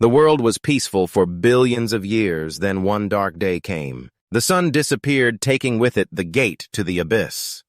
The world was peaceful for billions of years, then one dark day came. The sun disappeared, taking with it the gate to the abyss.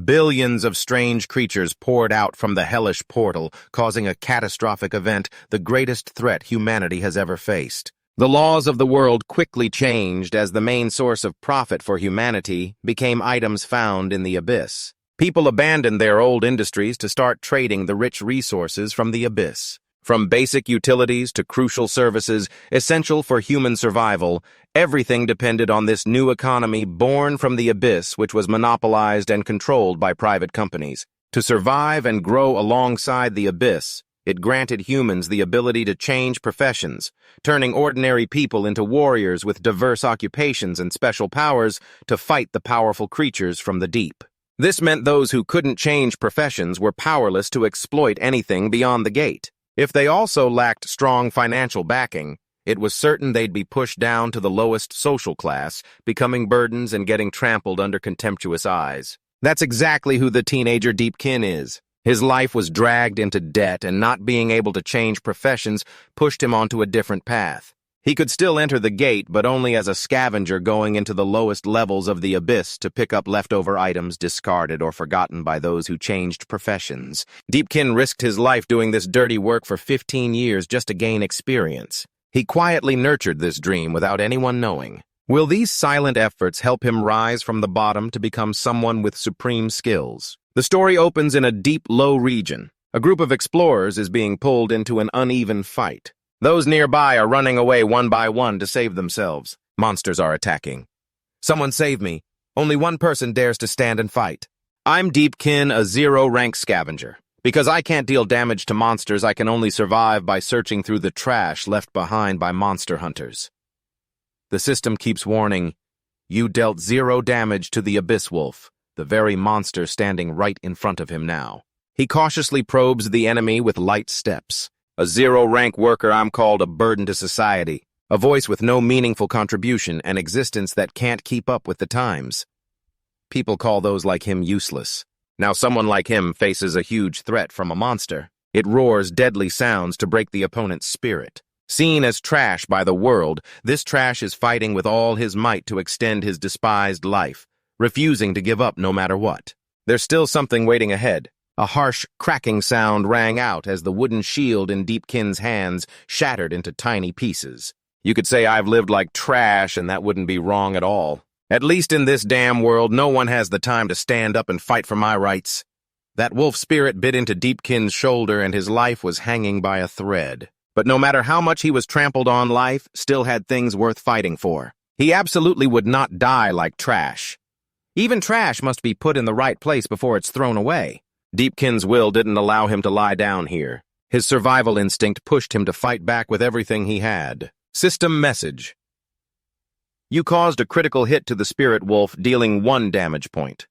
Billions of strange creatures poured out from the hellish portal, causing a catastrophic event, the greatest threat humanity has ever faced. The laws of the world quickly changed as the main source of profit for humanity became items found in the abyss. People abandoned their old industries to start trading the rich resources from the abyss. From basic utilities to crucial services essential for human survival, everything depended on this new economy born from the abyss, which was monopolized and controlled by private companies. To survive and grow alongside the abyss, it granted humans the ability to change professions, turning ordinary people into warriors with diverse occupations and special powers to fight the powerful creatures from the deep. This meant those who couldn't change professions were powerless to exploit anything beyond the gate. If they also lacked strong financial backing, it was certain they'd be pushed down to the lowest social class, becoming burdens and getting trampled under contemptuous eyes. That's exactly who the teenager Deepkin is. His life was dragged into debt, and not being able to change professions pushed him onto a different path. He could still enter the gate, but only as a scavenger going into the lowest levels of the abyss to pick up leftover items discarded or forgotten by those who changed professions. Deepkin risked his life doing this dirty work for 15 years just to gain experience. He quietly nurtured this dream without anyone knowing. Will these silent efforts help him rise from the bottom to become someone with supreme skills? The story opens in a deep, low region. A group of explorers is being pulled into an uneven fight. Those nearby are running away one by one to save themselves. Monsters are attacking. Someone save me. Only one person dares to stand and fight. I'm Deepkin, a zero-rank scavenger. Because I can't deal damage to monsters, I can only survive by searching through the trash left behind by monster hunters. The system keeps warning, you dealt 0 damage to the Abyss Wolf, the very monster standing right in front of him now. He cautiously probes the enemy with light steps. A 0-rank worker, I'm called a burden to society, a voice with no meaningful contribution, an existence that can't keep up with the times. People call those like him useless. Now someone like him faces a huge threat from a monster. It roars deadly sounds to break the opponent's spirit. Seen as trash by the world, this trash is fighting with all his might to extend his despised life, refusing to give up no matter what. There's still something waiting ahead. A harsh, cracking sound rang out as the wooden shield in Deepkin's hands shattered into tiny pieces. You could say I've lived like trash, and that wouldn't be wrong at all. At least in this damn world, no one has the time to stand up and fight for my rights. That wolf spirit bit into Deepkin's shoulder, and his life was hanging by a thread. But no matter how much he was trampled on, life still had things worth fighting for. He absolutely would not die like trash. Even trash must be put in the right place before it's thrown away. Deepkin's will didn't allow him to lie down here. His survival instinct pushed him to fight back with everything he had. System message. You caused a critical hit to the spirit wolf, dealing 1 damage point.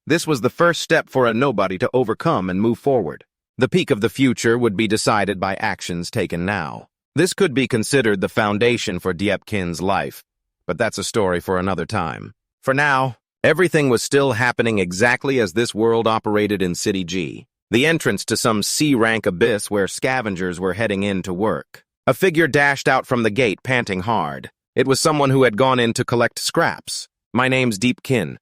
This was the first step for a nobody to overcome and move forward. The peak of the future would be decided by actions taken now. This could be considered the foundation for Deepkin's life, but that's a story for another time. For now, everything was still happening exactly as this world operated in City G, the entrance to some C-rank abyss where scavengers were heading in to work. A figure dashed out from the gate, panting hard. It was someone who had gone in to collect scraps. My name's Deepkin,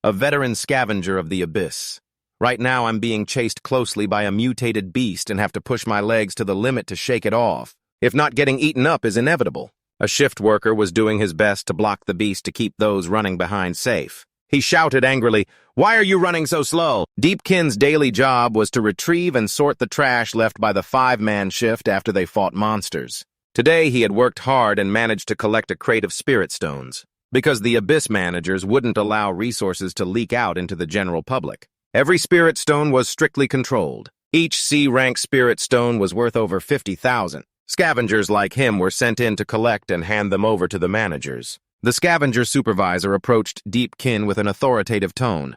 a veteran scavenger of the abyss. Right now I'm being chased closely by a mutated beast and have to push my legs to the limit to shake it off. If not, getting eaten up is inevitable. A shift worker was doing his best to block the beast to keep those running behind safe. He shouted angrily, "Why are you running so slow?" Deepkin's daily job was to retrieve and sort the trash left by the 5-man shift after they fought monsters. Today he had worked hard and managed to collect a crate of spirit stones, because the abyss managers wouldn't allow resources to leak out into the general public. Every spirit stone was strictly controlled. Each C-rank spirit stone was worth over 50,000. Scavengers like him were sent in to collect and hand them over to the managers. The scavenger supervisor approached Deepkin with an authoritative tone.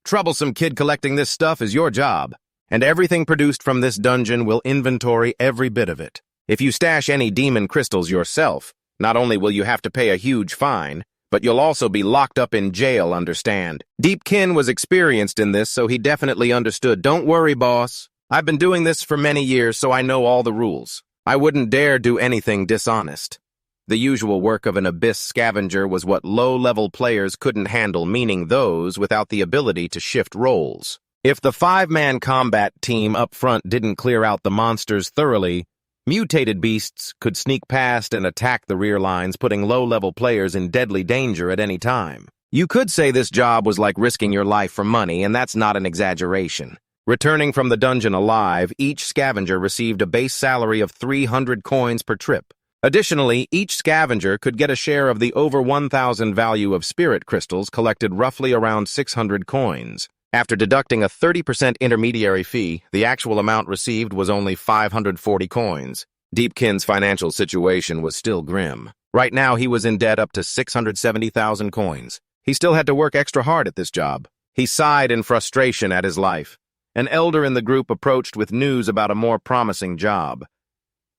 "Troublesome kid collecting this stuff is your job, and everything produced from this dungeon will inventory every bit of it. If you stash any demon crystals yourself, not only will you have to pay a huge fine, but you'll also be locked up in jail, understand?" Deepkin was experienced in this, so he definitely understood. "Don't worry, boss. I've been doing this for many years, so I know all the rules. I wouldn't dare do anything dishonest. The usual work of an abyss scavenger was what low-level players couldn't handle, meaning those without the ability to shift roles. If the five-man combat team up front didn't clear out the monsters thoroughly, mutated beasts could sneak past and attack the rear lines, putting low-level players in deadly danger at any time. You could say this job was like risking your life for money, and that's not an exaggeration. Returning from the dungeon alive, each scavenger received a base salary of 300 coins per trip. Additionally, each scavenger could get a share of the over 1,000 value of spirit crystals collected, roughly around 600 coins. After deducting a 30% intermediary fee, the actual amount received was only 540 coins. Deepkin's financial situation was still grim. Right now, he was in debt up to 670,000 coins. He still had to work extra hard at this job. He sighed in frustration at his life. An elder in the group approached with news about a more promising job.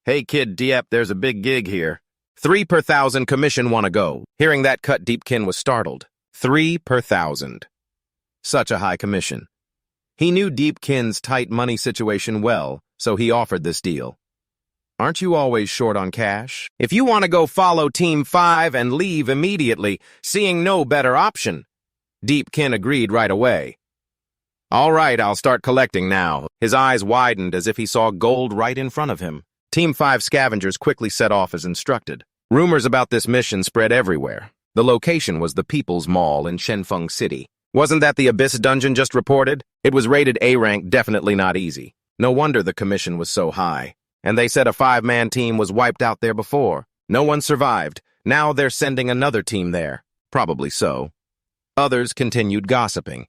"Hey kid, Diep, there's a big gig here. 3 per 1,000 commission, wanna go?" Hearing that cut, Deepkin was startled. 3 per 1,000. Such a high commission. He knew Deepkin's tight money situation well, so he offered this deal. "Aren't you always short on cash? If you want to go, follow Team 5 and leave immediately, seeing no better option." Deepkin agreed right away. "All right, I'll start collecting now." His eyes widened as if he saw gold right in front of him. Team 5 scavengers quickly set off as instructed. Rumors about this mission spread everywhere. The location was the People's Mall in Shenfeng City. Wasn't that the Abyss dungeon just reported? It was rated A rank, definitely not easy. No wonder the commission was so high. And they said a 5-man team was wiped out there before. No one survived. Now they're sending another team there. Probably so. Others continued gossiping.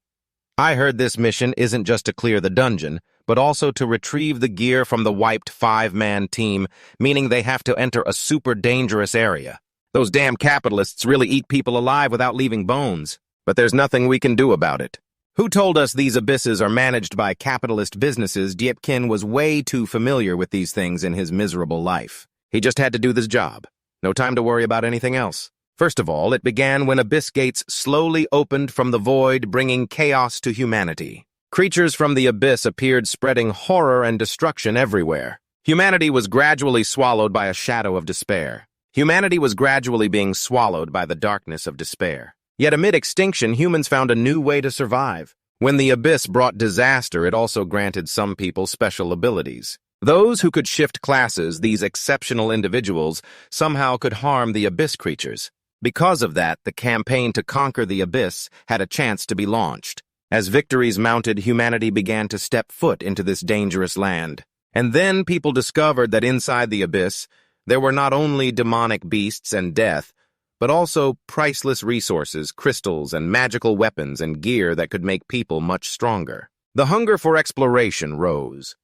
"I heard this mission isn't just to clear the dungeon, but also to retrieve the gear from the wiped 5-man team, meaning they have to enter a super dangerous area. Those damn capitalists really eat people alive without leaving bones. But there's nothing we can do about it." Who told us these abysses are managed by capitalist businesses? Deepkin was way too familiar with these things in his miserable life. He just had to do this job. No time to worry about anything else. First of all, it began when abyss gates slowly opened from the void, bringing chaos to humanity. Creatures from the abyss appeared, spreading horror and destruction everywhere. Humanity was gradually swallowed by a shadow of despair. Humanity was gradually being swallowed by the darkness of despair. Yet amid extinction, humans found a new way to survive. When the abyss brought disaster, it also granted some people special abilities. Those who could shift classes, these exceptional individuals, somehow could harm the abyss creatures. Because of that, the campaign to conquer the abyss had a chance to be launched. As victories mounted, humanity began to step foot into this dangerous land. And then people discovered that inside the abyss, there were not only demonic beasts and death, but also priceless resources, crystals, and magical weapons and gear that could make people much stronger. The hunger for exploration rose.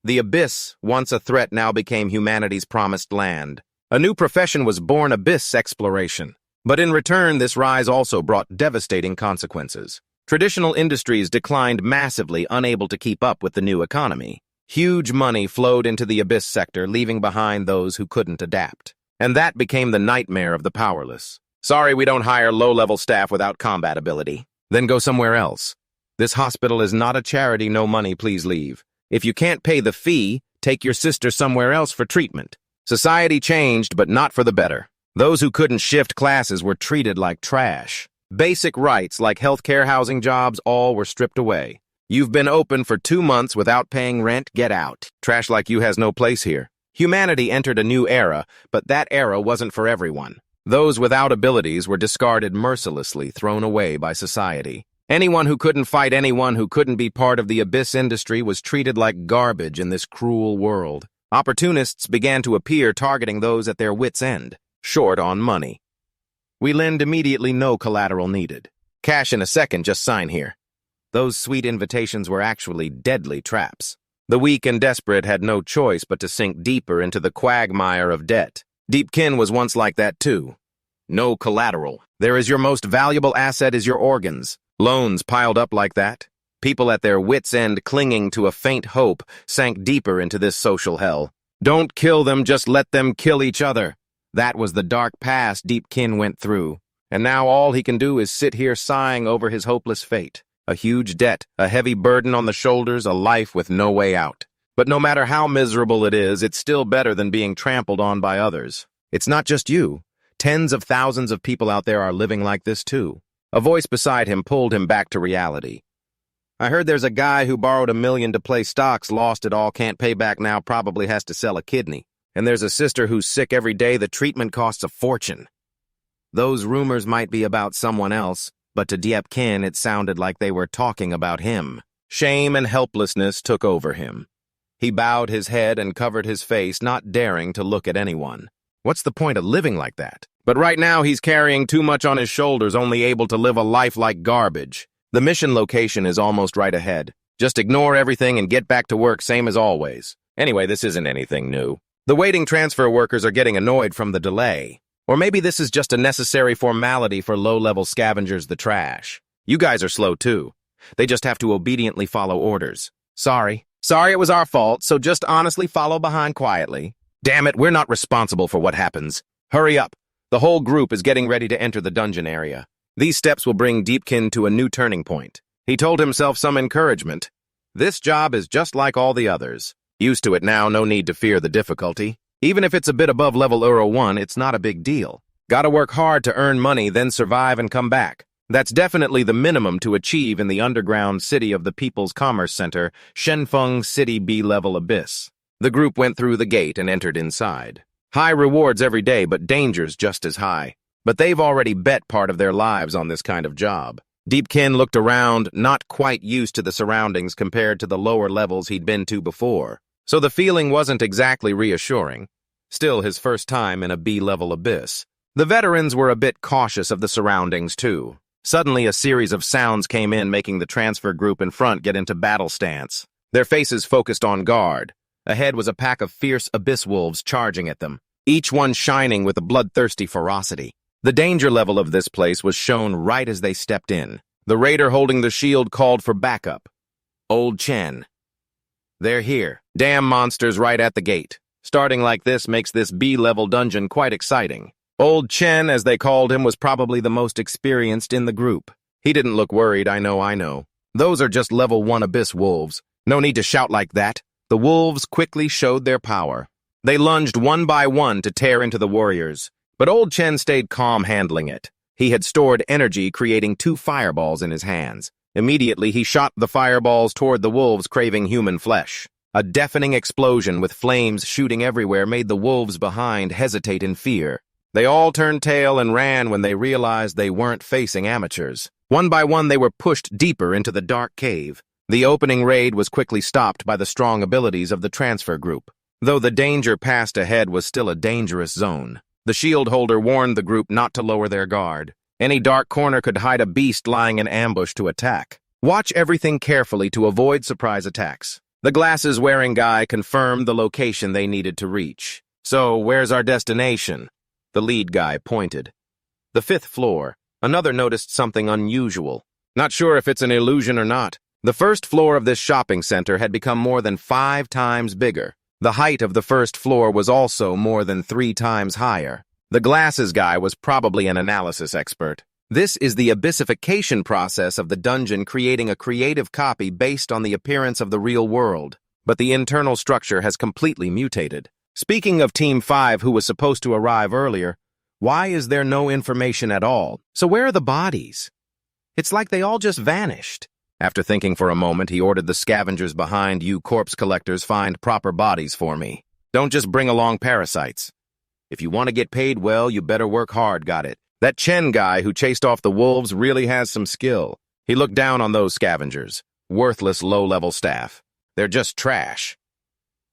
The abyss, once a threat, now became humanity's promised land. A new profession was born: abyss exploration. But in return, this rise also brought devastating consequences. Traditional industries declined massively, unable to keep up with the new economy. Huge money flowed into the abyss sector, leaving behind those who couldn't adapt. And that became the nightmare of the powerless. "Sorry, we don't hire low-level staff without combat ability." "Then go somewhere else. This hospital is not a charity, no money, please leave. If you can't pay the fee, take your sister somewhere else for treatment." Society changed, but not for the better. Those who couldn't shift classes were treated like trash. Basic rights like healthcare, housing, jobs, all were stripped away. "You've been open for 2 months without paying rent, get out. Trash like you has no place here." Humanity entered a new era, but that era wasn't for everyone. Those without abilities were discarded mercilessly, thrown away by society. Anyone who couldn't fight, anyone who couldn't be part of the abyss industry was treated like garbage in this cruel world. Opportunists began to appear, targeting those at their wits' end, short on money. "We lend immediately, no collateral needed. Cash in a second, just sign here." Those sweet invitations were actually deadly traps. The weak and desperate had no choice but to sink deeper into the quagmire of debt. Deepkin was once like that too. No collateral. There is your most valuable asset is your organs. Loans piled up like that. People at their wits' end, clinging to a faint hope, sank deeper into this social hell. Don't kill them, just let them kill each other. That was the dark past Deepkin went through. And now all he can do is sit here sighing over his hopeless fate. A huge debt, a heavy burden on the shoulders, a life with no way out. But no matter how miserable it is, it's still better than being trampled on by others. It's not just you. Tens of thousands of people out there are living like this too. A voice beside him pulled him back to reality. I heard there's a guy who borrowed $1 million to play stocks, lost it all, can't pay back now, probably has to sell a kidney. And there's a sister who's sick every day, the treatment costs a fortune. Those rumors might be about someone else, but to Deepkin it sounded like they were talking about him. Shame and helplessness took over him. He bowed his head and covered his face, not daring to look at anyone. What's the point of living like that? But right now he's carrying too much on his shoulders, only able to live a life like garbage. The mission location is almost right ahead. Just ignore everything and get back to work, same as always. Anyway, this isn't anything new. The waiting transfer workers are getting annoyed from the delay. Or maybe this is just a necessary formality for low-level scavengers, the trash. You guys are slow too. They just have to obediently follow orders. Sorry it was our fault, so just honestly follow behind quietly. Damn it, we're not responsible for what happens. Hurry up. The whole group is getting ready to enter the dungeon area. These steps will bring Deepkin to a new turning point. He told himself some encouragement. This job is just like all the others. Used to it now, no need to fear the difficulty. Even if it's a bit above level Euro 1, it's not a big deal. Gotta work hard to earn money, then survive and come back. That's definitely the minimum to achieve in the underground city of the People's Commerce Center, Shenfeng City B-level Abyss. The group went through the gate and entered inside. High rewards every day, but dangers just as high. But they've already bet part of their lives on this kind of job. Deepkin looked around, not quite used to the surroundings compared to the lower levels he'd been to before. So the feeling wasn't exactly reassuring. Still his first time in a B-level abyss. The veterans were a bit cautious of the surroundings too. Suddenly a series of sounds came in, making the transfer group in front get into battle stance. Their faces focused on guard. Ahead was a pack of fierce abyss wolves charging at them, each one shining with a bloodthirsty ferocity. The danger level of this place was shown right as they stepped in. The raider holding the shield called for backup. Old Chen. They're here. Damn monsters right at the gate. Starting like this makes this B-level dungeon quite exciting. Old Chen, as they called him, was probably the most experienced in the group. He didn't look worried, I know. Those are just level 1 abyss wolves. No need to shout like that. The wolves quickly showed their power. They lunged one by one to tear into the warriors. But Old Chen stayed calm handling it. He had stored energy, creating 2 fireballs in his hands. Immediately, he shot the fireballs toward the wolves craving human flesh. A deafening explosion with flames shooting everywhere made the wolves behind hesitate in fear. They all turned tail and ran when they realized they weren't facing amateurs. One by one, they were pushed deeper into the dark cave. The opening raid was quickly stopped by the strong abilities of the transfer group. Though the danger passed ahead was still a dangerous zone. The shield holder warned the group not to lower their guard. Any dark corner could hide a beast lying in ambush to attack. Watch everything carefully to avoid surprise attacks. The glasses-wearing guy confirmed the location they needed to reach. So, where's our destination? The lead guy pointed. The 5th floor. Another noticed something unusual. Not sure if it's an illusion or not. The 1st floor of this shopping center had become more than 5 times bigger. The height of the 1st floor was also more than 3 times higher. The glasses guy was probably an analysis expert. This is the abyssification process of the dungeon, creating a creative copy based on the appearance of the real world. But the internal structure has completely mutated. Speaking of Team 5, who was supposed to arrive earlier, why is there no information at all? So where are the bodies? It's like they all just vanished. After thinking for a moment, he ordered the scavengers behind you corpse collectors find proper bodies for me. Don't just bring along parasites. If you want to get paid well, you better work hard, got it? That Chen guy who chased off the wolves really has some skill. He looked down on those scavengers. Worthless low-level staff. They're just trash.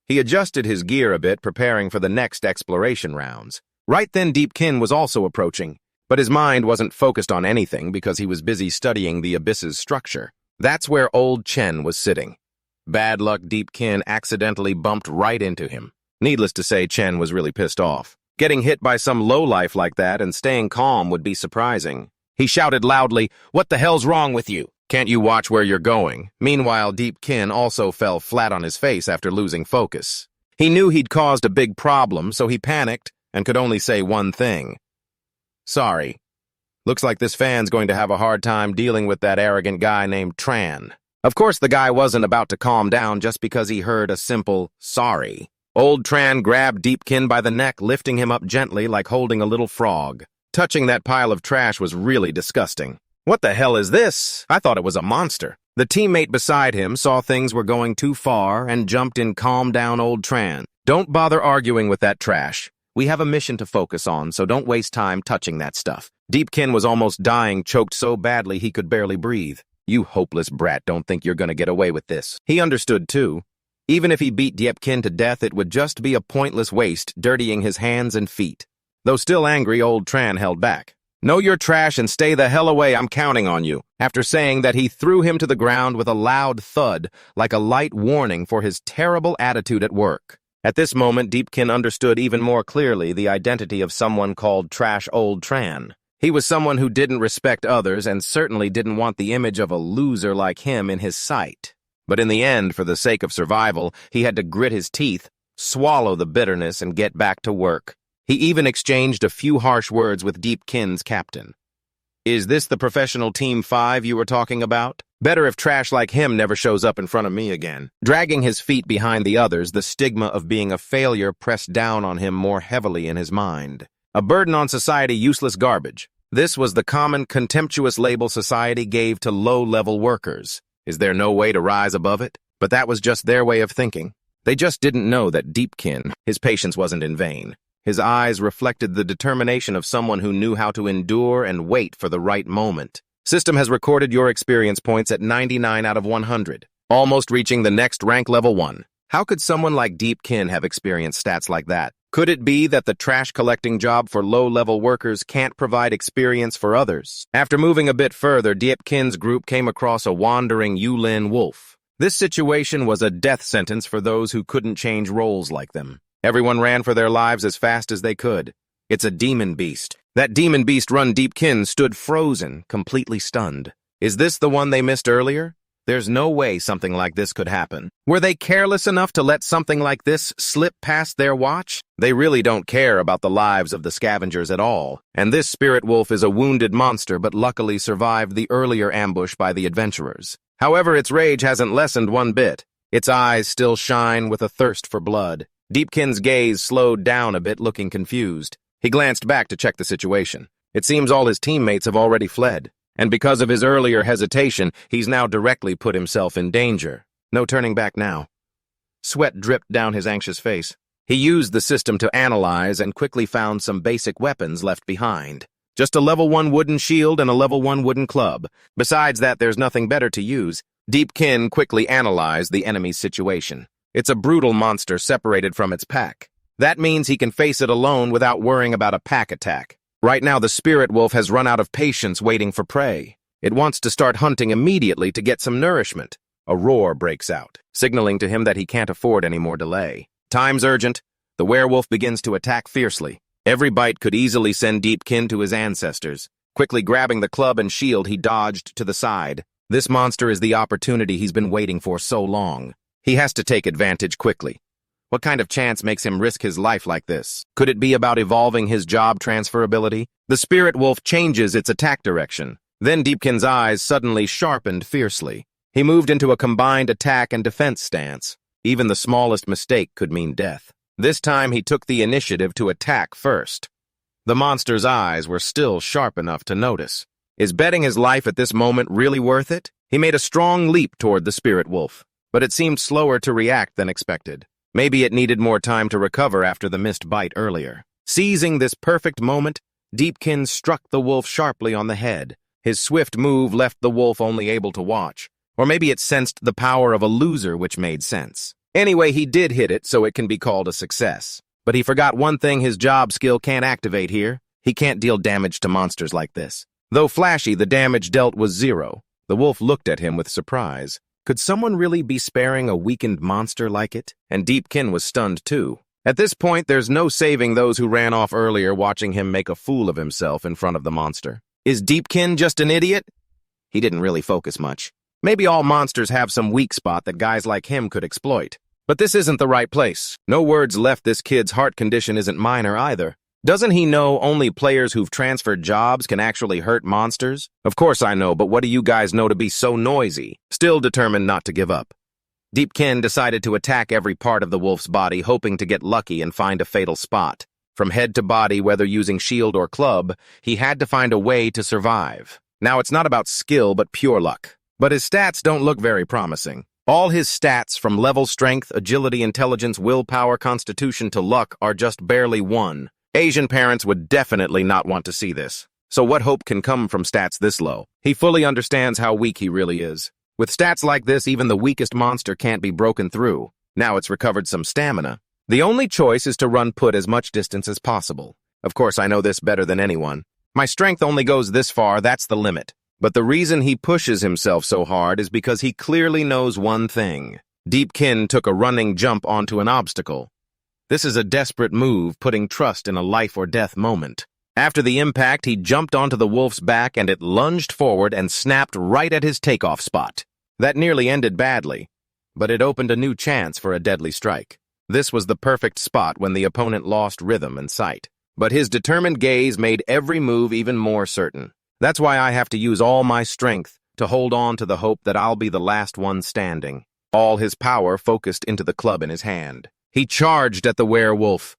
He adjusted his gear a bit, preparing for the next exploration rounds. Right then, Deepkin was also approaching, but his mind wasn't focused on anything because he was busy studying the abyss's structure. That's where old Chen was sitting. Bad luck, Deepkin accidentally bumped right into him. Needless to say, Chen was really pissed off. Getting hit by some lowlife like that and staying calm would be surprising. He shouted loudly, "What the hell's wrong with you? Can't you watch where you're going?" Meanwhile, Deepkin also fell flat on his face after losing focus. He knew he'd caused a big problem, so he panicked and could only say one thing. "Sorry. Looks like this fan's going to have a hard time dealing with that arrogant guy named Tran." Of course, the guy wasn't about to calm down just because he heard a simple, sorry. Old Tran grabbed Deepkin by the neck, lifting him up gently like holding a little frog. Touching that pile of trash was really disgusting. What the hell is this? I thought it was a monster. The teammate beside him saw things were going too far and jumped in. Calm down, Old Tran. Don't bother arguing with that trash. We have a mission to focus on, so don't waste time touching that stuff. Deepkin was almost dying, choked so badly he could barely breathe. You hopeless brat don't think you're gonna get away with this. He understood, too. Even if he beat Deepkin to death, it would just be a pointless waste, dirtying his hands and feet. Though still angry, Old Tran held back. Know your trash and stay the hell away, I'm counting on you. After saying that, he threw him to the ground with a loud thud, like a light warning for his terrible attitude at work. At this moment, Deepkin understood even more clearly the identity of someone called Trash Old Tran. He was someone who didn't respect others and certainly didn't want the image of a loser like him in his sight. But in the end, for the sake of survival, he had to grit his teeth, swallow the bitterness, and get back to work. He even exchanged a few harsh words with Deepkin's captain. Is this the professional Team 5 you were talking about? Better if trash like him never shows up in front of me again. Dragging his feet behind the others, the stigma of being a failure pressed down on him more heavily in his mind. A burden on society, useless garbage. This was the common, contemptuous label society gave to low-level workers. Is there no way to rise above it? But that was just their way of thinking. They just didn't know that Deepkin, his patience wasn't in vain. His eyes reflected the determination of someone who knew how to endure and wait for the right moment. System has recorded your experience points at 99 out of 100, almost reaching the next rank level 1. How could someone like Deepkin have experience stats like that? Could it be that the trash collecting job for low-level workers can't provide experience for others? After moving a bit further, Deepkin's group came across a wandering Yulin wolf. This situation was a death sentence for those who couldn't change roles like them. Everyone ran for their lives as fast as they could. It's a demon beast. That demon beast run Deepkin stood frozen, completely stunned. Is this the one they missed earlier? There's no way something like this could happen. Were they careless enough to let something like this slip past their watch? They really don't care about the lives of the scavengers at all. And this spirit wolf is a wounded monster but luckily survived the earlier ambush by the adventurers. However, its rage hasn't lessened one bit. Its eyes still shine with a thirst for blood. Deepkin's gaze slowed down a bit, looking confused. He glanced back to check the situation. It seems all his teammates have already fled, and because of his earlier hesitation, he's now directly put himself in danger. No turning back now. Sweat dripped down his anxious face. He used the system to analyze and quickly found some basic weapons left behind. Just a level 1 wooden shield and a level 1 wooden club. Besides that, there's nothing better to use. Deepkin quickly analyzed the enemy's situation. It's a brutal monster separated from its pack. That means he can face it alone without worrying about a pack attack. Right now, the spirit wolf has run out of patience waiting for prey. It wants to start hunting immediately to get some nourishment. A roar breaks out, signaling to him that he can't afford any more delay. Time's urgent. The werewolf begins to attack fiercely. Every bite could easily send Deepkin to his ancestors. Quickly grabbing the club and shield, he dodged to the side. This monster is the opportunity he's been waiting for so long. He has to take advantage quickly. What kind of chance makes him risk his life like this? Could it be about evolving his job transferability? The spirit wolf changes its attack direction. Then Deepkin's eyes suddenly sharpened fiercely. He moved into a combined attack and defense stance. Even the smallest mistake could mean death. This time he took the initiative to attack first. The monster's eyes were still sharp enough to notice. Is betting his life at this moment really worth it? He made a strong leap toward the spirit wolf, but it seemed slower to react than expected. Maybe it needed more time to recover after the missed bite earlier. Seizing this perfect moment, Deepkin struck the wolf sharply on the head. His swift move left the wolf only able to watch. Or maybe it sensed the power of a loser, which made sense. Anyway, he did hit it, so it can be called a success. But he forgot one thing his job skill can't activate here. He can't deal damage to monsters like this. Though flashy, the damage dealt was 0. The wolf looked at him with surprise. Could someone really be sparing a weakened monster like it? And Deepkin was stunned too. At this point, there's no saving those who ran off earlier watching him make a fool of himself in front of the monster. Is Deepkin just an idiot? He didn't really focus much. Maybe all monsters have some weak spot that guys like him could exploit. But this isn't the right place. No words left, this kid's heart condition isn't minor either. Doesn't he know only players who've transferred jobs can actually hurt monsters? Of course I know, but what do you guys know to be so noisy? Still determined not to give up. Deepkin decided to attack every part of the wolf's body, hoping to get lucky and find a fatal spot. From head to body, whether using shield or club, he had to find a way to survive. Now, it's not about skill, but pure luck. But his stats don't look very promising. All his stats, from level strength, agility, intelligence, willpower, constitution to luck, are just barely 1. Asian parents would definitely not want to see this. So what hope can come from stats this low? He fully understands how weak he really is. With stats like this, even the weakest monster can't be broken through. Now it's recovered some stamina. The only choice is to run put as much distance as possible. Of course, I know this better than anyone. My strength only goes this far, that's the limit. But the reason he pushes himself so hard is because he clearly knows one thing. Deepkin took a running jump onto an obstacle. This is a desperate move, putting trust in a life-or-death moment. After the impact, he jumped onto the wolf's back and it lunged forward and snapped right at his takeoff spot. That nearly ended badly, but it opened a new chance for a deadly strike. This was the perfect spot when the opponent lost rhythm and sight. But his determined gaze made every move even more certain. That's why I have to use all my strength to hold on to the hope that I'll be the last one standing. All his power focused into the club in his hand. He charged at the werewolf.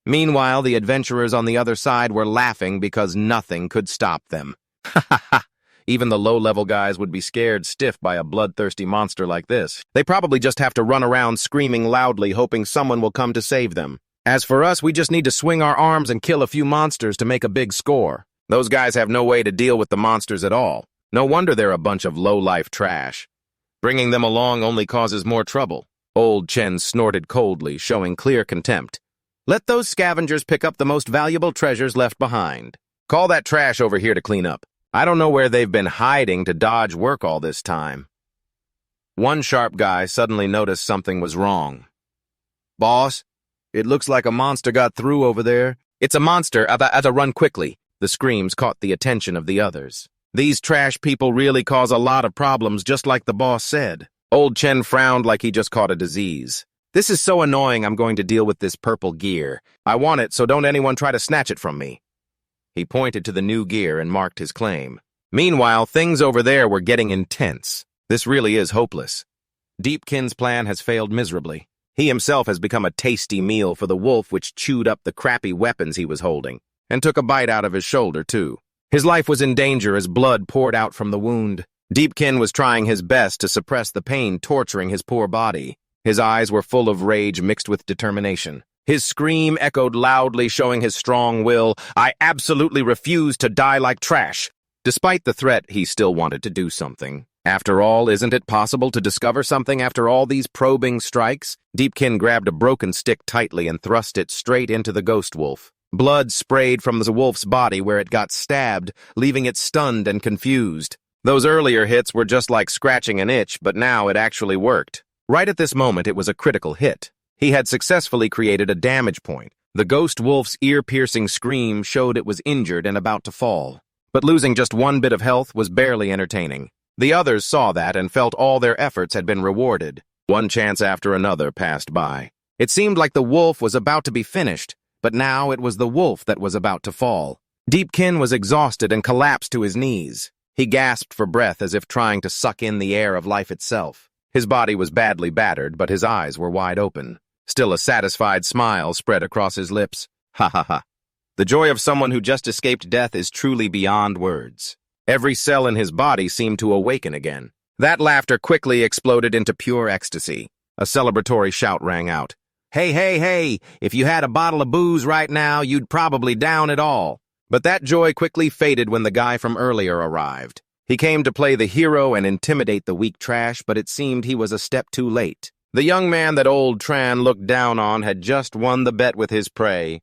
Meanwhile, the adventurers on the other side were laughing because nothing could stop them. Ha ha ha! Even the low-level guys would be scared stiff by a bloodthirsty monster like this. They probably just have to run around screaming loudly, hoping someone will come to save them. As for us, we just need to swing our arms and kill a few monsters to make a big score. Those guys have no way to deal with the monsters at all. No wonder they're a bunch of low-life trash. Bringing them along only causes more trouble. Old Chen snorted coldly, showing clear contempt. Let those scavengers pick up the most valuable treasures left behind. Call that trash over here to clean up. I don't know where they've been hiding to dodge work all this time. One sharp guy suddenly noticed something was wrong. Boss, it looks like a monster got through over there. It's a monster. I have to run quickly. The screams caught the attention of the others. These trash people really cause a lot of problems, just like the boss said. Old Chen frowned like he just caught a disease. This is so annoying. I'm going to deal with this purple gear. I want it, so don't anyone try to snatch it from me. He pointed to the new gear and marked his claim. Meanwhile, things over there were getting intense. This really is hopeless. Deepkin's plan has failed miserably. He himself has become a tasty meal for the wolf, which chewed up the crappy weapons he was holding, and took a bite out of his shoulder, too. His life was in danger as blood poured out from the wound. Deepkin was trying his best to suppress the pain torturing his poor body. His eyes were full of rage mixed with determination. His scream echoed loudly, showing his strong will. I absolutely refuse to die like trash. Despite the threat, he still wanted to do something. After all, isn't it possible to discover something after all these probing strikes? Deepkin grabbed a broken stick tightly and thrust it straight into the ghost wolf. Blood sprayed from the wolf's body where it got stabbed, leaving it stunned and confused. Those earlier hits were just like scratching an itch, but now it actually worked. Right at this moment, it was a critical hit. He had successfully created a damage point. The ghost wolf's ear-piercing scream showed it was injured and about to fall. But losing just one bit of health was barely entertaining. The others saw that and felt all their efforts had been rewarded. One chance after another passed by. It seemed like the wolf was about to be finished, but now it was the wolf that was about to fall. Deepkin was exhausted and collapsed to his knees. He gasped for breath as if trying to suck in the air of life itself. His body was badly battered, but his eyes were wide open. Still a satisfied smile spread across his lips. Ha ha ha. The joy of someone who just escaped death is truly beyond words. Every cell in his body seemed to awaken again. That laughter quickly exploded into pure ecstasy. A celebratory shout rang out. Hey, hey, hey, if you had a bottle of booze right now, you'd probably down it all. But that joy quickly faded when the guy from earlier arrived. He came to play the hero and intimidate the weak trash, but it seemed he was a step too late. The young man that old Tran looked down on had just won the bet with his prey.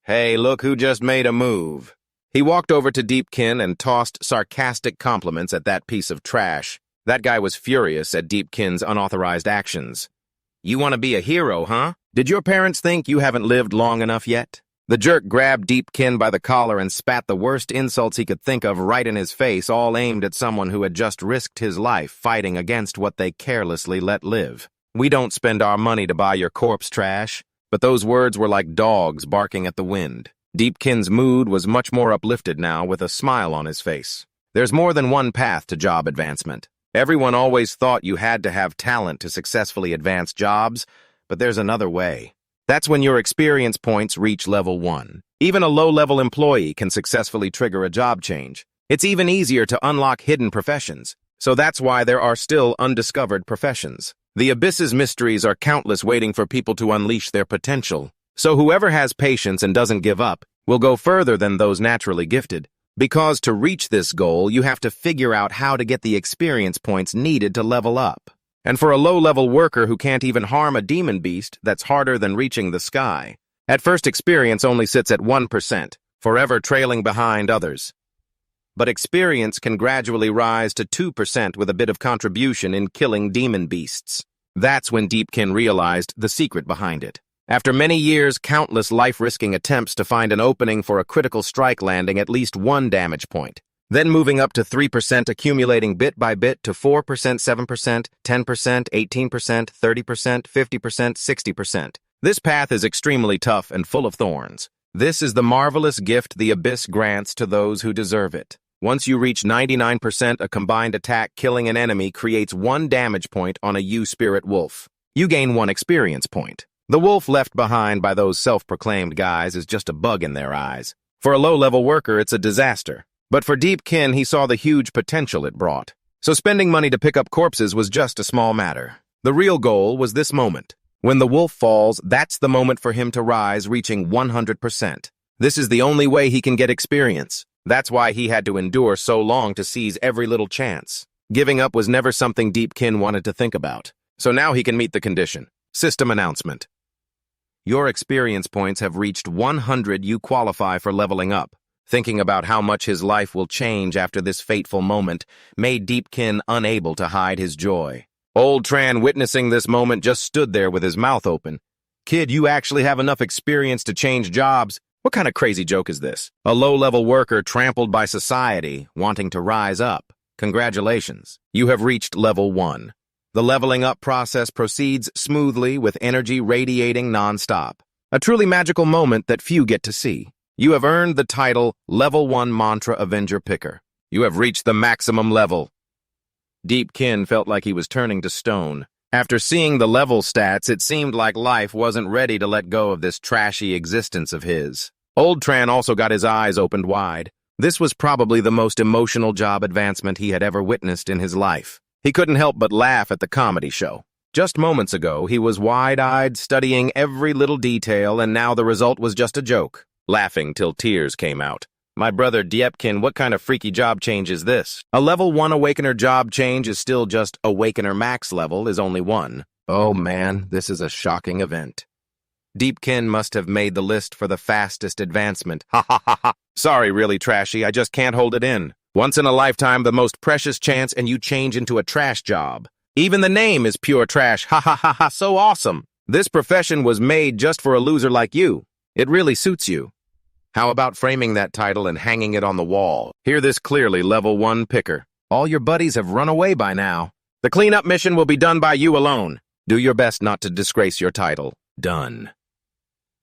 Hey, look who just made a move. He walked over to Deepkin and tossed sarcastic compliments at that piece of trash. That guy was furious at Deepkin's unauthorized actions. You want to be a hero, huh? Did your parents think you haven't lived long enough yet? The jerk grabbed Deepkin by the collar and spat the worst insults he could think of right in his face, all aimed at someone who had just risked his life fighting against what they carelessly let live. We don't spend our money to buy your corpse trash. But those words were like dogs barking at the wind. Deepkin's mood was much more uplifted now, with a smile on his face. There's more than one path to job advancement. Everyone always thought you had to have talent to successfully advance jobs, but there's another way. That's when your experience points reach level 1. Even a low-level employee can successfully trigger a job change. It's even easier to unlock hidden professions, so that's why there are still undiscovered professions. The Abyss's mysteries are countless, waiting for people to unleash their potential. So whoever has patience and doesn't give up will go further than those naturally gifted. Because to reach this goal, you have to figure out how to get the experience points needed to level up. And for a low-level worker who can't even harm a demon beast, that's harder than reaching the sky. At first, experience only sits at 1%, forever trailing behind others. But experience can gradually rise to 2% with a bit of contribution in killing demon beasts. That's when Deepkin realized the secret behind it. After many years, countless life-risking attempts to find an opening for a critical strike, landing at least 1 damage point. Then moving up to 3%, accumulating bit by bit to 4%, 7%, 10%, 18%, 30%, 50%, 60%. This path is extremely tough and full of thorns. This is the marvelous gift the Abyss grants to those who deserve it. Once you reach 99%, a combined attack killing an enemy creates 1 damage point on a U-Spirit wolf. You gain 1 experience point. The wolf left behind by those self-proclaimed guys is just a bug in their eyes. For a low-level worker, it's a disaster. But for Deepkin, he saw the huge potential it brought. So spending money to pick up corpses was just a small matter. The real goal was this moment. When the wolf falls, that's the moment for him to rise, reaching 100%. This is the only way he can get experience. That's why he had to endure so long to seize every little chance. Giving up was never something Deepkin wanted to think about. So now he can meet the condition. System announcement. Your experience points have reached 100. You qualify for leveling up. Thinking about how much his life will change after this fateful moment made Deepkin unable to hide his joy. Old Tran, witnessing this moment, just stood there with his mouth open. Kid, you actually have enough experience to change jobs? What kind of crazy joke is this? A low-level worker trampled by society, wanting to rise up. Congratulations. You have reached level 1. The leveling up process proceeds smoothly, with energy radiating non-stop. A truly magical moment that few get to see. You have earned the title Level 1 Mantra Avenger Picker. You have reached the maximum level. Deepkin felt like he was turning to stone. After seeing the level stats, it seemed like life wasn't ready to let go of this trashy existence of his. Old Tran also got his eyes opened wide. This was probably the most emotional job advancement he had ever witnessed in his life. He couldn't help but laugh at the comedy show. Just moments ago, he was wide-eyed, studying every little detail, and now the result was just a joke. Laughing till tears came out. My brother Deepkin, what kind of freaky job change is this? A level 1 Awakener job change is still just Awakener max level is only 1. Oh man, this is a shocking event. Deepkin must have made the list for the fastest advancement. Ha ha ha ha. Sorry, really trashy, I just can't hold it in. Once in a lifetime, the most precious chance, and you change into a trash job. Even the name is pure trash. Ha ha ha ha, so awesome. This profession was made just for a loser like you. It really suits you. How about framing that title and hanging it on the wall? Hear this clearly, level 1 picker. All your buddies have run away by now. The cleanup mission will be done by you alone. Do your best not to disgrace your title. Done.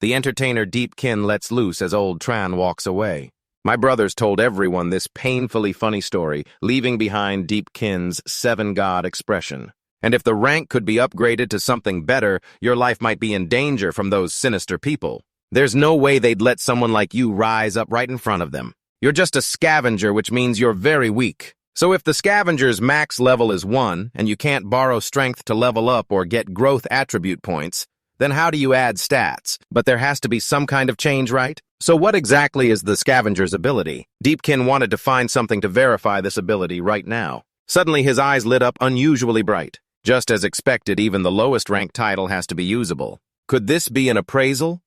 The entertainer Deepkin lets loose as old Tran walks away. My brothers told everyone this painfully funny story, leaving behind Deepkin's 7-god expression. And if the rank could be upgraded to something better, your life might be in danger from those sinister people. There's no way they'd let someone like you rise up right in front of them. You're just a scavenger, which means you're very weak. So if the scavenger's max level is 1, and you can't borrow strength to level up or get growth attribute points, then how do you add stats? But there has to be some kind of change, right? So what exactly is the scavenger's ability? Deepkin wanted to find something to verify this ability right now. Suddenly his eyes lit up unusually bright. Just as expected, even the lowest ranked title has to be usable. Could this be an appraisal?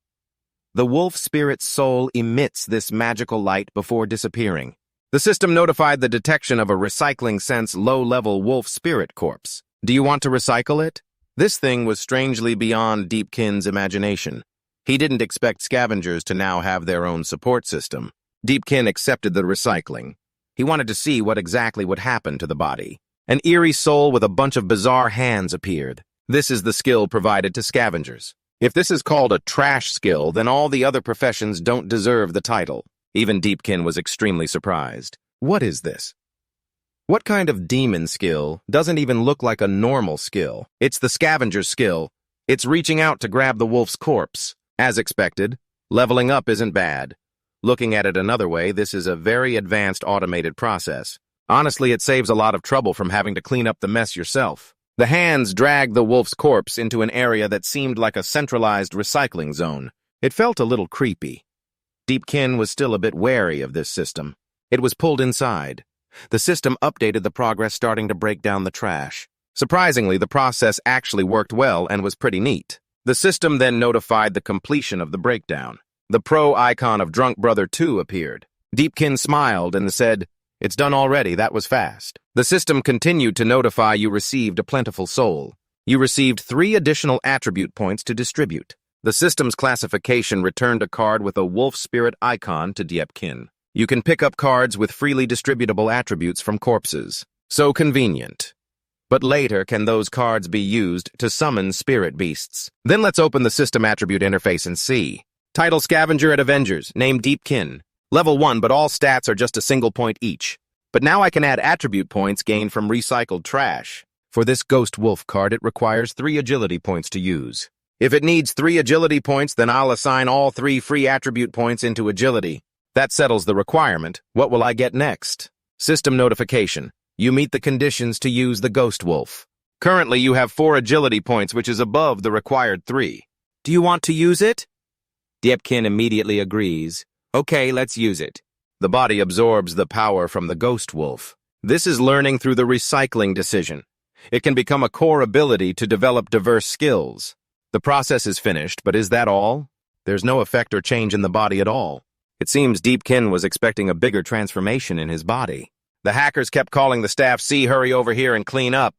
The wolf spirit's soul emits this magical light before disappearing. The system notified the detection of a recycling sense low-level wolf spirit corpse. Do you want to recycle it? This thing was strangely beyond Deepkin's imagination. He didn't expect scavengers to now have their own support system. Deepkin accepted the recycling. He wanted to see what exactly would happen to the body. An eerie soul with a bunch of bizarre hands appeared. This is the skill provided to scavengers. If this is called a trash skill, then all the other professions don't deserve the title. Even Deepkin was extremely surprised. What is this? What kind of demon skill doesn't even look like a normal skill? It's the scavenger skill. It's reaching out to grab the wolf's corpse. As expected, leveling up isn't bad. Looking at it another way, this is a very advanced automated process. Honestly, it saves a lot of trouble from having to clean up the mess yourself. The hands dragged the wolf's corpse into an area that seemed like a centralized recycling zone. It felt a little creepy. Deepkin was still a bit wary of this system. It was pulled inside. The system updated the progress, starting to break down the trash. Surprisingly, the process actually worked well and was pretty neat. The system then notified the completion of the breakdown. The pro icon of Drunk Brother 2 appeared. Deepkin smiled and said, "It's done already, that was fast." The system continued to notify you received a plentiful soul. You received 3 additional attribute points to distribute. The system's classification returned a card with a wolf spirit icon to Deepkin. You can pick up cards with freely distributable attributes from corpses. So convenient. But later, can those cards be used to summon spirit beasts? Then let's open the system attribute interface and see. Title Scavenger at Avengers, name Deepkin. Level 1, but all stats are just a single point each. But now I can add attribute points gained from recycled trash. For this Ghost Wolf card, it requires 3 agility points to use. If it needs 3 agility points, then I'll assign all 3 free attribute points into agility. That settles the requirement. What will I get next? System notification. You meet the conditions to use the Ghost Wolf. Currently, you have 4 agility points, which is above the required 3. Do you want to use it? Deepkin immediately agrees. Okay, let's use it. The body absorbs the power from the Ghost Wolf. This is learning through the recycling decision. It can become a core ability to develop diverse skills. The process is finished, but is that all? There's no effect or change in the body at all. It seems Deepkin was expecting a bigger transformation in his body. The hackers kept calling the staff, "See, hurry over here and clean up."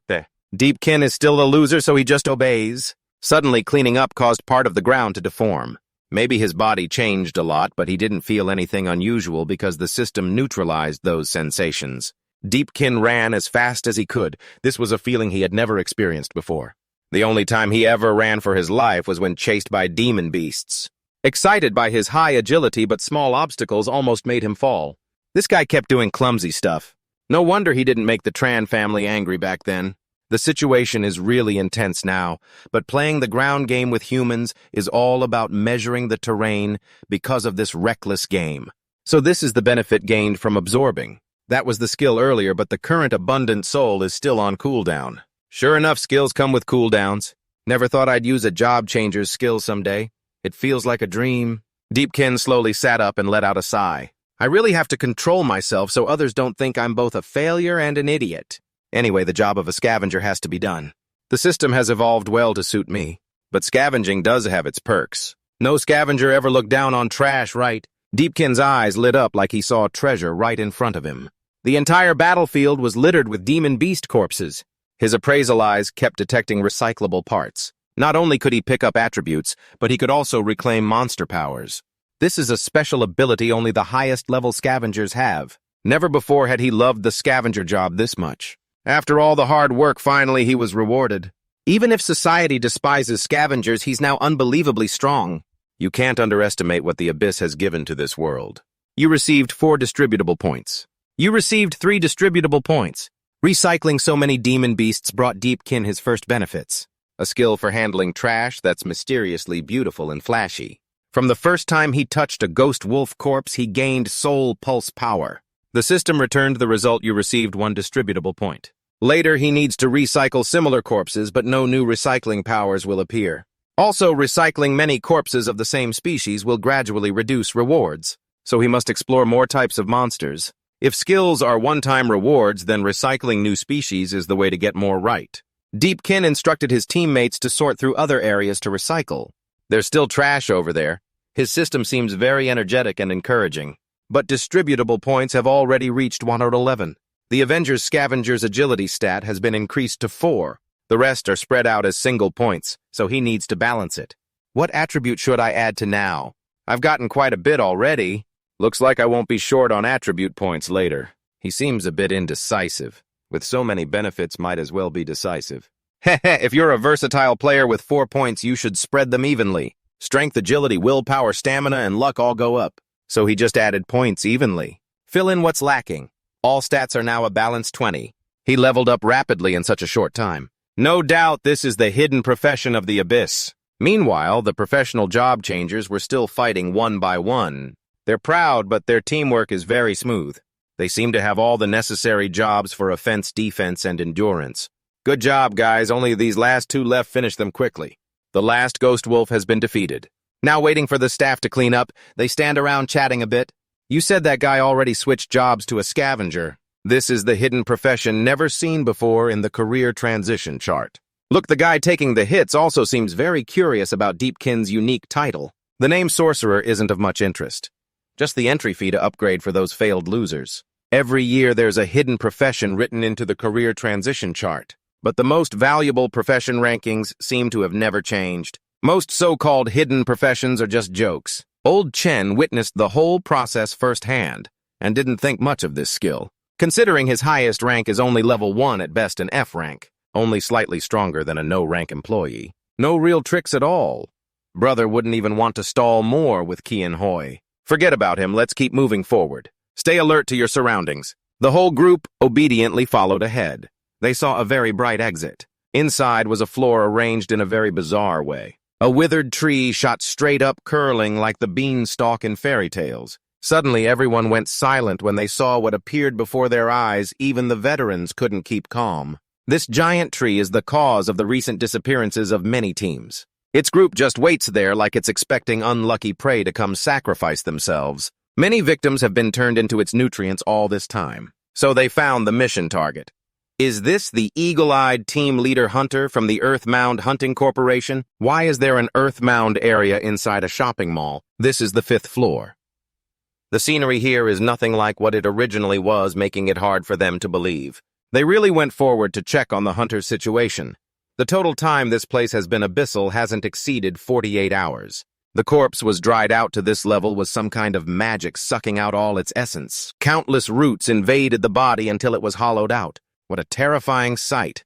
Deepkin is still a loser, so he just obeys. Suddenly, cleaning up caused part of the ground to deform. Maybe his body changed a lot, but he didn't feel anything unusual because the system neutralized those sensations. Deepkin ran as fast as he could. This was a feeling he had never experienced before. The only time he ever ran for his life was when chased by demon beasts. Excited by his high agility, but small obstacles almost made him fall. This guy kept doing clumsy stuff. No wonder he didn't make the Tran family angry back then. The situation is really intense now, but playing the ground game with humans is all about measuring the terrain because of this reckless game. So this is the benefit gained from absorbing. That was the skill earlier, but the current abundant soul is still on cooldown. Sure enough, skills come with cooldowns. Never thought I'd use a job changer's skill someday. It feels like a dream. Deepkin slowly sat up and let out a sigh. I really have to control myself so others don't think I'm both a failure and an idiot. Anyway, the job of a scavenger has to be done. The system has evolved well to suit me, but scavenging does have its perks. No scavenger ever looked down on trash, right? Deepkin's eyes lit up like he saw treasure right in front of him. The entire battlefield was littered with demon beast corpses. His appraisal eyes kept detecting recyclable parts. Not only could he pick up attributes, but he could also reclaim monster powers. This is a special ability only the highest level scavengers have. Never before had he loved the scavenger job this much. After all the hard work, finally he was rewarded. Even if society despises scavengers, he's now unbelievably strong. You can't underestimate what the Abyss has given to this world. You received 4 distributable points. You received 3 distributable points. Recycling so many demon beasts brought Deepkin his first benefits. A skill for handling trash that's mysteriously beautiful and flashy. From the first time he touched a ghost wolf corpse, he gained soul pulse power. The system returned the result. You received 1 distributable point. Later, he needs to recycle similar corpses, but no new recycling powers will appear. Also, recycling many corpses of the same species will gradually reduce rewards, so he must explore more types of monsters. If skills are one-time rewards, then recycling new species is the way to get more right. Deepkin instructed his teammates to sort through other areas to recycle. There's still trash over there. His system seems very energetic and encouraging. But distributable points have already reached 111. The Avengers Scavenger's agility stat has been increased to 4. The rest are spread out as single points, so he needs to balance it. What attribute should I add to now? I've gotten quite a bit already. Looks like I won't be short on attribute points later. He seems a bit indecisive. With so many benefits, might as well be decisive. Heh, if you're a versatile player with 4 points, you should spread them evenly. Strength, agility, willpower, stamina, and luck all go up. So he just added points evenly. Fill in what's lacking. All stats are now a balanced 20. He leveled up rapidly in such a short time. No doubt this is the hidden profession of the Abyss. Meanwhile, the professional job changers were still fighting one by one. They're proud, but their teamwork is very smooth. They seem to have all the necessary jobs for offense, defense, and endurance. Good job, guys. Only these last 2 left. Finish them quickly. The last ghost wolf has been defeated. Now waiting for the staff to clean up, they stand around chatting a bit. You said that guy already switched jobs to a scavenger. This is the hidden profession never seen before in the career transition chart. Look, the guy taking the hits also seems very curious about Deepkin's unique title. The name Sorcerer isn't of much interest. Just the entry fee to upgrade for those failed losers. Every year there's a hidden profession written into the career transition chart. But the most valuable profession rankings seem to have never changed. Most so-called hidden professions are just jokes. Old Chen witnessed the whole process firsthand and didn't think much of this skill, considering his highest rank is only level 1 at best an F rank, only slightly stronger than a no-rank employee. No real tricks at all. Brother wouldn't even want to stall more with Qian Hoi. Forget about him, let's keep moving forward. Stay alert to your surroundings. The whole group obediently followed ahead. They saw a very bright exit. Inside was a floor arranged in a very bizarre way. A withered tree shot straight up, curling like the beanstalk in fairy tales. Suddenly, everyone went silent when they saw what appeared before their eyes. Even the veterans couldn't keep calm. This giant tree is the cause of the recent disappearances of many teams. Its group just waits there like it's expecting unlucky prey to come sacrifice themselves. Many victims have been turned into its nutrients all this time. So they found the mission target. Is this the eagle-eyed team leader hunter from the Earth Mound Hunting Corporation? Why is there an Earth Mound area inside a shopping mall? This is the 5th floor. The scenery here is nothing like what it originally was, making it hard for them to believe. They really went forward to check on the hunter's situation. The total time this place has been abyssal hasn't exceeded 48 hours. The corpse was dried out to this level with some kind of magic sucking out all its essence. Countless roots invaded the body until it was hollowed out. What a terrifying sight.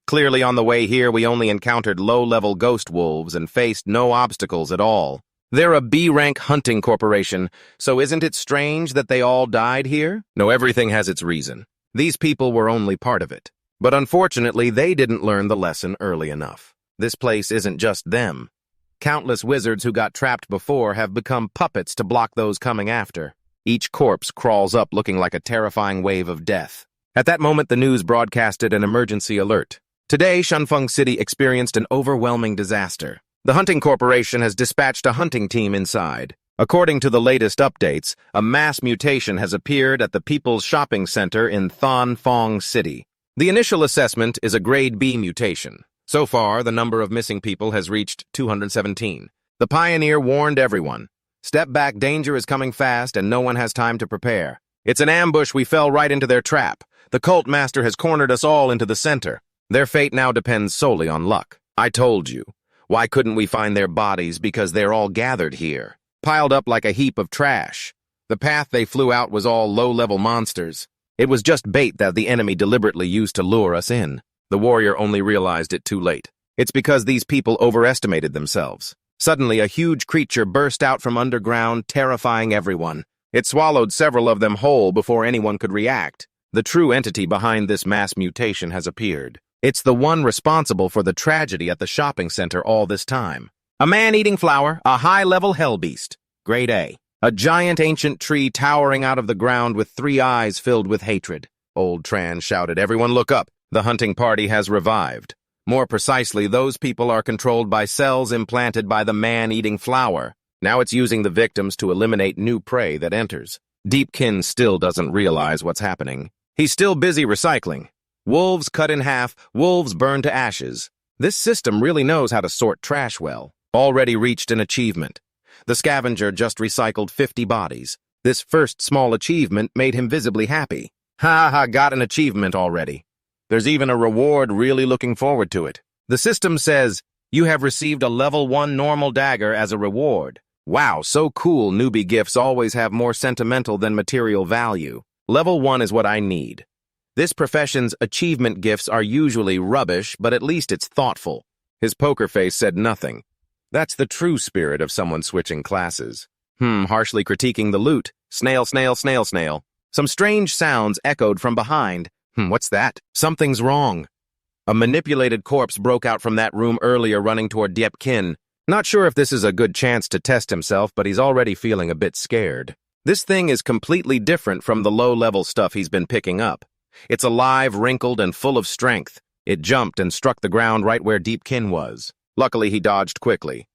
Clearly on the way here we only encountered low-level ghost wolves and faced no obstacles at all. They're a B-rank hunting corporation, so isn't it strange that they all died here? No, everything has its reason. These people were only part of it. But unfortunately, they didn't learn the lesson early enough. This place isn't just them. Countless wizards who got trapped before have become puppets to block those coming after. Each corpse crawls up looking like a terrifying wave of death. At that moment, the news broadcasted an emergency alert. Today, Shanfeng City experienced an overwhelming disaster. The hunting corporation has dispatched a hunting team inside. According to the latest updates, a mass mutation has appeared at the People's Shopping Center in Thonfong City. The initial assessment is a Grade B mutation. So far, the number of missing people has reached 217. The pioneer warned everyone. Step back, danger is coming fast and no one has time to prepare. It's an ambush, we fell right into their trap. The cult master has cornered us all into the center. Their fate now depends solely on luck. I told you. Why couldn't we find their bodies? Because they're all gathered here, piled up like a heap of trash. The path they flew out was all low-level monsters. It was just bait that the enemy deliberately used to lure us in. The warrior only realized it too late. It's because these people overestimated themselves. Suddenly, a huge creature burst out from underground, terrifying everyone. It swallowed several of them whole before anyone could react. The true entity behind this mass mutation has appeared. It's the one responsible for the tragedy at the shopping center all this time. A man-eating flower, a high-level hell beast. Grade A. A giant ancient tree towering out of the ground with 3 eyes filled with hatred. Old Tran shouted, "Everyone look up. The hunting party has revived." More precisely, those people are controlled by cells implanted by the man-eating flower. Now it's using the victims to eliminate new prey that enters. Deepkin still doesn't realize what's happening. He's still busy recycling. Wolves cut in half, wolves burned to ashes. This system really knows how to sort trash well. Already reached an achievement. The scavenger just recycled 50 bodies. This first small achievement made him visibly happy. Ha, got an achievement already. There's even a reward, really looking forward to it. The system says, you have received a level 1 normal dagger as a reward. Wow, so cool. Newbie gifts always have more sentimental than material value. Level 1 is what I need. This profession's achievement gifts are usually rubbish, but at least it's thoughtful. His poker face said nothing. That's the true spirit of someone switching classes. Harshly critiquing the loot. Snail, snail, snail, snail. Some strange sounds echoed from behind. What's that? Something's wrong. A manipulated corpse broke out from that room earlier, running toward Deepkin. Not sure if this is a good chance to test himself, but he's already feeling a bit scared. This thing is completely different from the low-level stuff he's been picking up. It's alive, wrinkled, and full of strength. It jumped and struck the ground right where Deepkin was. Luckily, he dodged quickly.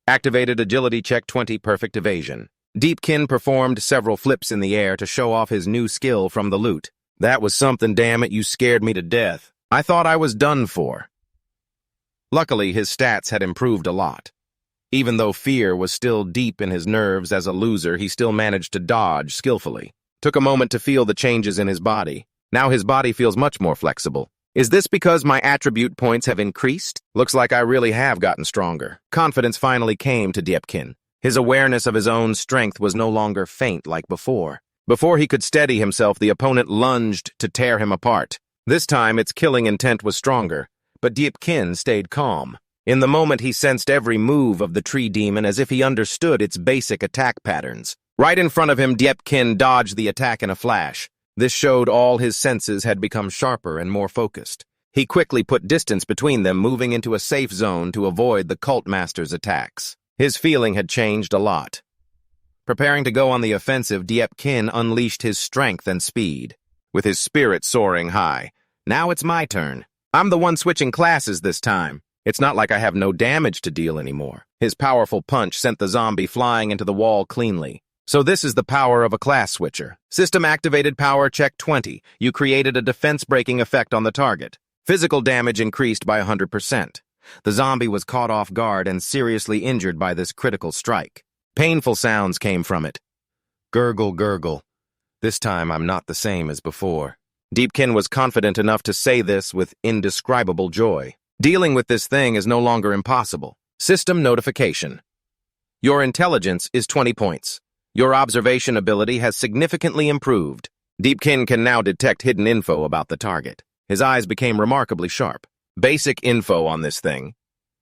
Activated agility check 20, perfect evasion. Deepkin performed several flips in the air to show off his new skill from the loot. That was something, damn it, you scared me to death. I thought I was done for. Luckily, his stats had improved a lot. Even though fear was still deep in his nerves as a loser, he still managed to dodge skillfully. Took a moment to feel the changes in his body. Now his body feels much more flexible. Is this because my attribute points have increased? Looks like I really have gotten stronger. Confidence finally came to Deepkin. His awareness of his own strength was no longer faint like before. Before he could steady himself, the opponent lunged to tear him apart. This time, its killing intent was stronger, but Deepkin stayed calm. In the moment, he sensed every move of the tree demon as if he understood its basic attack patterns. Right in front of him, Deepkin dodged the attack in a flash. This showed all his senses had become sharper and more focused. He quickly put distance between them, moving into a safe zone to avoid the cult master's attacks. His feeling had changed a lot. Preparing to go on the offensive, Deepkin unleashed his strength and speed, with his spirit soaring high. Now it's my turn. I'm the one switching classes this time. It's not like I have no damage to deal anymore. His powerful punch sent the zombie flying into the wall cleanly. So this is the power of a class switcher. System activated power check 20. You created a defense-breaking effect on the target. Physical damage increased by 100%. The zombie was caught off guard and seriously injured by this critical strike. Painful sounds came from it. Gurgle, gurgle. This time I'm not the same as before. Deepkin was confident enough to say this with indescribable joy. Dealing with this thing is no longer impossible. System notification. Your intelligence is 20 points. Your observation ability has significantly improved. Deepkin can now detect hidden info about the target. His eyes became remarkably sharp. Basic info on this thing.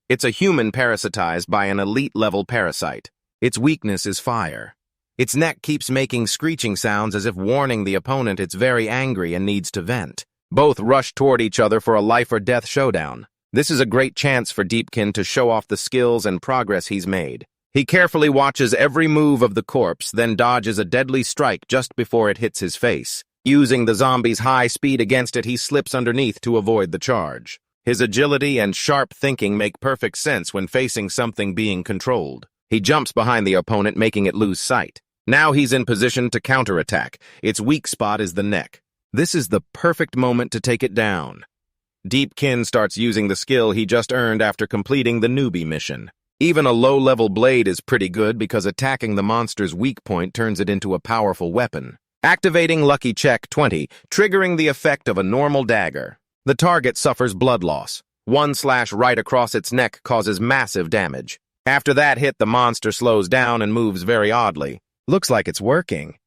It's a human parasitized by an elite-level parasite. Its weakness is fire. Its neck keeps making screeching sounds as if warning the opponent it's very angry and needs to vent. Both rush toward each other for a life-or-death showdown. This is a great chance for Deepkin to show off the skills and progress he's made. He carefully watches every move of the corpse, then dodges a deadly strike just before it hits his face. Using the zombie's high speed against it, he slips underneath to avoid the charge. His agility and sharp thinking make perfect sense when facing something being controlled. He jumps behind the opponent, making it lose sight. Now he's in position to counterattack. Its weak spot is the neck. This is the perfect moment to take it down. Deepkin starts using the skill he just earned after completing the newbie mission. Even a low-level blade is pretty good because attacking the monster's weak point turns it into a powerful weapon. Activating Lucky Check 20, triggering the effect of a normal dagger. The target suffers blood loss. One slash right across its neck causes massive damage. After that hit, the monster slows down and moves very oddly. Looks like it's working.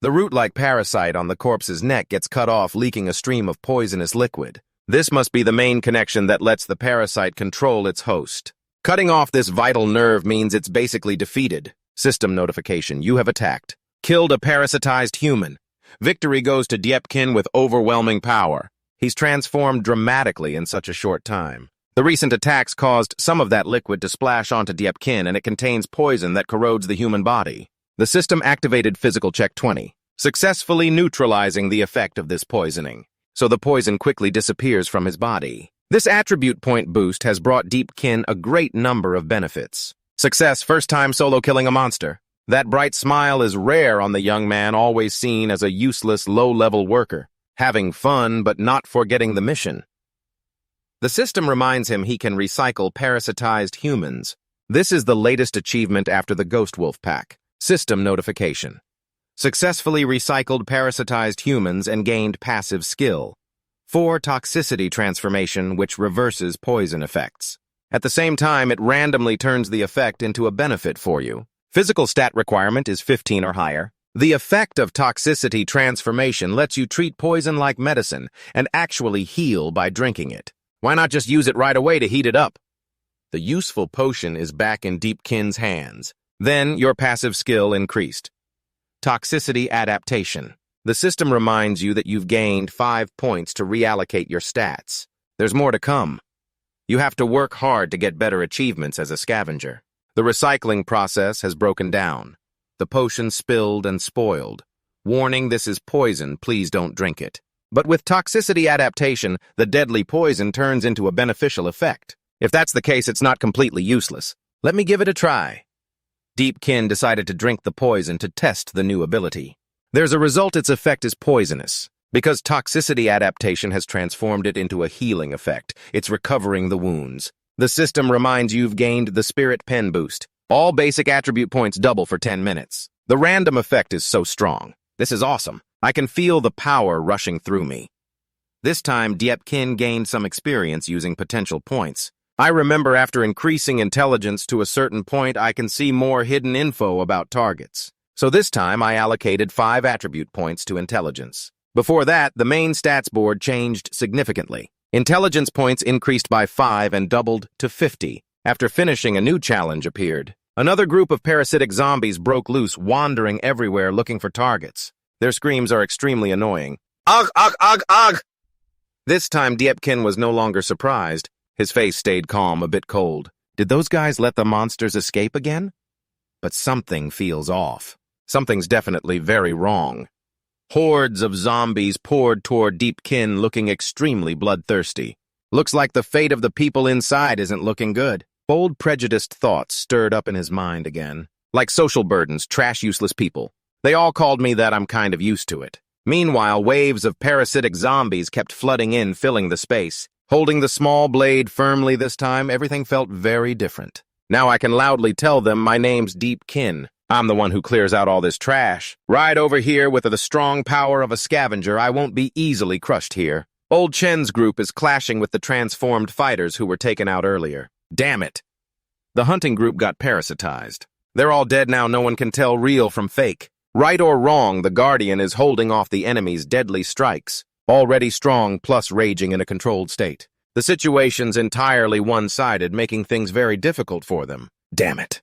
The root-like parasite on the corpse's neck gets cut off, leaking a stream of poisonous liquid. This must be the main connection that lets the parasite control its host. Cutting off this vital nerve means it's basically defeated. System notification, you have attacked. Killed a parasitized human. Victory goes to Deepkin with overwhelming power. He's transformed dramatically in such a short time. The recent attacks caused some of that liquid to splash onto Deepkin, and it contains poison that corrodes the human body. The system activated physical check 20, successfully neutralizing the effect of this poisoning, so the poison quickly disappears from his body. This attribute point boost has brought Deepkin a great number of benefits. Success, first time solo killing a monster. That bright smile is rare on the young man, always seen as a useless, low-level worker, having fun but not forgetting the mission. The system reminds him he can recycle parasitized humans. This is the latest achievement after the Ghost Wolf pack. System notification. Successfully recycled parasitized humans and gained passive skill. 4 toxicity transformation, which reverses poison effects. At the same time, it randomly turns the effect into a benefit for you. Physical stat requirement is 15 or higher. The effect of toxicity transformation lets you treat poison like medicine and actually heal by drinking it. Why not just use it right away to heat it up? The useful potion is back in Deepkin's hands. Then your passive skill increased. Toxicity adaptation. The system reminds you that you've gained 5 points to reallocate your stats. There's more to come. You have to work hard to get better achievements as a scavenger. The recycling process has broken down. The potion spilled and spoiled. Warning, this is poison, please don't drink it. But with toxicity adaptation, the deadly poison turns into a beneficial effect. If that's the case, it's not completely useless. Let me give it a try. Deepkin decided to drink the poison to test the new ability. There's a result its effect is poisonous. Because toxicity adaptation has transformed it into a healing effect, it's recovering the wounds. The system reminds you've gained the Spirit Pen boost. All basic attribute points double for 10 minutes. The random effect is so strong. This is awesome. I can feel the power rushing through me. This time, Deepkin gained some experience using potential points. I remember after increasing intelligence to a certain point, I can see more hidden info about targets. So this time, I allocated 5 attribute points to intelligence. Before that, the main stats board changed significantly. Intelligence points increased by 5 and doubled to 50. After finishing, a new challenge appeared. Another group of parasitic zombies broke loose, wandering everywhere looking for targets. Their screams are extremely annoying. Ugh, ugh, ugh, ugh! This time, Deepkin was no longer surprised. His face stayed calm, a bit cold. Did those guys let the monsters escape again? But something feels off. Something's definitely very wrong. Hordes of zombies poured toward Deepkin, looking extremely bloodthirsty. Looks like the fate of the people inside isn't looking good. Bold, prejudiced thoughts stirred up in his mind again. Like social burdens, trash, useless people. They all called me that. I'm kind of used to it. Meanwhile, waves of parasitic zombies kept flooding in, filling the space. Holding the small blade firmly this time, everything felt very different. Now I can loudly tell them my name's Deepkin. I'm the one who clears out all this trash. Right over here with the strong power of a scavenger, I won't be easily crushed here. Old Chen's group is clashing with the transformed fighters who were taken out earlier. Damn it. The hunting group got parasitized. They're all dead now, no one can tell real from fake. Right or wrong, the Guardian is holding off the enemy's deadly strikes. Already strong, plus raging in a controlled state. The situation's entirely one-sided, making things very difficult for them. Damn it.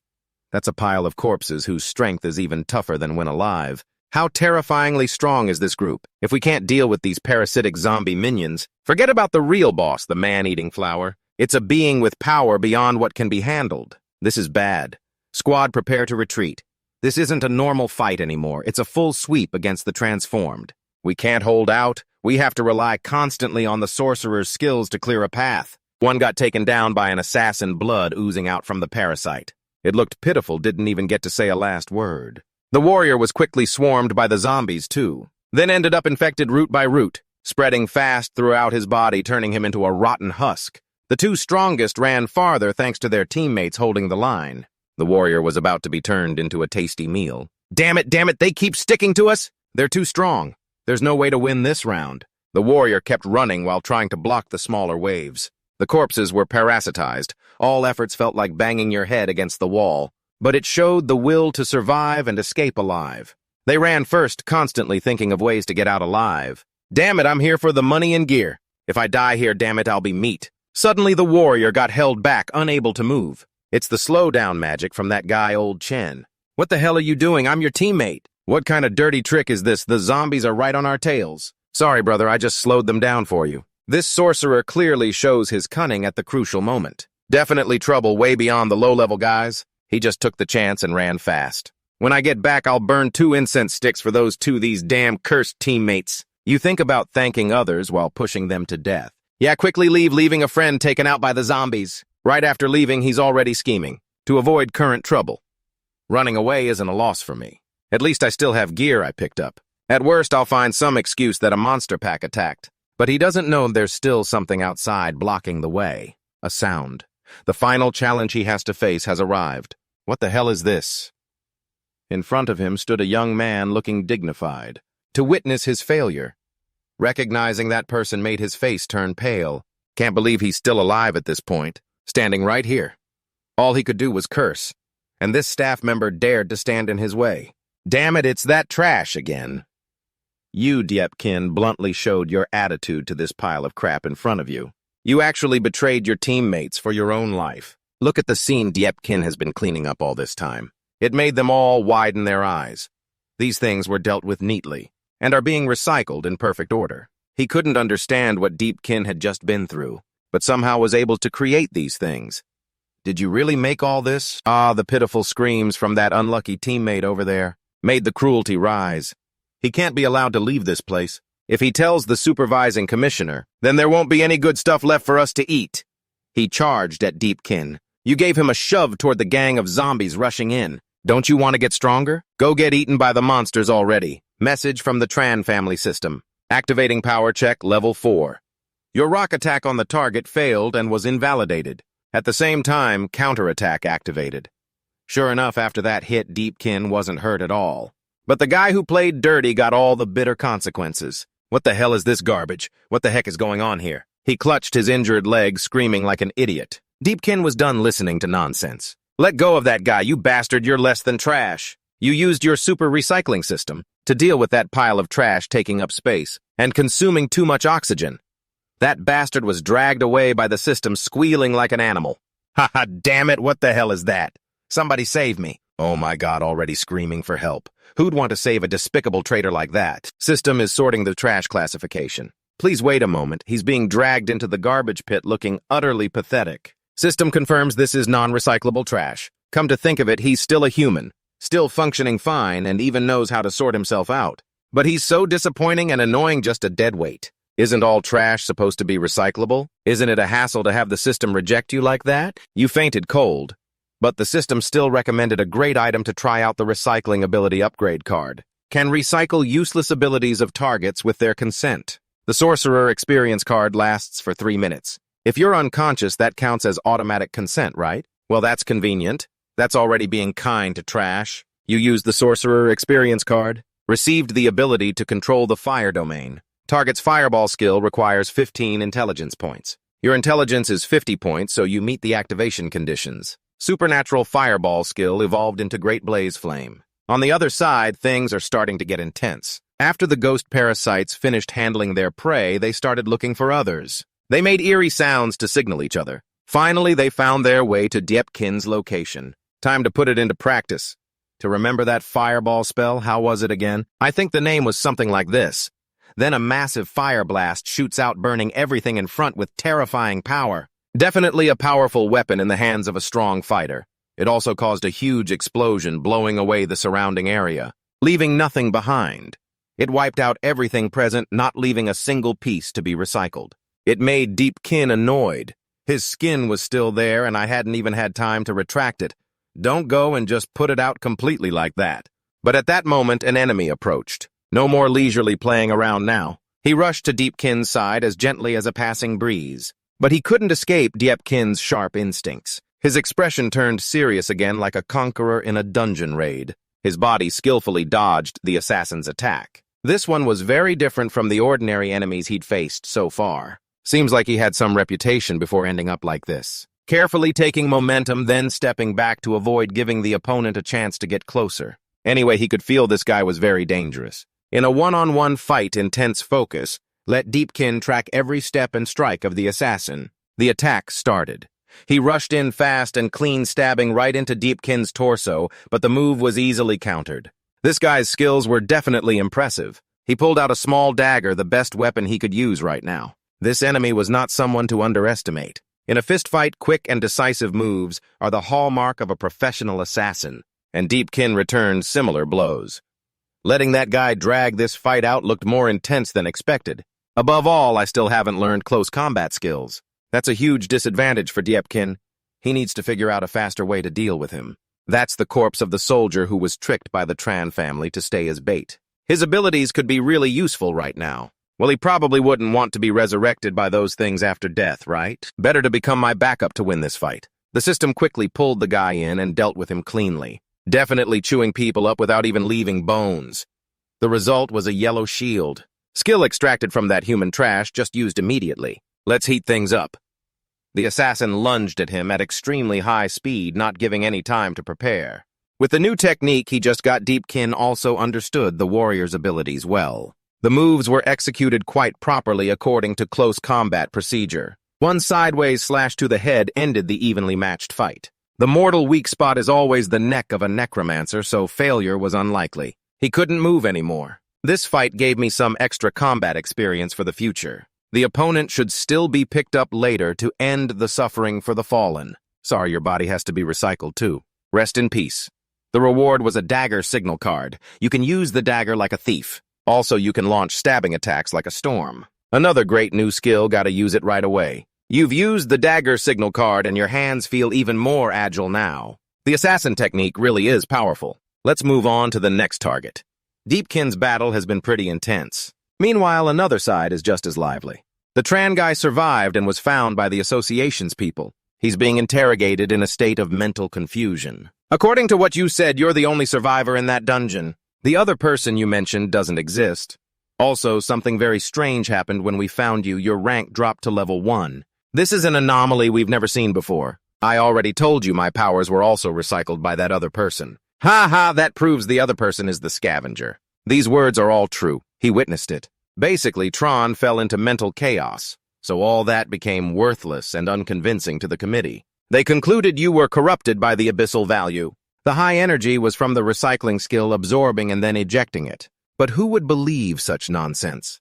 That's a pile of corpses whose strength is even tougher than when alive. How terrifyingly strong is this group? If we can't deal with these parasitic zombie minions, forget about the real boss, the man-eating flower. It's a being with power beyond what can be handled. This is bad. Squad, prepare to retreat. This isn't a normal fight anymore. It's a full sweep against the transformed. We can't hold out. We have to rely constantly on the sorcerer's skills to clear a path. One got taken down by an assassin, blood oozing out from the parasite. It looked pitiful, didn't even get to say a last word. The warrior was quickly swarmed by the zombies, too. Then ended up infected root by root, spreading fast throughout his body, turning him into a rotten husk. The 2 strongest ran farther thanks to their teammates holding the line. The warrior was about to be turned into a tasty meal. Damn it, they keep sticking to us! They're too strong. There's no way to win this round. The warrior kept running while trying to block the smaller waves. The corpses were parasitized. All efforts felt like banging your head against the wall. But it showed the will to survive and escape alive. They ran first, constantly thinking of ways to get out alive. Damn it, I'm here for the money and gear. If I die here, damn it, I'll be meat. Suddenly the warrior got held back, unable to move. It's the slowdown magic from that guy Old Chen. What the hell are you doing? I'm your teammate. What kind of dirty trick is this? The zombies are right on our tails. Sorry, brother, I just slowed them down for you. This sorcerer clearly shows his cunning at the crucial moment. Definitely trouble way beyond the low-level guys. He just took the chance and ran fast. When I get back, I'll burn 2 incense sticks for these damn cursed teammates. You think about thanking others while pushing them to death. Yeah, quickly leave, leaving a friend taken out by the zombies. Right after leaving, he's already scheming to avoid current trouble. Running away isn't a loss for me. At least I still have gear I picked up. At worst, I'll find some excuse that a monster pack attacked. But he doesn't know there's still something outside blocking the way. A sound. The final challenge he has to face has arrived. What the hell is this? In front of him stood a young man looking dignified. To witness his failure. Recognizing that person made his face turn pale. Can't believe he's still alive at this point. Standing right here. All he could do was curse. And this staff member dared to stand in his way. Damn it, it's that trash again. You, Deepkin, bluntly showed your attitude to this pile of crap in front of you. You actually betrayed your teammates for your own life. Look at the scene Deepkin has been cleaning up all this time. It made them all widen their eyes. These things were dealt with neatly, and are being recycled in perfect order. He couldn't understand what Deepkin had just been through, but somehow was able to create these things. Did you really make all this? Ah, the pitiful screams from that unlucky teammate over there made the cruelty rise. He can't be allowed to leave this place. If he tells the supervising commissioner, then there won't be any good stuff left for us to eat. He charged at Deepkin. You gave him a shove toward the gang of zombies rushing in. Don't you want to get stronger? Go get eaten by the monsters already. Message from the Tran family system. Activating power check level 4. Your rock attack on the target failed and was invalidated. At the same time, counterattack activated. Sure enough, after that hit, Deepkin wasn't hurt at all. But the guy who played dirty got all the bitter consequences. What the hell is this garbage? What the heck is going on here? He clutched his injured leg, screaming like an idiot. Deepkin was done listening to nonsense. Let go of that guy, you bastard, you're less than trash. You used your super recycling system to deal with that pile of trash taking up space and consuming too much oxygen. That bastard was dragged away by the system squealing like an animal. Ha ha, damn it, what the hell is that? Somebody save me. Oh my God, already screaming for help. Who'd want to save a despicable traitor like that? System is sorting the trash classification. Please wait a moment. He's being dragged into the garbage pit looking utterly pathetic. System confirms this is non-recyclable trash. Come to think of it, he's still a human, still functioning fine and even knows how to sort himself out. But he's so disappointing and annoying, just a dead weight. Isn't all trash supposed to be recyclable? Isn't it a hassle to have the system reject you like that? You fainted cold. But the system still recommended a great item to try out, the recycling ability upgrade card. Can recycle useless abilities of targets with their consent. The sorcerer experience card lasts for 3 minutes. If you're unconscious, that counts as automatic consent, right? Well, that's convenient. That's already being kind to trash. You used the sorcerer experience card. Received the ability to control the fire domain. Target's fireball skill requires 15 intelligence points. Your intelligence is 50 points, so you meet the activation conditions. Supernatural fireball skill evolved into Great Blaze Flame. On the other side, things are starting to get intense. After the ghost parasites finished handling their prey, they started looking for others. They made eerie sounds to signal each other. Finally, they found their way to Deepkin's location. Time to put it into practice. To remember that fireball spell, how was it again? I think the name was something like this. Then a massive fire blast shoots out, burning everything in front with terrifying power. Definitely a powerful weapon in the hands of a strong fighter. It also caused a huge explosion, blowing away the surrounding area, leaving nothing behind. It wiped out everything present, not leaving a single piece to be recycled. It made Deepkin annoyed. His skin was still there, and I hadn't even had time to retract it. Don't go and just put it out completely like that. But at that moment, an enemy approached. No more leisurely playing around now. He rushed to Deepkin's side as gently as a passing breeze. But he couldn't escape Deepkin's sharp instincts. His expression turned serious again, like a conqueror in a dungeon raid. His body skillfully dodged the assassin's attack. This one was very different from the ordinary enemies he'd faced so far. Seems like he had some reputation before ending up like this. Carefully taking momentum, then stepping back to avoid giving the opponent a chance to get closer. Anyway, he could feel this guy was very dangerous. In a one-on-one fight, intense focus, let Deepkin track every step and strike of the assassin. The attack started. He rushed in fast and clean, stabbing right into Deepkin's torso, but the move was easily countered. This guy's skills were definitely impressive. He pulled out a small dagger, the best weapon he could use right now. This enemy was not someone to underestimate. In a fistfight, quick and decisive moves are the hallmark of a professional assassin, and Deepkin returned similar blows. Letting that guy drag this fight out looked more intense than expected. Above all, I still haven't learned close combat skills. That's a huge disadvantage for Deepkin. He needs to figure out a faster way to deal with him. That's the corpse of the soldier who was tricked by the Tran family to stay as bait. His abilities could be really useful right now. Well, he probably wouldn't want to be resurrected by those things after death, right? Better to become my backup to win this fight. The system quickly pulled the guy in and dealt with him cleanly, definitely chewing people up without even leaving bones. The result was a yellow shield. Skill extracted from that human trash, just used immediately. Let's heat things up. The assassin lunged at him at extremely high speed, not giving any time to prepare. With the new technique he just got, Deepkin also understood the warrior's abilities well. The moves were executed quite properly according to close combat procedure. One sideways slash to the head ended the evenly matched fight. The mortal weak spot is always the neck of a necromancer, so failure was unlikely. He couldn't move anymore. This fight gave me some extra combat experience for the future. The opponent should still be picked up later to end the suffering for the fallen. Sorry, your body has to be recycled too. Rest in peace. The reward was a dagger signal card. You can use the dagger like a thief. Also, you can launch stabbing attacks like a storm. Another great new skill, gotta use it right away. You've used the dagger signal card and your hands feel even more agile now. The assassin technique really is powerful. Let's move on to the next target. Deepkin's battle has been pretty intense. Meanwhile, another side is just as lively. The Tran guy survived and was found by the association's people. He's being interrogated in a state of mental confusion. According to what you said, you're the only survivor in that dungeon. The other person you mentioned doesn't exist. Also, something very strange happened when we found you. Your rank dropped to level 1. This is an anomaly we've never seen before. I already told you my powers were also recycled by that other person. Ha ha, that proves the other person is the scavenger. These words are all true. He witnessed it. Basically, Tron fell into mental chaos, so all that became worthless and unconvincing to the committee. They concluded you were corrupted by the abyssal value. The high energy was from the recycling skill absorbing and then ejecting it. But who would believe such nonsense?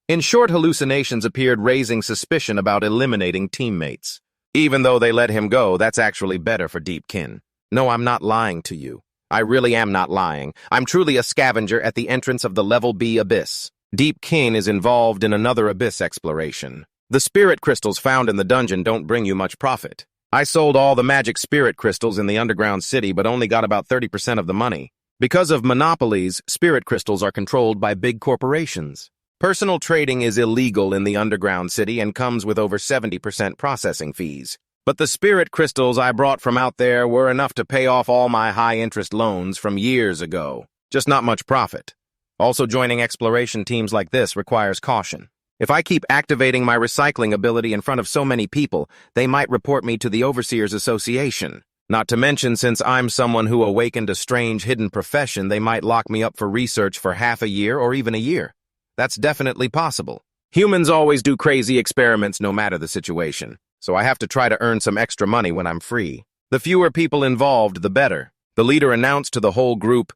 In short, hallucinations appeared, raising suspicion about eliminating teammates. Even though they let him go, that's actually better for Deepkin. No, I'm not lying to you. I really am not lying. I'm truly a scavenger at the entrance of the Level B Abyss. Deepkin is involved in another abyss exploration. The spirit crystals found in the dungeon don't bring you much profit. I sold all the magic spirit crystals in the underground city, but only got about 30% of the money. Because of monopolies, spirit crystals are controlled by big corporations. Personal trading is illegal in the underground city and comes with over 70% processing fees. But the spirit crystals I brought from out there were enough to pay off all my high-interest loans from years ago. Just not much profit. Also, joining exploration teams like this requires caution. If I keep activating my recycling ability in front of so many people, they might report me to the Overseers Association. Not to mention, since I'm someone who awakened a strange hidden profession, they might lock me up for research for half a year or even a year. That's definitely possible. Humans always do crazy experiments no matter the situation, so I have to try to earn some extra money when I'm free. The fewer people involved, the better. The leader announced to the whole group,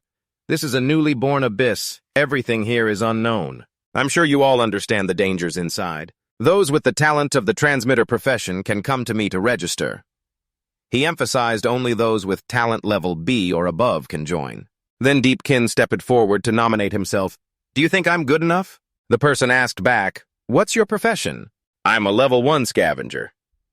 "This is a newly born abyss. Everything here is unknown. I'm sure you all understand the dangers inside. Those with the talent of the transmitter profession can come to me to register." He emphasized only those with talent level B or above can join. Then Deepkin stepped forward to nominate himself. "Do you think I'm good enough?" The person asked back, "What's your profession?" "I'm a level 1 scavenger."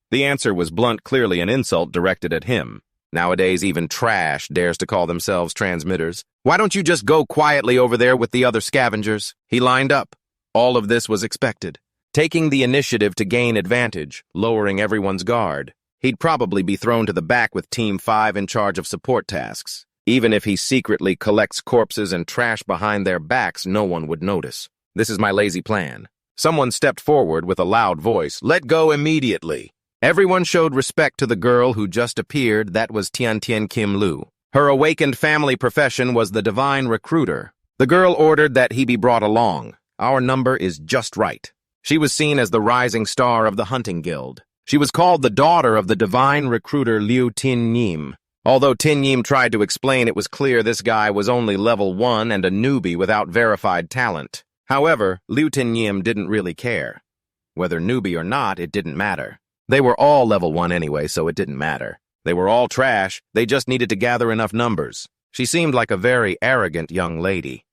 The answer was blunt, clearly an insult directed at him. Nowadays, even trash dares to call themselves transmitters. "Why don't you just go quietly over there with the other scavengers?" He lined up. All of this was expected. Taking the initiative to gain advantage, lowering everyone's guard. He'd probably be thrown to the back with Team 5 in charge of support tasks. Even if he secretly collects corpses and trash behind their backs, no one would notice. This is my lazy plan. Someone stepped forward with a loud voice. "Let go immediately." Everyone showed respect to the girl who just appeared. That was Tian Kim Lu. Her awakened family profession was the divine recruiter. The girl ordered that he be brought along. Our number is just right. She was seen as the rising star of the hunting guild. She was called the daughter of the divine recruiter Liu Tinyim. Although Tinyim tried to explain, it was clear this guy was only level 1 and a newbie without verified talent. However, Liu Tinyim didn't really care. Whether newbie or not, it didn't matter. They were all level 1 anyway, so it didn't matter. They were all trash. They just needed to gather enough numbers. She seemed like a very arrogant young lady.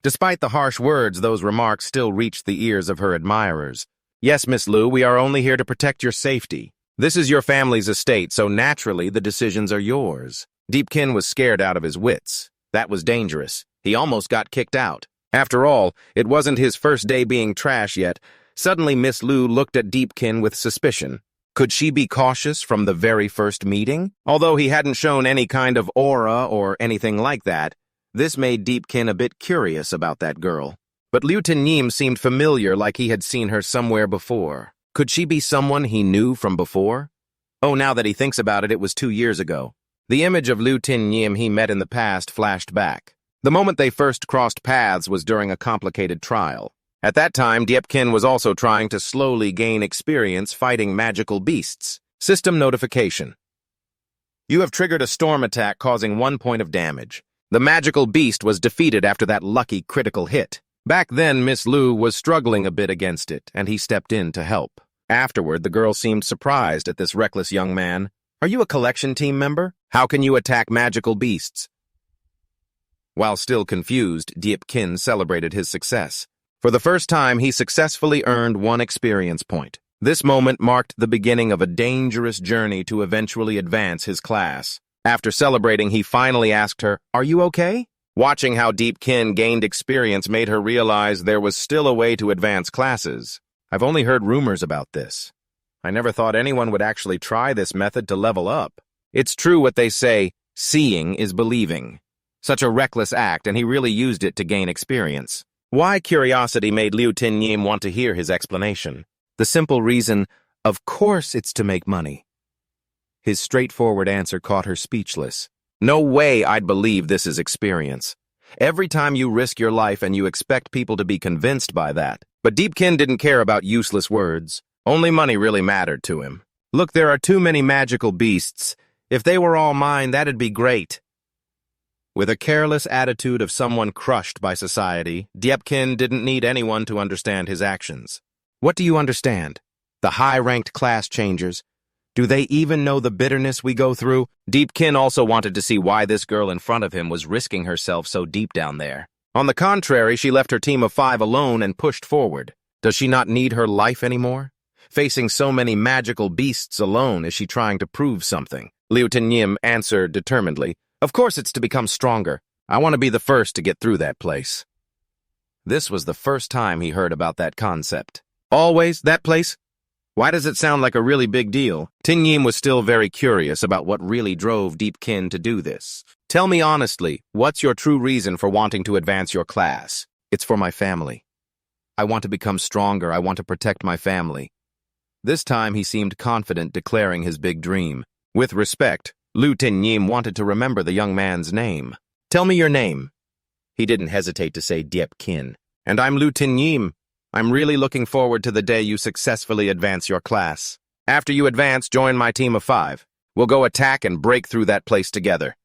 Despite the harsh words, those remarks still reached the ears of her admirers. "Yes, Miss Lu, we are only here to protect your safety. This is your family's estate, so naturally the decisions are yours." Deepkin was scared out of his wits. That was dangerous. He almost got kicked out. After all, it wasn't his first day being trash yet. Suddenly Miss Lu looked at Deepkin with suspicion. Could she be cautious from the very first meeting? Although he hadn't shown any kind of aura or anything like that, this made Deepkin a bit curious about that girl. But Liu Tinyim seemed familiar, like he had seen her somewhere before. Could she be someone he knew from before? Oh, now that he thinks about it, it was 2 years ago. The image of Liu Tinyim he met in the past flashed back. The moment they first crossed paths was during a complicated trial. At that time, Deepkin was also trying to slowly gain experience fighting magical beasts. System notification. You have triggered a storm attack causing 1 point of damage. The magical beast was defeated after that lucky critical hit. Back then, Miss Liu was struggling a bit against it, and he stepped in to help. Afterward, the girl seemed surprised at this reckless young man. Are you a collection team member? How can you attack magical beasts? While still confused, Deepkin celebrated his success. For the first time, he successfully earned 1 experience point. This moment marked the beginning of a dangerous journey to eventually advance his class. After celebrating, he finally asked her, "Are you okay?" Watching how Deepkin gained experience made her realize there was still a way to advance classes. I've only heard rumors about this. I never thought anyone would actually try this method to level up. It's true what they say, seeing is believing. Such a reckless act, and he really used it to gain experience. Why curiosity made Liu Tinyim want to hear his explanation. The simple reason, of course it's to make money. His straightforward answer caught her speechless. No way I'd believe this is experience. Every time you risk your life and you expect people to be convinced by that. But Deepkin didn't care about useless words. Only money really mattered to him. Look, there are too many magical beasts. If they were all mine, that'd be great. With a careless attitude of someone crushed by society, Deepkin didn't need anyone to understand his actions. What do you understand? The high-ranked class changers. Do they even know the bitterness we go through? Deepkin also wanted to see why this girl in front of him was risking herself so deep down there. On the contrary, she left her team of 5 alone and pushed forward. Does she not need her life anymore? Facing so many magical beasts alone, is she trying to prove something? Liu Tinyim answered determinedly, "Of course it's to become stronger. I want to be the first to get through that place." This was the first time he heard about that concept. Always that place? Why does it sound like a really big deal? Tinyim was still very curious about what really drove Deepkin to do this. Tell me honestly, what's your true reason for wanting to advance your class? It's for my family. I want to become stronger. I want to protect my family. This time he seemed confident, declaring his big dream. With respect, Liu Tinyim wanted to remember the young man's name. Tell me your name. He didn't hesitate to say Deepkin. And I'm Liu Tinyim. I'm really looking forward to the day you successfully advance your class. After you advance, join my team of 5. We'll go attack and break through that place together.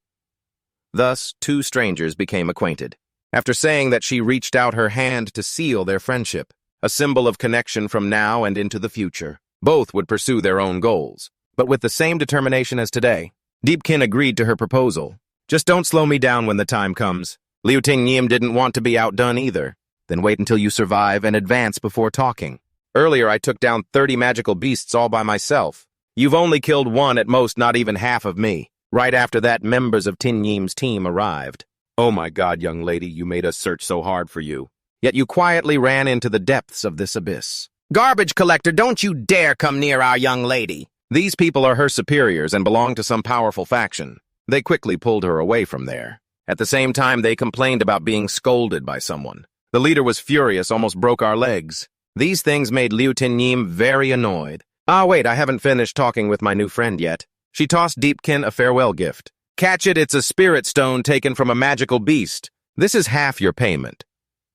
Thus, 2 strangers became acquainted. After saying that, she reached out her hand to seal their friendship, a symbol of connection from now and into the future. Both would pursue their own goals, but with the same determination as today. Deepkin agreed to her proposal. Just don't slow me down when the time comes. Liu Tinyim didn't want to be outdone either. Then wait until you survive and advance before talking. Earlier I took down 30 magical beasts all by myself. You've only killed 1, at most not even half of me. Right after that, members of Tinyim's team arrived. Oh my God, young lady, you made us search so hard for you. Yet you quietly ran into the depths of this abyss. Garbage collector, don't you dare come near our young lady. These people are her superiors and belong to some powerful faction. They quickly pulled her away from there. At the same time, they complained about being scolded by someone. The leader was furious, almost broke our legs. These things made Liu Tinyim very annoyed. Wait, I haven't finished talking with my new friend yet. She tossed Deepkin a farewell gift. Catch it, it's a spirit stone taken from a magical beast. This is half your payment.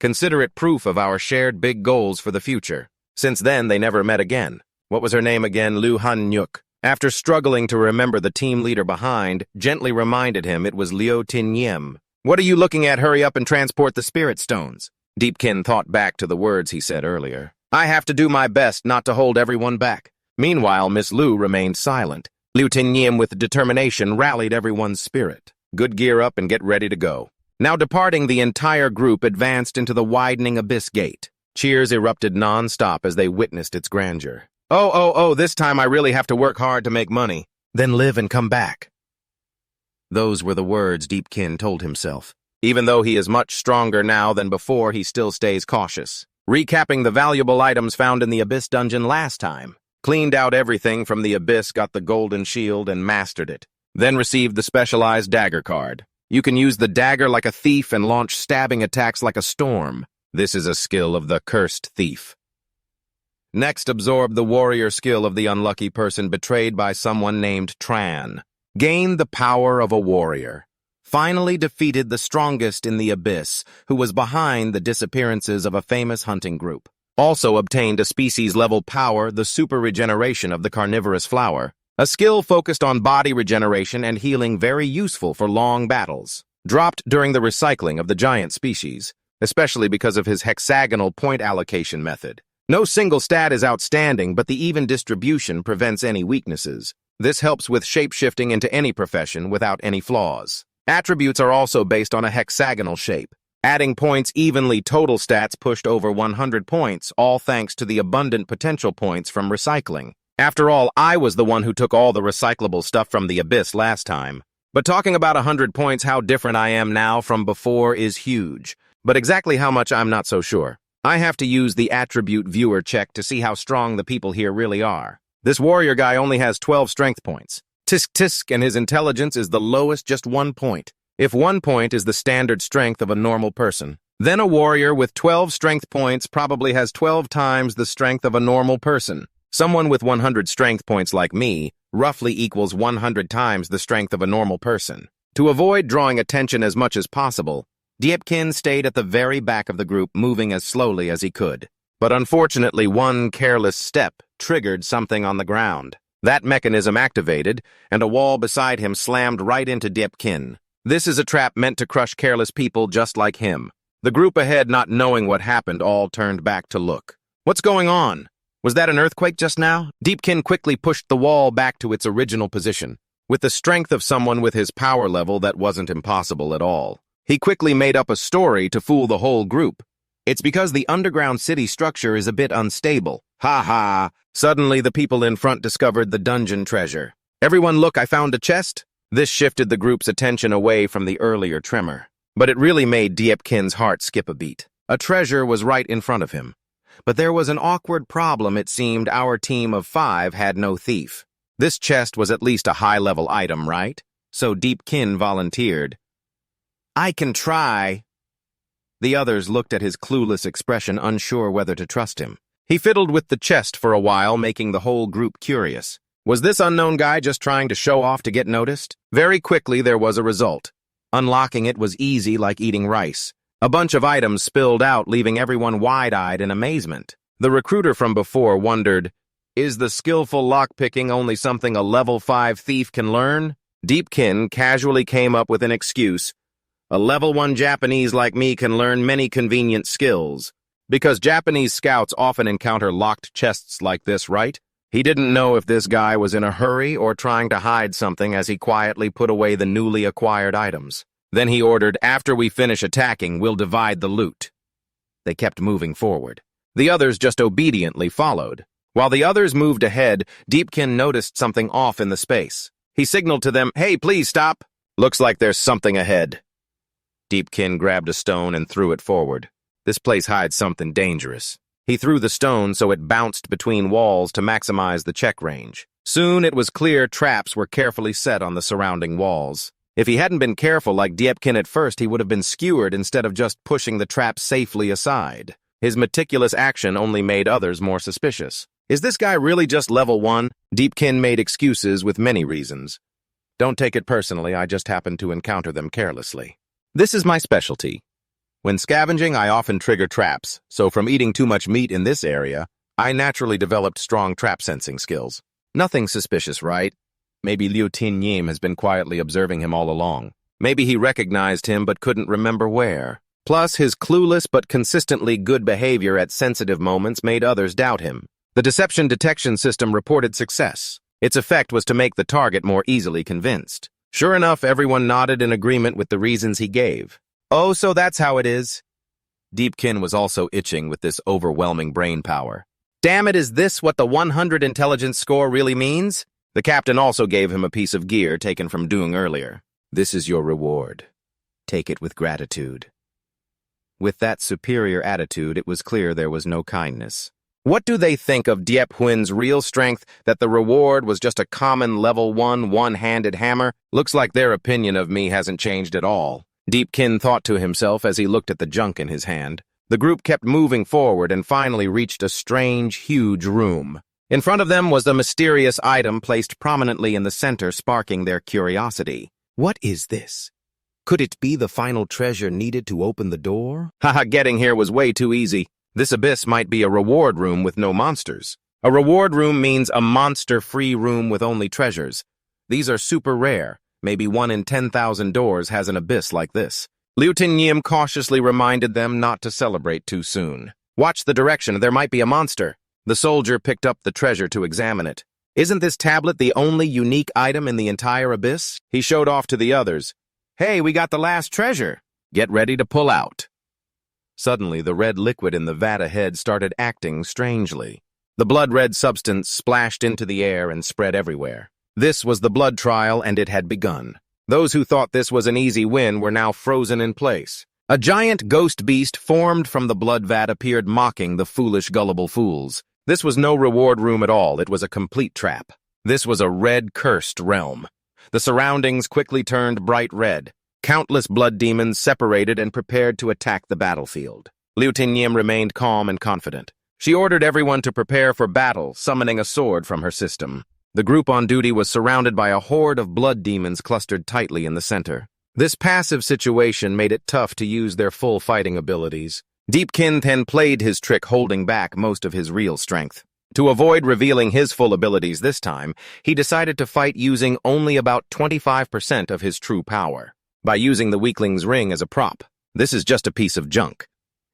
Consider it proof of our shared big goals for the future. Since then, they never met again. What was her name again? Liu Han-nyuk. After struggling to remember, the team leader behind gently reminded him it was Liu Tinyim. What are you looking at? Hurry up and transport the spirit stones. Deepkin thought back to the words he said earlier. I have to do my best not to hold everyone back. Meanwhile, Miss Liu remained silent. Liu Tinyim, with determination, rallied everyone's spirit. Good gear up and get ready to go. Now departing, the entire group advanced into the widening abyss gate. Cheers erupted non-stop as they witnessed its grandeur. Oh, this time I really have to work hard to make money. Then live and come back. Those were the words Deepkin told himself. Even though he is much stronger now than before, he still stays cautious. Recapping the valuable items found in the Abyss dungeon last time. Cleaned out everything from the Abyss, got the golden shield, and mastered it. Then received the specialized dagger card. You can use the dagger like a thief and launch stabbing attacks like a storm. This is a skill of the cursed thief. Next, absorb the warrior skill of the unlucky person betrayed by someone named Tran. gained the power of a warrior, finally defeated the strongest in the abyss, who was behind the disappearances of a famous hunting group. Also obtained a species-level power, the super regeneration of the carnivorous flower, a skill focused on body regeneration and healing very useful for long battles. Dropped during the recycling of the giant species, especially because of his hexagonal point allocation method. No single stat is outstanding, but the even distribution prevents any weaknesses. This helps with shape-shifting into any profession without any flaws. Attributes are also based on a hexagonal shape. Adding points evenly, total stats pushed over 100 points, all thanks to the abundant potential points from recycling. After all, I was the one who took all the recyclable stuff from the abyss last time. But talking about 100 points, how different I am now from before is huge. But exactly how much, I'm not so sure. I have to use the attribute viewer check to see how strong the people here really are. This warrior guy only has 12 strength points. Tisk tisk, and his intelligence is the lowest, just 1 point. If 1 point is the standard strength of a normal person, then a warrior with 12 strength points probably has 12 times the strength of a normal person. Someone with 100 strength points like me roughly equals 100 times the strength of a normal person. To avoid drawing attention as much as possible, Deepkin stayed at the very back of the group, moving as slowly as he could. But unfortunately, one careless step triggered something on the ground. That mechanism activated, and a wall beside him slammed right into Deepkin. This is a trap meant to crush careless people just like him. The group ahead, not knowing what happened, all turned back to look. What's going on? Was that an earthquake just now? Deepkin quickly pushed the wall back to its original position. With the strength of someone with his power level, that wasn't impossible at all. He quickly made up a story to fool the whole group. It's because the underground city structure is a bit unstable. Ha ha! Suddenly the people in front discovered the dungeon treasure. Everyone look, I found a chest! This shifted the group's attention away from the earlier tremor. But it really made Deepkin's heart skip a beat. A treasure was right in front of him. But there was an awkward problem. It seemed our team of 5 had no thief. This chest was at least a high-level item, right? So Deepkin volunteered. I can try. The others looked at his clueless expression, unsure whether to trust him. He fiddled with the chest for a while, making the whole group curious. Was this unknown guy just trying to show off to get noticed? Very quickly there was a result. Unlocking it was easy, like eating rice. A bunch of items spilled out, leaving everyone wide-eyed in amazement. The recruiter from before wondered, is the skillful lockpicking only something a level 5 thief can learn? Deepkin casually came up with an excuse. A level 1 Japanese like me can learn many convenient skills. Because Japanese scouts often encounter locked chests like this, right? He didn't know if this guy was in a hurry or trying to hide something as he quietly put away the newly acquired items. Then he ordered, after we finish attacking, we'll divide the loot. They kept moving forward. The others just obediently followed. While the others moved ahead, Deepkin noticed something off in the space. He signaled to them, hey, please stop. Looks like there's something ahead. Deepkin grabbed a stone and threw it forward. This place hides something dangerous. He threw the stone so it bounced between walls to maximize the check range. Soon it was clear traps were carefully set on the surrounding walls. If he hadn't been careful like Deepkin at first, he would have been skewered instead of just pushing the trap safely aside. His meticulous action only made others more suspicious. Is this guy really just level 1? Deepkin made excuses with many reasons. Don't take it personally, I just happened to encounter them carelessly. This is my specialty. When scavenging, I often trigger traps, so from eating too much meat in this area, I naturally developed strong trap sensing skills. Nothing suspicious, right? Maybe Liu Tinyim has been quietly observing him all along. Maybe he recognized him but couldn't remember where. Plus, his clueless but consistently good behavior at sensitive moments made others doubt him. The deception detection system reported success. Its effect was to make the target more easily convinced. Sure enough, everyone nodded in agreement with the reasons he gave. Oh, so that's how it is. Deepkin was also itching with this overwhelming brain power. Damn it, is this what the 100 intelligence score really means? The captain also gave him a piece of gear taken from Doong earlier. This is your reward. Take it with gratitude. With that superior attitude, it was clear there was no kindness. What do they think of Deepkin's real strength, that the reward was just a common level 1 one-handed hammer? Looks like their opinion of me hasn't changed at all. Deepkin thought to himself as he looked at the junk in his hand. The group kept moving forward and finally reached a strange, huge room. In front of them was the mysterious item placed prominently in the center, sparking their curiosity. What is this? Could it be the final treasure needed to open the door? Haha, getting here was way too easy. This abyss might be a reward room with no monsters. A reward room means a monster-free room with only treasures. These are super rare. Maybe 1 in 10,000 doors has an abyss like this. Liu Tinyim cautiously reminded them not to celebrate too soon. Watch the direction, there might be a monster. The soldier picked up the treasure to examine it. Isn't this tablet the only unique item in the entire abyss? He showed off to the others. Hey, we got the last treasure. Get ready to pull out. Suddenly, the red liquid in the vat ahead started acting strangely. The blood-red substance splashed into the air and spread everywhere. This was the blood trial, and it had begun. Those who thought this was an easy win were now frozen in place. A giant ghost beast formed from the blood vat appeared, mocking the foolish, gullible fools. This was no reward room at all. It was a complete trap. This was a red, cursed realm. The surroundings quickly turned bright red. Countless blood demons separated and prepared to attack the battlefield. Liu Tinyim remained calm and confident. She ordered everyone to prepare for battle, summoning a sword from her system. The group on duty was surrounded by a horde of blood demons clustered tightly in the center. This passive situation made it tough to use their full fighting abilities. Deepkin then played his trick, holding back most of his real strength. To avoid revealing his full abilities this time, he decided to fight using only about 25% of his true power. By using the weakling's ring as a prop. This is just a piece of junk.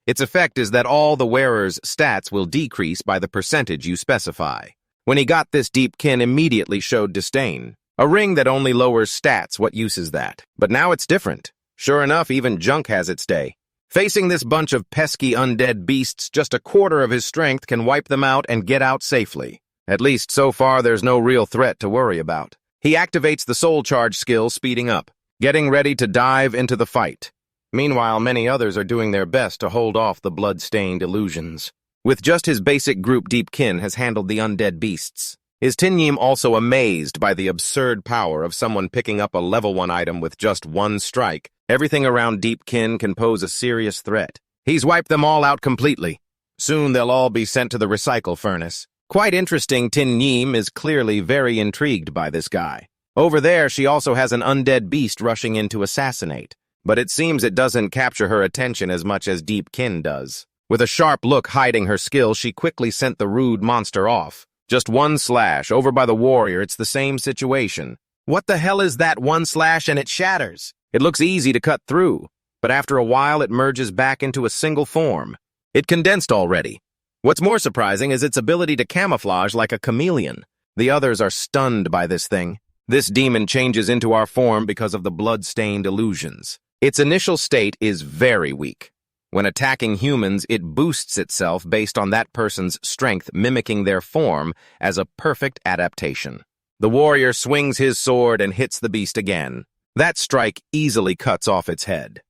Its effect is that all the wearer's stats will decrease by the percentage you specify. When he got this, Deepkin immediately showed disdain. A ring that only lowers stats, what use is that? But now it's different. Sure enough, even junk has its day. Facing this bunch of pesky undead beasts, just a quarter of his strength can wipe them out and get out safely. At least so far there's no real threat to worry about. He activates the soul charge skill, speeding up, getting ready to dive into the fight. Meanwhile, many others are doing their best to hold off the blood-stained illusions. With just his basic group, Deepkin has handled the undead beasts. Is Tinyim also amazed by the absurd power of someone picking up a level 1 item with just one strike? Everything around Deepkin can pose a serious threat. He's wiped them all out completely. Soon they'll all be sent to the recycle furnace. Quite interesting, Tinyim is clearly very intrigued by this guy. Over there, she also has an undead beast rushing in to assassinate. But it seems it doesn't capture her attention as much as Deepkin does. With a sharp look hiding her skill, she quickly sent the rude monster off. Just one slash, over by the warrior, it's the same situation. What the hell is that? One slash and it shatters. It looks easy to cut through, but after a while it merges back into a single form. It condensed already. What's more surprising is its ability to camouflage like a chameleon. The others are stunned by this thing. This demon changes into our form because of the blood-stained illusions. Its initial state is very weak. When attacking humans, it boosts itself based on that person's strength, mimicking their form as a perfect adaptation. The warrior swings his sword and hits the beast again. That strike easily cuts off its head.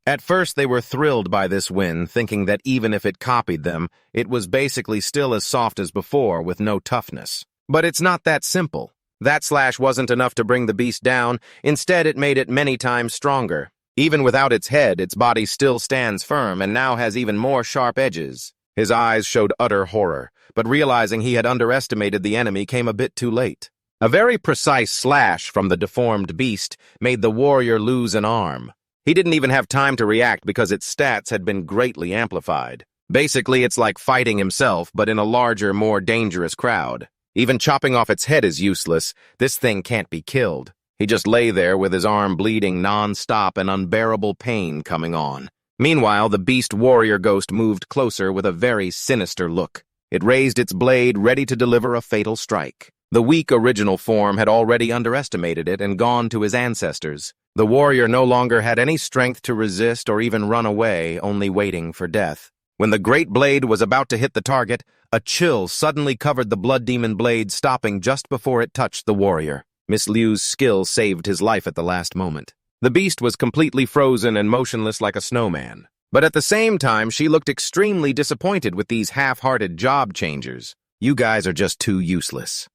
At first, they were thrilled by this win, thinking that even if it copied them, it was basically still as soft as before with no toughness. But it's not that simple. That slash wasn't enough to bring the beast down. Instead, it made it many times stronger. Even without its head, its body still stands firm and now has even more sharp edges. His eyes showed utter horror, but realizing he had underestimated the enemy came a bit too late. A very precise slash from the deformed beast made the warrior lose an arm. He didn't even have time to react because its stats had been greatly amplified. Basically, it's like fighting himself, but in a larger, more dangerous crowd. Even chopping off its head is useless. This thing can't be killed. He just lay there with his arm bleeding non-stop and unbearable pain coming on. Meanwhile, the beast warrior ghost moved closer with a very sinister look. It raised its blade, ready to deliver a fatal strike. The weak original form had already underestimated it and gone to his ancestors. The warrior no longer had any strength to resist or even run away, only waiting for death. When the great blade was about to hit the target, a chill suddenly covered the blood demon blade, stopping just before it touched the warrior. Miss Liu's skill saved his life at the last moment. The beast was completely frozen and motionless like a snowman. But at the same time, she looked extremely disappointed with these half-hearted job changers. You guys are just too useless.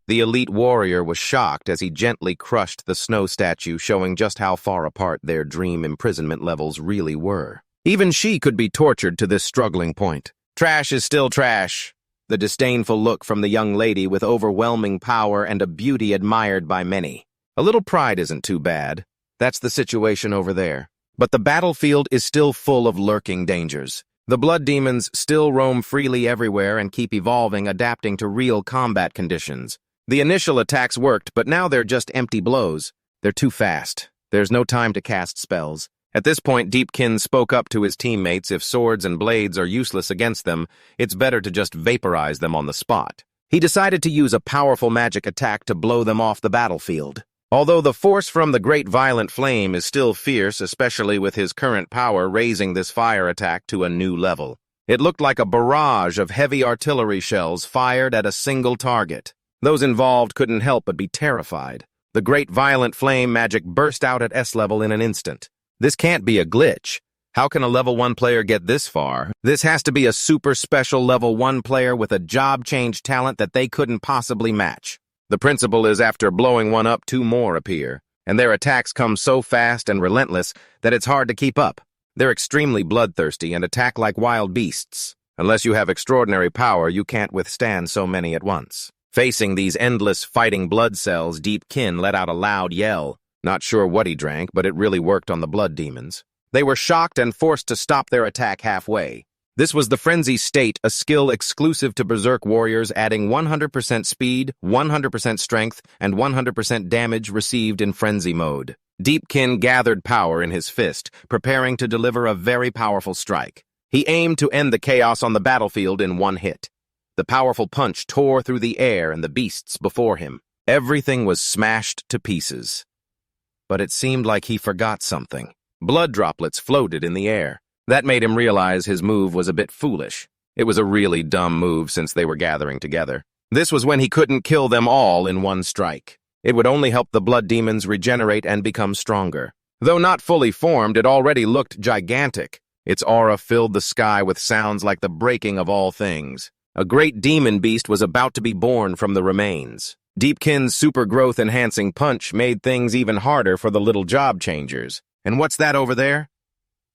The elite warrior was shocked as he gently crushed the snow statue, showing just how far apart their dream imprisonment levels really were. Even she could be tortured to this struggling point. Trash is still trash. the disdainful look from the young lady with overwhelming power and a beauty admired by many. A little pride isn't too bad. That's the situation over there. But the battlefield is still full of lurking dangers. The blood demons still roam freely everywhere and keep evolving, adapting to real combat conditions. The initial attacks worked, but now they're just empty blows. They're too fast. There's no time to cast spells. At this point, Deepkin spoke up to his teammates. If swords and blades are useless against them, it's better to just vaporize them on the spot. He decided to use a powerful magic attack to blow them off the battlefield. Although the force from the great violent flame is still fierce, especially with his current power raising this fire attack to a new level. It looked like a barrage of heavy artillery shells fired at a single target. Those involved couldn't help but be terrified. The great violent flame magic burst out at S level in an instant. This can't be a glitch. How can a level 1 player get this far? This has to be a super special level 1 player with a job change talent that they couldn't possibly match. The principle is after blowing one up, 2 more appear, and their attacks come so fast and relentless that it's hard to keep up. They're extremely bloodthirsty and attack like wild beasts. Unless you have extraordinary power, you can't withstand so many at once. Facing these endless fighting blood cells, Deepkin let out a loud yell. Not sure what he drank, but it really worked on the blood demons. They were shocked and forced to stop their attack halfway. This was the Frenzy State, a skill exclusive to Berserk warriors, adding 100% speed, 100% strength, and 100% damage received in frenzy mode. Deepkin gathered power in his fist, preparing to deliver a very powerful strike. He aimed to end the chaos on the battlefield in one hit. The powerful punch tore through the air and the beasts before him. Everything was smashed to pieces. But it seemed like he forgot something. Blood droplets floated in the air. That made him realize his move was a bit foolish. It was a really dumb move since they were gathering together. This was when he couldn't kill them all in one strike. It would only help the blood demons regenerate and become stronger. Though not fully formed, it already looked gigantic. Its aura filled the sky with sounds like the breaking of all things. A great demon beast was about to be born from the remains. Deepkin's super growth-enhancing punch made things even harder for the little job changers. And what's that over there?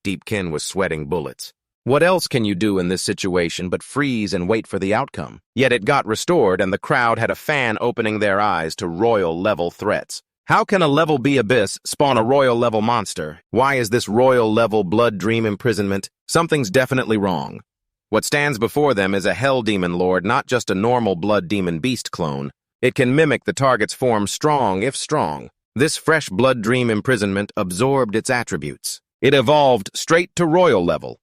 Deepkin was sweating bullets. What else can you do in this situation but freeze and wait for the outcome? Yet it got restored and the crowd had a fan opening their eyes to royal-level threats. How can a level B abyss spawn a royal-level monster? Why is this royal-level blood dream imprisonment? Something's definitely wrong. What stands before them is a hell demon lord, not just a normal blood demon beast clone. It can mimic the target's form strong if strong. This fresh blood dream imprisonment absorbed its attributes. It evolved straight to royal level.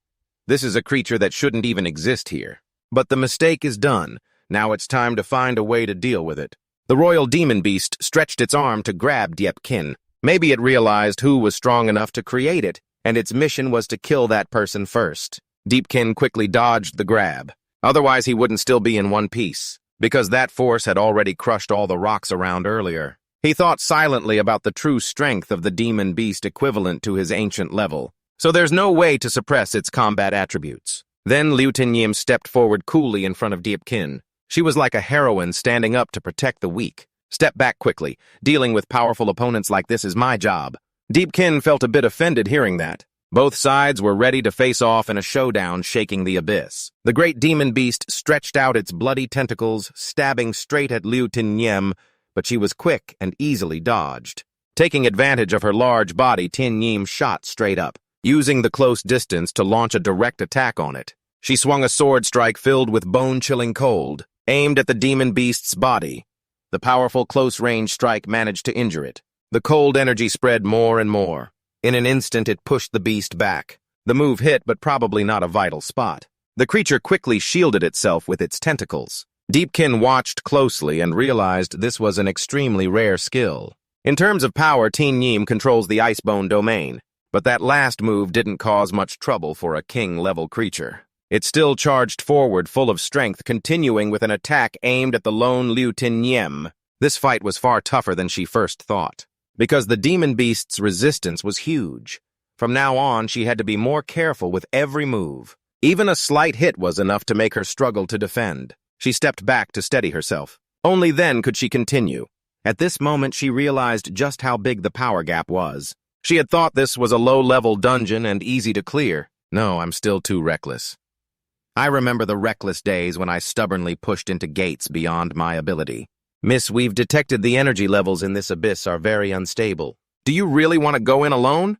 This is a creature that shouldn't even exist here. But the mistake is done. Now it's time to find a way to deal with it. The royal demon beast stretched its arm to grab Deepkin. Maybe it realized who was strong enough to create it, and its mission was to kill that person first. Deepkin quickly dodged the grab. Otherwise he wouldn't still be in one piece, because that force had already crushed all the rocks around earlier. He thought silently about the true strength of the demon beast equivalent to his ancient level, so there's no way to suppress its combat attributes. Then Liu Tinyim stepped forward coolly in front of Deepkin. She was like a heroine standing up to protect the weak. Step back quickly. Dealing with powerful opponents like this is my job. Deepkin felt a bit offended hearing that. Both sides were ready to face off in a showdown, shaking the abyss. The great demon beast stretched out its bloody tentacles, stabbing straight at Liu Tinyim, but she was quick and easily dodged. Taking advantage of her large body, Tinyim shot straight up, using the close distance to launch a direct attack on it. She swung a sword strike filled with bone-chilling cold, aimed at the demon beast's body. The powerful close-range strike managed to injure it. The cold energy spread more and more. In an instant, it pushed the beast back. The move hit, but probably not a vital spot. The creature quickly shielded itself with its tentacles. Deepkin watched closely and realized this was an extremely rare skill. In terms of power, Tinyim controls the Icebone domain, but that last move didn't cause much trouble for a king-level creature. It still charged forward full of strength, continuing with an attack aimed at the lone Liu Tinyim. This fight was far tougher than she first thought, because the demon beast's resistance was huge. From now on, she had to be more careful with every move. Even a slight hit was enough to make her struggle to defend. She stepped back to steady herself. Only then could she continue. At this moment, she realized just how big the power gap was. She had thought this was a low-level dungeon and easy to clear. No, I'm still too reckless. I remember the reckless days when I stubbornly pushed into gates beyond my ability. Miss, we've detected the energy levels in this abyss are very unstable. Do you really want to go in alone?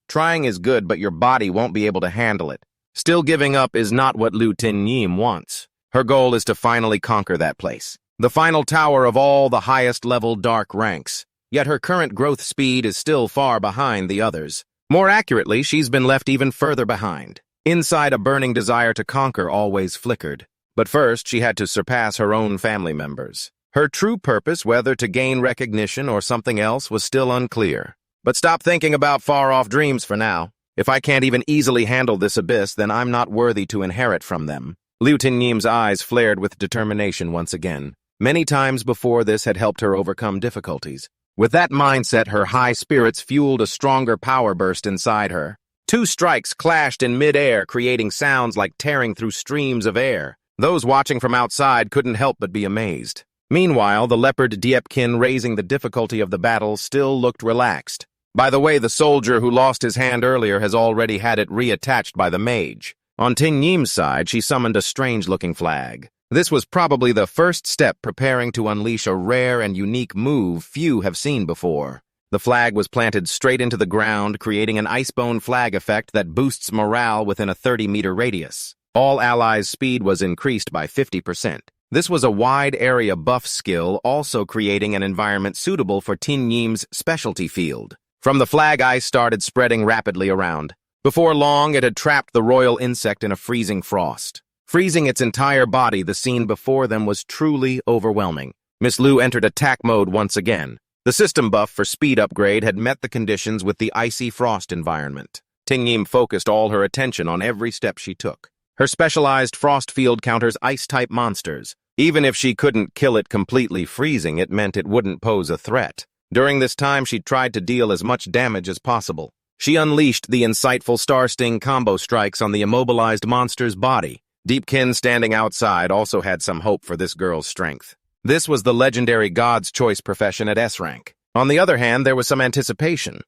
Trying is good, but your body won't be able to handle it. Still giving up is not what Liu Tinyim wants. Her goal is to finally conquer that place. The final tower of all the highest-level dark ranks. Yet her current growth speed is still far behind the others. More accurately, she's been left even further behind. Inside, a burning desire to conquer always flickered. But first, she had to surpass her own family members. Her true purpose, whether to gain recognition or something else, was still unclear. But stop thinking about far-off dreams for now. If I can't even easily handle this abyss, then I'm not worthy to inherit from them. Liu Tinyim's eyes flared with determination once again. Many times before this had helped her overcome difficulties. With that mindset, her high spirits fueled a stronger power burst inside her. 2 strikes clashed in mid-air, creating sounds like tearing through streams of air. Those watching from outside couldn't help but be amazed. Meanwhile, the leopard Deepkin, raising the difficulty of the battle, still looked relaxed. By the way, the soldier who lost his hand earlier has already had it reattached by the mage. On Tinyim's side, she summoned a strange-looking flag. This was probably the first step preparing to unleash a rare and unique move few have seen before. The flag was planted straight into the ground, creating an icebone flag effect that boosts morale within a 30-meter radius. All allies' speed was increased by 50%. This was a wide-area buff skill, also creating an environment suitable for Tinyim's specialty field. From the flag, ice started spreading rapidly around. Before long, it had trapped the royal insect in a freezing frost. Freezing its entire body, the scene before them was truly overwhelming. Miss Liu entered attack mode once again. The system buff for speed upgrade had met the conditions with the icy frost environment. Tinyim focused all her attention on every step she took. Her specialized frost field counters ice-type monsters. Even if she couldn't kill it completely freezing, it meant it wouldn't pose a threat. During this time, she tried to deal as much damage as possible. She unleashed the insightful Star Sting combo strikes on the immobilized monster's body. Deepkin, standing outside, also had some hope for this girl's strength. This was the legendary God's Choice profession at S rank. On the other hand, there was some anticipation.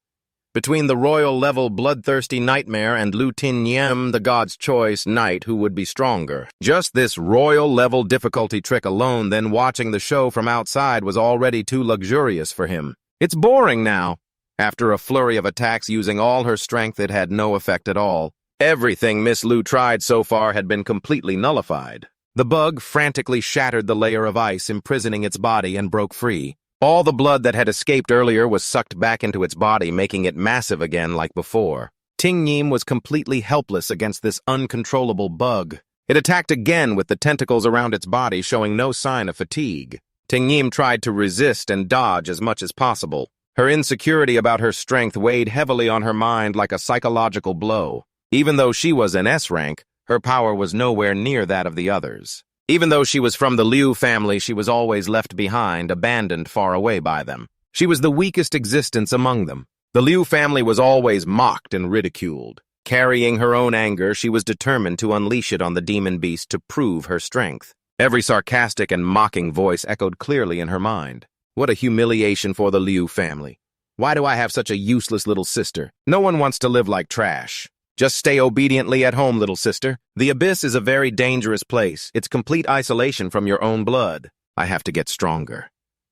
Between the royal-level bloodthirsty nightmare and Liu Tinyim, the God's Choice knight, who would be stronger. Just this royal-level difficulty trick alone, then watching the show from outside was already too luxurious for him. It's boring now. After a flurry of attacks using all her strength, it had no effect at all. Everything Miss Liu tried so far had been completely nullified. The bug frantically shattered the layer of ice imprisoning its body and broke free. All the blood that had escaped earlier was sucked back into its body, making it massive again like before. Tinyim was completely helpless against this uncontrollable bug. It attacked again with the tentacles around its body, showing no sign of fatigue. Tinyim tried to resist and dodge as much as possible. Her insecurity about her strength weighed heavily on her mind like a psychological blow. Even though she was an S rank, her power was nowhere near that of the others. Even though she was from the Liu family, she was always left behind, abandoned far away by them. She was the weakest existence among them. The Liu family was always mocked and ridiculed. Carrying her own anger, she was determined to unleash it on the demon beast to prove her strength. Every sarcastic and mocking voice echoed clearly in her mind. What a humiliation for the Liu family. Why do I have such a useless little sister? No one wants to live like trash. Just stay obediently at home, little sister. The abyss is a very dangerous place. It's complete isolation from your own blood. I have to get stronger.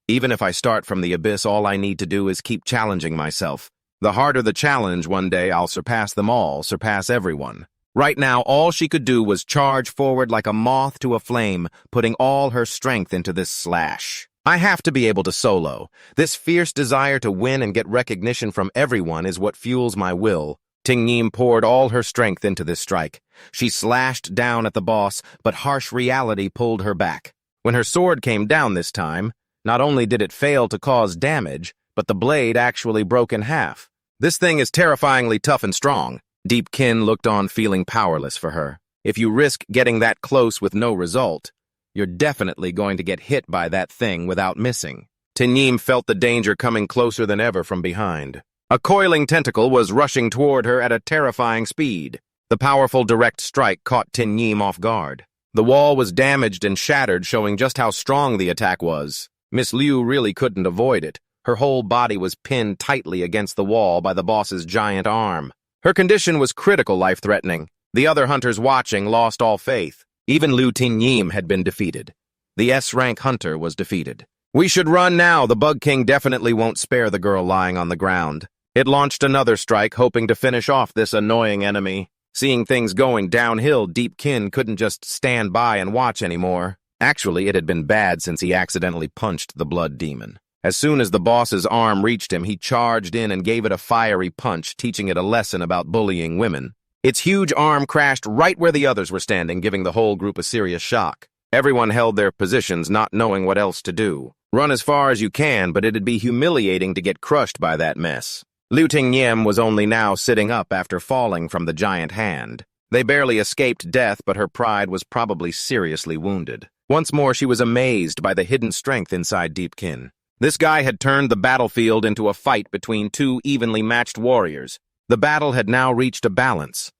Even if I start from the abyss, all I need to do is keep challenging myself. The harder the challenge, one day I'll surpass them all, surpass everyone. Right now, all she could do was charge forward like a moth to a flame, putting all her strength into this slash. I have to be able to solo. This fierce desire to win and get recognition from everyone is what fuels my will. Tinyim poured all her strength into this strike. She slashed down at the boss, but harsh reality pulled her back. When her sword came down this time, not only did it fail to cause damage, but the blade actually broke in half. This thing is terrifyingly tough and strong. Deepkin looked on, feeling powerless for her. If you risk getting that close with no result, you're definitely going to get hit by that thing without missing. Tinyim felt the danger coming closer than ever from behind. A coiling tentacle was rushing toward her at a terrifying speed. The powerful direct strike caught Tinyim off guard. The wall was damaged and shattered, showing just how strong the attack was. Miss Liu really couldn't avoid it. Her whole body was pinned tightly against the wall by the boss's giant arm. Her condition was critical life-threatening. The other hunters watching lost all faith. Even Liu Tingyim had been defeated. The S-rank hunter was defeated. We should run now. The Bug King definitely won't spare the girl lying on the ground. It launched another strike, hoping to finish off this annoying enemy. Seeing things going downhill, Deepkin couldn't just stand by and watch anymore. Actually, it had been bad since he accidentally punched the blood demon. As soon as the boss's arm reached him, he charged in and gave it a fiery punch, teaching it a lesson about bullying women. Its huge arm crashed right where the others were standing, giving the whole group a serious shock. Everyone held their positions, not knowing what else to do. Run as far as you can, but it'd be humiliating to get crushed by that mess. Liu Tingyim was only now sitting up after falling from the giant hand. They barely escaped death, but her pride was probably seriously wounded. Once more, she was amazed by the hidden strength inside Deepkin. This guy had turned the battlefield into a fight between two evenly matched warriors. The battle had now reached a balance.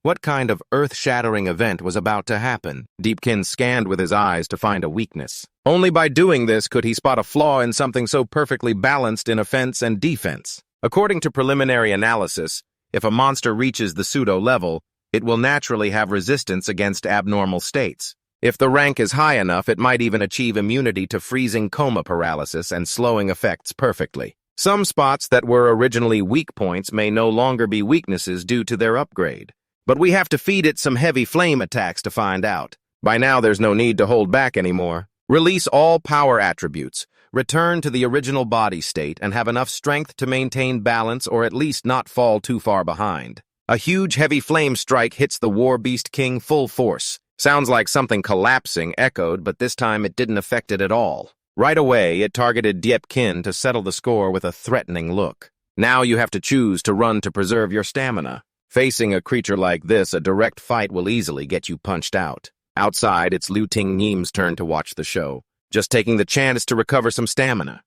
What kind of earth-shattering event was about to happen? Deepkin scanned with his eyes to find a weakness. Only by doing this could he spot a flaw in something so perfectly balanced in offense and defense. According to preliminary analysis, if a monster reaches the pseudo-level, it will naturally have resistance against abnormal states. If the rank is high enough, it might even achieve immunity to freezing coma paralysis and slowing effects perfectly. Some spots that were originally weak points may no longer be weaknesses due to their upgrade. But we have to feed it some heavy flame attacks to find out. By now, there's no need to hold back anymore. Release all power attributes, return to the original body state, and have enough strength to maintain balance or at least not fall too far behind. A huge heavy flame strike hits the War Beast King full force. Sounds like something collapsing echoed, but this time it didn't affect it at all. Right away, it targeted Deepkin to settle the score with a threatening look. Now you have to choose to run to preserve your stamina. Facing a creature like this, a direct fight will easily get you punched out. Outside, it's Liu Tingyim's turn to watch the show, just taking the chance to recover some stamina.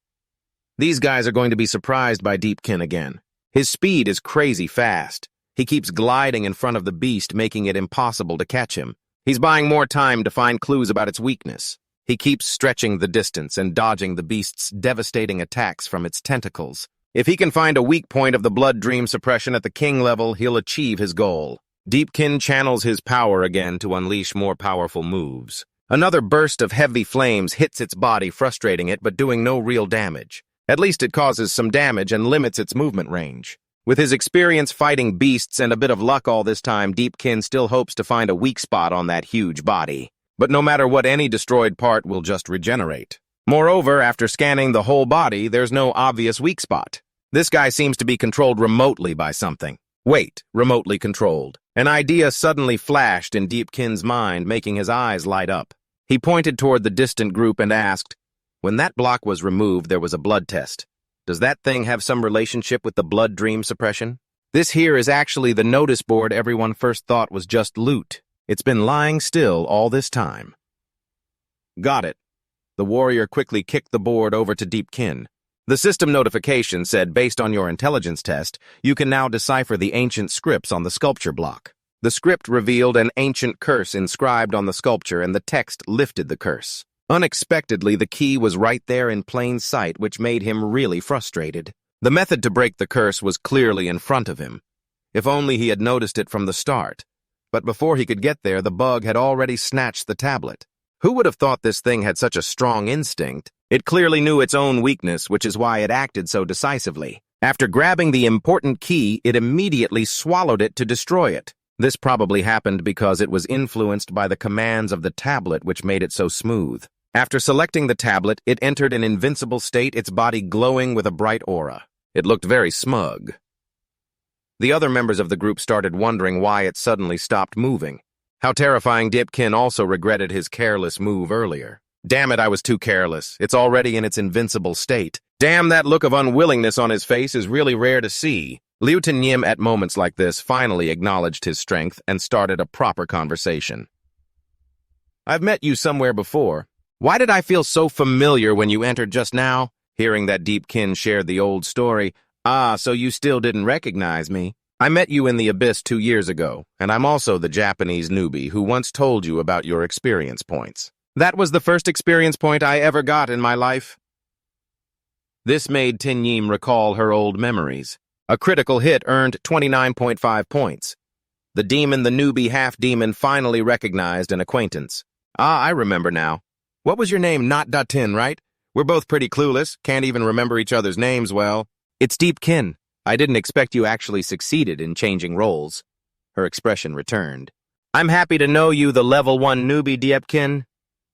These guys are going to be surprised by Deepkin again. His speed is crazy fast. He keeps gliding in front of the beast, making it impossible to catch him. He's buying more time to find clues about its weakness. He keeps stretching the distance and dodging the beast's devastating attacks from its tentacles. If he can find a weak point of the blood dream suppression at the king level, he'll achieve his goal. Deepkin channels his power again to unleash more powerful moves. Another burst of heavy flames hits its body, frustrating it but doing no real damage. At least it causes some damage and limits its movement range. With his experience fighting beasts and a bit of luck all this time, Deepkin still hopes to find a weak spot on that huge body. But no matter what, any destroyed part will just regenerate. Moreover, after scanning the whole body, there's no obvious weak spot. This guy seems to be controlled remotely by something. Wait, remotely controlled. An idea suddenly flashed in Deepkin's mind, making his eyes light up. He pointed toward the distant group and asked, "When that block was removed, there was a blood test. Does that thing have some relationship with the blood dream suppression? This here is actually the notice board everyone first thought was just loot. It's been lying still all this time." Got it. The warrior quickly kicked the board over to Deepkin. The system notification said, based on your intelligence test, you can now decipher the ancient scripts on the sculpture block. The script revealed an ancient curse inscribed on the sculpture, and the text lifted the curse. Unexpectedly, the key was right there in plain sight, which made him really frustrated. The method to break the curse was clearly in front of him. If only he had noticed it from the start. But before he could get there, the bug had already snatched the tablet. Who would have thought this thing had such a strong instinct? It clearly knew its own weakness, which is why it acted so decisively. After grabbing the important key, it immediately swallowed it to destroy it. This probably happened because it was influenced by the commands of the tablet, which made it so smooth. After selecting the tablet, it entered an invincible state, its body glowing with a bright aura. It looked very smug. The other members of the group started wondering why it suddenly stopped moving. How terrifying. Deepkin also regretted his careless move earlier. Damn it, I was too careless. It's already in its invincible state. Damn, that look of unwillingness on his face is really rare to see. Liu Tingyim, at moments like this, finally acknowledged his strength and started a proper conversation. "I've met you somewhere before. Why did I feel so familiar when you entered just now?" Hearing that, Deepkin shared the old story. "Ah, so you still didn't recognize me. I met you in the Abyss 2 years ago, and I'm also the Japanese newbie who once told you about your experience points. That was the first experience point I ever got in my life." This made Tingyim recall her old memories. A critical hit earned 29.5 points. The demon, the newbie half-demon, finally recognized an acquaintance. Ah, I remember now. What was your name? Not Datin, right? We're both pretty clueless, can't even remember each other's names well. It's Deepkin. I didn't expect you actually succeeded in changing roles. Her expression returned. I'm happy to know you, the level 1 newbie, Deepkin.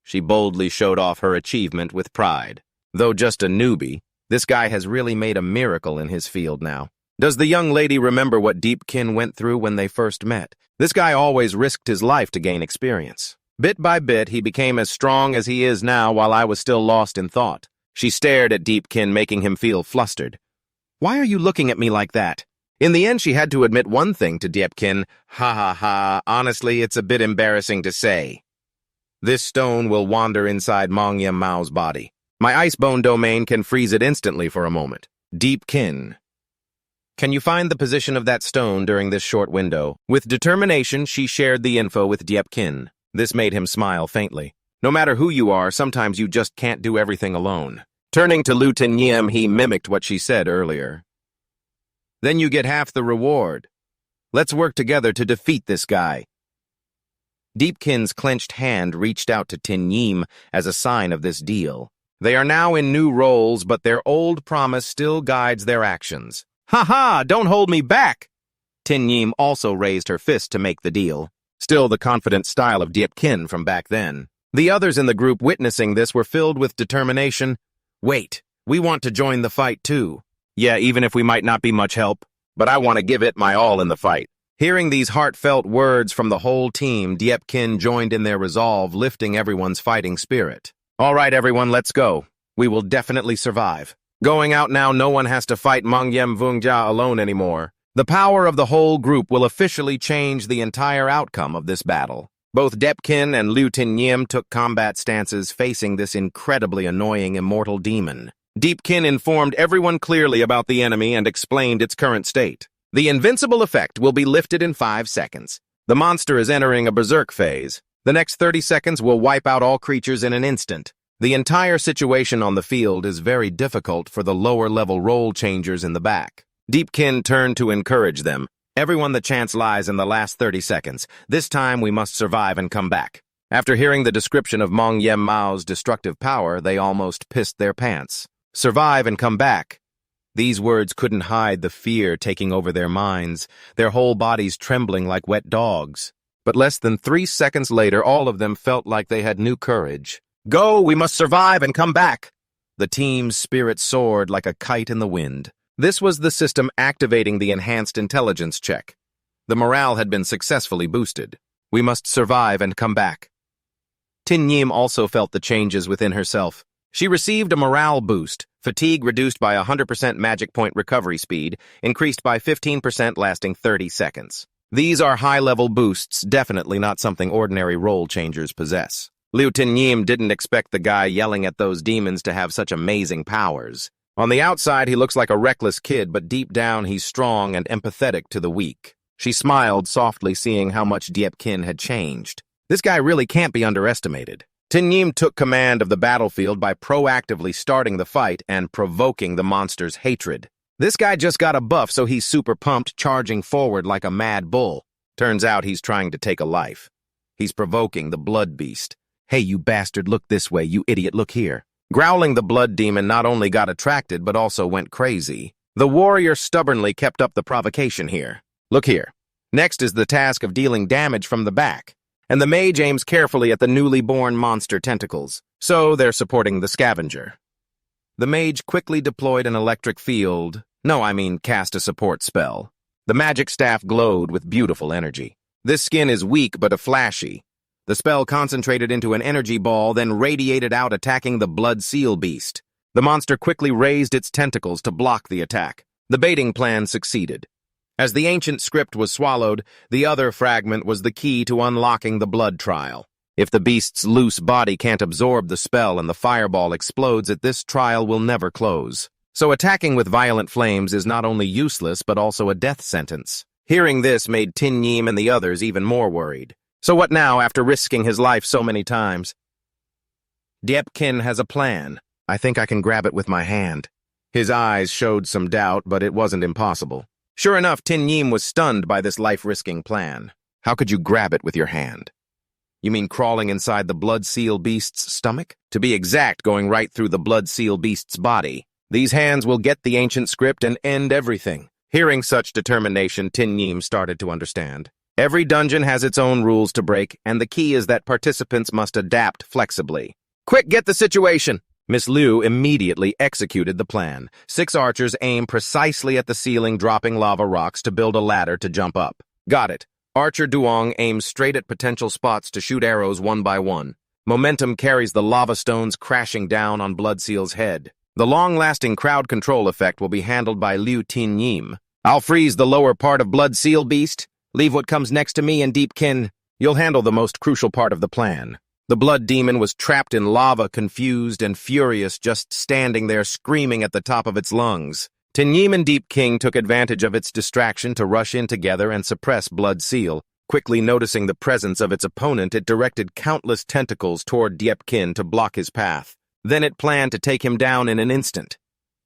She boldly showed off her achievement with pride. Though just a newbie, this guy has really made a miracle in his field now. Does the young lady remember what Deepkin went through when they first met? This guy always risked his life to gain experience. Bit by bit, he became as strong as he is now while I was still lost in thought. She stared at Deepkin, making him feel flustered. Why are you looking at me like that? In the end, she had to admit one thing to Deepkin. Ha ha ha, honestly, it's a bit embarrassing to say. This stone will wander inside Mangyem Mao's body. My ice bone domain can freeze it instantly for a moment. Deepkin. Can you find the position of that stone during this short window? With determination, she shared the info with Deepkin. This made him smile faintly. No matter who you are, sometimes you just can't do everything alone. Turning to Lu Tinyim, he mimicked what she said earlier. Then you get half the reward. Let's work together to defeat this guy. Deepkin's clenched hand reached out to Tinyim as a sign of this deal. They are now in new roles, but their old promise still guides their actions. Ha ha! Don't hold me back! Tinyim also raised her fist to make the deal. Still the confident style of Deepkin from back then. The others in the group witnessing this were filled with determination. Wait, we want to join the fight too. Yeah, even if we might not be much help, but I want to give it my all in the fight. Hearing these heartfelt words from the whole team, Deepkin joined in their resolve, lifting everyone's fighting spirit. All right, everyone, let's go. We will definitely survive. Going out now, no one has to fight Mangyem Vungjia alone anymore. The power of the whole group will officially change the entire outcome of this battle. Both Deepkin and Lu Tinyim took combat stances facing this incredibly annoying immortal demon. Deepkin informed everyone clearly about the enemy and explained its current state. The invincible effect will be lifted in 5 seconds. The monster is entering a berserk phase. The next 30 seconds will wipe out all creatures in an instant. The entire situation on the field is very difficult for the lower-level role changers in the back. Deepkin turned to encourage them. Everyone, the chance lies in the last 30 seconds. This time we must survive and come back. After hearing the description of Mangyem Mao's destructive power, they almost pissed their pants. Survive and come back. These words couldn't hide the fear taking over their minds, their whole bodies trembling like wet dogs. But less than 3 seconds later, all of them felt like they had new courage. Go, we must survive and come back. The team's spirit soared like a kite in the wind. This was the system activating the enhanced intelligence check. The morale had been successfully boosted. We must survive and come back. Tinyim also felt the changes within herself. She received a morale boost, fatigue reduced by 100% magic point recovery speed, increased by 15% lasting 30 seconds. These are high-level boosts, definitely not something ordinary role changers possess. Lu Tinyim didn't expect the guy yelling at those demons to have such amazing powers. On the outside, he looks like a reckless kid, but deep down, he's strong and empathetic to the weak. She smiled softly, seeing how much Deepkin had changed. This guy really can't be underestimated. Tinyim took command of the battlefield by proactively starting the fight and provoking the monster's hatred. This guy just got a buff, so he's super pumped, charging forward like a mad bull. Turns out he's trying to take a life. He's provoking the blood beast. Hey, you bastard, look this way, you idiot, look here. Growling, the blood demon not only got attracted, but also went crazy. The warrior stubbornly kept up the provocation here. Look here. Next is the task of dealing damage from the back. And the mage aims carefully at the newly born monster tentacles. So they're supporting the scavenger. The mage quickly deployed an electric field. Cast a support spell. The magic staff glowed with beautiful energy. This skin is weak but flashy. The spell concentrated into an energy ball, then radiated out, attacking the blood seal beast. The monster quickly raised its tentacles to block the attack. The baiting plan succeeded. As the ancient script was swallowed, the other fragment was the key to unlocking the blood trial. If the beast's loose body can't absorb the spell and the fireball explodes it, this trial will never close. So attacking with violent flames is not only useless, but also a death sentence. Hearing this made Tinyim and the others even more worried. So what now, after risking his life so many times? Deepkin has a plan. I think I can grab it with my hand. His eyes showed some doubt, but it wasn't impossible. Sure enough, Tin Yim was stunned by this life-risking plan. How could you grab it with your hand? You mean crawling inside the blood seal beast's stomach? To be exact, going right through the blood seal beast's body. These hands will get the ancient script and end everything. Hearing such determination, Tin Yim started to understand. Every dungeon has its own rules to break, and the key is that participants must adapt flexibly. Quick, get the situation! Miss Liu immediately executed the plan. 6 archers aim precisely at the ceiling, dropping lava rocks to build a ladder to jump up. Got it. Archer Duong aims straight at potential spots to shoot arrows one by one. Momentum carries the lava stones crashing down on Bloodseal's head. The long-lasting crowd control effect will be handled by Liu Tin Yim. I'll freeze the lower part of Bloodseal Beast. Leave what comes next to me and Deepkin. You'll handle the most crucial part of the plan. The blood demon was trapped in lava, confused and furious, just standing there screaming at the top of its lungs. Tin Yim and Deepkin took advantage of its distraction to rush in together and suppress Bloodseal. Quickly noticing the presence of its opponent, it directed countless tentacles toward Deepkin to block his path. Then it planned to take him down in an instant.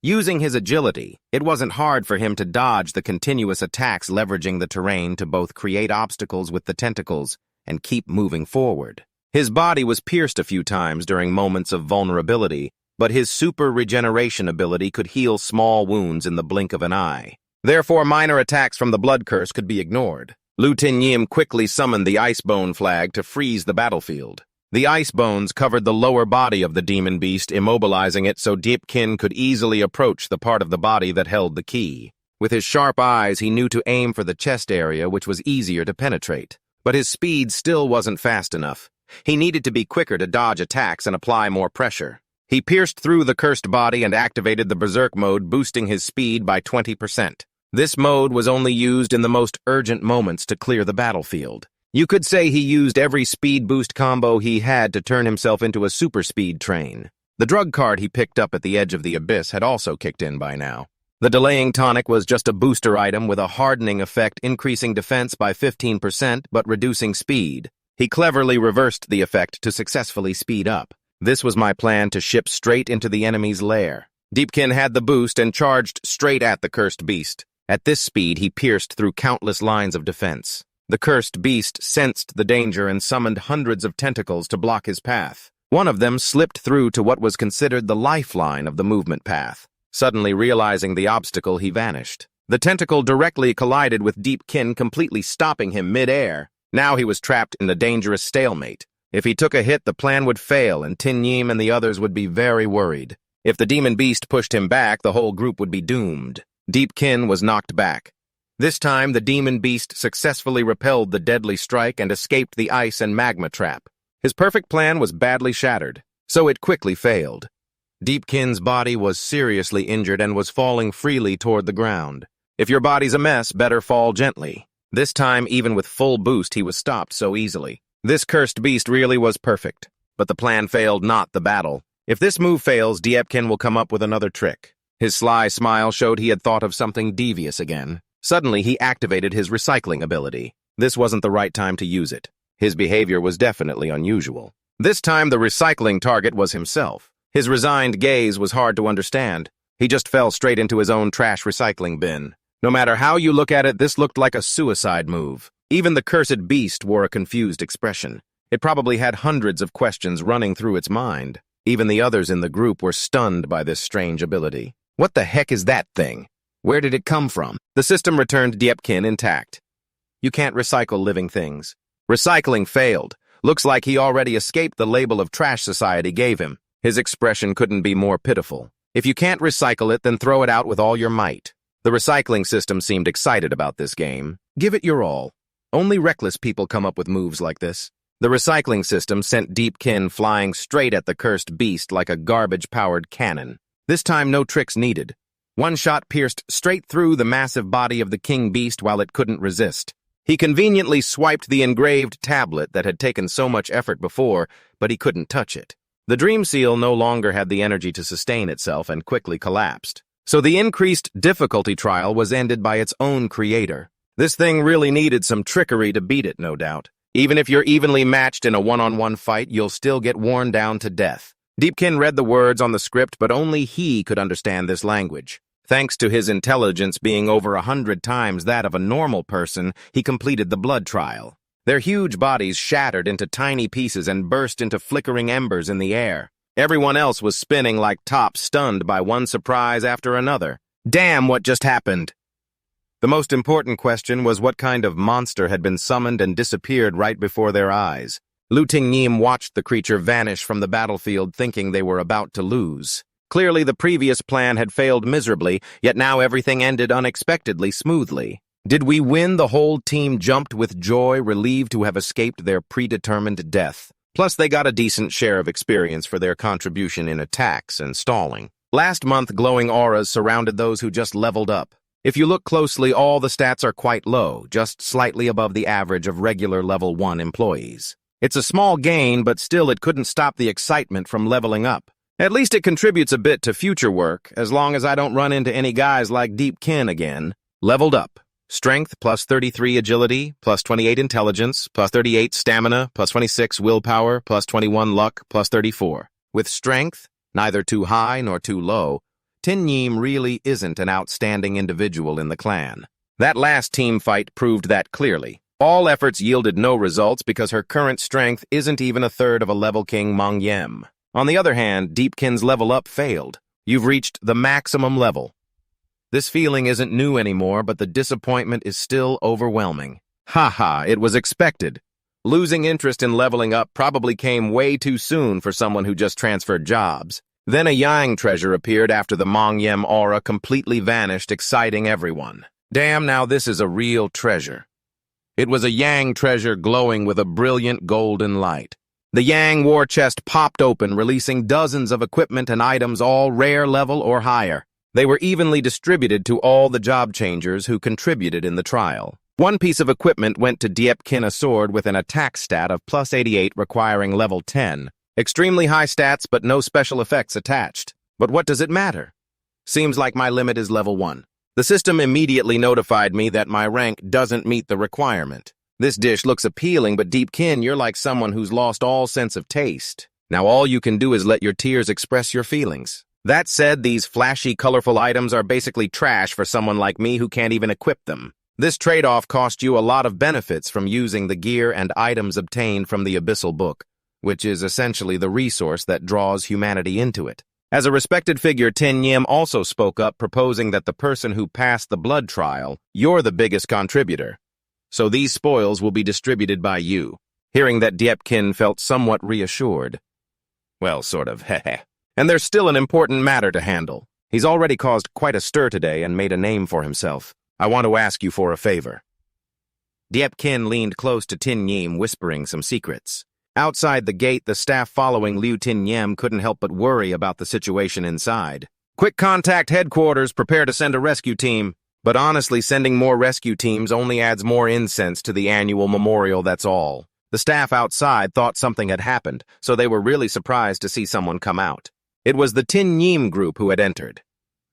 Using his agility, it wasn't hard for him to dodge the continuous attacks, leveraging the terrain to both create obstacles with the tentacles and keep moving forward. His body was pierced a few times during moments of vulnerability, but his super regeneration ability could heal small wounds in the blink of an eye. Therefore, minor attacks from the blood curse could be ignored. Liu Tin Yim quickly summoned the ice bone flag to freeze the battlefield. The ice bones covered the lower body of the demon beast, immobilizing it so Deepkin could easily approach the part of the body that held the key. With his sharp eyes, he knew to aim for the chest area, which was easier to penetrate. But his speed still wasn't fast enough. He needed to be quicker to dodge attacks and apply more pressure. He pierced through the cursed body and activated the Berserk mode, boosting his speed by 20%. This mode was only used in the most urgent moments to clear the battlefield. You could say he used every speed boost combo he had to turn himself into a super speed train. The drug card he picked up at the edge of the abyss had also kicked in by now. The delaying tonic was just a booster item with a hardening effect, increasing defense by 15% but reducing speed. He cleverly reversed the effect to successfully speed up. This was my plan to ship straight into the enemy's lair. Deepkin had the boost and charged straight at the cursed beast. At this speed, he pierced through countless lines of defense. The cursed beast sensed the danger and summoned hundreds of tentacles to block his path. One of them slipped through to what was considered the lifeline of the movement path. Suddenly realizing the obstacle, he vanished. The tentacle directly collided with Deepkin, completely stopping him mid-air. Now he was trapped in a dangerous stalemate. If he took a hit, the plan would fail, and Tin Yim and the others would be very worried. If the demon beast pushed him back, the whole group would be doomed. Deepkin was knocked back. This time, the demon beast successfully repelled the deadly strike and escaped the ice and magma trap. His perfect plan was badly shattered, so it quickly failed. Deepkin's body was seriously injured and was falling freely toward the ground. If your body's a mess, better fall gently. This time, even with full boost, he was stopped so easily. This cursed beast really was perfect. But the plan failed, not the battle. If this move fails, Deepkin will come up with another trick. His sly smile showed he had thought of something devious again. Suddenly, he activated his recycling ability. This wasn't the right time to use it. His behavior was definitely unusual. This time, the recycling target was himself. His resigned gaze was hard to understand. He just fell straight into his own trash recycling bin. No matter how you look at it, this looked like a suicide move. Even the cursed beast wore a confused expression. It probably had hundreds of questions running through its mind. Even the others in the group were stunned by this strange ability. What the heck is that thing? Where did it come from? The system returned Deepkin intact. You can't recycle living things. Recycling failed. Looks like he already escaped the label of trash society gave him. His expression couldn't be more pitiful. If you can't recycle it, then throw it out with all your might. The recycling system seemed excited about this game. Give it your all. Only reckless people come up with moves like this. The recycling system sent Deepkin flying straight at the cursed beast like a garbage-powered cannon. This time, no tricks needed. One shot pierced straight through the massive body of the king beast while it couldn't resist. He conveniently swiped the engraved tablet that had taken so much effort before, but he couldn't touch it. The dream seal no longer had the energy to sustain itself and quickly collapsed. So the increased difficulty trial was ended by its own creator. This thing really needed some trickery to beat it, no doubt. Even if you're evenly matched in a one-on-one fight, you'll still get worn down to death. Deepkin read the words on the script, but only he could understand this language. Thanks to his intelligence being over 100 times that of a normal person, he completed the blood trial. Their huge bodies shattered into tiny pieces and burst into flickering embers in the air. Everyone else was spinning like tops, stunned by one surprise after another. Damn, what just happened? The most important question was what kind of monster had been summoned and disappeared right before their eyes. Liu Tingnim watched the creature vanish from the battlefield, thinking they were about to lose. Clearly, the previous plan had failed miserably, yet now everything ended unexpectedly smoothly. Did we win? The whole team jumped with joy, relieved to have escaped their predetermined death. Plus, they got a decent share of experience for their contribution in attacks and stalling. Last month, glowing auras surrounded those who just leveled up. If you look closely, all the stats are quite low, just slightly above the average of regular level 1 employees. It's a small gain, but still it couldn't stop the excitement from leveling up. At least it contributes a bit to future work, as long as I don't run into any guys like Deepkin again. Leveled up. Strength, plus 33 agility, plus 28 intelligence, plus 38 stamina, plus 26 willpower, plus 21 luck, plus 34. With strength, neither too high nor too low, Tingnim really isn't an outstanding individual in the clan. That last team fight proved that clearly. All efforts yielded no results because her current strength isn't even a third of a level king Mangyem. On the other hand, Deepkin's level up failed. You've reached the maximum level. This feeling isn't new anymore, but the disappointment is still overwhelming. Haha, it was expected. Losing interest in leveling up probably came way too soon for someone who just transferred jobs. Then a Yang treasure appeared after the Mangyem aura completely vanished, exciting everyone. Damn, now this is a real treasure. It was a Yang treasure glowing with a brilliant golden light. The Yang war chest popped open, releasing dozens of equipment and items, all rare level or higher. They were evenly distributed to all the job changers who contributed in the trial. One piece of equipment went to Deepkin, a sword with an attack stat of plus 88 requiring level 10. Extremely high stats, but no special effects attached. But what does it matter? Seems like my limit is level 1. The system immediately notified me that my rank doesn't meet the requirement. This dish looks appealing, but Deepkin, you're like someone who's lost all sense of taste. Now all you can do is let your tears express your feelings. That said, these flashy, colorful items are basically trash for someone like me who can't even equip them. This trade-off cost you a lot of benefits from using the gear and items obtained from the Abyssal Book, which is essentially the resource that draws humanity into it. As a respected figure, Tingnim also spoke up, proposing that the person who passed the blood trial, you're the biggest contributor. So these spoils will be distributed by you. Hearing that, Deepkin felt somewhat reassured. Well, sort of, heh. And there's still an important matter to handle. He's already caused quite a stir today and made a name for himself. I want to ask you for a favor. Deepkin leaned close to Tingnim, whispering some secrets. Outside the gate, the staff following Liu Tingnim couldn't help but worry about the situation inside. Quick contact headquarters, prepare to send a rescue team. But honestly, sending more rescue teams only adds more incense to the annual memorial, that's all. The staff outside thought something had happened, so they were really surprised to see someone come out. It was the Tingnim group who had entered.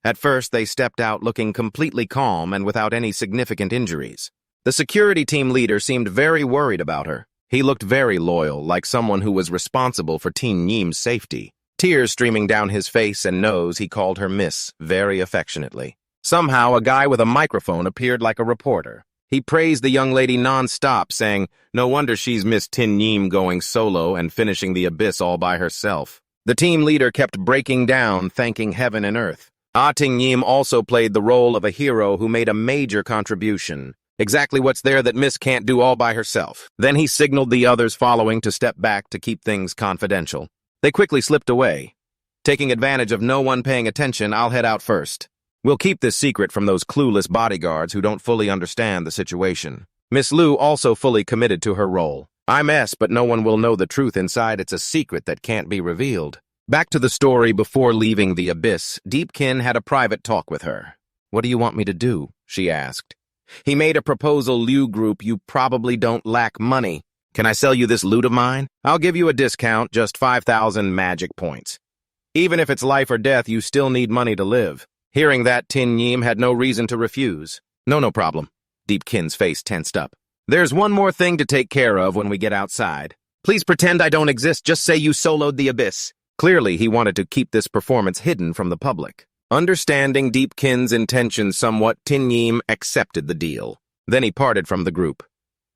At first, they stepped out looking completely calm and without any significant injuries. The security team leader seemed very worried about her. He looked very loyal, like someone who was responsible for Tingnim's safety. Tears streaming down his face and nose, he called her Miss, very affectionately. Somehow, a guy with a microphone appeared like a reporter. He praised the young lady non-stop, saying, no wonder she's Miss Tingnim going solo and finishing the abyss all by herself. The team leader kept breaking down, thanking heaven and earth. Tingnim also played the role of a hero who made a major contribution. Exactly what's there that Miss can't do all by herself. Then he signaled the others following to step back to keep things confidential. They quickly slipped away. Taking advantage of no one paying attention, I'll head out first. We'll keep this secret from those clueless bodyguards who don't fully understand the situation. Miss Liu also fully committed to her role. I'm S, but no one will know the truth inside. It's a secret that can't be revealed. Back to the story. Before leaving the abyss, Deepkin had a private talk with her. What do you want me to do? She asked. He made a proposal. Liu Group, you probably don't lack money. Can I sell you this loot of mine? I'll give you a discount, just 5,000 magic points. Even if it's life or death, you still need money to live. Hearing that, Tingnim had no reason to refuse. No problem. Deepkin's face tensed up. There's one more thing to take care of when we get outside. Please pretend I don't exist. Just say you soloed the abyss. Clearly, he wanted to keep this performance hidden from the public. Understanding Deepkin's intentions somewhat, Tinyim accepted the deal. Then he parted from the group.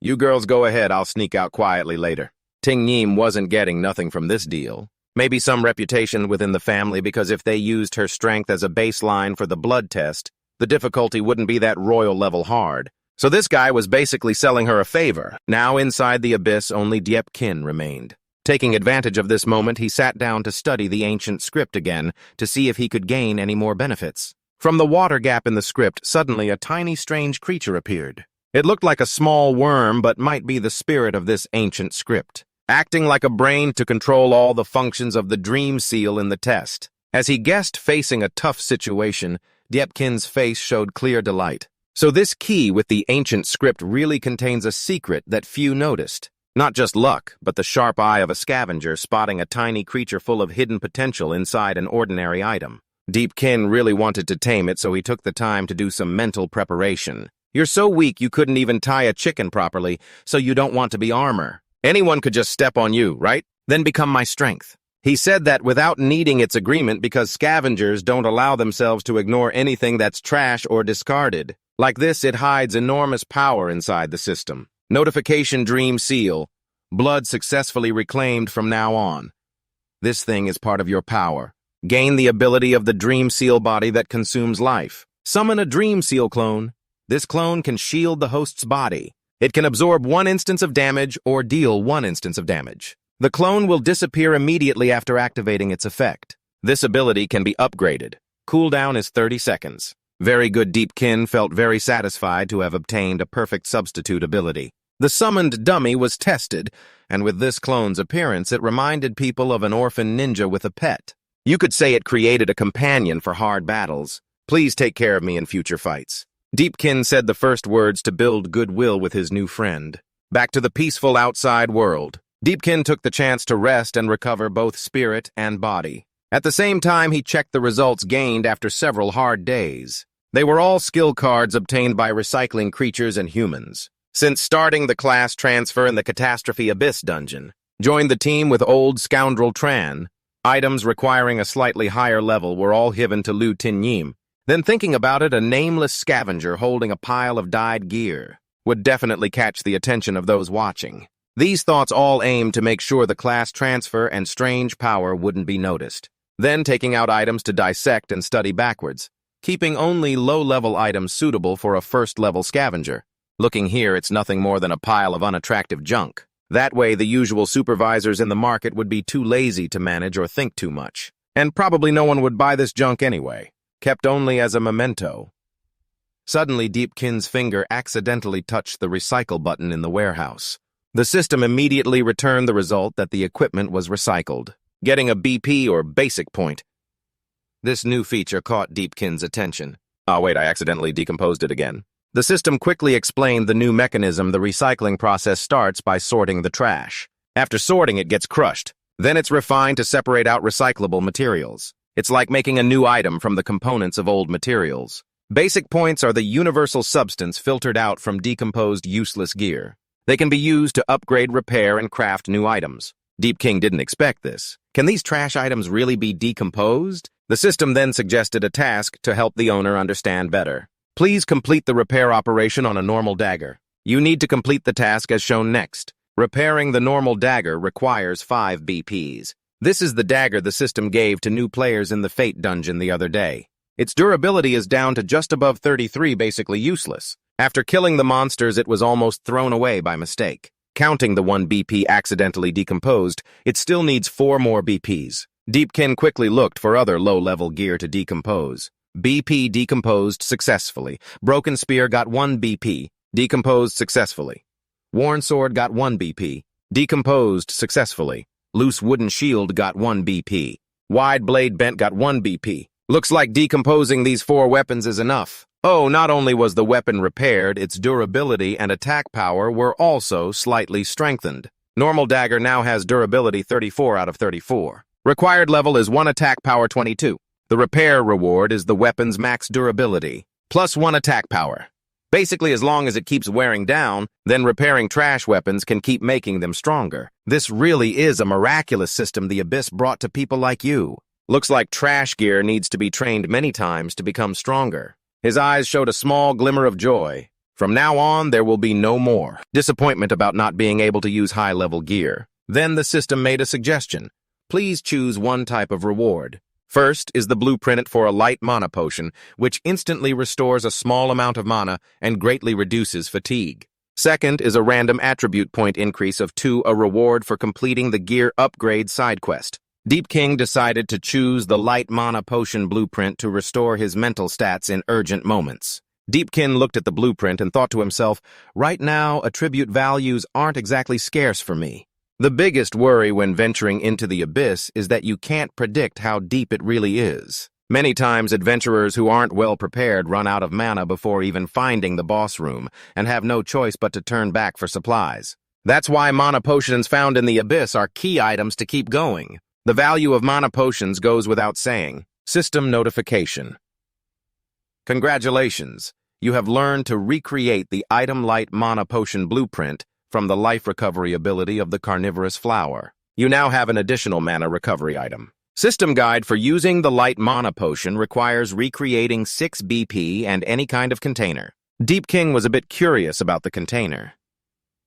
You girls go ahead, I'll sneak out quietly later. Tinyim wasn't getting nothing from this deal. Maybe some reputation within the family, because if they used her strength as a baseline for the blood test, the difficulty wouldn't be that royal level hard. So this guy was basically selling her a favor. Now inside the abyss, only Deepkin remained. Taking advantage of this moment, he sat down to study the ancient script again to see if he could gain any more benefits. From the water gap in the script, suddenly a tiny strange creature appeared. It looked like a small worm, but might be the spirit of this ancient script, acting like a brain to control all the functions of the dream seal in the test. As he guessed facing a tough situation, Deepkin's face showed clear delight. So this key with the ancient script really contains a secret that few noticed. Not just luck, but the sharp eye of a scavenger spotting a tiny creature full of hidden potential inside an ordinary item. Deepkin really wanted to tame it, so he took the time to do some mental preparation. You're so weak you couldn't even tie a chicken properly, so you don't want to be armor. Anyone could just step on you, right? Then become my strength. He said that without needing its agreement because scavengers don't allow themselves to ignore anything that's trash or discarded. Like this, it hides enormous power inside the system. Notification Dream Seal. Blood successfully reclaimed from now on. This thing is part of your power. Gain the ability of the Dream Seal body that consumes life. Summon a Dream Seal clone. This clone can shield the host's body. It can absorb 1 instance of damage or deal 1 instance of damage. The clone will disappear immediately after activating its effect. This ability can be upgraded. Cooldown is 30 seconds. Very good. Deepkin felt very satisfied to have obtained a perfect substitute ability. The summoned dummy was tested, and with this clone's appearance, it reminded people of an orphan ninja with a pet. You could say it created a companion for hard battles. Please take care of me in future fights. Deepkin said the first words to build goodwill with his new friend. Back to the peaceful outside world. Deepkin took the chance to rest and recover both spirit and body. At the same time, he checked the results gained after several hard days. They were all skill cards obtained by recycling creatures and humans. Since starting the class transfer in the Catastrophe Abyss dungeon, joined the team with old scoundrel Tran. Items requiring a slightly higher level were all given to Lu Tinyim. Then thinking about it, a nameless scavenger holding a pile of dyed gear would definitely catch the attention of those watching. These thoughts all aimed to make sure the class transfer and strange power wouldn't be noticed. Then taking out items to dissect and study backwards, keeping only low-level items suitable for a first-level scavenger. Looking here, it's nothing more than a pile of unattractive junk. That way, the usual supervisors in the market would be too lazy to manage or think too much. And probably no one would buy this junk anyway, kept only as a memento. Suddenly, Deepkin's finger accidentally touched the recycle button in the warehouse. The system immediately returned the result that the equipment was recycled, getting a BP or basic point. This new feature caught Deepkin's attention. Oh wait, I accidentally decomposed it again. The system quickly explained the new mechanism. The recycling process starts by sorting the trash. After sorting, it gets crushed. Then it's refined to separate out recyclable materials. It's like making a new item from the components of old materials. Basic points are the universal substance filtered out from decomposed useless gear. They can be used to upgrade, repair, and craft new items. Deepkin didn't expect this. Can these trash items really be decomposed? The system then suggested a task to help the owner understand better. Please complete the repair operation on a normal dagger. You need to complete the task as shown next. Repairing the normal dagger requires 5 BPs. This is the dagger the system gave to new players in the Fate dungeon the other day. Its durability is down to just above 33, basically useless. After killing the monsters, it was almost thrown away by mistake. Counting the 1 BP accidentally decomposed, it still needs 4 more BPs. Deepkin quickly looked for other low-level gear to decompose. BP decomposed successfully. Broken Spear got 1 BP, decomposed successfully. Worn Sword got 1 BP, decomposed successfully. Loose Wooden Shield got 1 BP. Wide Blade Bent got 1 BP. Looks like decomposing these 4 weapons is enough. Oh, not only was the weapon repaired, its durability and attack power were also slightly strengthened. Normal dagger now has durability 34 out of 34. Required level is 1 attack power 22. The repair reward is the weapon's max durability, plus 1 attack power. Basically, as long as it keeps wearing down, then repairing trash weapons can keep making them stronger. This really is a miraculous system the Abyss brought to people like you. Looks like trash gear needs to be trained many times to become stronger. His eyes showed a small glimmer of joy. From now on, there will be no more disappointment about not being able to use high-level gear. Then the system made a suggestion. Please choose one type of reward. First is the blueprint for a light mana potion, which instantly restores a small amount of mana and greatly reduces fatigue. Second is a random attribute point increase of 2, a reward for completing the gear upgrade side quest. Deepkin decided to choose the light mana potion blueprint to restore his mental stats in urgent moments. Deepkin looked at the blueprint and thought to himself, right now, attribute values aren't exactly scarce for me. The biggest worry when venturing into the abyss is that you can't predict how deep it really is. Many times, adventurers who aren't well prepared run out of mana before even finding the boss room and have no choice but to turn back for supplies. That's why mana potions found in the abyss are key items to keep going. The value of mana potions goes without saying. System notification. Congratulations. You have learned to recreate the item light mana potion blueprint from the life recovery ability of the carnivorous flower. You now have an additional mana recovery item. System guide for using the light mana potion requires recreating 6 BP and any kind of container. Deepkin was a bit curious about the container.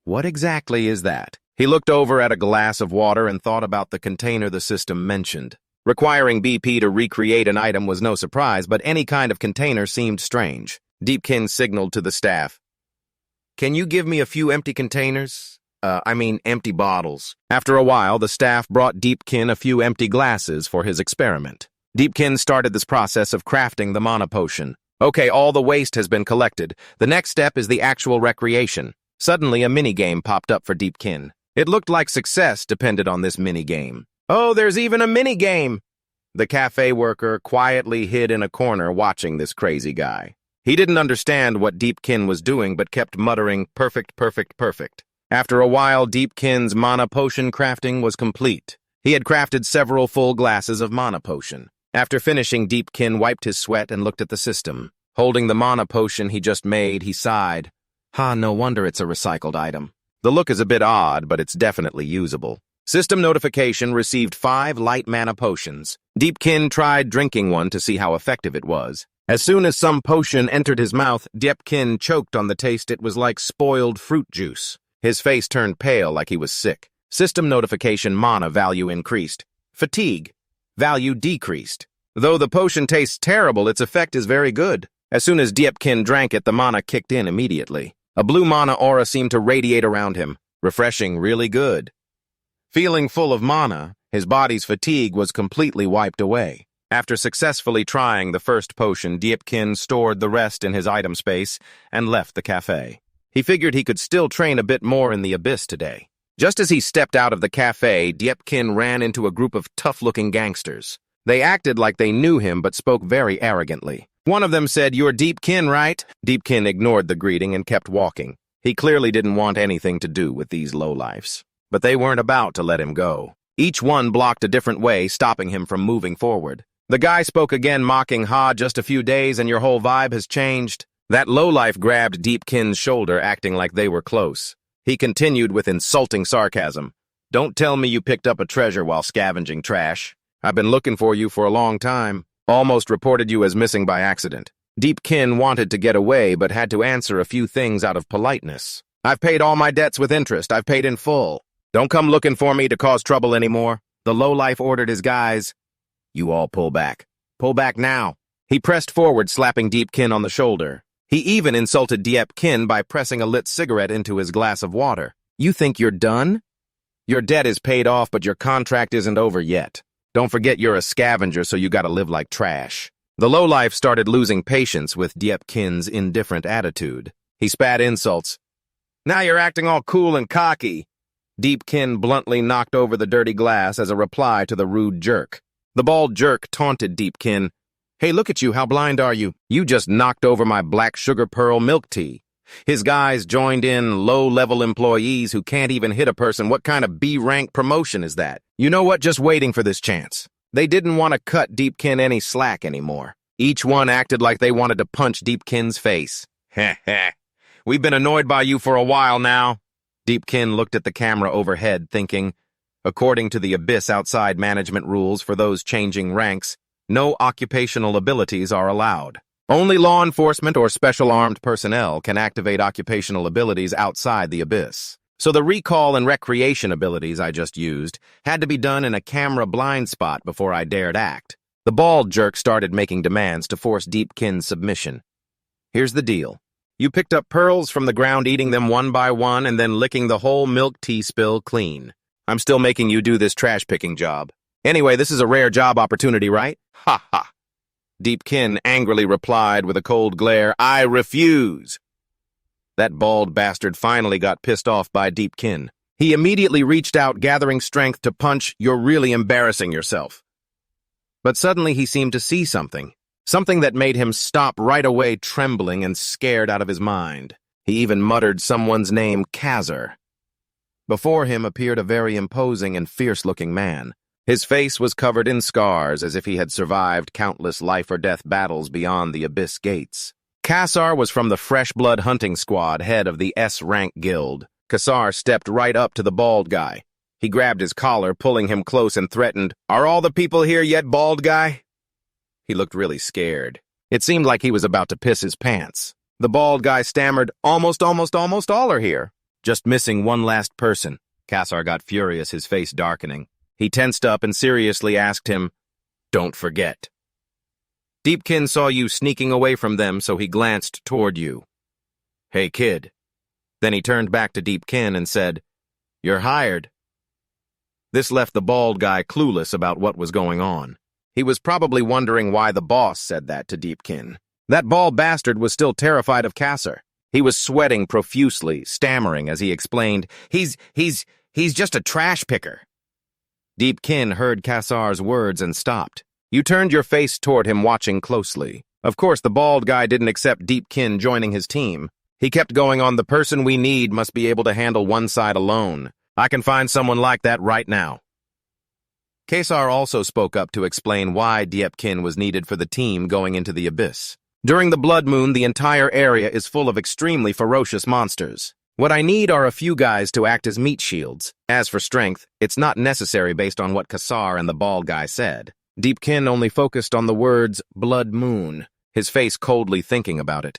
What exactly is that? He looked over at a glass of water and thought about the container the system mentioned. Requiring BP to recreate an item was no surprise, but any kind of container seemed strange. Deepkin signaled to the staff. Can you give me a few empty containers? Empty bottles. After a while, the staff brought Deepkin a few empty glasses for his experiment. Deepkin started this process of crafting the mana potion. Okay, all the waste has been collected. The next step is the actual recreation. Suddenly, a minigame popped up for Deepkin. It looked like success depended on this minigame. Oh, there's even a minigame! The cafe worker quietly hid in a corner watching this crazy guy. He didn't understand what Deepkin was doing but kept muttering, perfect, perfect, perfect. After a while, Deepkin's mana potion crafting was complete. He had crafted several full glasses of mana potion. After finishing, Deepkin wiped his sweat and looked at the system. Holding the mana potion he just made, he sighed. No wonder it's a recycled item. The look is a bit odd, but it's definitely usable. System notification received 5 light mana potions. Deepkin tried drinking one to see how effective it was. As soon as some potion entered his mouth, Deepkin choked on the taste. It was like spoiled fruit juice. His face turned pale like he was sick. System notification mana value increased. Fatigue value decreased. Though the potion tastes terrible, its effect is very good. As soon as Deepkin drank it, the mana kicked in immediately. A blue mana aura seemed to radiate around him. Refreshing, really good. Feeling full of mana, his body's fatigue was completely wiped away. After successfully trying the first potion, Deepkin stored the rest in his item space and left the cafe. He figured he could still train a bit more in the abyss today. Just as he stepped out of the cafe, Deepkin ran into a group of tough-looking gangsters. They acted like they knew him but spoke very arrogantly. One of them said, "You're Deepkin, right?" Deepkin ignored the greeting and kept walking. He clearly didn't want anything to do with these lowlifes. But they weren't about to let him go. Each one blocked a different way, stopping him from moving forward. The guy spoke again, mocking, just a few days and your whole vibe has changed." That lowlife grabbed Deepkin's shoulder, acting like they were close. He continued with insulting sarcasm. "Don't tell me you picked up a treasure while scavenging trash. I've been looking for you for a long time. Almost reported you as missing by accident." Deepkin wanted to get away, but had to answer a few things out of politeness. "I've paid all my debts with interest. I've paid in full. Don't come looking for me to cause trouble anymore." The lowlife ordered his guys. "You all pull back. Pull back now." He pressed forward, slapping Deepkin on the shoulder. He even insulted Deepkin by pressing a lit cigarette into his glass of water. "You think you're done? Your debt is paid off, but your contract isn't over yet. Don't forget you're a scavenger, so you gotta live like trash." The lowlife started losing patience with Deepkin's indifferent attitude. He spat insults. "Now you're acting all cool and cocky." Deepkin bluntly knocked over the dirty glass as a reply to the rude jerk. The bald jerk taunted Deepkin. "Hey, look at you, how blind are you? You just knocked over my black sugar pearl milk tea." His guys joined in, low-level employees who can't even hit a person. What kind of B-rank promotion is that? You know what? Just waiting for this chance. They didn't want to cut Deepkin any slack anymore. Each one acted like they wanted to punch Deepkin's face. "Heh heh. We've been annoyed by you for a while now." Deepkin looked at the camera overhead, thinking, According to the Abyss outside management rules for those changing ranks, no occupational abilities are allowed. Only law enforcement or special armed personnel can activate occupational abilities outside the Abyss. So the recall and recreation abilities I just used had to be done in a camera blind spot before I dared act. The bald jerk started making demands to force Deepkin's submission. Here's the deal. You picked up pearls from the ground, eating them one by one, and then licking the whole milk tea spill clean. I'm still making you do this trash-picking job. Anyway, this is a rare job opportunity, right? Ha ha. Deepkin angrily replied with a cold glare, I refuse. That bald bastard finally got pissed off by Deepkin. He immediately reached out, gathering strength to punch, You're really embarrassing yourself. But suddenly he seemed to see something. Something that made him stop right away, trembling and scared out of his mind. He even muttered someone's name, Khazar. Before him appeared a very imposing and fierce-looking man. His face was covered in scars, as if he had survived countless life-or-death battles beyond the Abyss gates. Khazar was from the Fresh Blood Hunting Squad, head of the S-Rank Guild. Khazar stepped right up to the bald guy. He grabbed his collar, pulling him close, and threatened, Are all the people here yet, bald guy? He looked really scared. It seemed like he was about to piss his pants. The bald guy stammered, Almost all are here. Just missing one last person. Khazar got furious, his face darkening. He tensed up and seriously asked him, Don't forget. Deepkin saw you sneaking away from them, so he glanced toward you. Hey, kid. Then he turned back to Deepkin and said, You're hired. This left the bald guy clueless about what was going on. He was probably wondering why the boss said that to Deepkin. That bald bastard was still terrified of Khazar. He was sweating profusely, stammering as he explained, He's just a trash picker. Deepkin heard Khazar's words and stopped. You turned your face toward him, watching closely. Of course, the bald guy didn't accept Deepkin joining his team. He kept going on, The person we need must be able to handle one side alone. I can find someone like that right now. Khazar also spoke up to explain why Deepkin was needed for the team going into the Abyss. During the blood moon, the entire area is full of extremely ferocious monsters. What I need are a few guys to act as meat shields. As for strength, it's not necessary based on what Khazar and the bald guy said. Deepkin only focused on the words, blood moon, his face coldly thinking about it.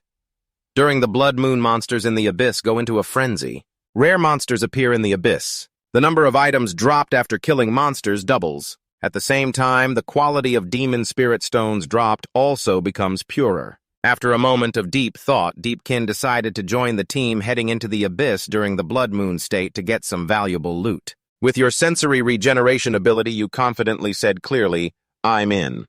During the blood moon, monsters in the Abyss go into a frenzy. Rare monsters appear in the Abyss. The number of items dropped after killing monsters doubles. At the same time, the quality of demon spirit stones dropped also becomes purer. After a moment of deep thought, Deepkin decided to join the team heading into the Abyss during the blood moon state to get some valuable loot. With your sensory regeneration ability, you confidently said clearly, I'm in.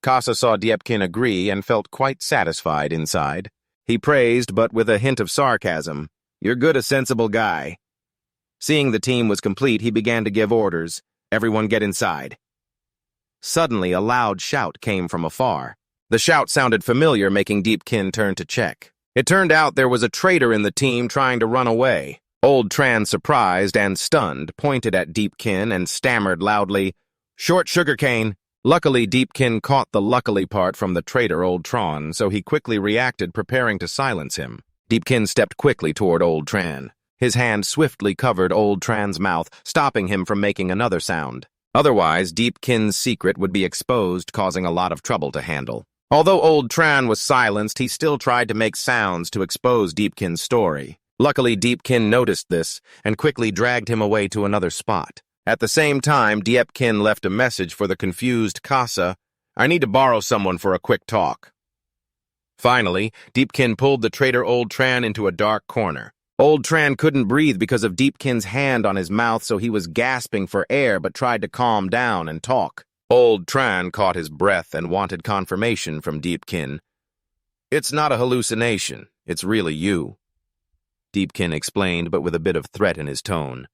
Khazar saw Deepkin agree and felt quite satisfied inside. He praised, but with a hint of sarcasm, You're good, a sensible guy. Seeing the team was complete, he began to give orders. Everyone get inside. Suddenly, a loud shout came from afar. The shout sounded familiar, making Deepkin turn to check. It turned out there was a traitor in the team trying to run away. Old Tran, surprised and stunned, pointed at Deepkin and stammered loudly, Short sugarcane. Luckily, Deepkin caught the luckily part from the traitor Old Tran, so he quickly reacted, preparing to silence him. Deepkin stepped quickly toward Old Tran. His hand swiftly covered Old Tran's mouth, stopping him from making another sound. Otherwise, Deepkin's secret would be exposed, causing a lot of trouble to handle. Although Old Tran was silenced, he still tried to make sounds to expose Deepkin's story. Luckily, Deepkin noticed this and quickly dragged him away to another spot. At the same time, Deepkin left a message for the confused Khazar. I need to borrow someone for a quick talk. Finally, Deepkin pulled the traitor Old Tran into a dark corner. Old Tran couldn't breathe because of Deepkin's hand on his mouth, so he was gasping for air but tried to calm down and talk. Old Tran caught his breath and wanted confirmation from Deepkin. It's not a hallucination. It's really you. Deepkin explained, but with a bit of threat in his tone.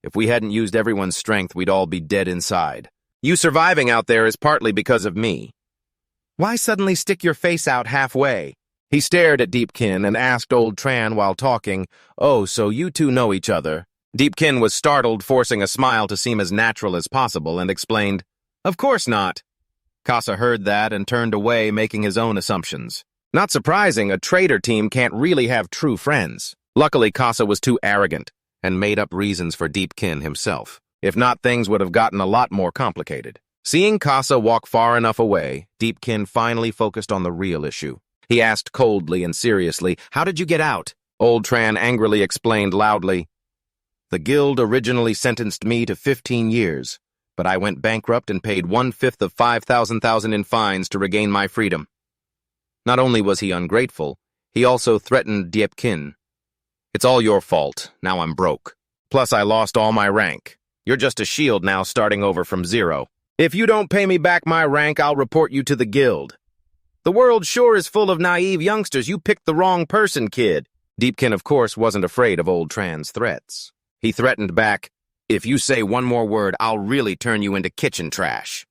If we hadn't used everyone's strength, we'd all be dead inside. You surviving out there is partly because of me. Why suddenly stick your face out halfway? He stared at Deepkin and asked Old Tran while talking, Oh, so you two know each other. Deepkin was startled, forcing a smile to seem as natural as possible, and explained, Of course not. Khazar heard that and turned away, making his own assumptions. Not surprising, a traitor team can't really have true friends. Luckily, Khazar was too arrogant and made up reasons for Deepkin himself. If not, things would have gotten a lot more complicated. Seeing Casa walk far enough away, Deepkin finally focused on the real issue. He asked coldly and seriously, "How did you get out?" Old Tran angrily explained loudly, "The guild originally sentenced me to 15 years, but I went bankrupt and paid 1/5 of 5,000 in fines to regain my freedom." Not only was he ungrateful, he also threatened Deepkin. "It's all your fault. Now I'm broke. Plus I lost all my rank. You're just a shield now, starting over from zero. If you don't pay me back my rank, I'll report you to the guild. The world sure is full of naive youngsters. You picked the wrong person, kid." Deepkin, of course, wasn't afraid of Old Tran's threats. He threatened back, "If you say one more word, I'll really turn you into kitchen trash."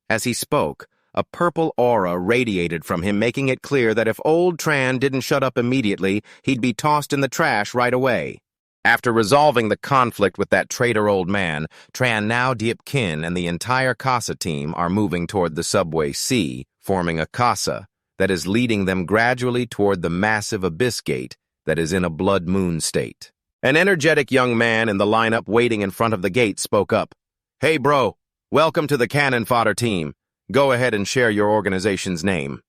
As he spoke, a purple aura radiated from him, making it clear that if Old Tran didn't shut up immediately, he'd be tossed in the trash right away. After resolving the conflict with that traitor old man, Tran, now Deepkin, and the entire Casa team are moving toward the subway C, forming a Casa that is leading them gradually toward the massive abyss gate that is in a blood moon state. An energetic young man in the lineup waiting in front of the gate spoke up. "Hey bro, welcome to the cannon fodder team. Go ahead and share your organization's name."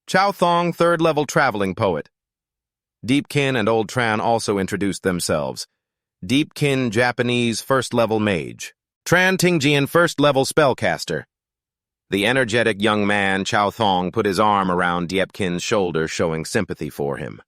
"Chow Thong, 3rd level traveling poet." Deepkin and Old Tran also introduced themselves. Deepkin, Japanese 1st level mage. Tran Tingjian, 1st level spellcaster. The energetic young man, Chow Thong, put his arm around Deepkin's shoulder, showing sympathy for him.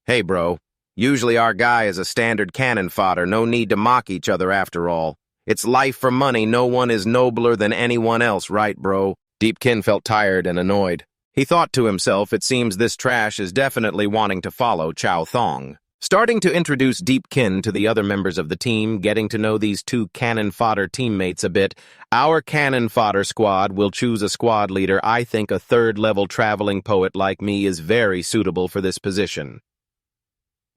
"Hey bro, usually our guy is a standard cannon fodder, no need to mock each other after all. It's life for money, no one is nobler than anyone else, right bro?" Deepkin felt tired and annoyed. He thought to himself, it seems this trash is definitely wanting to follow Chow Thong. Starting to introduce Deepkin to the other members of the team, getting to know these two cannon fodder teammates a bit, "Our cannon fodder squad will choose a squad leader. I think a 3rd level traveling poet like me is very suitable for this position."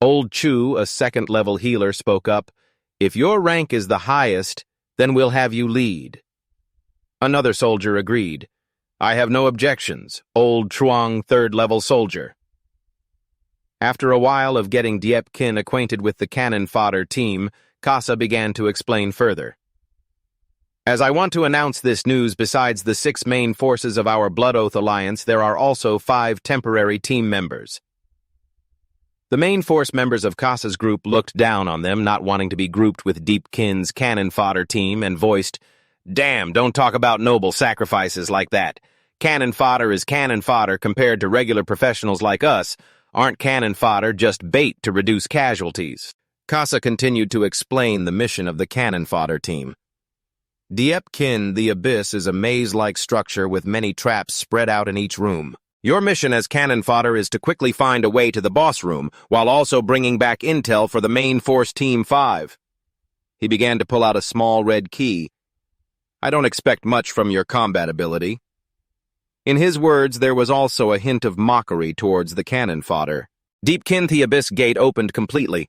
Old Chu, a 2nd level healer, spoke up, "If your rank is the highest, then we'll have you lead." Another soldier agreed. "I have no objections. Old Truong, 3rd level soldier." After a while of getting Deepkin acquainted with the cannon fodder team, Casa began to explain further. "As I want to announce this news, besides the 6 main forces of our Blood Oath Alliance, there are also 5 temporary team members." The main force members of Casa's group looked down on them, not wanting to be grouped with Deepkin's cannon fodder team, and voiced, "Damn, don't talk about noble sacrifices like that. Cannon fodder is cannon fodder compared to regular professionals like us. Aren't cannon fodder just bait to reduce casualties?" Casa continued to explain the mission of the cannon fodder team. "Deepkin, the Abyss, is a maze-like structure with many traps spread out in each room. Your mission as cannon fodder is to quickly find a way to the boss room, while also bringing back intel for the main force Team 5. He began to pull out a small red key. "I don't expect much from your combat ability." In his words, there was also a hint of mockery towards the cannon fodder. Deepkin, the Abyss gate opened completely.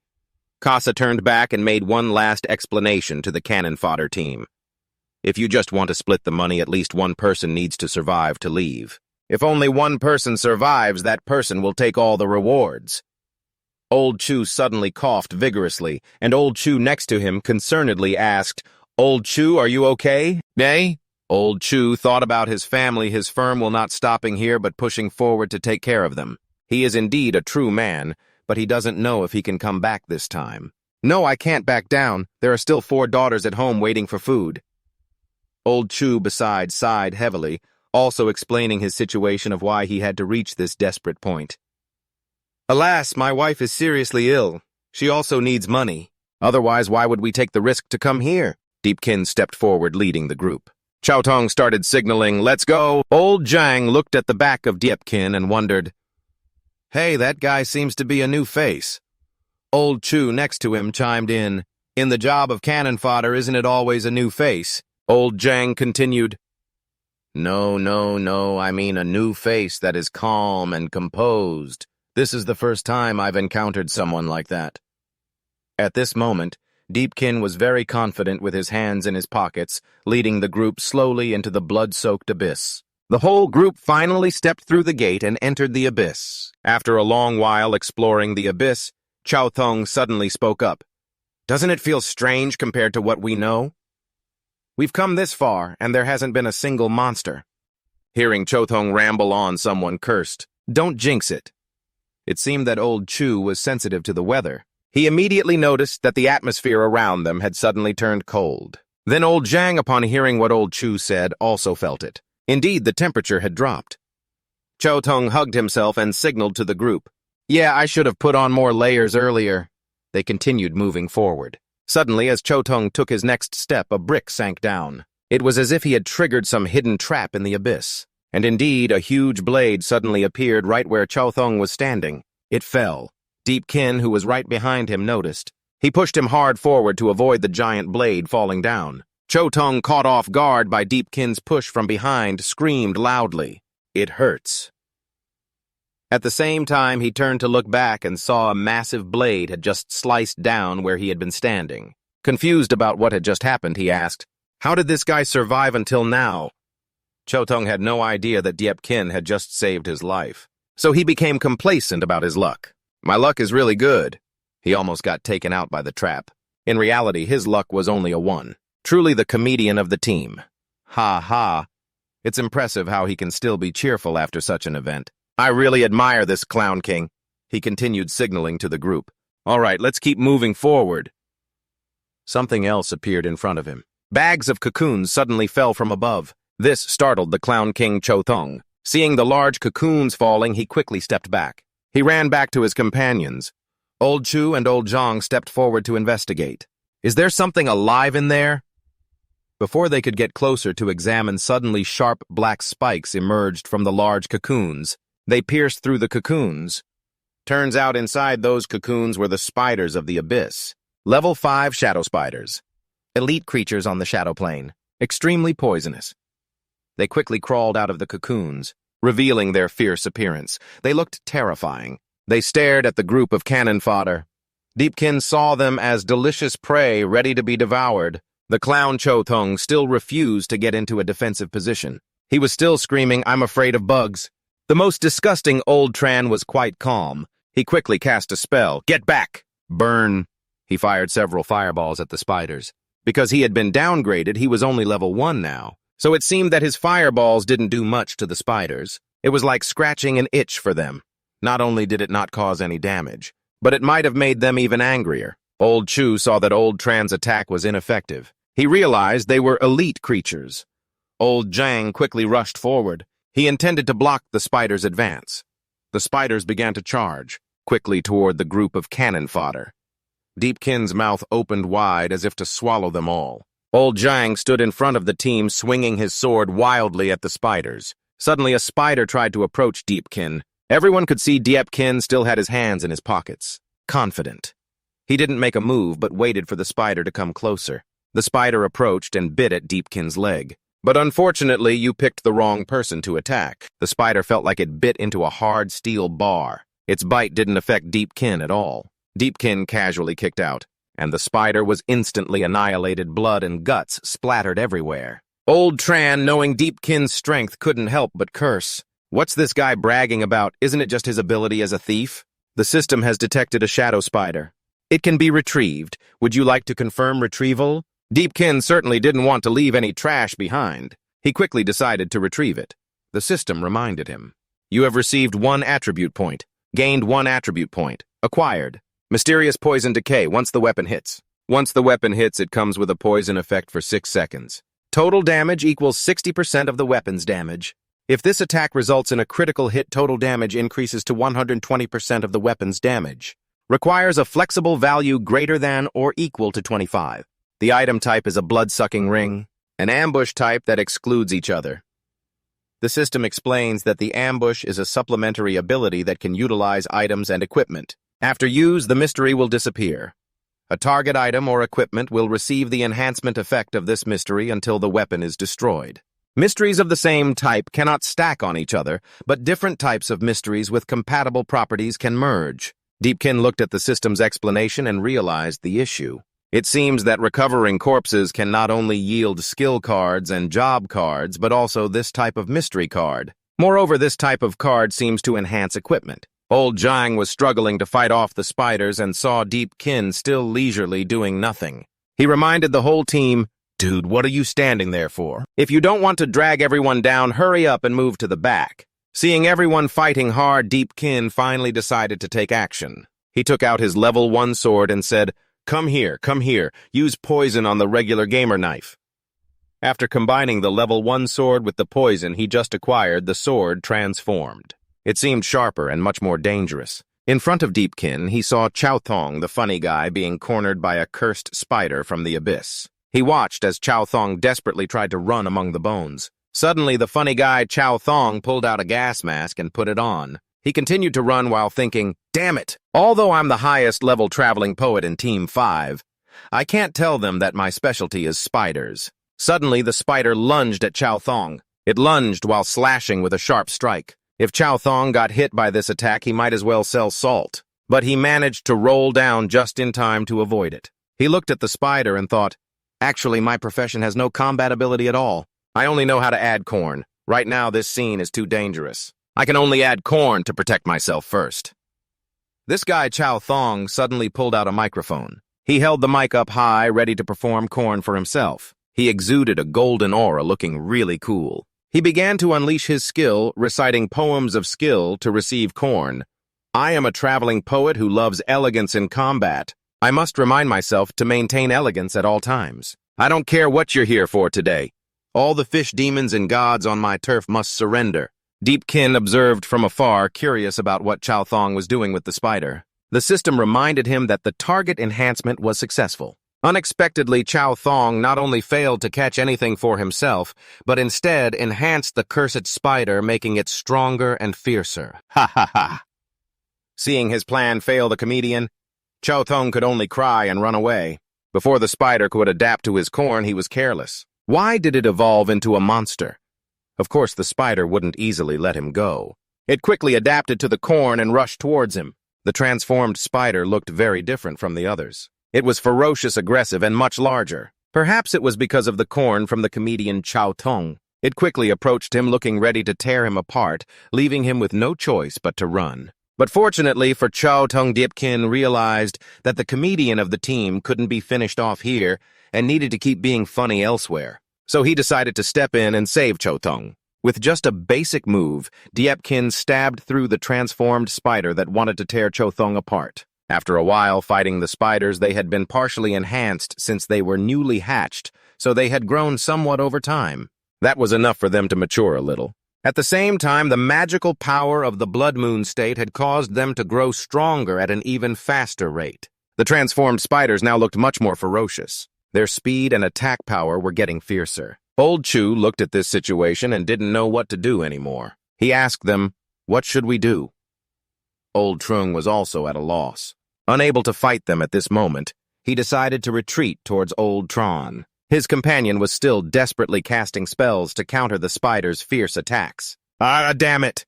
Casa turned back and made one last explanation to the cannon fodder team. "If you just want to split the money, at least one person needs to survive to leave. If only one person survives, that person will take all the rewards." Old Chu suddenly coughed vigorously, and Old Chu next to him concernedly asked, "Old Chu, are you okay?" "Nay?" Old Chu thought about his family. His firm will not stopping here but pushing forward to take care of them. He is indeed a true man, but he doesn't know if he can come back this time. "No, I can't back down. There are still 4 daughters at home waiting for food." Old Chu, besides, sighed heavily, also explaining his situation of why he had to reach this desperate point. "Alas, my wife is seriously ill. She also needs money. Otherwise, why would we take the risk to come here?" Deepkin stepped forward, leading the group. Chow Tong started signaling, "Let's go." Old Zhang looked at the back of Deepkin and wondered, "Hey, that guy seems to be a new face." Old Chu next to him chimed in, "In the job of cannon fodder, isn't it always a new face?" Old Zhang continued, No, I mean a new face that is calm and composed. This is the first time I've encountered someone like that." At this moment, Deepkin was very confident with his hands in his pockets, leading the group slowly into the blood-soaked abyss. The whole group finally stepped through the gate and entered the abyss. After a long while exploring the abyss, Chow Thong suddenly spoke up. Doesn't it feel strange compared to what we know? We've come this far, and there hasn't been a single monster. Hearing Chothong ramble on, someone cursed. Don't jinx it. It seemed that old Chu was sensitive to the weather. He immediately noticed that the atmosphere around them had suddenly turned cold. Then old Zhang, upon hearing what old Chu said, also felt it. Indeed, the temperature had dropped. Chothong hugged himself and signaled to the group. Yeah, I should have put on more layers earlier. They continued moving forward. Suddenly, as Chothong took his next step, a brick sank down. It was as if he had triggered some hidden trap in the abyss. And indeed, a huge blade suddenly appeared right where Chothong was standing. It fell. Deepkin, who was right behind him, noticed. He pushed him hard forward to avoid the giant blade falling down. Chothong, caught off guard by Deepkin's push from behind, screamed loudly. It hurts. At the same time, he turned to look back and saw a massive blade had just sliced down where he had been standing. Confused about what had just happened, he asked, "How did this guy survive until now?" Chothong had no idea that Deepkin had just saved his life, so he became complacent about his luck. My luck is really good. He almost got taken out by the trap. In reality, his luck was only a 1. Truly the comedian of the team. Ha ha. It's impressive how he can still be cheerful after such an event. I really admire this Clown King. He continued signaling to the group. All right, let's keep moving forward. Something else appeared in front of him. Bags of cocoons suddenly fell from above. This startled the Clown King Chothong. Seeing the large cocoons falling, he quickly stepped back. He ran back to his companions. Old Chu and Old Zhang stepped forward to investigate. Is there something alive in there? Before they could get closer to examine, suddenly sharp black spikes emerged from the large cocoons. They pierced through the cocoons. Turns out inside those cocoons were the spiders of the abyss. Level 5 shadow spiders. Elite creatures on the shadow plane. Extremely poisonous. They quickly crawled out of the cocoons, revealing their fierce appearance. They looked terrifying. They stared at the group of cannon fodder. Deepkin saw them as delicious prey ready to be devoured. The clown Chothong still refused to get into a defensive position. He was still screaming, "I'm afraid of bugs." The most disgusting old Tran was quite calm. He quickly cast a spell. Get back! Burn! He fired several fireballs at the spiders. Because he had been downgraded, he was only level 1 now. So it seemed that his fireballs didn't do much to the spiders. It was like scratching an itch for them. Not only did it not cause any damage, but it might have made them even angrier. Old Chu saw that old Tran's attack was ineffective. He realized they were elite creatures. Old Zhang quickly rushed forward. He intended to block the spiders' advance. The spiders began to charge, quickly toward the group of cannon fodder. Deepkin's mouth opened wide as if to swallow them all. Old Zhang stood in front of the team, swinging his sword wildly at the spiders. Suddenly, a spider tried to approach Deepkin. Everyone could see Deepkin still had his hands in his pockets, confident. He didn't make a move, but waited for the spider to come closer. The spider approached and bit at Deepkin's leg. But unfortunately, you picked the wrong person to attack. The spider felt like it bit into a hard steel bar. Its bite didn't affect Deepkin at all. Deepkin casually kicked out, and the spider was instantly annihilated. Blood and guts splattered everywhere. Old Tran, knowing Deepkin's strength, couldn't help but curse. What's this guy bragging about? Isn't it just his ability as a thief? The system has detected a shadow spider. It can be retrieved. Would you like to confirm retrieval? Deepkin certainly didn't want to leave any trash behind. He quickly decided to retrieve it. The system reminded him. You have received 1 attribute point. Gained 1 attribute point. Acquired. Mysterious poison decay once the weapon hits. Once the weapon hits, it comes with a poison effect for 6 seconds. Total damage equals 60% of the weapon's damage. If this attack results in a critical hit, total damage increases to 120% of the weapon's damage. Requires a flexible value greater than or equal to 25. The item type is a blood-sucking ring, an ambush type that excludes each other. The system explains that the ambush is a supplementary ability that can utilize items and equipment. After use, the mystery will disappear. A target item or equipment will receive the enhancement effect of this mystery until the weapon is destroyed. Mysteries of the same type cannot stack on each other, but different types of mysteries with compatible properties can merge. Deepkin looked at the system's explanation and realized the issue. It seems that recovering corpses can not only yield skill cards and job cards, but also this type of mystery card. Moreover, this type of card seems to enhance equipment. Old Jiang was struggling to fight off the spiders and saw Deepkin still leisurely doing nothing. He reminded the whole team, "Dude, what are you standing there for? If you don't want to drag everyone down, hurry up and move to the back." Seeing everyone fighting hard, Deepkin finally decided to take action. He took out his level 1 sword and said, come here, use poison on the regular gamer knife." After combining the level 1 sword with the poison he just acquired, the sword transformed. It seemed sharper and much more dangerous. In front of Deepkin, he saw Chao Thong, the funny guy, being cornered by a cursed spider from the abyss. He watched as Chao Thong desperately tried to run among the bones. Suddenly, the funny guy Chao Thong pulled out a gas mask and put it on. He continued to run while thinking, damn it, although I'm the highest level traveling poet in Team 5, I can't tell them that my specialty is spiders. Suddenly, the spider lunged at Chao Thong. It lunged while slashing with a sharp strike. If Chao Thong got hit by this attack, he might as well sell salt. But he managed to roll down just in time to avoid it. He looked at the spider and thought, actually, my profession has no combat ability at all. I only know how to add corn. Right now, this scene is too dangerous. I can only add corn to protect myself first. This guy, Chao Thong, suddenly pulled out a microphone. He held the mic up high, ready to perform corn for himself. He exuded a golden aura, looking really cool. He began to unleash his skill, reciting poems of skill to receive corn. I am a traveling poet who loves elegance in combat. I must remind myself to maintain elegance at all times. I don't care what you're here for today. All the fish demons and gods on my turf must surrender. Deepkin observed from afar, curious about what Chao Thong was doing with the spider. The system reminded him that the target enhancement was successful. Unexpectedly, Chao Thong not only failed to catch anything for himself, but instead enhanced the cursed spider, making it stronger and fiercer. Ha ha ha! Seeing his plan fail the comedian, Chao Thong could only cry and run away. Before the spider could adapt to his corn, he was careless. Why did it evolve into a monster? Of course, the spider wouldn't easily let him go. It quickly adapted to the corn and rushed towards him. The transformed spider looked very different from the others. It was ferocious, aggressive, and much larger. Perhaps it was because of the corn from the comedian Chao Thong. It quickly approached him, looking ready to tear him apart, leaving him with no choice but to run. But fortunately for Chao Thong, Deepkin realized that the comedian of the team couldn't be finished off here and needed to keep being funny elsewhere. So he decided to step in and save Chao Thong. With just a basic move, Deepkin stabbed through the transformed spider that wanted to tear Chao Thong apart. After a while fighting the spiders, they had been partially enhanced since they were newly hatched, so they had grown somewhat over time. That was enough for them to mature a little. At the same time, the magical power of the Blood Moon state had caused them to grow stronger at an even faster rate. The transformed spiders now looked much more ferocious. Their speed and attack power were getting fiercer. Old Chu looked at this situation and didn't know what to do anymore. He asked them, "What should we do?" Old Trung was also at a loss. Unable to fight them at this moment, he decided to retreat towards Old Tron. His companion was still desperately casting spells to counter the spider's fierce attacks. Ah, damn it!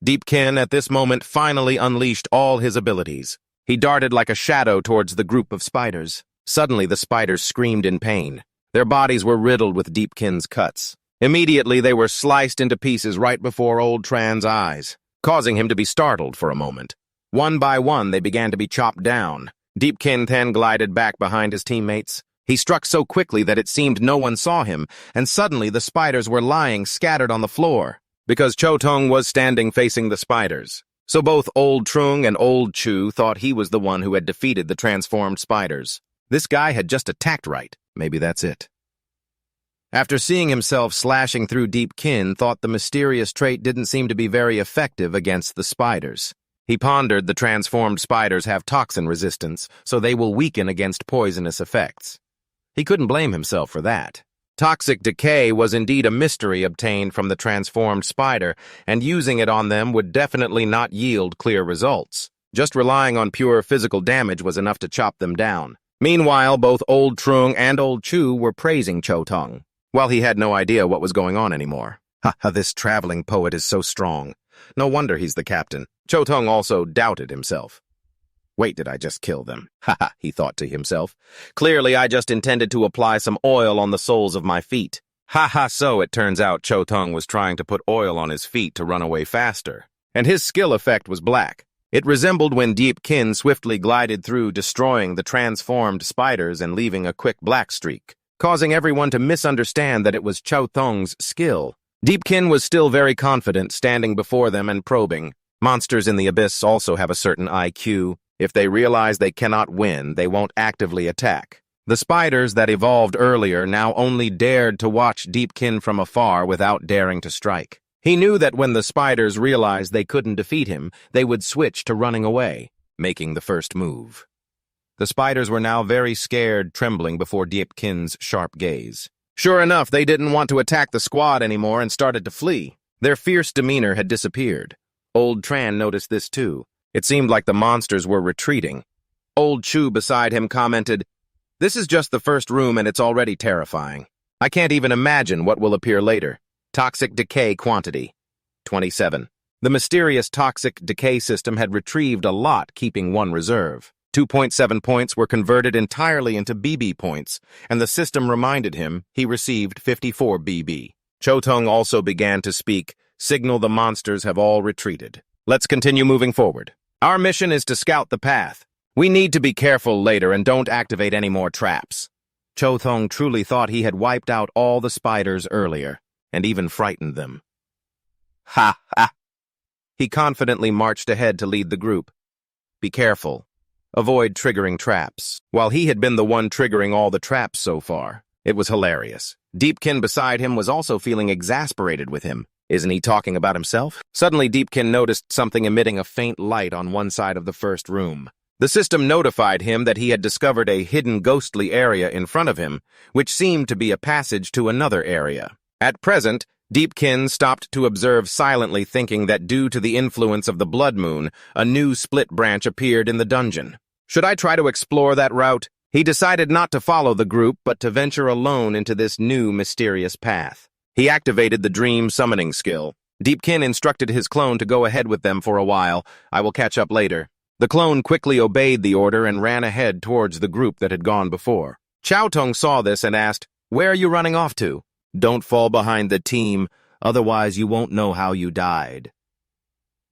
Deepkin at this moment finally unleashed all his abilities. He darted like a shadow towards the group of spiders. Suddenly, the spiders screamed in pain. Their bodies were riddled with Deepkin's cuts. Immediately, they were sliced into pieces right before Old Tran's eyes, causing him to be startled for a moment. One by one, they began to be chopped down. Deepkin then glided back behind his teammates. He struck so quickly that it seemed no one saw him, and suddenly the spiders were lying scattered on the floor, because Chao Thong was standing facing the spiders. So both Old Trung and Old Chu thought he was the one who had defeated the transformed spiders. This guy had just attacked right. Maybe that's it. After seeing himself slashing through, Deepkin thought the mysterious trait didn't seem to be very effective against the spiders. He pondered the transformed spiders have toxin resistance, so they will weaken against poisonous effects. He couldn't blame himself for that. Toxic decay was indeed a mystery obtained from the transformed spider, and using it on them would definitely not yield clear results. Just relying on pure physical damage was enough to chop them down. Meanwhile, both Old Trung and Old Chu were praising Chao Thong, while he had no idea what was going on anymore. Ha ha, this traveling poet is so strong. No wonder he's the captain. Chao Thong also doubted himself. Wait, did I just kill them? Ha ha, he thought to himself. Clearly, I just intended to apply some oil on the soles of my feet. Ha ha, so it turns out Chao Thong was trying to put oil on his feet to run away faster. And his skill effect was black. It resembled when Deepkin swiftly glided through, destroying the transformed spiders and leaving a quick black streak, causing everyone to misunderstand that it was Chao Tong's skill. Deepkin was still very confident, standing before them and probing. Monsters in the abyss also have a certain IQ. If they realize they cannot win, they won't actively attack. The spiders that evolved earlier now only dared to watch Deepkin from afar without daring to strike. He knew that when the spiders realized they couldn't defeat him, they would switch to running away, making the first move. The spiders were now very scared, trembling before Deepkin's sharp gaze. Sure enough, they didn't want to attack the squad anymore and started to flee. Their fierce demeanor had disappeared. Old Tran noticed this too. It seemed like the monsters were retreating. Old Chu beside him commented, "This is just the first room and it's already terrifying. I can't even imagine what will appear later." Toxic decay quantity, 27. The mysterious toxic decay system had retrieved a lot, keeping one reserve. 2.7 points were converted entirely into BB points, and the system reminded him he received 54 BB. Chotong also began to speak, "Signal the monsters have all retreated. Let's continue moving forward. Our mission is to scout the path. We need to be careful later and don't activate any more traps." Chotong truly thought he had wiped out all the spiders earlier, and even frightened them. Ha ha! He confidently marched ahead to lead the group. Be careful. Avoid triggering traps. While he had been the one triggering all the traps so far, it was hilarious. Deepkin beside him was also feeling exasperated with him. Isn't he talking about himself? Suddenly Deepkin noticed something emitting a faint light on one side of the first room. The system notified him that he had discovered a hidden ghostly area in front of him, which seemed to be a passage to another area. At present, Deepkin stopped to observe silently, thinking that due to the influence of the blood moon, a new split branch appeared in the dungeon. Should I try to explore that route? He decided not to follow the group, but to venture alone into this new mysterious path. He activated the dream summoning skill. Deepkin instructed his clone to go ahead with them for a while. I will catch up later. The clone quickly obeyed the order and ran ahead towards the group that had gone before. Chowtong saw this and asked, "Where are you running off to?" "Don't fall behind the team, otherwise you won't know how you died."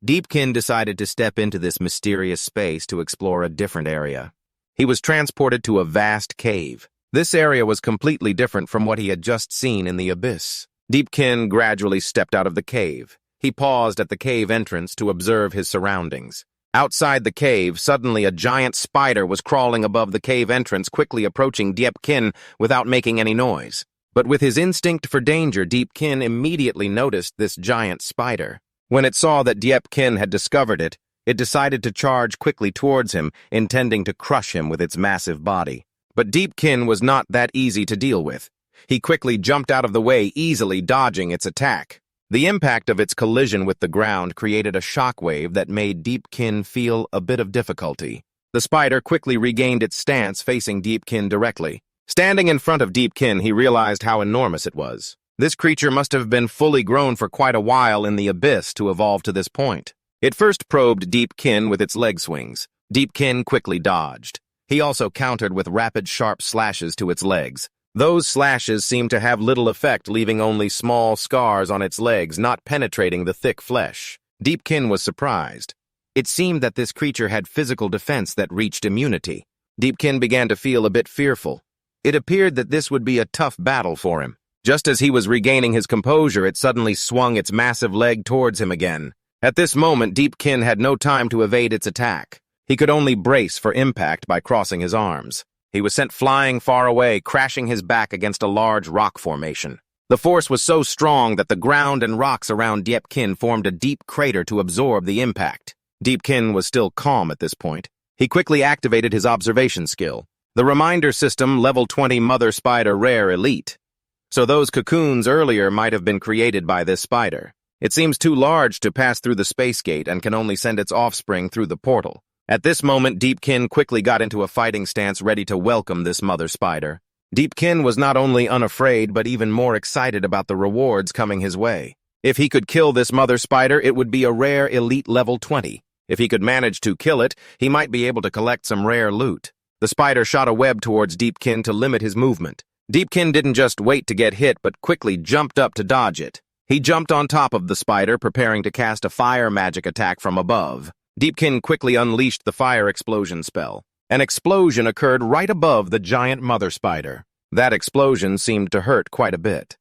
Deepkin decided to step into this mysterious space to explore a different area. He was transported to a vast cave. This area was completely different from what he had just seen in the abyss. Deepkin gradually stepped out of the cave. He paused at the cave entrance to observe his surroundings. Outside the cave, suddenly a giant spider was crawling above the cave entrance, quickly approaching Deepkin without making any noise. But with his instinct for danger, Deepkin immediately noticed this giant spider. When it saw that Deepkin had discovered it, it decided to charge quickly towards him, intending to crush him with its massive body. But Deepkin was not that easy to deal with. He quickly jumped out of the way, easily dodging its attack. The impact of its collision with the ground created a shockwave that made Deepkin feel a bit of difficulty. The spider quickly regained its stance, facing Deepkin directly. Standing in front of Deepkin, he realized how enormous it was. This creature must have been fully grown for quite a while in the abyss to evolve to this point. It first probed Deepkin with its leg swings. Deepkin quickly dodged. He also countered with rapid, sharp slashes to its legs. Those slashes seemed to have little effect, leaving only small scars on its legs, not penetrating the thick flesh. Deepkin was surprised. It seemed that this creature had physical defense that reached immunity. Deepkin began to feel a bit fearful. It appeared that this would be a tough battle for him. Just as he was regaining his composure, it suddenly swung its massive leg towards him again. At this moment, Deepkin had no time to evade its attack. He could only brace for impact by crossing his arms. He was sent flying far away, crashing his back against a large rock formation. The force was so strong that the ground and rocks around Deepkin formed a deep crater to absorb the impact. Deepkin was still calm at this point. He quickly activated his observation skill. The reminder system, level 20 Mother Spider Rare Elite. So those cocoons earlier might have been created by this spider. It seems too large to pass through the space gate and can only send its offspring through the portal. At this moment, Deepkin quickly got into a fighting stance, ready to welcome this mother spider. Deepkin was not only unafraid, but even more excited about the rewards coming his way. If he could kill this mother spider, it would be a rare elite level 20. If he could manage to kill it, he might be able to collect some rare loot. The spider shot a web towards Deepkin to limit his movement. Deepkin didn't just wait to get hit, but quickly jumped up to dodge it. He jumped on top of the spider, preparing to cast a fire magic attack from above. Deepkin quickly unleashed the fire explosion spell. An explosion occurred right above the giant mother spider. That explosion seemed to hurt quite a bit.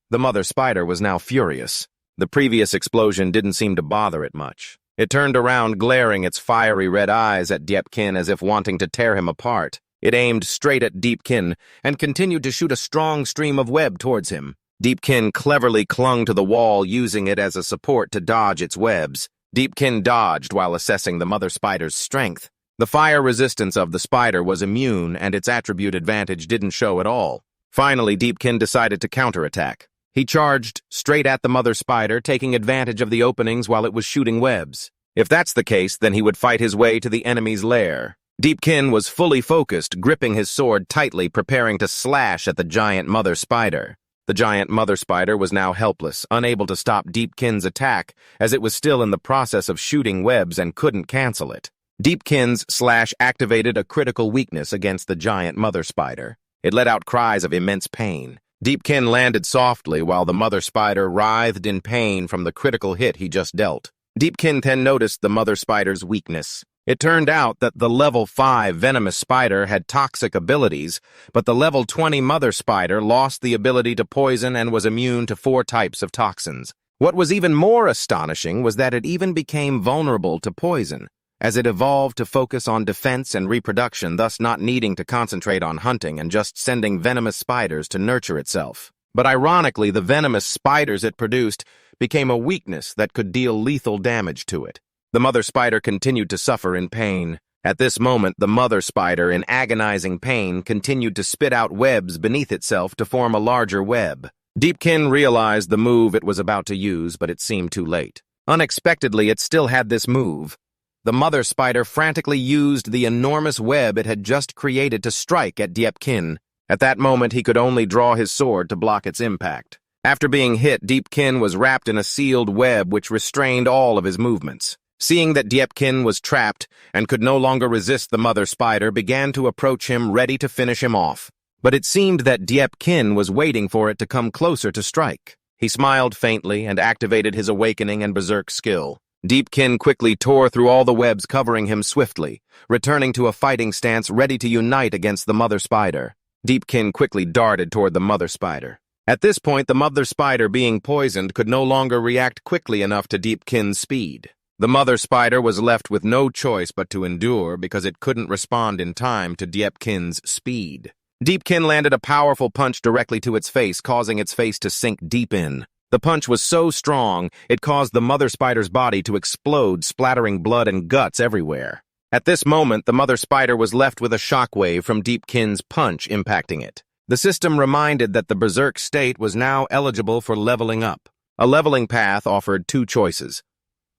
The mother spider was now furious. The previous explosion didn't seem to bother it much. It turned around, glaring its fiery red eyes at Deepkin as if wanting to tear him apart. It aimed straight at Deepkin and continued to shoot a strong stream of web towards him. Deepkin cleverly clung to the wall, using it as a support to dodge its webs. Deepkin dodged while assessing the mother spider's strength. The fire resistance of the spider was immune, and its attribute advantage didn't show at all. Finally, Deepkin decided to counterattack. He charged straight at the mother spider, taking advantage of the openings while it was shooting webs. If that's the case, then he would fight his way to the enemy's lair. Deepkin was fully focused, gripping his sword tightly, preparing to slash at the giant mother spider. The giant mother spider was now helpless, unable to stop Deepkin's attack, as it was still in the process of shooting webs and couldn't cancel it. Deepkin's slash activated a critical weakness against the giant mother spider. It let out cries of immense pain. Deepkin landed softly while the mother spider writhed in pain from the critical hit he just dealt. Deepkin then noticed the mother spider's weakness. It turned out that the level 5 venomous spider had toxic abilities, but the level 20 mother spider lost the ability to poison and was immune to 4 types of toxins. What was even more astonishing was that it even became vulnerable to poison, as it evolved to focus on defense and reproduction, thus not needing to concentrate on hunting and just sending venomous spiders to nurture itself. But ironically, the venomous spiders it produced became a weakness that could deal lethal damage to it. The mother spider continued to suffer in pain. At this moment, the mother spider, in agonizing pain, continued to spit out webs beneath itself to form a larger web. Deepkin realized the move it was about to use, but it seemed too late. Unexpectedly, it still had this move. The mother spider frantically used the enormous web it had just created to strike at Deepkin. At that moment, he could only draw his sword to block its impact. After being hit, Deepkin was wrapped in a sealed web which restrained all of his movements. Seeing that Deepkin was trapped and could no longer resist the mother spider, began to approach him, ready to finish him off. But it seemed that Deepkin was waiting for it to come closer to strike. He smiled faintly and activated his awakening and berserk skill. Deepkin quickly tore through all the webs covering him swiftly, returning to a fighting stance ready to unite against the mother spider. Deepkin quickly darted toward the mother spider. At this point, the mother spider, being poisoned, could no longer react quickly enough to Deepkin's speed. The mother spider was left with no choice but to endure because it couldn't respond in time to Deepkin's speed. Deepkin landed a powerful punch directly to its face, causing its face to sink deep in. The punch was so strong, it caused the mother spider's body to explode, splattering blood and guts everywhere. At this moment, the mother spider was left with a shockwave from Deepkin's punch impacting it. The system reminded that the berserk state was now eligible for leveling up. A leveling path offered 2 choices.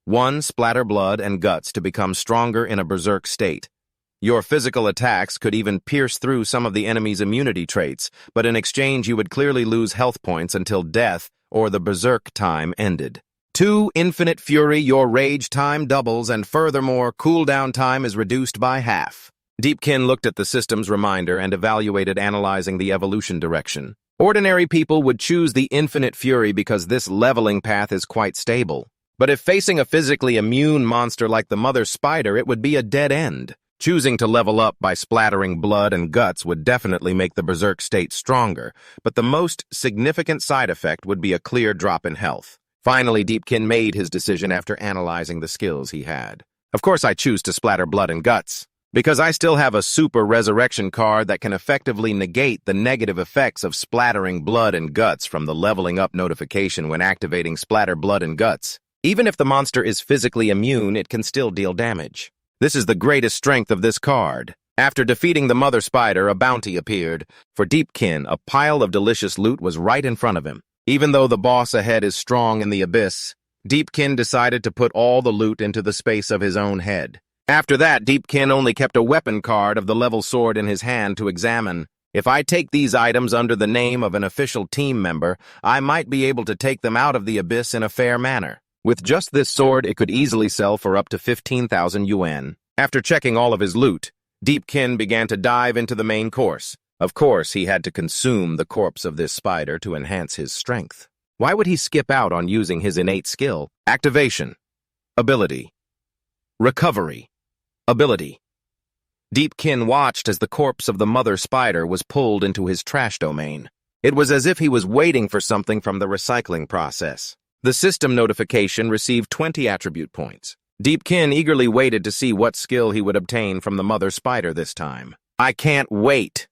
1, splatter blood and guts to become stronger in a berserk state. Your physical attacks could even pierce through some of the enemy's immunity traits, but in exchange you would clearly lose health points until death or the berserk time ended. 2, infinite fury, your rage time doubles, and furthermore, cooldown time is reduced by half. Deepkin looked at the system's reminder and evaluated analyzing the evolution direction. Ordinary people would choose the infinite fury because this leveling path is quite stable. But if facing a physically immune monster like the mother spider, it would be a dead end. Choosing to level up by splattering blood and guts would definitely make the berserk state stronger, but the most significant side effect would be a clear drop in health. Finally, Deepkin made his decision after analyzing the skills he had. Of course I choose to splatter blood and guts, because I still have a super resurrection card that can effectively negate the negative effects of splattering blood and guts from the leveling up notification when activating splatter blood and guts. Even if the monster is physically immune, it can still deal damage. This is the greatest strength of this card. After defeating the mother spider, a bounty appeared. For Deepkin, a pile of delicious loot was right in front of him. Even though the boss ahead is strong in the abyss, Deepkin decided to put all the loot into the space of his own head. After that, Deepkin only kept a weapon card of the level sword in his hand to examine. If I take these items under the name of an official team member, I might be able to take them out of the abyss in a fair manner. With just this sword, it could easily sell for up to 15,000 yuan. After checking all of his loot, Deepkin began to dive into the main course. Of course, he had to consume the corpse of this spider to enhance his strength. Why would he skip out on using his innate skill? Activation. Ability. Recovery. Ability. Deepkin watched as the corpse of the mother spider was pulled into his trash domain. It was as if he was waiting for something from the recycling process. The system notification received 20 attribute points. Deepkin eagerly waited to see what skill he would obtain from the mother spider this time. I can't wait!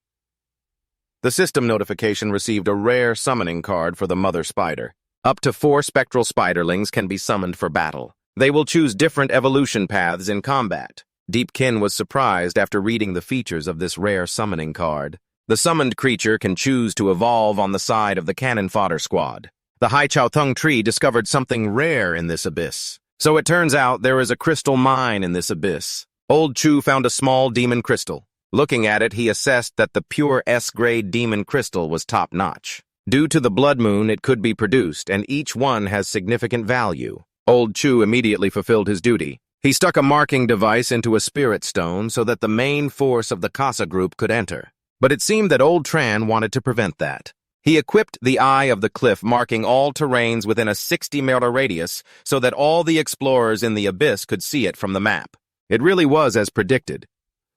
The system notification received a rare summoning card for the mother spider. Up to 4 spectral spiderlings can be summoned for battle. They will choose different evolution paths in combat. Deepkin was surprised after reading the features of this rare summoning card. The summoned creature can choose to evolve on the side of the cannon fodder squad. The Hai Chao Thung tree discovered something rare in this abyss. So it turns out there is a crystal mine in this abyss. Old Chu found a small demon crystal. Looking at it, he assessed that the pure S-grade demon crystal was top-notch. Due to the blood moon, it could be produced, and each one has significant value. Old Chu immediately fulfilled his duty. He stuck a marking device into a spirit stone so that the main force of the Casa group could enter. But it seemed that Old Tran wanted to prevent that. He equipped the Eye of the Cliff, marking all terrains within a 60-meter radius so that all the explorers in the abyss could see it from the map. It really was as predicted.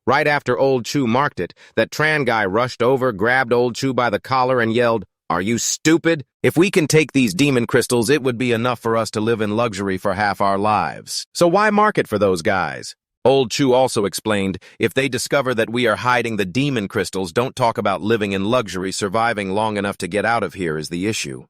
Right after Old Chu marked it, that Tran guy rushed over, grabbed Old Chu by the collar, and yelled, "Are you stupid? If we can take these demon crystals, it would be enough for us to live in luxury for half our lives. So why mark it for those guys?" Old Chu also explained, "If they discover that we are hiding the demon crystals, don't talk about living in luxury. Surviving long enough to get out of here is the issue."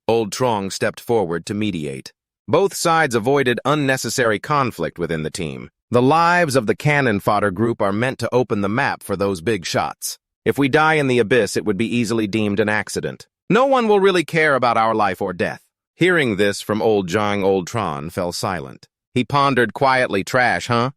Old Trong stepped forward to mediate. Both sides avoided unnecessary conflict within the team. The lives of the cannon fodder group are meant to open the map for those big shots. If we die in the abyss, it would be easily deemed an accident. No one will really care about our life or death. Hearing this from Old Zhang, Old Tron fell silent. He pondered quietly. Trash, huh?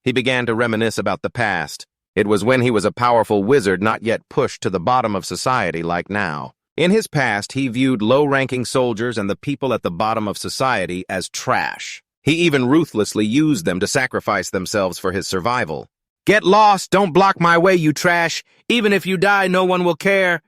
He began to reminisce about the past. It was when he was a powerful wizard not yet pushed to the bottom of society like now. In his past, he viewed low-ranking soldiers and the people at the bottom of society as trash. He even ruthlessly used them to sacrifice themselves for his survival. "Get lost! Don't block my way, you trash! Even if you die, no one will care."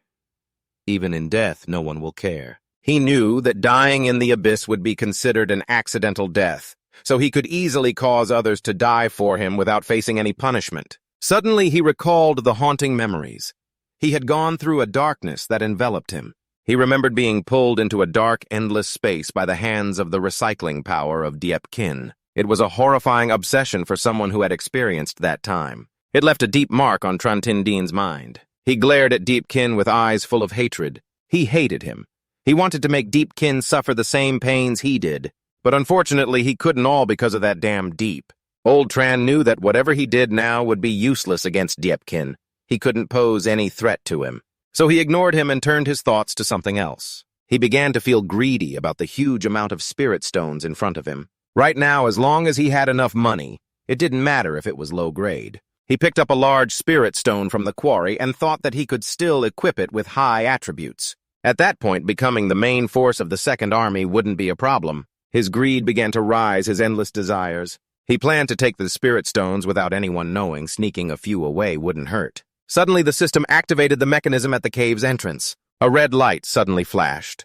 Even in death, no one will care. He knew that dying in the abyss would be considered an accidental death, so he could easily cause others to die for him without facing any punishment. Suddenly, he recalled the haunting memories. He had gone through a darkness that enveloped him. He remembered being pulled into a dark, endless space by the hands of the recycling power of Deepkin. It was a horrifying obsession for someone who had experienced that time. It left a deep mark on Trantindin's mind. He glared at Deepkin with eyes full of hatred. He hated him. He wanted to make Deepkin suffer the same pains he did. But unfortunately, he couldn't all because of that damn Deep. Old Tran knew that whatever he did now would be useless against Deepkin. He couldn't pose any threat to him. So he ignored him and turned his thoughts to something else. He began to feel greedy about the huge amount of spirit stones in front of him. Right now, as long as he had enough money, it didn't matter if it was low grade. He picked up a large spirit stone from the quarry and thought that he could still equip it with high attributes. At that point, becoming the main force of the Second Army wouldn't be a problem. His greed began to rise, his endless desires. He planned to take the spirit stones without anyone knowing. Sneaking a few away wouldn't hurt. Suddenly, the system activated the mechanism at the cave's entrance. A red light suddenly flashed.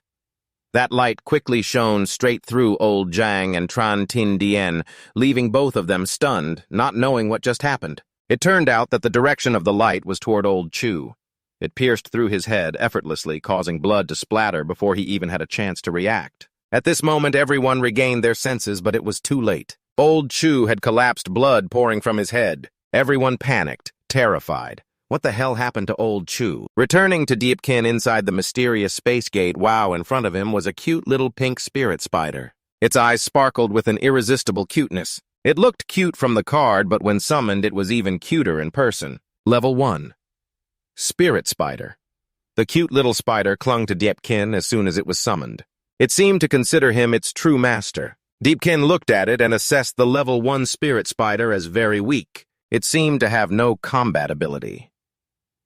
That light quickly shone straight through Old Zhang and Tran Tin Dien, leaving both of them stunned, not knowing what just happened. It turned out that the direction of the light was toward Old Chu. It pierced through his head effortlessly, causing blood to splatter before he even had a chance to react. At this moment, everyone regained their senses, but it was too late. Old Chu had collapsed, blood pouring from his head. Everyone panicked, terrified. What the hell happened to Old Chu? Returning to Deepkin inside the mysterious space gate, in front of him was a cute little pink spirit spider. Its eyes sparkled with an irresistible cuteness. It looked cute from the card, but when summoned, it was even cuter in person. Level 1. Spirit Spider. The cute little spider clung to Deepkin as soon as it was summoned. It seemed to consider him its true master. Deepkin looked at it and assessed the level 1 spirit spider as very weak. It seemed to have no combat ability.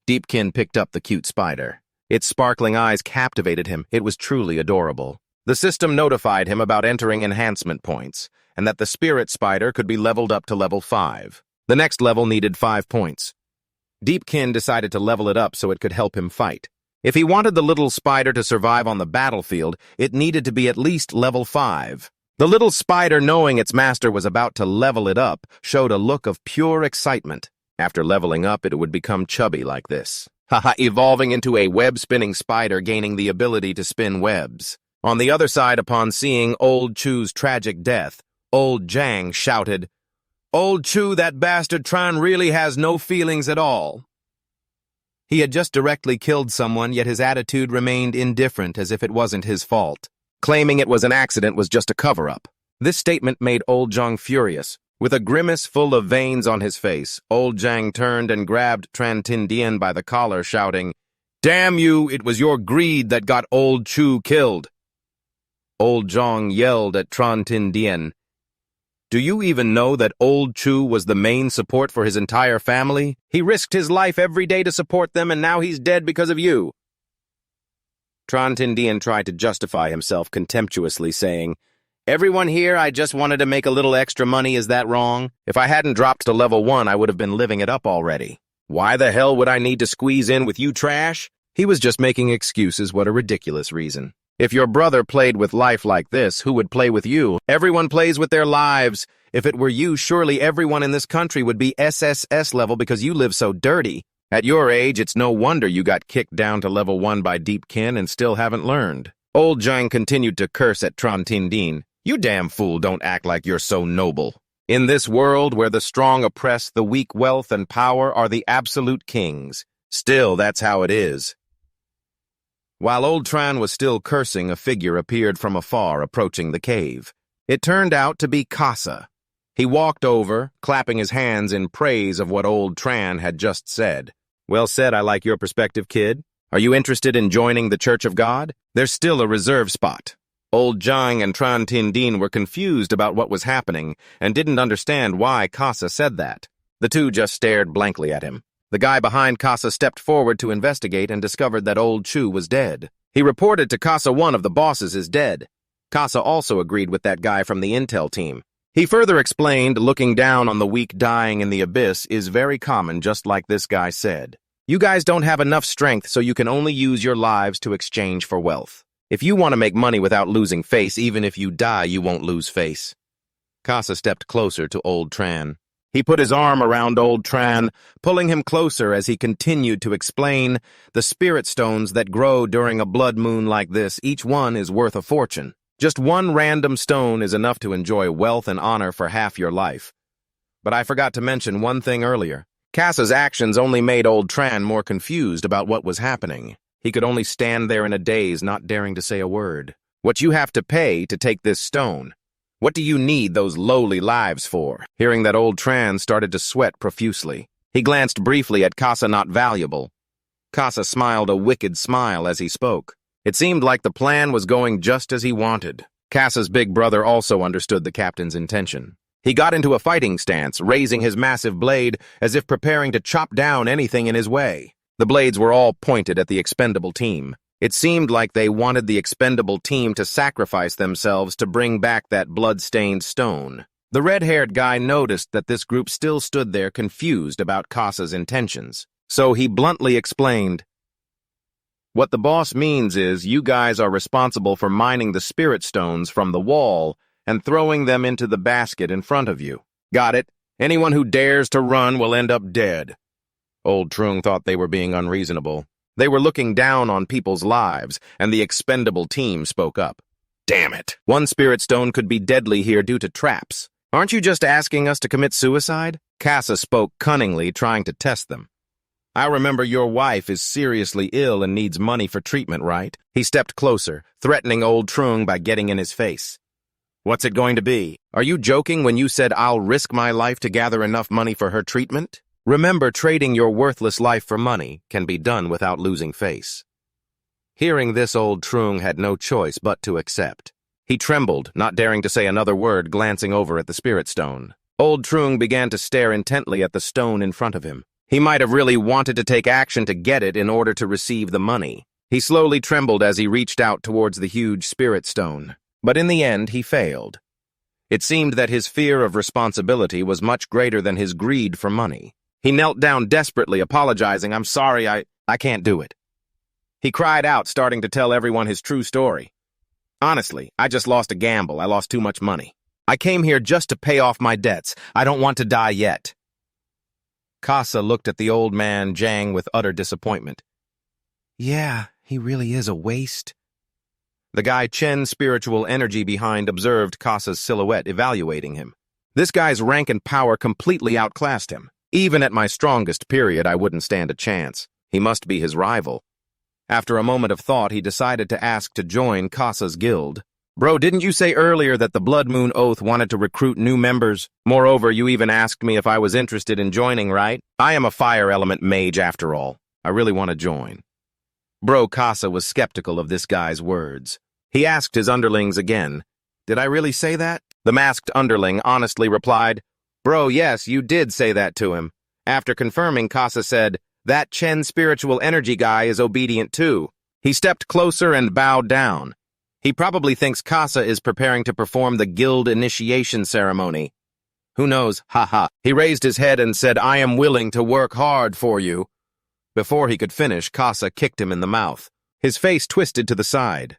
Deepkin picked up the cute spider. Its sparkling eyes captivated him. It was truly adorable. The system notified him about entering enhancement points, and that the spirit spider could be leveled up to level 5. The next level needed 5 points. Deepkin decided to level it up so it could help him fight. If he wanted the little spider to survive on the battlefield, it needed to be at least level 5. The little spider, knowing its master was about to level it up, showed a look of pure excitement. After leveling up, it would become chubby like this. Haha, evolving into a web-spinning spider, gaining the ability to spin webs. On the other side, upon seeing Old Chu's tragic death, Old Jang shouted, "Old Chu, that bastard Tran really has no feelings at all." He had just directly killed someone, yet his attitude remained indifferent as if it wasn't his fault. Claiming it was an accident was just a cover-up. This statement made Old Jang furious. With a grimace full of veins on his face, Old Jang turned and grabbed Tran Tin Dien by the collar, shouting, "Damn you, it was your greed that got Old Chu killed." Old Jang yelled at Tran Tin Dien, "Do you even know that Old Chu was the main support for his entire family? He risked his life every day to support them, and now he's dead because of you." Tran Tin Dien tried to justify himself contemptuously, saying, "Everyone here, I just wanted to make a little extra money, is that wrong? If I hadn't dropped to level 1, I would have been living it up already. Why the hell would I need to squeeze in with you trash?" He was just making excuses. What a ridiculous reason. If your brother played with life like this, who would play with you? Everyone plays with their lives. If it were you, surely everyone in this country would be SSS level because you live so dirty. At your age, it's no wonder you got kicked down to level 1 by Deepkin and still haven't learned. Old Jang continued to curse at Tran Tin Dien. "You damn fool, don't act like you're so noble. In this world where the strong oppress, the weak wealth and power are the absolute kings. Still, that's how it is." While old Tran was still cursing, a figure appeared from afar, approaching the cave. It turned out to be Casa. He walked over, clapping his hands in praise of what old Tran had just said. "Well said, I like your perspective, kid. Are you interested in joining the Church of God? There's still a reserve spot." Old Jang and Tran Tin Dien were confused about what was happening and didn't understand why Casa said that. The two just stared blankly at him. The guy behind Casa stepped forward to investigate and discovered that Old Chu was dead. He reported to Casa one of the bosses is dead. Casa also agreed with that guy from the intel team. He further explained, looking down on the weak dying in the abyss is very common, just like this guy said. You guys don't have enough strength, so you can only use your lives to exchange for wealth. If you want to make money without losing face, even if you die, you won't lose face. Casa stepped closer to Old Tran. He put his arm around Old Tran, pulling him closer as he continued to explain, the spirit stones that grow during a blood moon like this, each one is worth a fortune. Just one random stone is enough to enjoy wealth and honor for half your life. But I forgot to mention one thing earlier. Casa's actions only made Old Tran more confused about what was happening. He could only stand there in a daze, not daring to say a word. What you have to pay to take this stone? What do you need those lowly lives for? Hearing that, Old Tran started to sweat profusely. He glanced briefly at Casa Not Valuable. Casa smiled a wicked smile as he spoke. It seemed like the plan was going just as he wanted. Casa's big brother also understood the captain's intention. He got into a fighting stance, raising his massive blade as if preparing to chop down anything in his way. The blades were all pointed at the expendable team. It seemed like they wanted the expendable team to sacrifice themselves to bring back that blood-stained stone. The red-haired guy noticed that this group still stood there confused about Casa's intentions. So he bluntly explained, "What the boss means is you guys are responsible for mining the spirit stones from the wall and throwing them into the basket in front of you. Got it? Anyone who dares to run will end up dead." Old Trung thought they were being unreasonable. They were looking down on people's lives, and the expendable team spoke up. "Damn it! One spirit stone could be deadly here due to traps. Aren't you just asking us to commit suicide?" Casa spoke cunningly, trying to test them. "I remember your wife is seriously ill and needs money for treatment, right?" He stepped closer, threatening Old Trung by getting in his face. "What's it going to be? Are you joking when you said I'll risk my life to gather enough money for her treatment? Remember, trading your worthless life for money can be done without losing face." Hearing this, Old Trung had no choice but to accept. He trembled, not daring to say another word, glancing over at the spirit stone. Old Trung began to stare intently at the stone in front of him. He might have really wanted to take action to get it in order to receive the money. He slowly trembled as he reached out towards the huge spirit stone. But in the end, he failed. It seemed that his fear of responsibility was much greater than his greed for money. He knelt down desperately, apologizing, "I'm sorry, I can't do it." He cried out, starting to tell everyone his true story. Honestly, I just lost a gamble. I lost too much money. I came here just to pay off my debts. I don't want to die yet. Casa looked at the old man Jang with utter disappointment. Yeah, he really is a waste. The guy Chen's spiritual energy behind observed Casa's silhouette, evaluating him. This guy's rank and power completely outclassed him. Even at my strongest period, I wouldn't stand a chance. He must be his rival. After a moment of thought, he decided to ask to join Casa's guild. Bro, didn't you say earlier that the Blood Moon Oath wanted to recruit new members? Moreover, you even asked me if I was interested in joining, right? I am a fire element mage after all. I really want to join. Bro Casa was skeptical of this guy's words. He asked his underlings again. Did I really say that? The masked underling honestly replied, Bro, yes, you did say that to him. After confirming, Casa said, That Chen spiritual energy guy is obedient too. He stepped closer and bowed down. He probably thinks Casa is preparing to perform the guild initiation ceremony. Who knows, haha. He raised his head and said, I am willing to work hard for you. Before he could finish, Casa kicked him in the mouth. His face twisted to the side.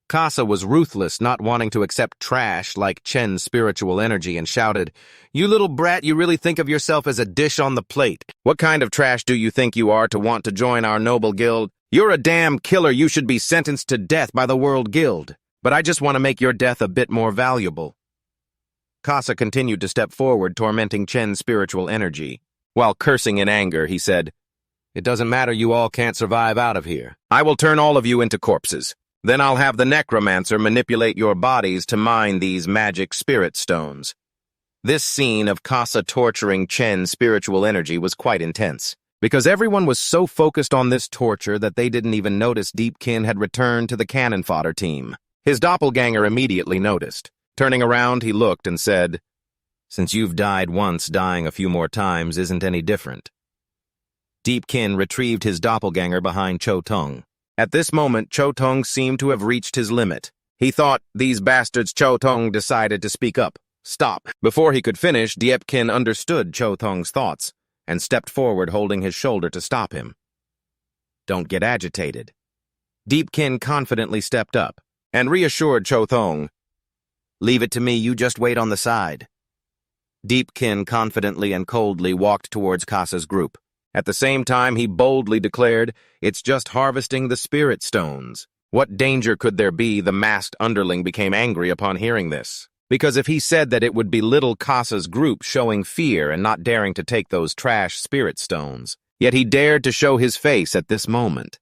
Casa was ruthless, not wanting to accept trash like Chen's spiritual energy, and shouted, You little brat, you really think of yourself as a dish on the plate. What kind of trash do you think you are to want to join our noble guild? You're a damn killer. You should be sentenced to death by the World Guild. But I just want to make your death a bit more valuable. Casa continued to step forward, tormenting Chen's spiritual energy. While cursing in anger, he said, It doesn't matter, you all can't survive out of here. I will turn all of you into corpses. Then I'll have the Necromancer manipulate your bodies to mine these magic spirit stones. This scene of Casa torturing Chen's spiritual energy was quite intense, because everyone was so focused on this torture that they didn't even notice Deepkin had returned to the cannon fodder team. His doppelganger immediately noticed. Turning around, he looked and said, Since you've died once, dying a few more times isn't any different. Deepkin retrieved his doppelganger behind Cho Tong. At this moment, Cho Tong seemed to have reached his limit. He thought, These bastards. Cho Tong decided to speak up. Stop. Before he could finish, Deepkin understood Cho Tong's thoughts and stepped forward, holding his shoulder to stop him. Don't get agitated. Deepkin confidently stepped up and reassured Cho Tong. Leave it to me, you just wait on the side. Deepkin confidently and coldly walked towards Casa's group. At the same time, he boldly declared, It's just harvesting the spirit stones. What danger could there be? The masked underling became angry upon hearing this. Because if he said that it would belittle Casa's group showing fear and not daring to take those trash spirit stones. Yet he dared to show his face at this moment.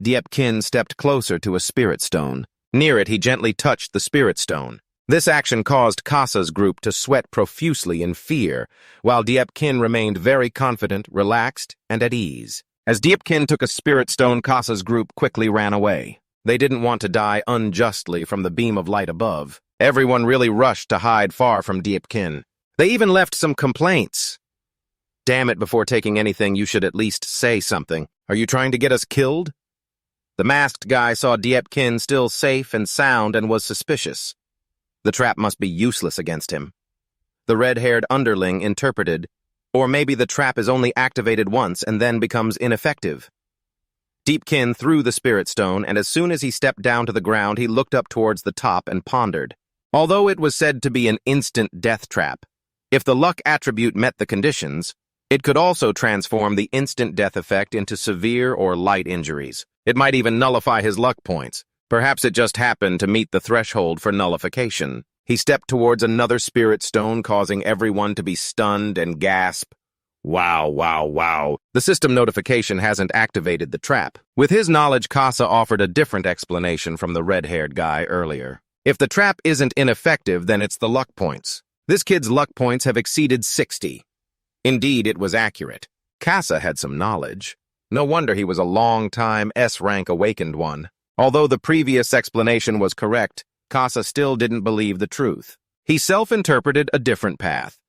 Deepkin stepped closer to a spirit stone. Near it, he gently touched the spirit stone. This action caused Casa's group to sweat profusely in fear, while Deepkin remained very confident, relaxed, and at ease. As Deepkin took a spirit stone, Casa's group quickly ran away. They didn't want to die unjustly from the beam of light above. Everyone really rushed to hide far from Deepkin. They even left some complaints. Damn it, before taking anything, you should at least say something. Are you trying to get us killed? The masked guy saw Deepkin still safe and sound and was suspicious. The trap must be useless against him. The red-haired underling interpreted, or maybe the trap is only activated once and then becomes ineffective. Deepkin threw the spirit stone, and as soon as he stepped down to the ground, he looked up towards the top and pondered. Although it was said to be an instant death trap, if the luck attribute met the conditions, it could also transform the instant death effect into severe or light injuries. It might even nullify his luck points. Perhaps it just happened to meet the threshold for nullification. He stepped towards another spirit stone, causing everyone to be stunned and gasp. Wow, wow, wow. The system notification hasn't activated the trap. With his knowledge, Casa offered a different explanation from the red-haired guy earlier. If the trap isn't ineffective, then it's the luck points. This kid's luck points have exceeded 60. Indeed, it was accurate. Casa had some knowledge. No wonder he was a long-time S-rank awakened one. Although the previous explanation was correct, Casa still didn't believe the truth. He self-interpreted a different path.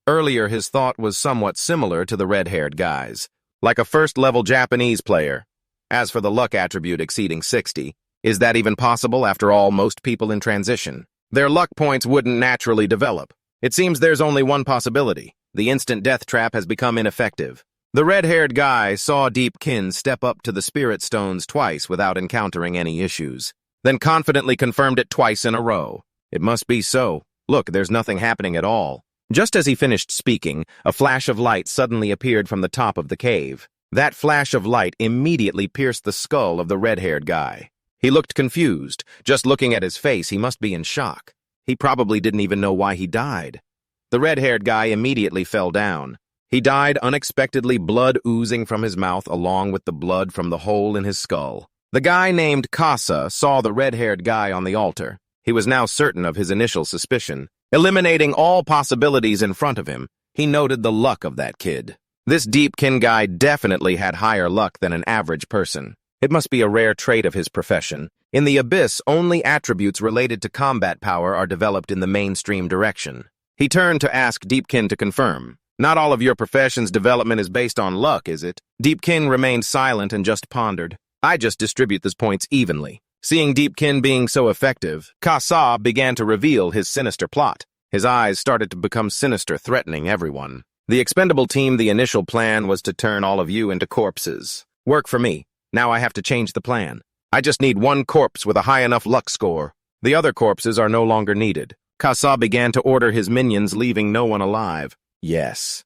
Earlier, his thought was somewhat similar to the red-haired guy's, like a first-level Japanese player. As for the luck attribute exceeding 60, is that even possible? After all, most people in transition, their luck points wouldn't naturally develop. It seems there's only one possibility. The instant death trap has become ineffective. The red-haired guy saw Deepkin step up to the spirit stones twice without encountering any issues. then confidently confirmed it twice in a row. It must be so. Look, there's nothing happening at all. Just as he finished speaking, a flash of light suddenly appeared from the top of the cave. That flash of light immediately pierced the skull of the red-haired guy. He looked confused. Just looking at his face, he must be in shock. He probably didn't even know why he died. The red-haired guy immediately fell down. He died unexpectedly, blood oozing from his mouth along with the blood from the hole in his skull. The guy named Casa saw the red-haired guy on the altar. He was now certain of his initial suspicion. Eliminating all possibilities in front of him, he noted the luck of that kid. This Deepkin guy definitely had higher luck than an average person. It must be a rare trait of his profession. In the Abyss, only attributes related to combat power are developed in the mainstream direction. He turned to ask Deepkin to confirm. Not all of your profession's development is based on luck, is it? Deepkin remained silent and just pondered. I just distribute these points evenly. Seeing Deepkin being so effective, Casa began to reveal his sinister plot. His eyes started to become sinister, threatening everyone. The expendable team, the initial plan was to turn all of you into corpses. Work for me. Now I have to change the plan. I just need one corpse with a high enough luck score. The other corpses are no longer needed. Casa began to order his minions, leaving no one alive. Yes.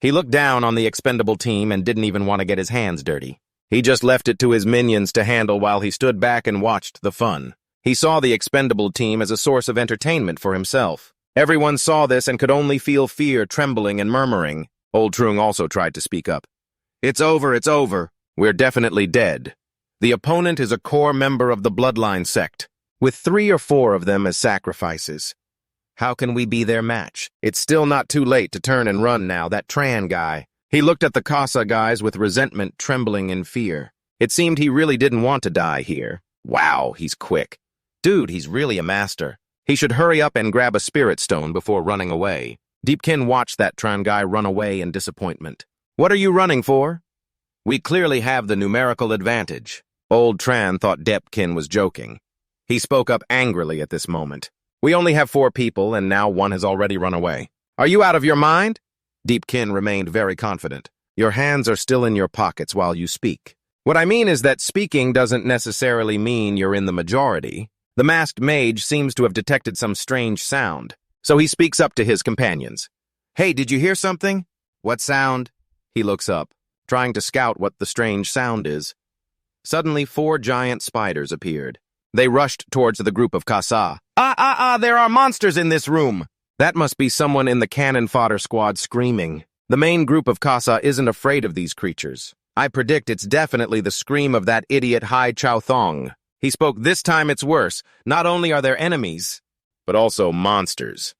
He looked down on the expendable team and didn't even want to get his hands dirty. He just left it to his minions to handle while he stood back and watched the fun. He saw the expendable team as a source of entertainment for himself. Everyone saw this and could only feel fear, trembling, and murmuring. Old Trung also tried to speak up. It's over, it's over. We're definitely dead. The opponent is a core member of the Bloodline sect, with 3 or 4 of them as sacrifices. How can we be their match? It's still not too late to turn and run now, that Tran guy. He looked at the Casa guys with resentment, trembling in fear. It seemed he really didn't want to die here. Wow, he's quick. Dude, he's really a master. He should hurry up and grab a spirit stone before running away. Deepkin watched that Tran guy run away in disappointment. What are you running for? We clearly have the numerical advantage. Old Tran thought Deepkin was joking. He spoke up angrily at this moment. We only have 4 people, and now one has already run away. Are you out of your mind? Deepkin remained very confident. Your hands are still in your pockets while you speak. What I mean is that speaking doesn't necessarily mean you're in the majority. The masked mage seems to have detected some strange sound, so he speaks up to his companions. Hey, did you hear something? What sound? He looks up, trying to scout what the strange sound is. Suddenly, 4 giant spiders appeared. They rushed towards the group of Casa. There are monsters in this room! That must be someone in the cannon fodder squad screaming. The main group of Casa isn't afraid of these creatures. I predict it's definitely the scream of that idiot Hai Chao Thong. He spoke, this time it's worse. Not only are there enemies, but also monsters.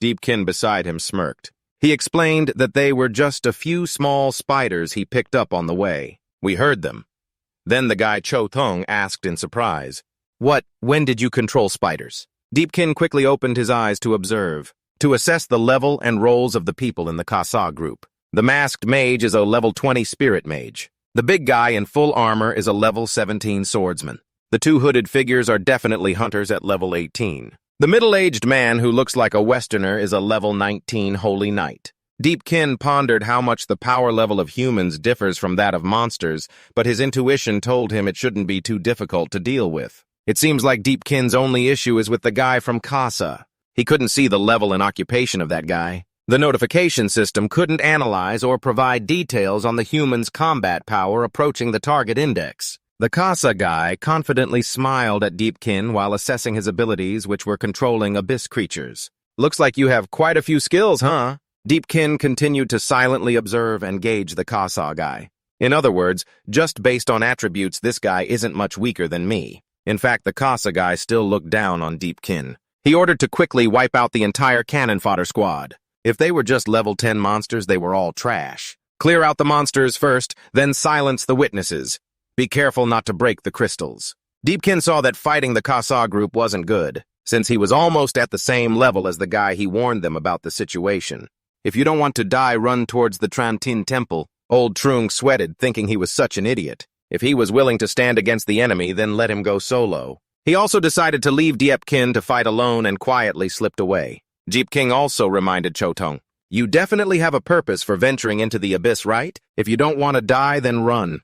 Deepkin beside him smirked. He explained that they were just a few small spiders he picked up on the way. We heard them. Then the guy Cho Thong asked in surprise, when did you control spiders? Deepkin quickly opened his eyes to observe, to assess the level and roles of the people in the Casa group. The masked mage is a level 20 spirit mage. The big guy in full armor is a level 17 swordsman. The 2 hooded figures are definitely hunters at level 18. The middle-aged man who looks like a Westerner is a level 19 holy knight. Deepkin pondered how much the power level of humans differs from that of monsters, but his intuition told him it shouldn't be too difficult to deal with. It seems like Deepkin's only issue is with the guy from Casa. He couldn't see the level and occupation of that guy. The notification system couldn't analyze or provide details on the human's combat power approaching the target index. The Casa guy confidently smiled at Deepkin while assessing his abilities, which were controlling abyss creatures. Looks like you have quite a few skills, huh? Deepkin continued to silently observe and gauge the Casa guy. In other words, just based on attributes, this guy isn't much weaker than me. In fact, the Casa guy still looked down on Deepkin. He ordered to quickly wipe out the entire cannon fodder squad. If they were just level 10 monsters, they were all trash. Clear out the monsters first, then silence the witnesses. Be careful not to break the crystals. Deepkin saw that fighting the Casa group wasn't good, since he was almost at the same level as the guy he warned them about the situation. If you don't want to die, run towards the Trantin temple. Old Trung sweated, thinking he was such an idiot. If he was willing to stand against the enemy, then let him go solo. He also decided to leave Deepkin to fight alone and quietly slipped away. Deepkin also reminded Chotong, you definitely have a purpose for venturing into the abyss, right? If you don't want to die, then run.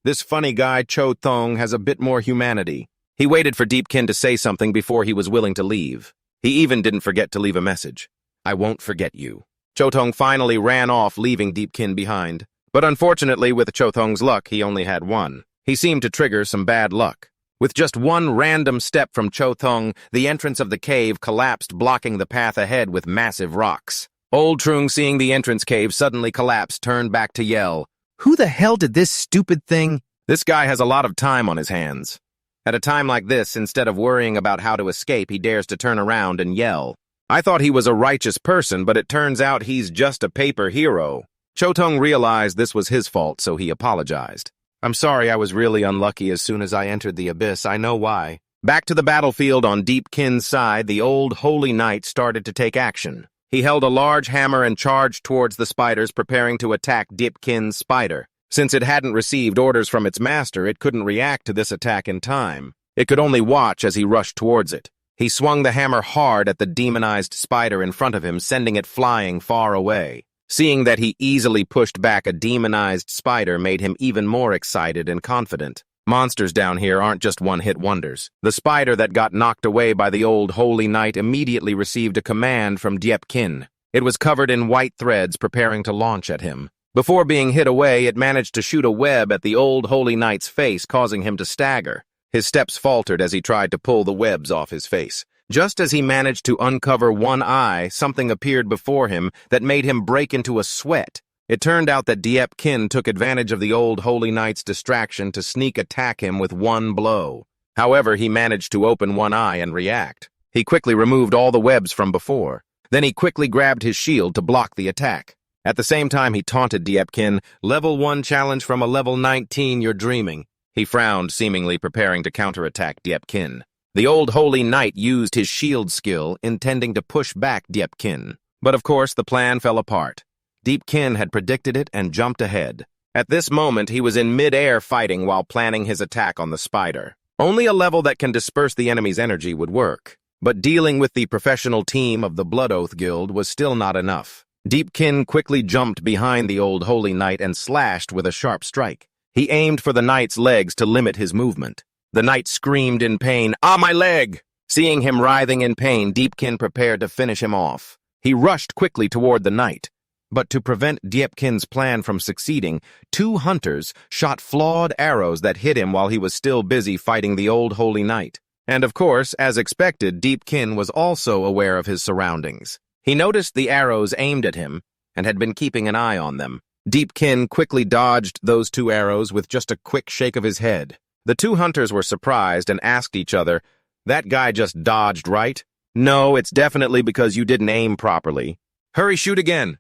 This funny guy Chotong has a bit more humanity. He waited for Deepkin to say something before he was willing to leave. He even didn't forget to leave a message. "I won't forget you." Chotong finally ran off, leaving Deepkin behind. But unfortunately, with Chotong's luck, he only had one. He seemed to trigger some bad luck. With just one random step from Chotong, the entrance of the cave collapsed, blocking the path ahead with massive rocks. Old Trung, seeing the entrance cave suddenly collapse, turned back to yell, "Who the hell did this stupid thing?" This guy has a lot of time on his hands. At a time like this, instead of worrying about how to escape, he dares to turn around and yell. I thought he was a righteous person, but it turns out he's just a paper hero. Chotong realized this was his fault, so he apologized. "I'm sorry, I was really unlucky as soon as I entered the abyss. I know why." Back to the battlefield on Deepkin's side, the old holy knight started to take action. He held a large hammer and charged towards the spiders, preparing to attack Deepkin's spider. Since it hadn't received orders from its master, it couldn't react to this attack in time. It could only watch as he rushed towards it. He swung the hammer hard at the demonized spider in front of him, sending it flying far away. Seeing that he easily pushed back a demonized spider made him even more excited and confident. Monsters down here aren't just one-hit wonders. The spider that got knocked away by the old holy knight immediately received a command from Deepkin. It was covered in white threads, preparing to launch at him. Before being hit away, it managed to shoot a web at the old holy knight's face, causing him to stagger. His steps faltered as he tried to pull the webs off his face. Just as he managed to uncover one eye, something appeared before him that made him break into a sweat. It turned out that Deepkin took advantage of the old holy knight's distraction to sneak attack him with one blow. However, he managed to open one eye and react. He quickly removed all the webs from before. Then he quickly grabbed his shield to block the attack. At the same time, he taunted Deepkin, "Level 1 challenge from a level 19, you're dreaming." He frowned, seemingly preparing to counterattack Deepkin. The old holy knight used his shield skill, intending to push back Deepkin. But of course, the plan fell apart. Deepkin had predicted it and jumped ahead. At this moment, he was in mid-air fighting while planning his attack on the spider. Only a level that can disperse the enemy's energy would work. But dealing with the professional team of the Blood Oath Guild was still not enough. Deepkin quickly jumped behind the old holy knight and slashed with a sharp strike. He aimed for the knight's legs to limit his movement. The knight screamed in pain, "Ah, my leg!" Seeing him writhing in pain, Deepkin prepared to finish him off. He rushed quickly toward the knight. But to prevent Deepkin's plan from succeeding, 2 hunters shot flawed arrows that hit him while he was still busy fighting the old holy knight. And of course, as expected, Deepkin was also aware of his surroundings. He noticed the arrows aimed at him and had been keeping an eye on them. Deepkin quickly dodged those 2 arrows with just a quick shake of his head. The 2 hunters were surprised and asked each other, "That guy just dodged, right?" "No, it's definitely because you didn't aim properly." "Hurry, shoot again."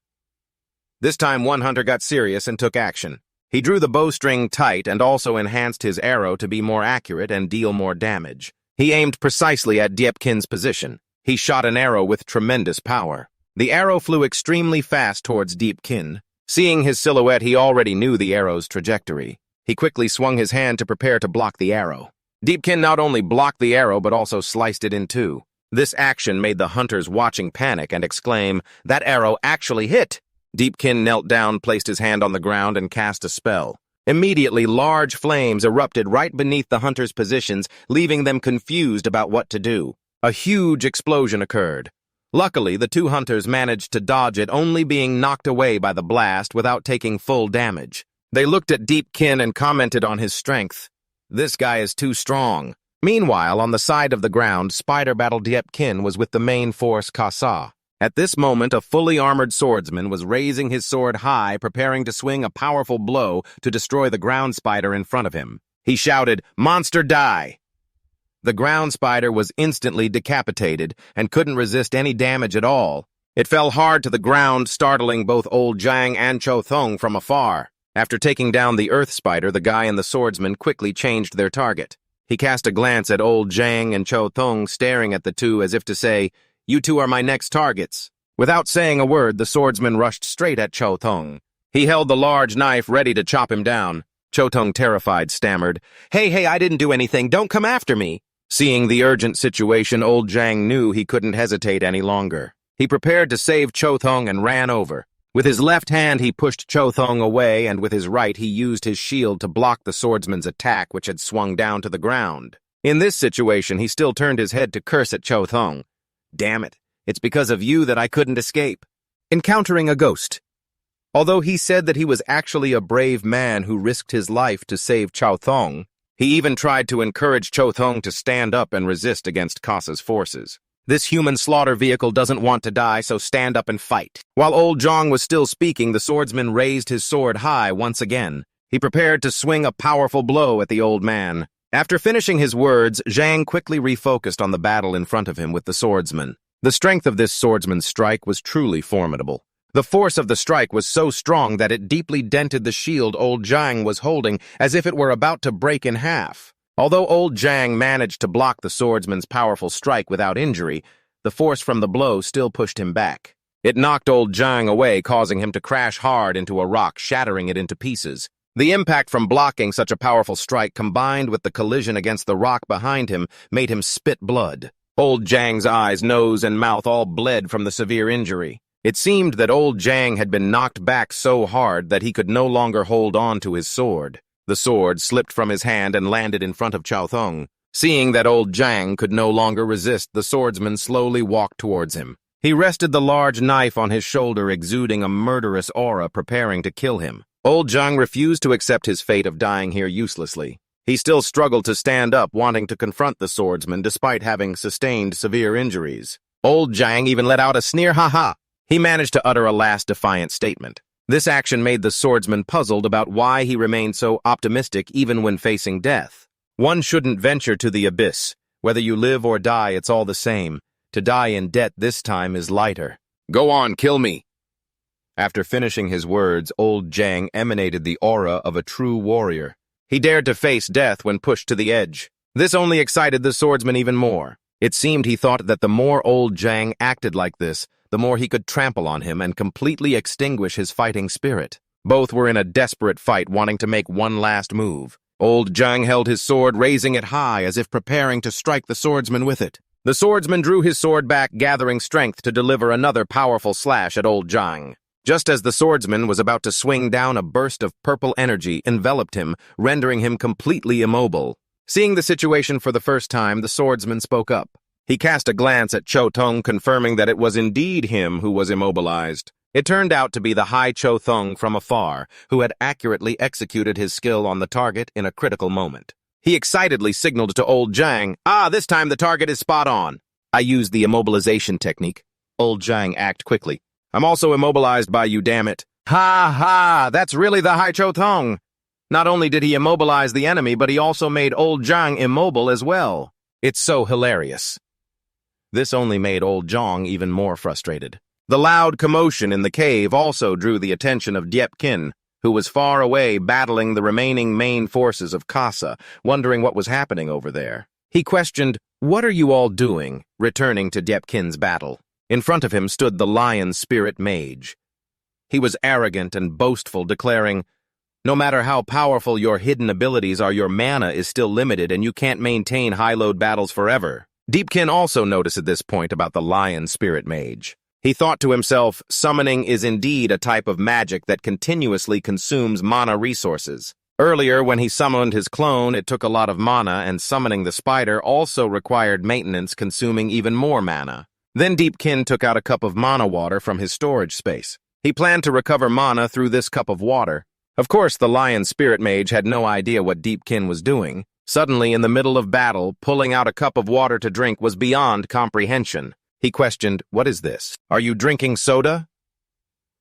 This time one hunter got serious and took action. He drew the bowstring tight and also enhanced his arrow to be more accurate and deal more damage. He aimed precisely at Deepkin's position. He shot an arrow with tremendous power. The arrow flew extremely fast towards Deepkin. Seeing his silhouette, he already knew the arrow's trajectory. He quickly swung his hand to prepare to block the arrow. Deepkin not only blocked the arrow, but also sliced it in 2. This action made the hunters watching panic and exclaim, "That arrow actually hit!" Deepkin knelt down, placed his hand on the ground, and cast a spell. Immediately, large flames erupted right beneath the hunters' positions, leaving them confused about what to do. A huge explosion occurred. Luckily, the 2 hunters managed to dodge it, only being knocked away by the blast without taking full damage. They looked at Deepkin and commented on his strength. "This guy is too strong." Meanwhile, on the side of the ground, Spider Battle Deepkin was with the main force Kasa. At this moment, a fully armored swordsman was raising his sword high, preparing to swing a powerful blow to destroy the ground spider in front of him. He shouted, "Monster, die!" The ground spider was instantly decapitated and couldn't resist any damage at all. It fell hard to the ground, startling both Old Jang and Cho Thong from afar. After taking down the earth spider, the guy and the swordsman quickly changed their target. He cast a glance at Old Jang and Cho Thong, staring at the 2 as if to say, "You 2 are my next targets." Without saying a word, the swordsman rushed straight at Cho Thong. He held the large knife ready to chop him down. Cho Thong, terrified, stammered, Hey, I didn't do anything. Don't come after me." Seeing the urgent situation, Old Jang knew he couldn't hesitate any longer. He prepared to save Cho Thong and ran over. With his left hand, he pushed Cho Thong away, and with his right, he used his shield to block the swordsman's attack, which had swung down to the ground. In this situation, he still turned his head to curse at Cho Thong. Damn it, it's because of you that I couldn't escape. Encountering a ghost. Although he said that he was actually a brave man who risked his life to save Cho Thong, he even tried to encourage Cho Thong to stand up and resist against Kasa's forces. This human slaughter vehicle doesn't want to die, so stand up and fight. While old Zhang was still speaking, the swordsman raised his sword high once again. He prepared to swing a powerful blow at the old man. After finishing his words, Zhang quickly refocused on the battle in front of him with the swordsman. The strength of this swordsman's strike was truly formidable. The force of the strike was so strong that it deeply dented the shield old Zhang was holding, as if it were about to break in half. Although old Zhang managed to block the swordsman's powerful strike without injury, the force from the blow still pushed him back. It knocked old Zhang away, causing him to crash hard into a rock, shattering it into pieces. The impact from blocking such a powerful strike, combined with the collision against the rock behind him, made him spit blood. Old Zhang's eyes, nose, and mouth all bled from the severe injury. It seemed that old Zhang had been knocked back so hard that he could no longer hold on to his sword. The sword slipped from his hand and landed in front of Cho Thong. Seeing that old Zhang could no longer resist, the swordsman slowly walked towards him. He rested the large knife on his shoulder, exuding a murderous aura, preparing to kill him. Old Zhang refused to accept his fate of dying here uselessly. He still struggled to stand up, wanting to confront the swordsman despite having sustained severe injuries. Old Zhang even let out a sneer, ha-ha. He managed to utter a last defiant statement. This action made the swordsman puzzled about why he remained so optimistic even when facing death. One shouldn't venture to the abyss. Whether you live or die, it's all the same. To die in debt this time is lighter. Go on, kill me. After finishing his words, old Zhang emanated the aura of a true warrior. He dared to face death when pushed to the edge. This only excited the swordsman even more. It seemed he thought that the more old Zhang acted like this, the more he could trample on him and completely extinguish his fighting spirit. Both were in a desperate fight, wanting to make one last move. Old Zhang held his sword, raising it high as if preparing to strike the swordsman with it. The swordsman drew his sword back, gathering strength to deliver another powerful slash at old Zhang. Just as the swordsman was about to swing down, a burst of purple energy enveloped him, rendering him completely immobile. Seeing the situation for the first time, the swordsman spoke up. He cast a glance at Cho Thong, confirming that it was indeed him who was immobilized. It turned out to be the High Cho Thong from afar, who had accurately executed his skill on the target in a critical moment. He excitedly signaled to old Zhang, this time the target is spot on. I used the immobilization technique. Old Zhang acted quickly. I'm also immobilized by you, damn it. Ha ha, that's really the High Cho Thong. Not only did he immobilize the enemy, but he also made old Zhang immobile as well. It's so hilarious. This only made old Zhang even more frustrated. The loud commotion in the cave also drew the attention of Deepkin, who was far away battling the remaining main forces of Kasa, wondering what was happening over there. He questioned, "What are you all doing?" returning to Deepkin's battle. In front of him stood the lion spirit mage. He was arrogant and boastful, declaring, "No matter how powerful your hidden abilities are, your mana is still limited and you can't maintain high-load battles forever." Deepkin also noticed at this point about the lion spirit mage. He thought to himself, summoning is indeed a type of magic that continuously consumes mana resources. Earlier, when he summoned his clone, it took a lot of mana, and summoning the spider also required maintenance, consuming even more mana. Then Deepkin took out a cup of mana water from his storage space. He planned to recover mana through this cup of water. Of course, the lion spirit mage had no idea what Deepkin was doing. Suddenly, in the middle of battle, pulling out a cup of water to drink was beyond comprehension. He questioned, "What is this? Are you drinking soda?"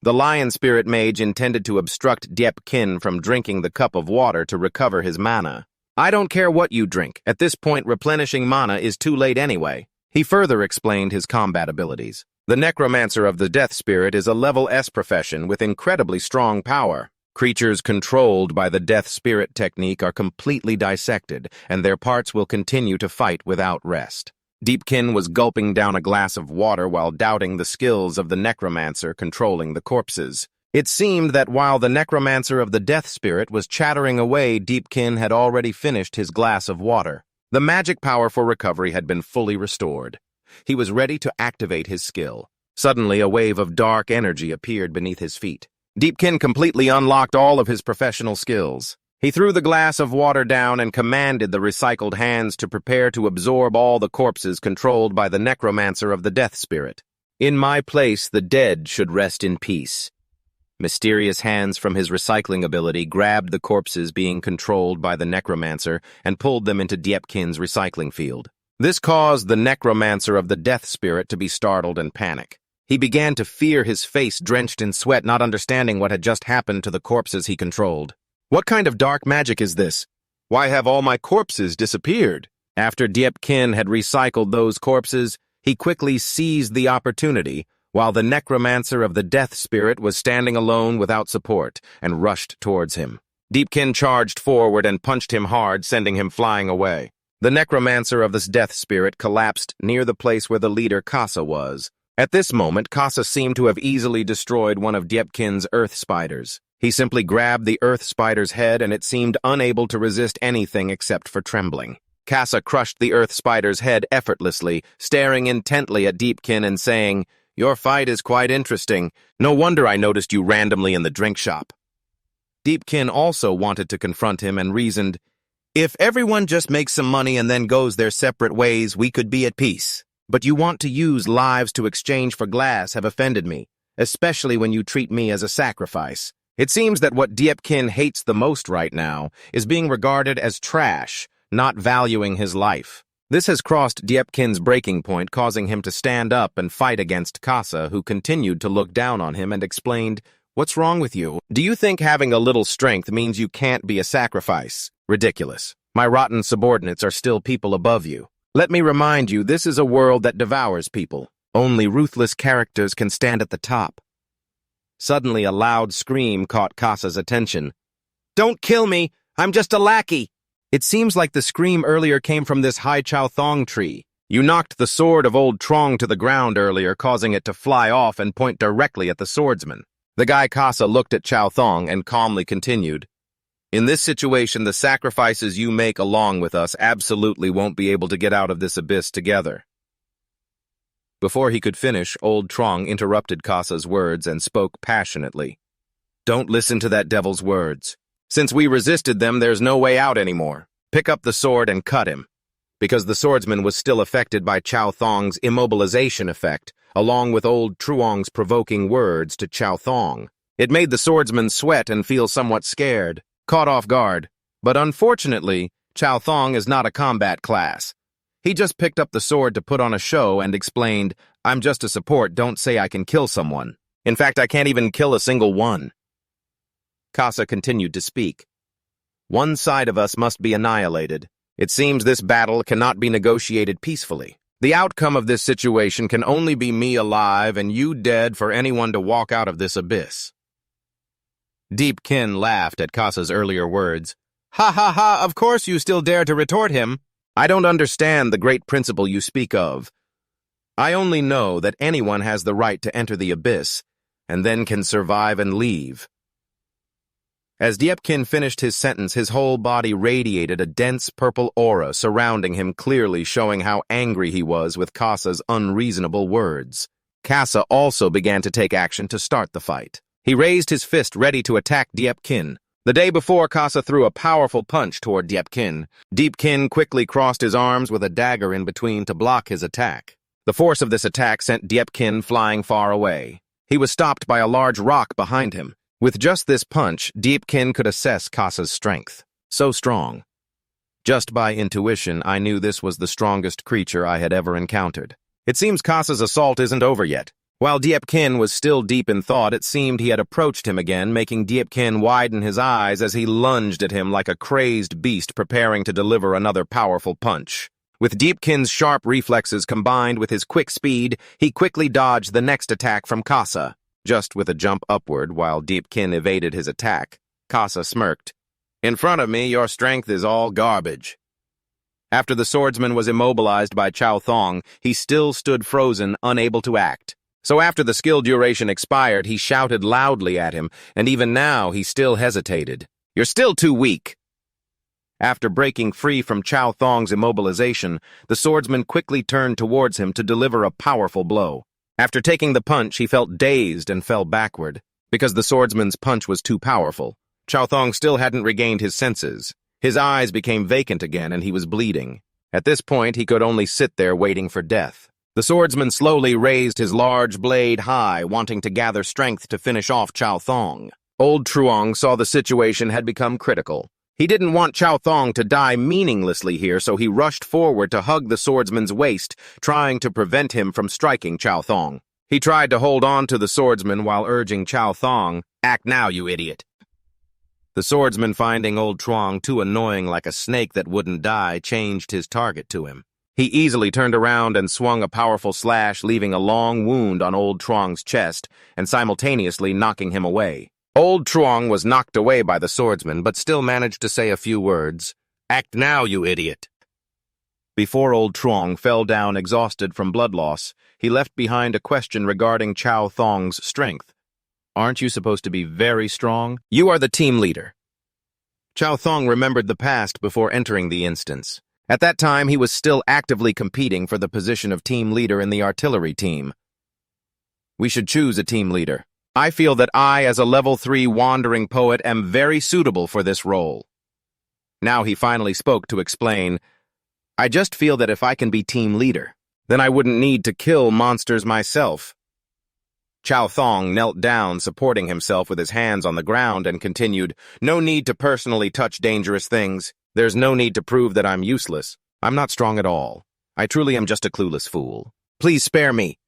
The lion spirit mage intended to obstruct Deepkin from drinking the cup of water to recover his mana. "I don't care what you drink. At this point, replenishing mana is too late anyway." He further explained his combat abilities. The Necromancer of the Death Spirit is a level S profession with incredibly strong power. Creatures controlled by the Death Spirit technique are completely dissected, and their parts will continue to fight without rest. Deepkin was gulping down a glass of water while doubting the skills of the Necromancer controlling the corpses. It seemed that while the Necromancer of the Death Spirit was chattering away, Deepkin had already finished his glass of water. The magic power for recovery had been fully restored. He was ready to activate his skill. Suddenly, a wave of dark energy appeared beneath his feet. Deepkin completely unlocked all of his professional skills. He threw the glass of water down and commanded the recycled hands to prepare to absorb all the corpses controlled by the Necromancer of the Death Spirit. In my place, the dead should rest in peace. Mysterious hands from his recycling ability grabbed the corpses being controlled by the Necromancer and pulled them into Deepkin's recycling field. This caused the Necromancer of the Death Spirit to be startled and panic. He began to fear, his face drenched in sweat, not understanding what had just happened to the corpses he controlled. What kind of dark magic is this? Why have all my corpses disappeared? After Deepkin had recycled those corpses, he quickly seized the opportunity, while the Necromancer of the Death Spirit was standing alone without support, and rushed towards him. Deepkin charged forward and punched him hard, sending him flying away. The Necromancer of the Death Spirit collapsed near the place where the leader Kasa was. At this moment, Kasa seemed to have easily destroyed one of Deepkin's earth spiders. He simply grabbed the earth spider's head, and it seemed unable to resist anything except for trembling. Kasa crushed the earth spider's head effortlessly, staring intently at Deepkin and saying, "Your fight is quite interesting. No wonder I noticed you randomly in the drink shop." Deepkin also wanted to confront him and reasoned, "If everyone just makes some money and then goes their separate ways, we could be at peace. But you want to use lives to exchange for glass have offended me, especially when you treat me as a sacrifice. It seems that what Deepkin hates the most right now is being regarded as trash, not valuing his life." This has crossed Deepkin's breaking point, causing him to stand up and fight against Kasa, who continued to look down on him and explained, "What's wrong with you? Do you think having a little strength means you can't be a sacrifice? Ridiculous. My rotten subordinates are still people above you. Let me remind you, this is a world that devours people. Only ruthless characters can stand at the top." Suddenly, a loud scream caught Kasa's attention. "Don't kill me! I'm just a lackey!" It seems like the scream earlier came from this Hai Chao Thong tree. You knocked the sword of old Trong to the ground earlier, causing it to fly off and point directly at the swordsman. The guy Kasa looked at Chao Thong and calmly continued, "In this situation, the sacrifices you make along with us absolutely won't be able to get out of this abyss together." Before he could finish, old Trong interrupted Kasa's words and spoke passionately. "Don't listen to that devil's words. Since we resisted them, there's no way out anymore. Pick up the sword and cut him." Because the swordsman was still affected by Chao Thong's immobilization effect, along with old Truong's provoking words to Chao Thong. It made the swordsman sweat and feel somewhat scared, caught off guard. But unfortunately, Chao Thong is not a combat class. He just picked up the sword to put on a show and explained, "I'm just a support, don't say I can kill someone. In fact, I can't even kill a single one." Kasa continued to speak. "One side of us must be annihilated. It seems this battle cannot be negotiated peacefully. The outcome of this situation can only be me alive and you dead for anyone to walk out of this abyss." Deepkin laughed at Kasa's earlier words. "Ha ha ha, of course you still dare to retort him. I don't understand the great principle you speak of. I only know that anyone has the right to enter the abyss, and then can survive and leave." As Deepkin finished his sentence, his whole body radiated a dense purple aura surrounding him, clearly showing how angry he was with Kasa's unreasonable words. Kasa also began to take action to start the fight. He raised his fist ready to attack Deepkin. The day before, Kasa threw a powerful punch toward Deepkin. Deepkin quickly crossed his arms with a dagger in between to block his attack. The force of this attack sent Deepkin flying far away. He was stopped by a large rock behind him. With just this punch, Deepkin could assess Kasa's strength. So strong. Just by intuition, I knew this was the strongest creature I had ever encountered. It seems Kasa's assault isn't over yet. While Deepkin was still deep in thought, it seemed he had approached him again, making Deepkin widen his eyes as he lunged at him like a crazed beast preparing to deliver another powerful punch. With Deepkin's sharp reflexes combined with his quick speed, he quickly dodged the next attack from Kasa. Just with a jump upward while Deepkin evaded his attack, Kasa smirked. "In front of me, your strength is all garbage." After the swordsman was immobilized by Chao Thong, he still stood frozen, unable to act. So after the skill duration expired, he shouted loudly at him, and even now he still hesitated. "You're still too weak." After breaking free from Chao Thong's immobilization, the swordsman quickly turned towards him to deliver a powerful blow. After taking the punch, he felt dazed and fell backward. Because the swordsman's punch was too powerful, Chao Thong still hadn't regained his senses. His eyes became vacant again and he was bleeding. At this point, he could only sit there waiting for death. The swordsman slowly raised his large blade high, wanting to gather strength to finish off Chao Thong. Old Truong saw the situation had become critical. He didn't want Chao Thong to die meaninglessly here, so he rushed forward to hug the swordsman's waist, trying to prevent him from striking Chao Thong. He tried to hold on to the swordsman while urging Chao Thong, "Act now, you idiot." The swordsman, finding Old Truong too annoying like a snake that wouldn't die, changed his target to him. He easily turned around and swung a powerful slash, leaving a long wound on Old Truong's chest and simultaneously knocking him away. Old Truong was knocked away by the swordsman, but still managed to say a few words. "Act now, you idiot." Before Old Truong fell down exhausted from blood loss, he left behind a question regarding Chao Thong's strength. "Aren't you supposed to be very strong? You are the team leader." Chao Thong remembered the past before entering the instance. At that time, he was still actively competing for the position of team leader in the artillery team. "We should choose a team leader. I feel that I, as a level 3 wandering poet, am very suitable for this role." Now he finally spoke to explain, "I just feel that if I can be team leader, then I wouldn't need to kill monsters myself." Chao Thong knelt down, supporting himself with his hands on the ground, and continued, "No need to personally touch dangerous things. There's no need to prove that I'm useless. I'm not strong at all. I truly am just a clueless fool. Please spare me."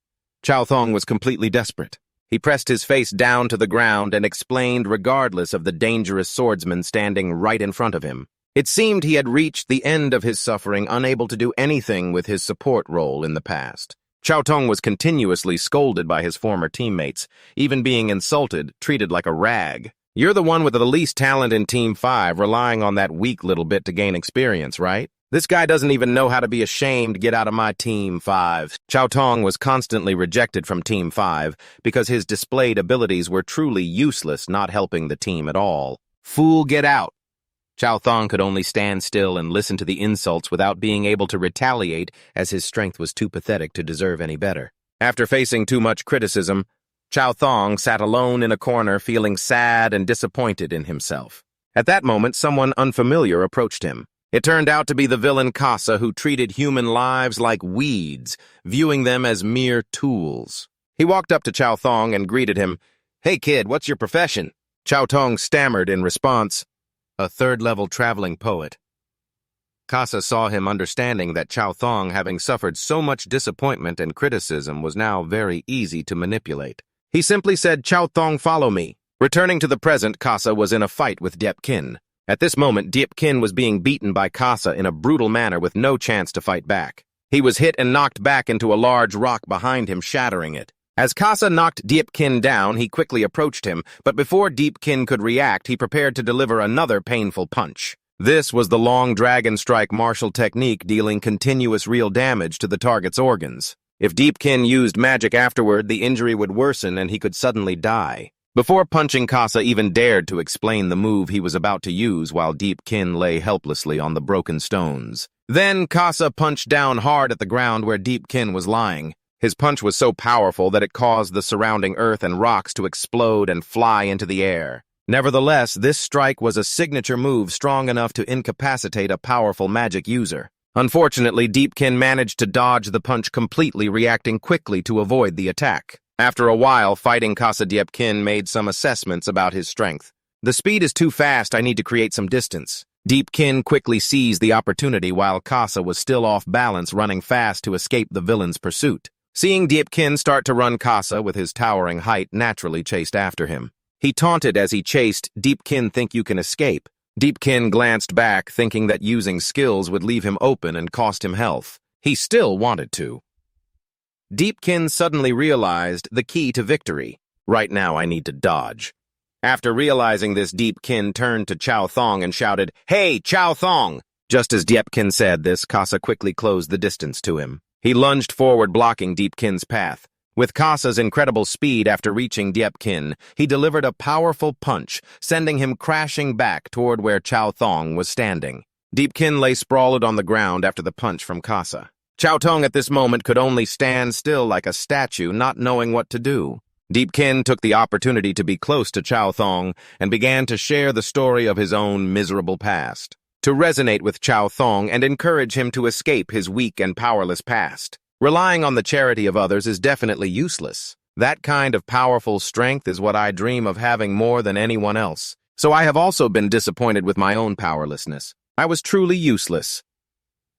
Chao Thong was completely desperate. He pressed his face down to the ground and explained regardless of the dangerous swordsman standing right in front of him. It seemed he had reached the end of his suffering, unable to do anything with his support role in the past. Chao Thong was continuously scolded by his former teammates, even being insulted, treated like a rag. "You're the one with the least talent in Team 5, relying on that weak little bit to gain experience, right? This guy doesn't even know how to be ashamed. Get out of my Team 5. Chao Thong was constantly rejected from Team 5 because his displayed abilities were truly useless, not helping the team at all. "Fool, get out." Chao Thong could only stand still and listen to the insults without being able to retaliate, as his strength was too pathetic to deserve any better. After facing too much criticism, Chao Thong sat alone in a corner, feeling sad and disappointed in himself. At that moment, someone unfamiliar approached him. It turned out to be the villain Casa, who treated human lives like weeds, viewing them as mere tools. He walked up to Chao Thong and greeted him. "Hey kid, what's your profession?" Chao Thong stammered in response, "A third-level traveling poet." Casa saw him, understanding that Chao Thong, having suffered so much disappointment and criticism, was now very easy to manipulate. He simply said, "Chao Thong, follow me." Returning to the present, Casa was in a fight with Deepkin. At this moment, Deepkin was being beaten by Casa in a brutal manner with no chance to fight back. He was hit and knocked back into a large rock behind him, shattering it. As Casa knocked Deepkin down, he quickly approached him, but before Deepkin could react, he prepared to deliver another painful punch. This was the long dragon strike martial technique, dealing continuous real damage to the target's organs. If Deepkin used magic afterward, the injury would worsen and he could suddenly die. Before punching, Casa even dared to explain the move he was about to use while Deepkin lay helplessly on the broken stones. Then Casa punched down hard at the ground where Deepkin was lying. His punch was so powerful that it caused the surrounding earth and rocks to explode and fly into the air. Nevertheless, this strike was a signature move strong enough to incapacitate a powerful magic user. Unfortunately, Deepkin managed to dodge the punch completely, reacting quickly to avoid the attack. After a while, fighting Casa, Deepkin made some assessments about his strength. "The speed is too fast. I need to create some distance." Deepkin quickly seized the opportunity while Casa was still off balance, running fast to escape the villain's pursuit. Seeing Deepkin start to run, Casa, with his towering height, naturally chased after him. He taunted as he chased, "Deepkin, think you can escape?" Deepkin glanced back, thinking that using skills would leave him open and cost him health. He still wanted to. Deepkin suddenly realized the key to victory. "Right now I need to dodge." After realizing this, Deepkin turned to Chao Thong and shouted, "Hey, Chao Thong!" Just as Deepkin said this, Casa quickly closed the distance to him. He lunged forward, blocking Deepkin's path. With Casa's incredible speed, after reaching Deepkin, he delivered a powerful punch, sending him crashing back toward where Chao Thong was standing. Deepkin lay sprawled on the ground after the punch from Casa. Chao Thong at this moment could only stand still like a statue, not knowing what to do. Deepkin took the opportunity to be close to Chow Thong and began to share the story of his own miserable past, to resonate with Chow Thong and encourage him to escape his weak and powerless past. Relying on the charity of others is definitely useless. That kind of powerful strength is what I dream of having more than anyone else. So I have also been disappointed with my own powerlessness. I was truly useless.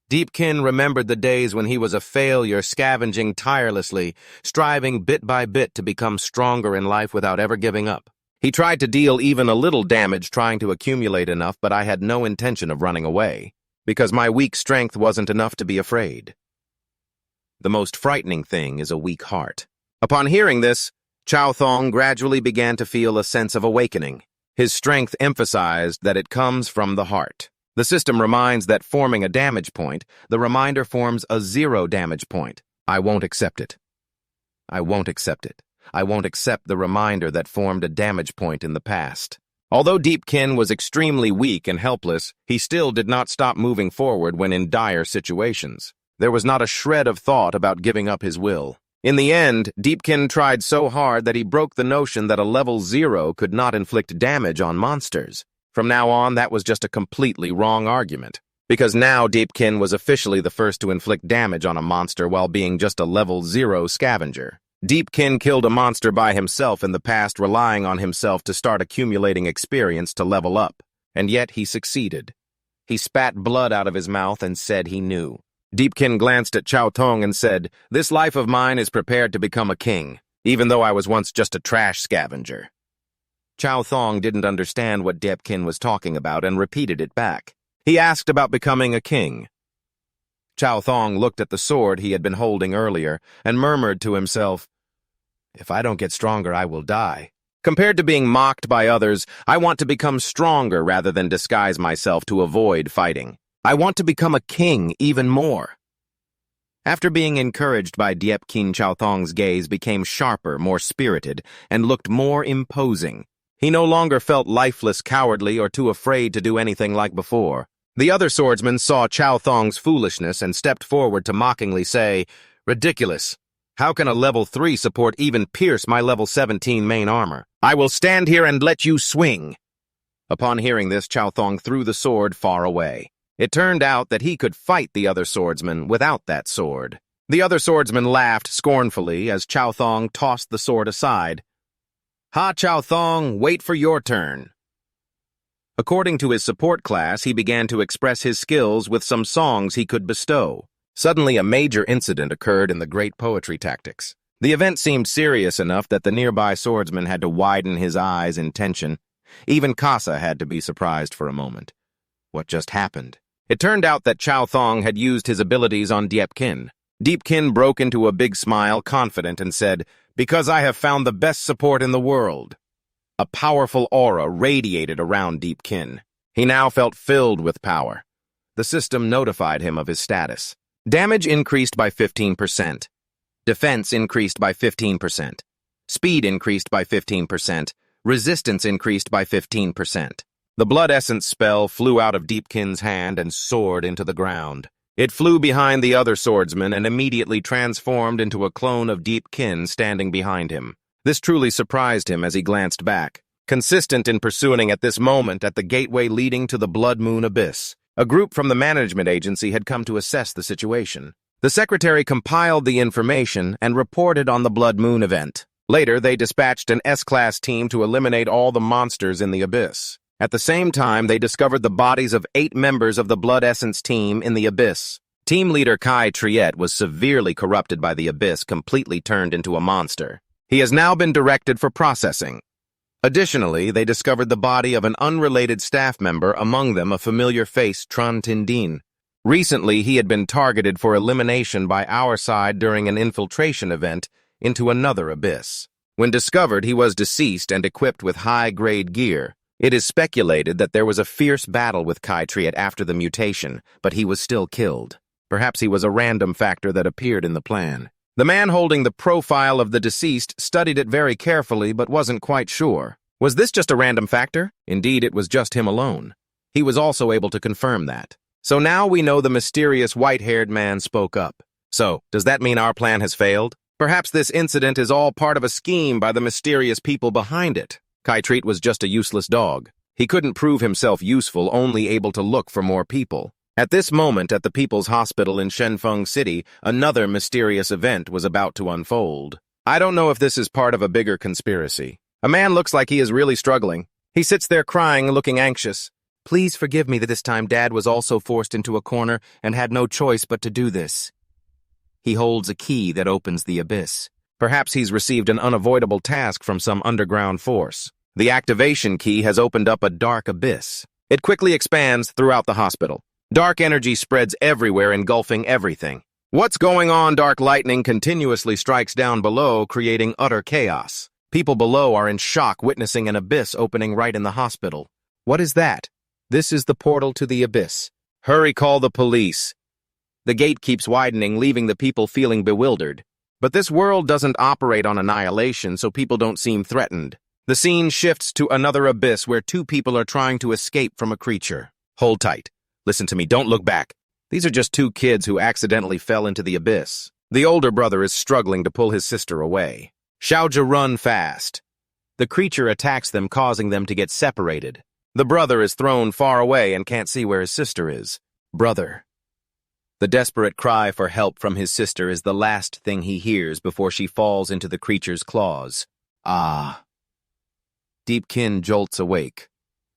Deepkin remembered the days when he was a failure, scavenging tirelessly, striving bit by bit to become stronger in life without ever giving up. He tried to deal even a little damage trying to accumulate enough, but I had no intention of running away, because my weak strength wasn't enough to be afraid. The most frightening thing is a weak heart. Upon hearing this, Chow Thong gradually began to feel a sense of awakening. His strength emphasized that it comes from the heart. The system reminds that forming a damage point, the reminder forms a 0 damage point. I won't accept it. I won't accept it. I won't accept the reminder that formed a damage point in the past. Although Deepkin was extremely weak and helpless, he still did not stop moving forward when in dire situations. There was not a shred of thought about giving up his will. In the end, Deepkin tried so hard that he broke the notion that a level 0 could not inflict damage on monsters. From now on, that was just a completely wrong argument, because now Deepkin was officially the first to inflict damage on a monster while being just a level 0 scavenger. Deepkin killed a monster by himself in the past, relying on himself to start accumulating experience to level up, and yet he succeeded. He spat blood out of his mouth and said he knew. Deepkin glanced at Chow Thong and said, "This life of mine is prepared to become a king, even though I was once just a trash scavenger." Chow Thong didn't understand what Deepkin was talking about and repeated it back. He asked about becoming a king. Chow Thong looked at the sword he had been holding earlier and murmured to himself, "If I don't get stronger, I will die. Compared to being mocked by others, I want to become stronger rather than disguise myself to avoid fighting. I want to become a king even more." After being encouraged by Deepkin, Chow Thong's gaze became sharper, more spirited, and looked more imposing. He no longer felt lifeless, cowardly, or too afraid to do anything like before. The other swordsman saw Chow Thong's foolishness and stepped forward to mockingly say, "Ridiculous. How can a level 3 support even pierce my level 17 main armor? I will stand here and let you swing." Upon hearing this, Chow Thong threw the sword far away. It turned out that he could fight the other swordsman without that sword. The other swordsman laughed scornfully as Chow Thong tossed the sword aside. "Ha, Chow Thong, wait for your turn." According to his support class, he began to express his skills with some songs he could bestow. Suddenly, a major incident occurred in the great poetry tactics. The event seemed serious enough that the nearby swordsman had to widen his eyes in tension. Even Kasa had to be surprised for a moment. What just happened? It turned out that Chow Thong had used his abilities on Deepkin. Deepkin broke into a big smile, confident, and said, "Because I have found the best support in the world." A powerful aura radiated around Deepkin. He now felt filled with power. The system notified him of his status. Damage increased by 15%. Defense increased by 15%. Speed increased by 15%. Resistance increased by 15%. The blood essence spell flew out of Deepkin's hand and soared into the ground. It flew behind the other swordsman and immediately transformed into a clone of Deepkin standing behind him. This truly surprised him as he glanced back. Consistent in pursuing at this moment at the gateway leading to the Blood Moon Abyss, a group from the management agency had come to assess the situation. The secretary compiled the information and reported on the Blood Moon event. Later, they dispatched an S-class team to eliminate all the monsters in the Abyss. At the same time, they discovered the bodies of 8 members of the Blood Essence team in the Abyss. Team leader Kai Triet was severely corrupted by the Abyss, completely turned into a monster. He has now been directed for processing. Additionally, they discovered the body of an unrelated staff member, among them a familiar face, Tran Tindin. Recently, he had been targeted for elimination by our side during an infiltration event into another Abyss. When discovered, he was deceased and equipped with high-grade gear. It is speculated that there was a fierce battle with Kai Triet after the mutation, but he was still killed. Perhaps he was a random factor that appeared in the plan. The man holding the profile of the deceased studied it very carefully but wasn't quite sure. Was this just a random factor? Indeed, it was just him alone. He was also able to confirm that. So now we know the mysterious white-haired man spoke up. So, does that mean our plan has failed? Perhaps this incident is all part of a scheme by the mysterious people behind it. Kai-Treat was just a useless dog. He couldn't prove himself useful, only able to look for more people. At this moment, at the People's Hospital in Shenfeng City, another mysterious event was about to unfold. I don't know if this is part of a bigger conspiracy. A man looks like he is really struggling. He sits there crying, looking anxious. Please forgive me that this time Dad was also forced into a corner and had no choice but to do this. He holds a key that opens the abyss. Perhaps he's received an unavoidable task from some underground force. The activation key has opened up a dark abyss. It quickly expands throughout the hospital. Dark energy spreads everywhere, engulfing everything. What's going on? Dark lightning continuously strikes down below, creating utter chaos. People below are in shock, witnessing an abyss opening right in the hospital. What is that? This is the portal to the abyss. Hurry, call the police. The gate keeps widening, leaving the people feeling bewildered. But this world doesn't operate on annihilation, so people don't seem threatened. The scene shifts to another abyss where two people are trying to escape from a creature. Hold tight. Listen to me, don't look back. These are just two kids who accidentally fell into the abyss. The older brother is struggling to pull his sister away. Xiaojia, run fast. The creature attacks them, causing them to get separated. The brother is thrown far away and can't see where his sister is. Brother. The desperate cry for help from his sister is the last thing he hears before she falls into the creature's claws. Ah. Deepkin jolts awake.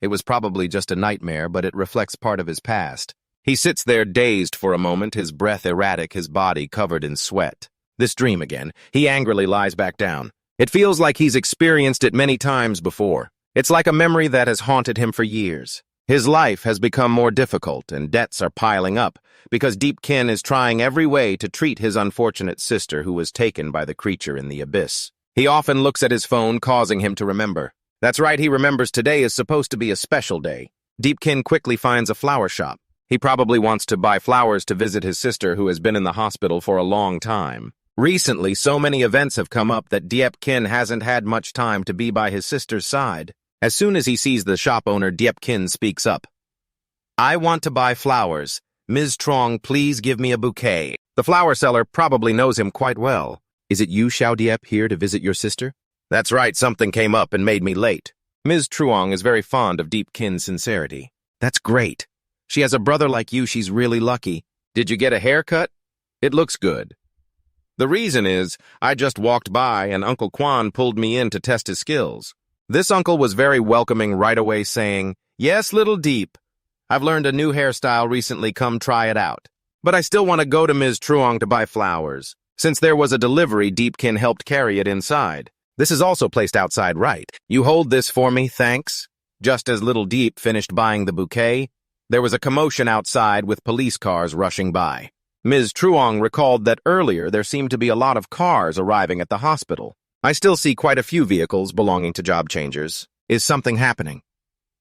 It was probably just a nightmare, but it reflects part of his past. He sits there dazed for a moment, his breath erratic, his body covered in sweat. This dream again. He angrily lies back down. It feels like he's experienced it many times before. It's like a memory that has haunted him for years. His life has become more difficult, and debts are piling up, because Deepkin is trying every way to treat his unfortunate sister who was taken by the creature in the abyss. He often looks at his phone, causing him to remember. That's right, he remembers today is supposed to be a special day. Deepkin quickly finds a flower shop. He probably wants to buy flowers to visit his sister who has been in the hospital for a long time. Recently, so many events have come up that Deepkin hasn't had much time to be by his sister's side. As soon as he sees the shop owner, Deepkin speaks up. I want to buy flowers. Ms. Trong, please give me a bouquet. The flower seller probably knows him quite well. Is it you, Xiao Diep, here to visit your sister? That's right, something came up and made me late. Ms. Truong is very fond of Deepkin's sincerity. That's great. She has a brother like you, she's really lucky. Did you get a haircut? It looks good. The reason is, I just walked by and Uncle Quan pulled me in to test his skills. This uncle was very welcoming right away, saying, Yes, little Deep. I've learned a new hairstyle recently, come try it out. But I still want to go to Ms. Truong to buy flowers. Since there was a delivery, Deepkin helped carry it inside. This is also placed outside right. You hold this for me, thanks. Just as little Deep finished buying the bouquet, there was a commotion outside with police cars rushing by. Ms. Truong recalled that earlier there seemed to be a lot of cars arriving at the hospital. I still see quite a few vehicles belonging to job changers. Is something happening?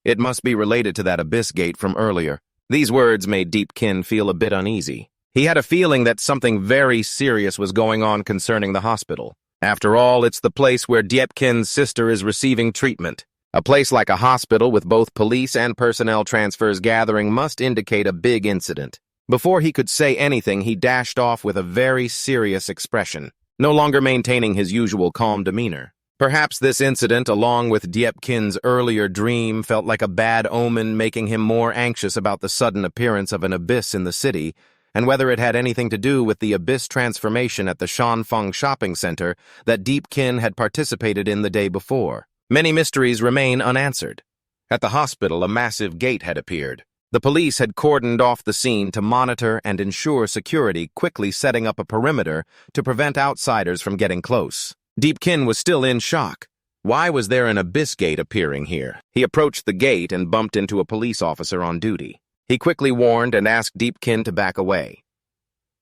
It must be related to that abyss gate from earlier. These words made Deepkin feel a bit uneasy. He had a feeling that something very serious was going on concerning the hospital. After all, it's the place where Deepkin's sister is receiving treatment. A place like a hospital with both police and personnel transfers gathering must indicate a big incident. Before he could say anything, he dashed off with a very serious expression, no longer maintaining his usual calm demeanor. Perhaps this incident, along with Deepkin's earlier dream, felt like a bad omen, making him more anxious about the sudden appearance of an abyss in the city, and whether it had anything to do with the abyss transformation at the Shanfeng shopping center that Deepkin had participated in the day before. Many mysteries remain unanswered. At the hospital, a massive gate had appeared. The police had cordoned off the scene to monitor and ensure security, quickly setting up a perimeter to prevent outsiders from getting close. Deepkin was still in shock. Why was there an abyss gate appearing here? He approached the gate and bumped into a police officer on duty. He quickly warned and asked Deepkin to back away.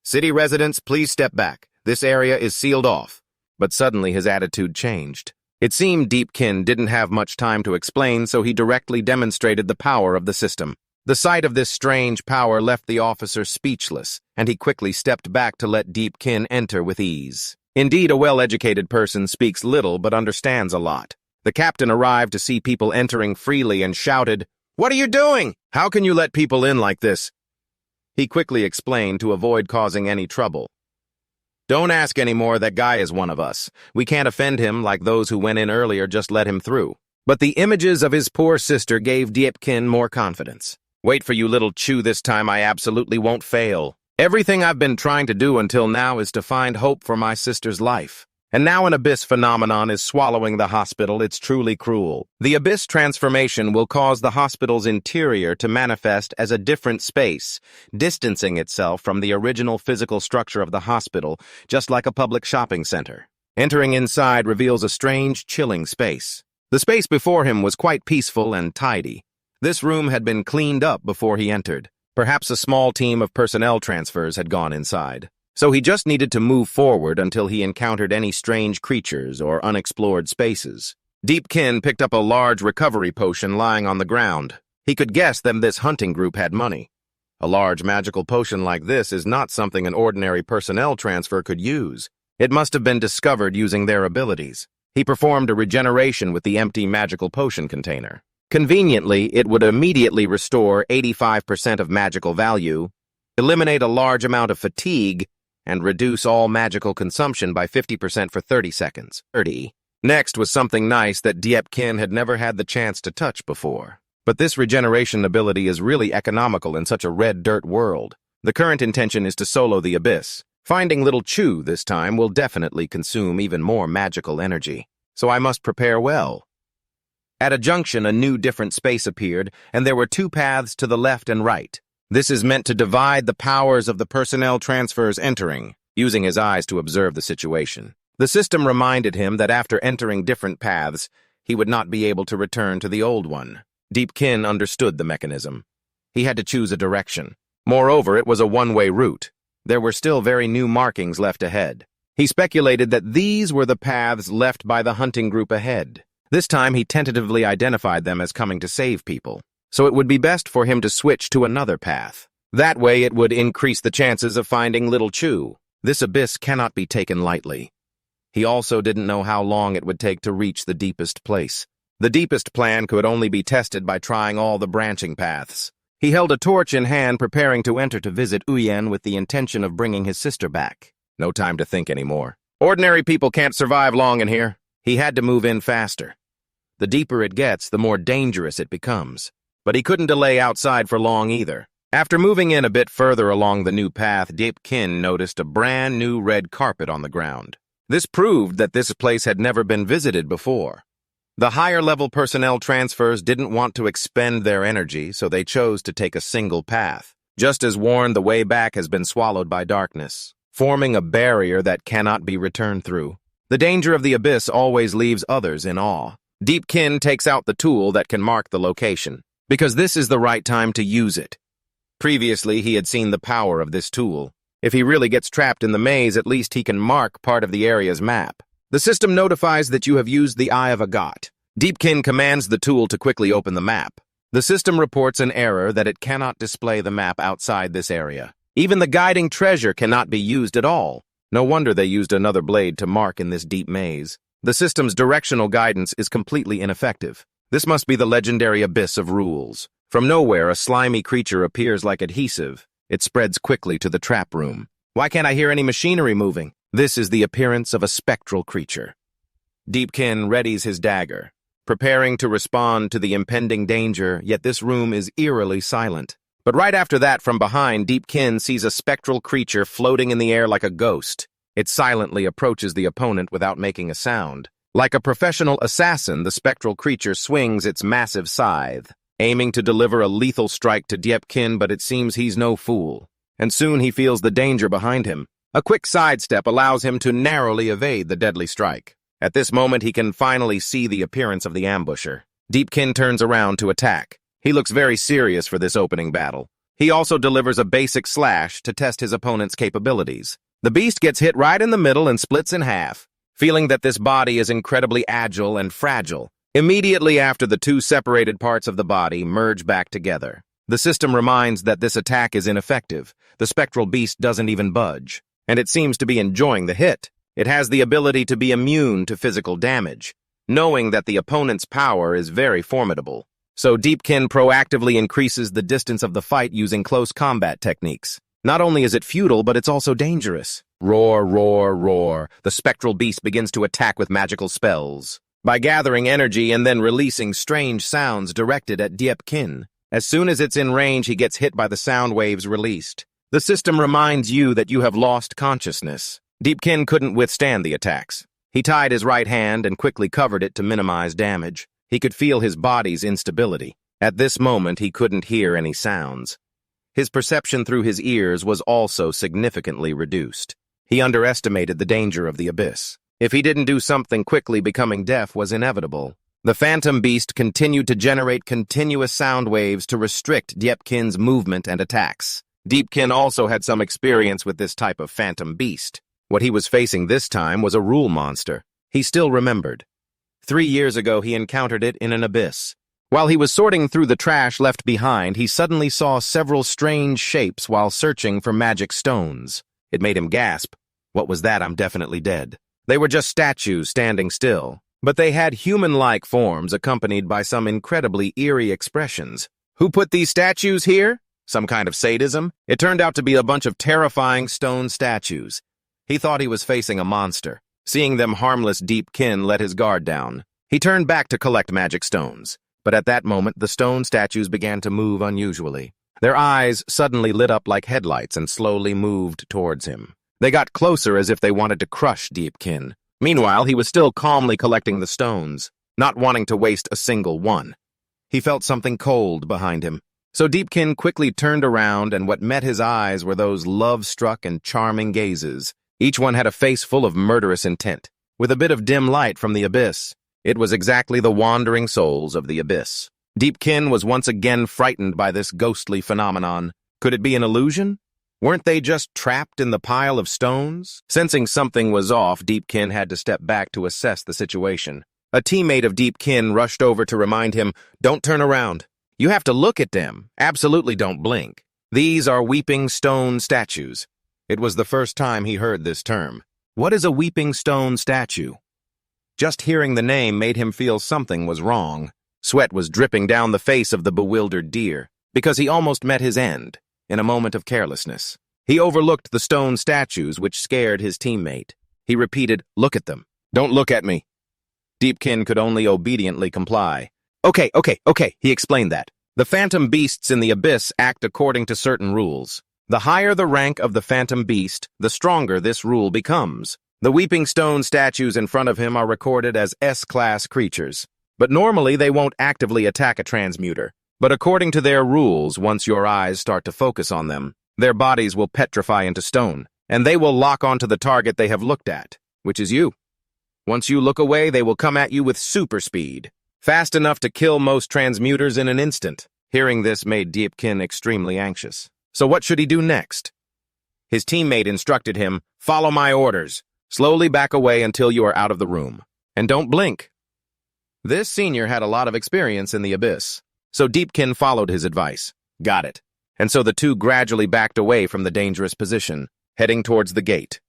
City residents, please step back. This area is sealed off. But suddenly his attitude changed. It seemed Deepkin didn't have much time to explain, so he directly demonstrated the power of the system. The sight of this strange power left the officer speechless, and he quickly stepped back to let Deepkin enter with ease. Indeed, a well-educated person speaks little but understands a lot. The captain arrived to see people entering freely and shouted, "What are you doing? How can you let people in like this?" He quickly explained to avoid causing any trouble. Don't ask anymore, that guy is one of us. We can't offend him like those who went in earlier, just let him through. But the images of his poor sister gave Deepkin more confidence. Wait for you, little Chu, this time I absolutely won't fail. Everything I've been trying to do until now is to find hope for my sister's life. And now an abyss phenomenon is swallowing the hospital. It's truly cruel. The abyss transformation will cause the hospital's interior to manifest as a different space, distancing itself from the original physical structure of the hospital, just like a public shopping center. Entering inside reveals a strange, chilling space. The space before him was quite peaceful and tidy. This room had been cleaned up before he entered. Perhaps a small team of personnel transfers had gone inside. So he just needed to move forward until he encountered any strange creatures or unexplored spaces. Deepkin picked up a large recovery potion lying on the ground. He could guess that this hunting group had money. A large magical potion like this is not something an ordinary personnel transfer could use. It must have been discovered using their abilities. He performed a regeneration with the empty magical potion container. Conveniently, it would immediately restore 85% of magical value, eliminate a large amount of fatigue, and reduce all magical consumption by 50% for 30 seconds. Next was something nice that Deepkin had never had the chance to touch before. But this regeneration ability is really economical in such a red dirt world. The current intention is to solo the abyss. Finding little Chu this time will definitely consume even more magical energy, so I must prepare well. At a junction, a new different space appeared, and there were two paths to the left and right. This is meant to divide the powers of the personnel transfers entering, using his eyes to observe the situation. The system reminded him that after entering different paths, he would not be able to return to the old one. Deepkin understood the mechanism. He had to choose a direction. Moreover, it was a one-way route. There were still very new markings left ahead. He speculated that these were the paths left by the hunting group ahead. This time he tentatively identified them as coming to save people, so it would be best for him to switch to another path. That way it would increase the chances of finding little Chu. This abyss cannot be taken lightly. He also didn't know how long it would take to reach the deepest place. The deepest plan could only be tested by trying all the branching paths. He held a torch in hand, preparing to enter to visit Uyen with the intention of bringing his sister back. No time to think anymore. Ordinary people can't survive long in here. He had to move in faster. The deeper it gets, the more dangerous it becomes. But he couldn't delay outside for long either. After moving in a bit further along the new path, Deepkin noticed a brand new red carpet on the ground. This proved that this place had never been visited before. The higher-level personnel transfers didn't want to expend their energy, so they chose to take a single path. Just as warned, the way back has been swallowed by darkness, forming a barrier that cannot be returned through. The danger of the abyss always leaves others in awe. Deepkin takes out the tool that can mark the location, because this is the right time to use it. Previously, he had seen the power of this tool. If he really gets trapped in the maze, at least he can mark part of the area's map. The system notifies that you have used the Eye of Agat. Deepkin commands the tool to quickly open the map. The system reports an error that it cannot display the map outside this area. Even the guiding treasure cannot be used at all. No wonder they used another blade to mark in this deep maze. The system's directional guidance is completely ineffective. This must be the legendary abyss of rules. From nowhere, a slimy creature appears like adhesive. It spreads quickly to the trap room. Why can't I hear any machinery moving? This is the appearance of a spectral creature. Deepkin readies his dagger, preparing to respond to the impending danger, yet this room is eerily silent. But right after that, from behind, Deepkin sees a spectral creature floating in the air like a ghost. It silently approaches the opponent without making a sound. Like a professional assassin, the spectral creature swings its massive scythe, aiming to deliver a lethal strike to Deepkin, but it seems he's no fool. And soon he feels the danger behind him. A quick sidestep allows him to narrowly evade the deadly strike. At this moment, he can finally see the appearance of the ambusher. Deepkin turns around to attack. He looks very serious for this opening battle. He also delivers a basic slash to test his opponent's capabilities. The beast gets hit right in the middle and splits in half. Feeling that this body is incredibly agile and fragile, immediately after the two separated parts of the body merge back together. The system reminds that this attack is ineffective. The spectral beast doesn't even budge, and it seems to be enjoying the hit. It has the ability to be immune to physical damage, knowing that the opponent's power is very formidable. So Deepkin proactively increases the distance of the fight using close combat techniques. Not only is it futile, but it's also dangerous. Roar, roar, roar. The spectral beast begins to attack with magical spells, by gathering energy and then releasing strange sounds directed at Deepkin. As soon as it's in range, he gets hit by the sound waves released. The system reminds you that you have lost consciousness. Deepkin couldn't withstand the attacks. He tied his right hand and quickly covered it to minimize damage. He could feel his body's instability. At this moment, he couldn't hear any sounds. His perception through his ears was also significantly reduced. He underestimated the danger of the abyss. If he didn't do something quickly, becoming deaf was inevitable. The phantom beast continued to generate continuous sound waves to restrict Deepkin's movement and attacks. Deepkin also had some experience with this type of phantom beast. What he was facing this time was a rule monster. He still remembered. 3 years ago, he encountered it in an abyss. While he was sorting through the trash left behind, he suddenly saw several strange shapes while searching for magic stones. It made him gasp. What was that? I'm definitely dead. They were just statues standing still, but they had human-like forms accompanied by some incredibly eerie expressions. Who put these statues here? Some kind of sadism? It turned out to be a bunch of terrifying stone statues. He thought he was facing a monster. Seeing them harmless, Deepkin let his guard down. He turned back to collect magic stones, but at that moment the stone statues began to move unusually. Their eyes suddenly lit up like headlights and slowly moved towards him. They got closer as if they wanted to crush Deepkin. Meanwhile, he was still calmly collecting the stones, not wanting to waste a single one. He felt something cold behind him. So Deepkin quickly turned around, and what met his eyes were those love-struck and charming gazes. Each one had a face full of murderous intent. With a bit of dim light from the abyss, it was exactly the wandering souls of the abyss. Deepkin was once again frightened by this ghostly phenomenon. Could it be an illusion? Weren't they just trapped in the pile of stones? Sensing something was off, Deepkin had to step back to assess the situation. A teammate of Deepkin rushed over to remind him, "Don't turn around. You have to look at them. Absolutely don't blink. These are weeping stone statues." It was the first time he heard this term. What is a weeping stone statue? Just hearing the name made him feel something was wrong. Sweat was dripping down the face of the bewildered deer, because he almost met his end, in a moment of carelessness. He overlooked the stone statues, which scared his teammate. He repeated, "Look at them. Don't look at me." Deepkin could only obediently comply. Okay, he explained that. The phantom beasts in the abyss act according to certain rules. The higher the rank of the phantom beast, the stronger this rule becomes. The weeping stone statues in front of him are recorded as S-class creatures. But normally they won't actively attack a transmuter. But according to their rules, once your eyes start to focus on them, their bodies will petrify into stone, and they will lock onto the target they have looked at, which is you. Once you look away, they will come at you with super speed, fast enough to kill most transmuters in an instant. Hearing this made Deepkin extremely anxious. So what should he do next? His teammate instructed him, "Follow my orders. Slowly back away until you are out of the room. And don't blink." This senior had a lot of experience in the abyss, so Deepkin followed his advice. Got it. And so the two gradually backed away from the dangerous position, heading towards the gate.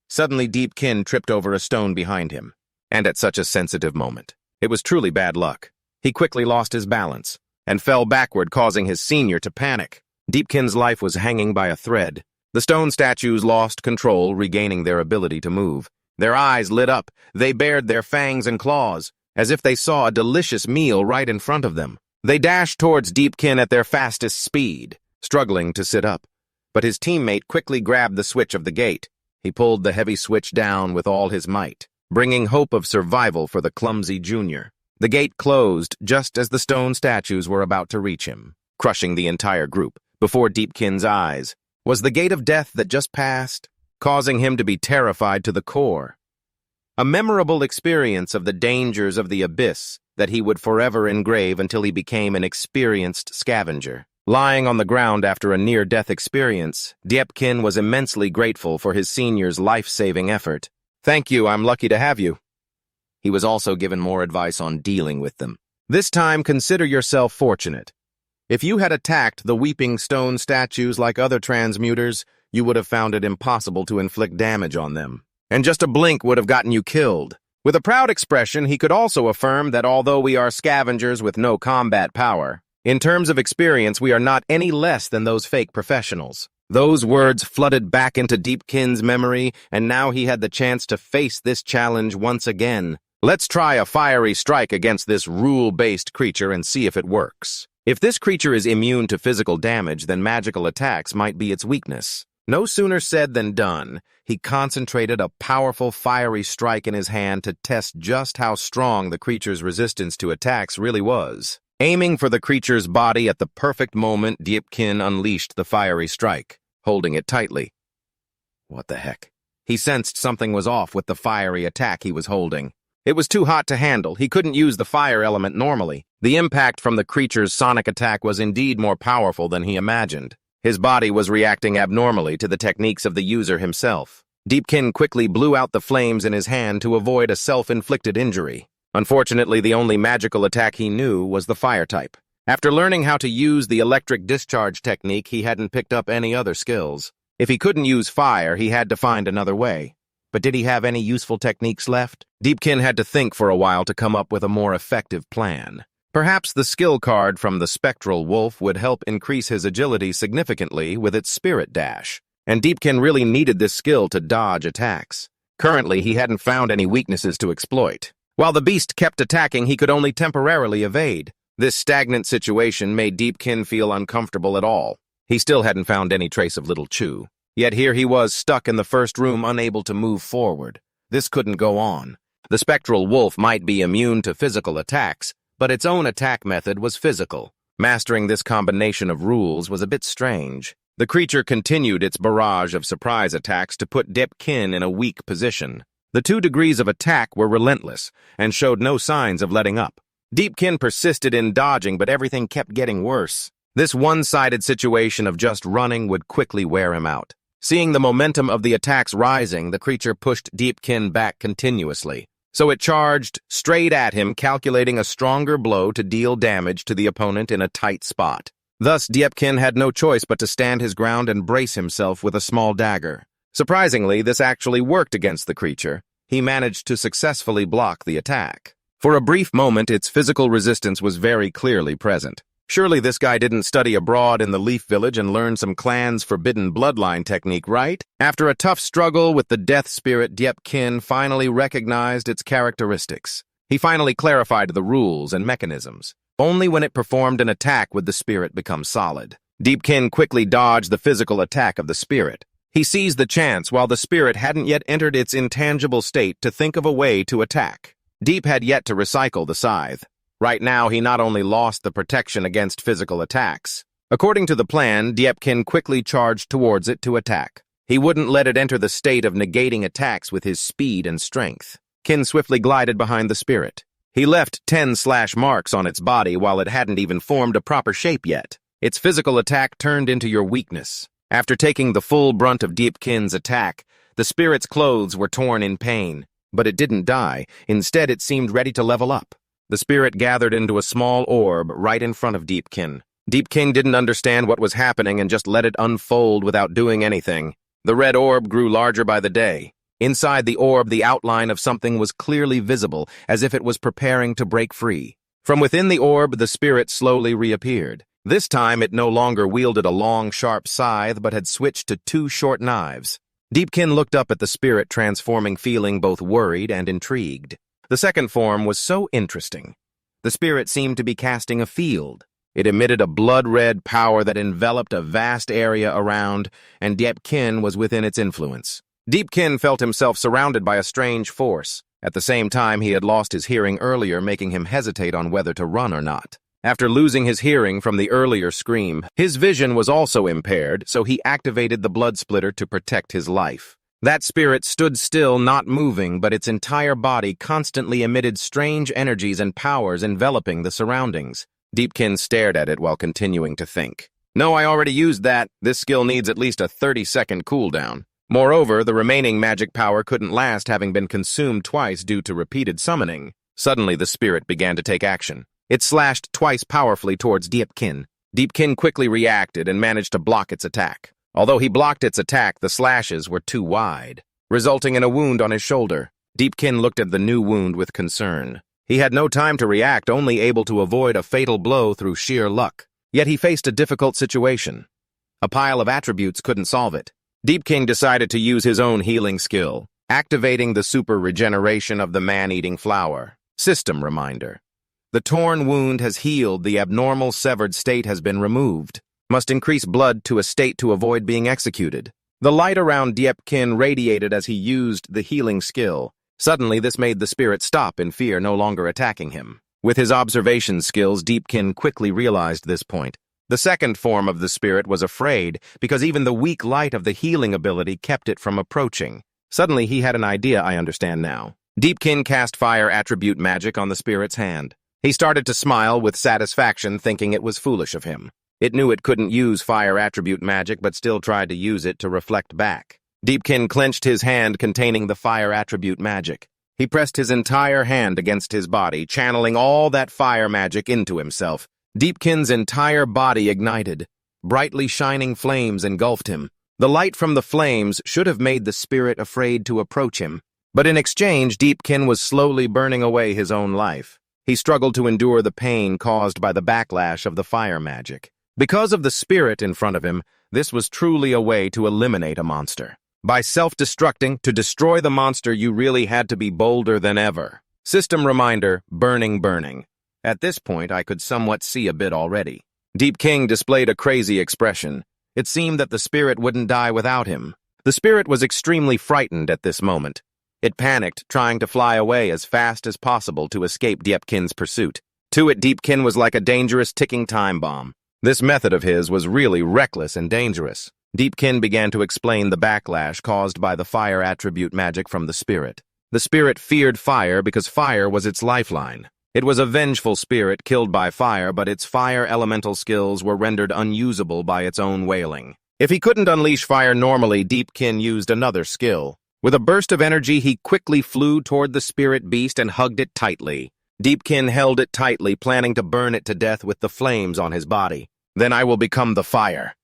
Suddenly Deepkin tripped over a stone behind him, and at such a sensitive moment. It was truly bad luck. He quickly lost his balance, and fell backward, causing his senior to panic. Deepkin's life was hanging by a thread. The stone statues lost control, regaining their ability to move. Their eyes lit up. They bared their fangs and claws, as if they saw a delicious meal right in front of them. They dashed towards Deepkin at their fastest speed, struggling to sit up. But his teammate quickly grabbed the switch of the gate. He pulled the heavy switch down with all his might, bringing hope of survival for the clumsy junior. The gate closed just as the stone statues were about to reach him, crushing the entire group. Before Deepkin's eyes was the gate of death that just passed, causing him to be terrified to the core. A memorable experience of the dangers of the abyss that he would forever engrave until he became an experienced scavenger. Lying on the ground after a near-death experience, Deepkin was immensely grateful for his senior's life-saving effort. "Thank you, I'm lucky to have you." He was also given more advice on dealing with them. This time, consider yourself fortunate. If you had attacked the weeping stone statues like other transmuters, you would have found it impossible to inflict damage on them, and just a blink would have gotten you killed. With a proud expression, he could also affirm that although we are scavengers with no combat power, in terms of experience we are not any less than those fake professionals. Those words flooded back into Deepkin's memory, and now he had the chance to face this challenge once again. Let's try a fiery strike against this rule-based creature and see if it works. If this creature is immune to physical damage, then magical attacks might be its weakness. No sooner said than done. He concentrated a powerful fiery strike in his hand to test just how strong the creature's resistance to attacks really was. Aiming for the creature's body at the perfect moment, Deepkin unleashed the fiery strike, holding it tightly. What the heck? He sensed something was off with the fiery attack he was holding. It was too hot to handle. He couldn't use the fire element normally. The impact from the creature's sonic attack was indeed more powerful than he imagined. His body was reacting abnormally to the techniques of the user himself. Deepkin quickly blew out the flames in his hand to avoid a self-inflicted injury. Unfortunately, the only magical attack he knew was the fire type. After learning how to use the electric discharge technique, he hadn't picked up any other skills. If he couldn't use fire, he had to find another way. But did he have any useful techniques left? Deepkin had to think for a while to come up with a more effective plan. Perhaps the skill card from the spectral wolf would help increase his agility significantly with its spirit dash. And Deepkin really needed this skill to dodge attacks. Currently, he hadn't found any weaknesses to exploit. While the beast kept attacking, he could only temporarily evade. This stagnant situation made Deepkin feel uncomfortable at all. He still hadn't found any trace of little Chu. Yet here he was, stuck in the first room, unable to move forward. This couldn't go on. The spectral wolf might be immune to physical attacks, but its own attack method was physical. Mastering this combination of rules was a bit strange. The creature continued its barrage of surprise attacks to put Deepkin in a weak position. The 2 degrees of attack were relentless and showed no signs of letting up. Deepkin persisted in dodging, but everything kept getting worse. This one-sided situation of just running would quickly wear him out. Seeing the momentum of the attacks rising, the creature pushed Deepkin back continuously. So it charged straight at him, calculating a stronger blow to deal damage to the opponent in a tight spot. Thus, Deepkin had no choice but to stand his ground and brace himself with a small dagger. Surprisingly, this actually worked against the creature. He managed to successfully block the attack. For a brief moment, its physical resistance was very clearly present. Surely this guy didn't study abroad in the Leaf Village and learn some clan's forbidden bloodline technique, right? After a tough struggle with the death spirit, Deepkin finally recognized its characteristics. He finally clarified the rules and mechanisms. Only when it performed an attack would the spirit become solid. Deepkin quickly dodged the physical attack of the spirit. He seized the chance while the spirit hadn't yet entered its intangible state to think of a way to attack. Deep had yet to recycle the scythe. Right now, he not only lost the protection against physical attacks. According to the plan, Deepkin quickly charged towards it to attack. He wouldn't let it enter the state of negating attacks with his speed and strength. Kin swiftly glided behind the spirit. He left 10 slash marks on its body while it hadn't even formed a proper shape yet. Its physical attack turned into your weakness. After taking the full brunt of Deepkin's attack, the spirit's clothes were torn in pain. But it didn't die. Instead, it seemed ready to level up. The spirit gathered into a small orb right in front of Deepkin. Deepkin didn't understand what was happening and just let it unfold without doing anything. The red orb grew larger by the day. Inside the orb, the outline of something was clearly visible, as if it was preparing to break free. From within the orb, the spirit slowly reappeared. This time, it no longer wielded a long, sharp scythe, but had switched to 2 short knives. Deepkin looked up at the spirit, transforming, feeling both worried and intrigued. The second form was so interesting. The spirit seemed to be casting a field. It emitted a blood-red power that enveloped a vast area around, and Deepkin was within its influence. Deepkin felt himself surrounded by a strange force. At the same time, he had lost his hearing earlier, making him hesitate on whether to run or not. After losing his hearing from the earlier scream, his vision was also impaired, so he activated the blood splitter to protect his life. That spirit stood still, not moving, but its entire body constantly emitted strange energies and powers enveloping the surroundings. Deepkin stared at it while continuing to think. No, I already used that. This skill needs at least a 30-second cooldown. Moreover, the remaining magic power couldn't last, having been consumed twice due to repeated summoning. Suddenly, the spirit began to take action. It slashed twice powerfully towards Deepkin. Deepkin quickly reacted and managed to block its attack. Although he blocked its attack, the slashes were too wide, resulting in a wound on his shoulder. Deepkin looked at the new wound with concern. He had no time to react, only able to avoid a fatal blow through sheer luck. Yet he faced a difficult situation. A pile of attributes couldn't solve it. Deepkin decided to use his own healing skill, activating the super regeneration of the man-eating flower. System reminder. The torn wound has healed, the abnormal severed state has been removed. Must increase blood to a state to avoid being executed. The light around Deepkin radiated as he used the healing skill. Suddenly, this made the spirit stop in fear, no longer attacking him. With his observation skills, Deepkin quickly realized this point. The second form of the spirit was afraid, because even the weak light of the healing ability kept it from approaching. Suddenly, he had an idea, I understand now. Deepkin cast fire attribute magic on the spirit's hand. He started to smile with satisfaction, thinking it was foolish of him. It knew it couldn't use fire attribute magic, but still tried to use it to reflect back. Deepkin clenched his hand containing the fire attribute magic. He pressed his entire hand against his body, channeling all that fire magic into himself. Deepkin's entire body ignited. Brightly shining flames engulfed him. The light from the flames should have made the spirit afraid to approach him. But in exchange, Deepkin was slowly burning away his own life. He struggled to endure the pain caused by the backlash of the fire magic. Because of the spirit in front of him, this was truly a way to eliminate a monster. By self-destructing, to destroy the monster, you really had to be bolder than ever. System reminder, burning. At this point, I could somewhat see a bit already. Deepkin displayed a crazy expression. It seemed that the spirit wouldn't die without him. The spirit was extremely frightened at this moment. It panicked, trying to fly away as fast as possible to escape Deepkin's pursuit. To it, Deepkin was like a dangerous ticking time bomb. This method of his was really reckless and dangerous. Deepkin began to explain the backlash caused by the fire attribute magic from the spirit. The spirit feared fire because fire was its lifeline. It was a vengeful spirit killed by fire, but its fire elemental skills were rendered unusable by its own wailing. If he couldn't unleash fire normally, Deepkin used another skill. With a burst of energy, he quickly flew toward the spirit beast and hugged it tightly. Deepkin held it tightly, planning to burn it to death with the flames on his body. Then I will become the fire.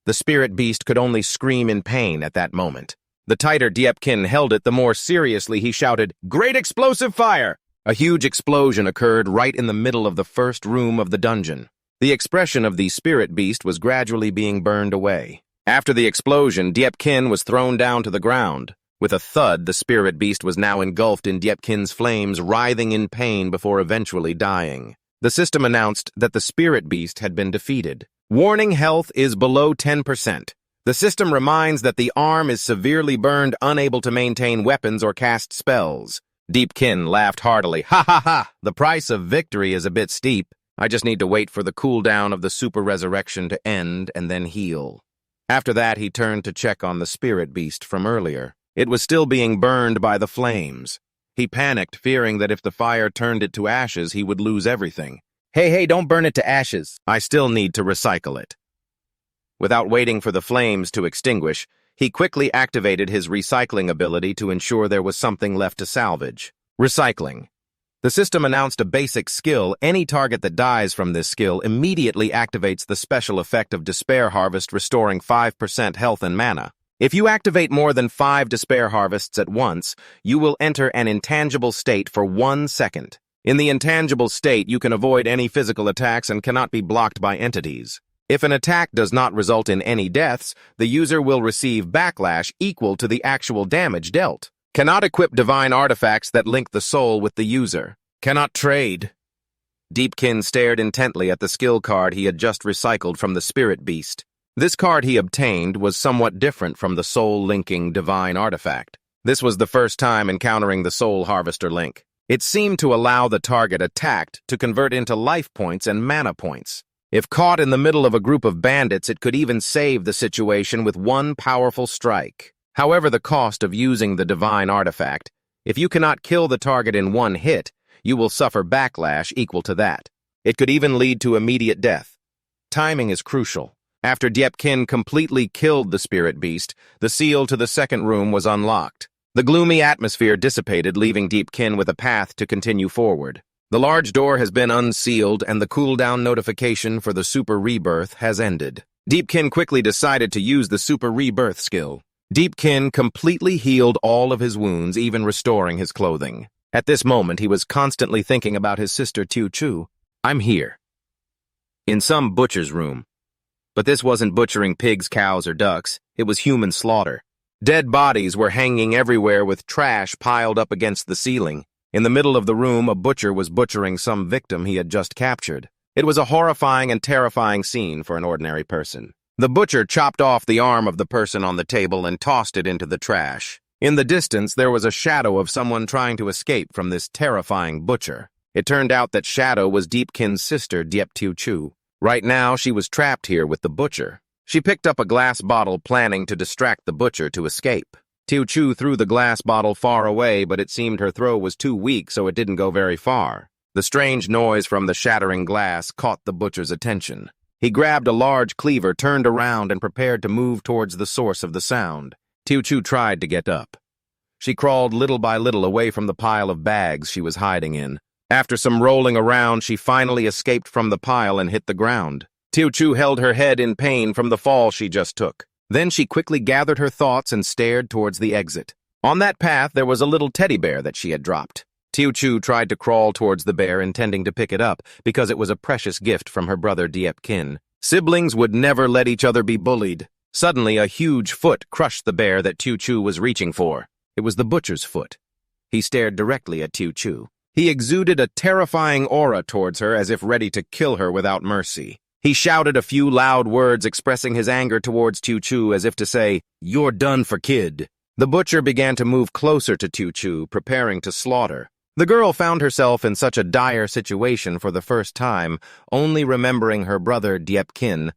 The spirit beast could only scream in pain at that moment. The tighter Deepkin held it, the more seriously he shouted, "Great explosive fire!" A huge explosion occurred right in the middle of the first room of the dungeon. The expression of the spirit beast was gradually being burned away. After the explosion, Deepkin was thrown down to the ground. With a thud, the spirit beast was now engulfed in Deepkin's flames, writhing in pain before eventually dying. The system announced that the spirit beast had been defeated. Warning: health is below 10%. The system reminds that the arm is severely burned, unable to maintain weapons or cast spells. Deepkin laughed heartily. Ha ha ha! The price of victory is a bit steep. I just need to wait for the cooldown of the super resurrection to end and then heal. After that, he turned to check on the spirit beast from earlier. It was still being burned by the flames. He panicked, fearing that if the fire turned it to ashes, he would lose everything. Hey, don't burn it to ashes. I still need to recycle it. Without waiting for the flames to extinguish, he quickly activated his recycling ability to ensure there was something left to salvage. Recycling. The system announced a basic skill. Any target that dies from this skill immediately activates the special effect of Despair Harvest, restoring 5% health and mana. If you activate more than 5 Despair Harvests at once, you will enter an intangible state for 1 second. In the intangible state, you can avoid any physical attacks and cannot be blocked by entities. If an attack does not result in any deaths, the user will receive backlash equal to the actual damage dealt. Cannot equip divine artifacts that link the soul with the user. Cannot trade. Deepkin stared intently at the skill card he had just recycled from the spirit beast. This card he obtained was somewhat different from the soul-linking divine artifact. This was the first time encountering the soul harvester link. It seemed to allow the target attacked to convert into life points and mana points. If caught in the middle of a group of bandits, it could even save the situation with one powerful strike. However, the cost of using the divine artifact, if you cannot kill the target in one hit, you will suffer backlash equal to that. It could even lead to immediate death. Timing is crucial. After Deepkin completely killed the spirit beast, the seal to the second room was unlocked. The gloomy atmosphere dissipated, leaving Deepkin with a path to continue forward. The large door has been unsealed, and the cooldown notification for the super rebirth has ended. Deepkin quickly decided to use the super rebirth skill. Deepkin completely healed all of his wounds, even restoring his clothing. At this moment, he was constantly thinking about his sister Tuchu. I'm here. In some butcher's room. But this wasn't butchering pigs, cows, or ducks. It was human slaughter. Dead bodies were hanging everywhere with trash piled up against the ceiling. In the middle of the room, a butcher was butchering some victim he had just captured. It was a horrifying and terrifying scene for an ordinary person. The butcher chopped off the arm of the person on the table and tossed it into the trash. In the distance, there was a shadow of someone trying to escape from this terrifying butcher. It turned out that Shadow was Deepkin's sister, Tuchu. Right now, she was trapped here with the butcher. She picked up a glass bottle, planning to distract the butcher to escape. Tuchu threw the glass bottle far away, but it seemed her throw was too weak, so it didn't go very far. The strange noise from the shattering glass caught the butcher's attention. He grabbed a large cleaver, turned around, and prepared to move towards the source of the sound. Tuchu tried to get up. She crawled little by little away from the pile of bags she was hiding in. After some rolling around, she finally escaped from the pile and hit the ground. Tuchu held her head in pain from the fall she just took. Then she quickly gathered her thoughts and stared towards the exit. On that path, there was a little teddy bear that she had dropped. Tuchu tried to crawl towards the bear, intending to pick it up, because it was a precious gift from her brother Deepkin. Siblings would never let each other be bullied. Suddenly, a huge foot crushed the bear that Tuchu was reaching for. It was the butcher's foot. He stared directly at Tuchu. He exuded a terrifying aura towards her, as if ready to kill her without mercy. He shouted a few loud words, expressing his anger towards Tuchu, as if to say, "You're done for, kid." The butcher began to move closer to Tuchu, preparing to slaughter. The girl found herself in such a dire situation for the first time, only remembering her brother Deepkin.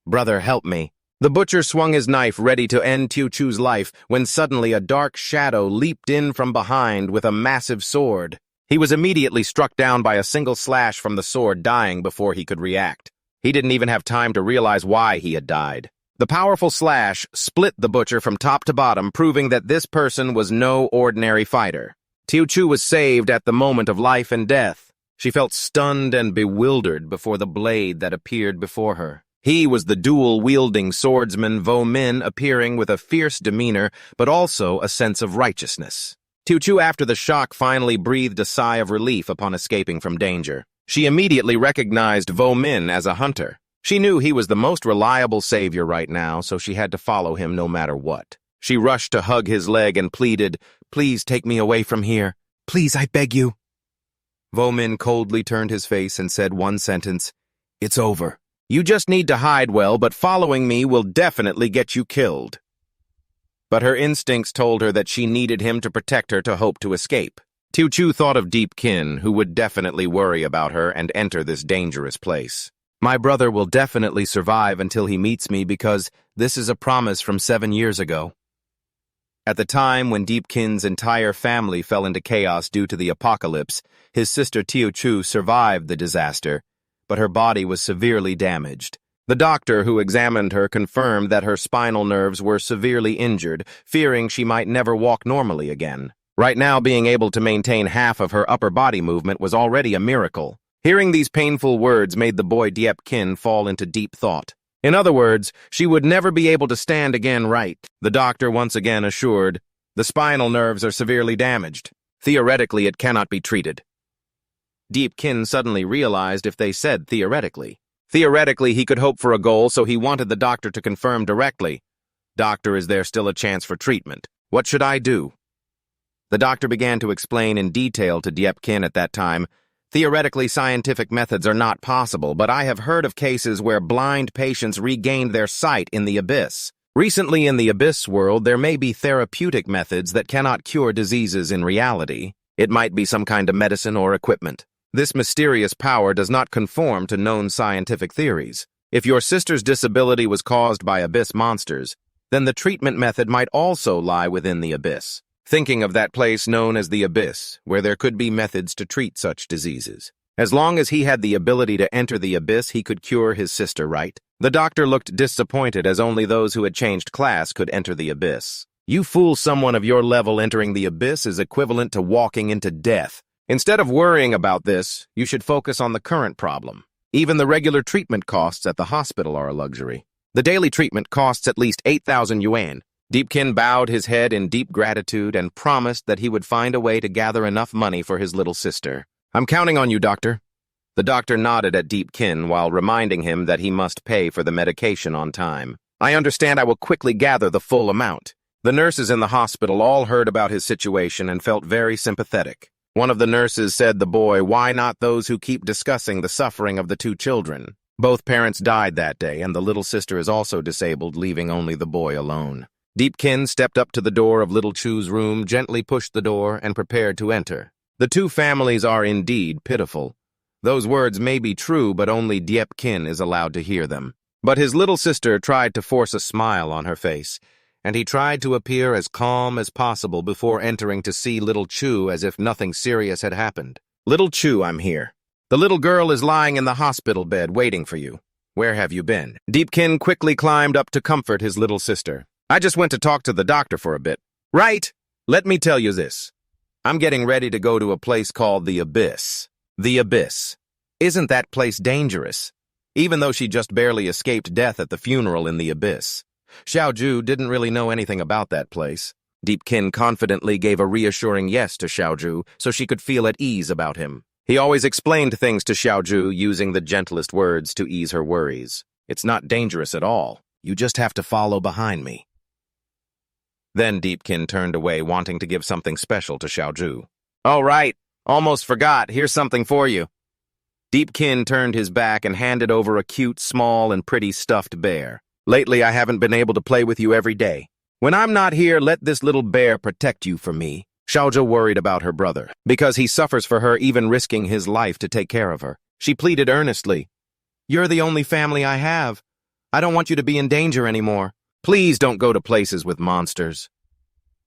"Brother, help me." The butcher swung his knife ready to end Tuchu's life when suddenly a dark shadow leaped in from behind with a massive sword. He was immediately struck down by a single slash from the sword, dying before he could react. He didn't even have time to realize why he had died. The powerful slash split the butcher from top to bottom, proving that this person was no ordinary fighter. Tuchu was saved at the moment of life and death. She felt stunned and bewildered before the blade that appeared before her. He was the dual-wielding swordsman Vo-min, appearing with a fierce demeanor, but also a sense of righteousness. Tuchu, after the shock, finally breathed a sigh of relief upon escaping from danger. She immediately recognized Vo-min as a hunter. She knew he was the most reliable savior right now, so she had to follow him no matter what. She rushed to hug his leg and pleaded, "Please take me away from here. Please, I beg you." Vo-min coldly turned his face and said one sentence, "It's over. You just need to hide well, but following me will definitely get you killed." But her instincts told her that she needed him to protect her to hope to escape. Tuchu thought of Deepkin, who would definitely worry about her and enter this dangerous place. "My brother will definitely survive until he meets me because this is a promise from 7 years ago." At the time when Deepkin's entire family fell into chaos due to the apocalypse, his sister Tuchu survived the disaster, but her body was severely damaged. The doctor who examined her confirmed that her spinal nerves were severely injured, fearing she might never walk normally again. Right now, being able to maintain half of her upper body movement was already a miracle. Hearing these painful words made the boy Deepkin fall into deep thought. In other words, she would never be able to stand again right. The doctor once again assured, "The spinal nerves are severely damaged. Theoretically, it cannot be treated." Deepkin suddenly realized if they said theoretically. Theoretically, he could hope for a goal, so he wanted the doctor to confirm directly. "Doctor, is there still a chance for treatment? What should I do?" The doctor began to explain in detail to Deepkin at that time, "Theoretically, scientific methods are not possible, but I have heard of cases where blind patients regained their sight in the abyss. Recently in the abyss world, there may be therapeutic methods that cannot cure diseases in reality. It might be some kind of medicine or equipment. This mysterious power does not conform to known scientific theories. If your sister's disability was caused by abyss monsters, then the treatment method might also lie within the abyss. Thinking of that place known as the abyss, where there could be methods to treat such diseases. As long as he had the ability to enter the abyss, he could cure his sister, right?" The doctor looked disappointed, as only those who had changed class could enter the abyss. "You fool someone of your level, entering the abyss is equivalent to walking into death. Instead of worrying about this, you should focus on the current problem. Even the regular treatment costs at the hospital are a luxury. The daily treatment costs at least 8,000 yuan. Deepkin bowed his head in deep gratitude and promised that he would find a way to gather enough money for his little sister. "I'm counting on you, doctor." The doctor nodded at Deepkin while reminding him that he must pay for the medication on time. I understand. I will quickly gather the full amount. The nurses in the hospital all heard about his situation and felt very sympathetic. One of the nurses said the boy, "Why not those who keep discussing the suffering of the two children?" Both parents died that day, and the little sister is also disabled, leaving only the boy alone. Deepkin stepped up to the door of little Chu's room, gently pushed the door, and prepared to enter. The two families are indeed pitiful. Those words may be true, but only Deepkin is allowed to hear them. But his little sister tried to force a smile on her face, and he tried to appear as calm as possible before entering to see little Chu as if nothing serious had happened. "Little Chu, I'm here. The little girl is lying in the hospital bed waiting for you. Where have you been?" Deepkin quickly climbed up to comfort his little sister. "I just went to talk to the doctor for a bit." "Right. Let me tell you this. I'm getting ready to go to a place called the Abyss." "The Abyss. Isn't that place dangerous?" Even though she just barely escaped death at the funeral in the Abyss. Xiaoju didn't really know anything about that place. Deepkin confidently gave a reassuring yes to Xiaoju so she could feel at ease about him. He always explained things to Xiaoju using the gentlest words to ease her worries. "It's not dangerous at all. You just have to follow behind me." Then Deepkin turned away, wanting to give something special to Xiaoju. "Oh, right. Almost forgot. Here's something for you." Deepkin turned his back and handed over a cute, small, and pretty stuffed bear. "Lately, I haven't been able to play with you every day. When I'm not here, let this little bear protect you from me." Xiaoju worried about her brother, because he suffers for her, even risking his life to take care of her. She pleaded earnestly, "You're the only family I have. I don't want you to be in danger anymore. Please don't go to places with monsters."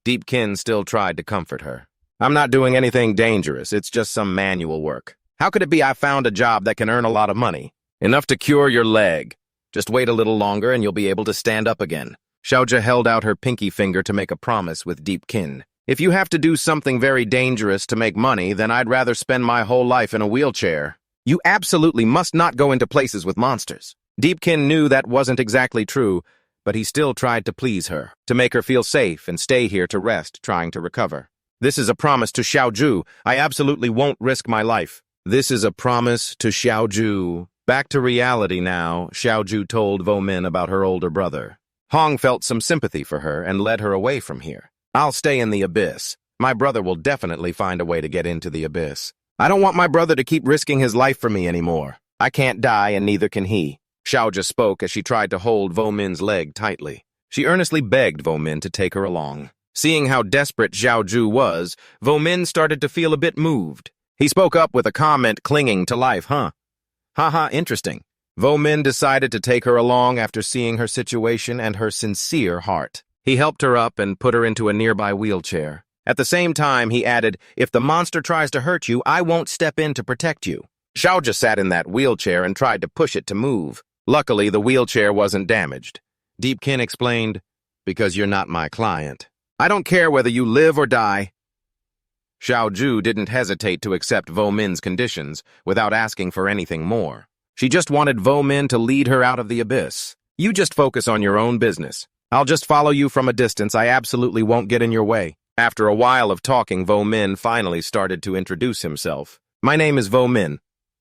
Deepkin still tried to comfort her. "I'm not doing anything dangerous. It's just some manual work. How could it be I found a job that can earn a lot of money? Enough to cure your leg. Just wait a little longer and you'll be able to stand up again." Xiaoju held out her pinky finger to make a promise with Deepkin. "If you have to do something very dangerous to make money, then I'd rather spend my whole life in a wheelchair. You absolutely must not go into places with monsters." Deepkin knew that wasn't exactly true, but he still tried to please her, to make her feel safe and stay here to rest, trying to recover. "This is a promise to Xiaoju. I absolutely won't risk my life." This is a promise to Xiaoju. Back to reality now, Xiaoju told Vomin about her older brother. Hong felt some sympathy for her and led her away from here. "I'll stay in the Abyss. My brother will definitely find a way to get into the Abyss. I don't want my brother to keep risking his life for me anymore. I can't die and neither can he." Xiaoju spoke as she tried to hold Vomin's leg tightly. She earnestly begged Vomin to take her along. Seeing how desperate Xiaoju was, Vomin started to feel a bit moved. He spoke up with a comment clinging to life, "Huh? Haha, interesting." Vomin decided to take her along after seeing her situation and her sincere heart. He helped her up and put her into a nearby wheelchair. At the same time, he added, "If the monster tries to hurt you, I won't step in to protect you." Xiaoju sat in that wheelchair and tried to push it to move. Luckily, the wheelchair wasn't damaged. Deepkin explained, "Because you're not my client. I don't care whether you live or die." Xiaoju didn't hesitate to accept Vomin's conditions without asking for anything more. She just wanted Vomin to lead her out of the Abyss. "You just focus on your own business. I'll just follow you from a distance. I absolutely won't get in your way." After a while of talking, Vomin finally started to introduce himself. "My name is Vomin.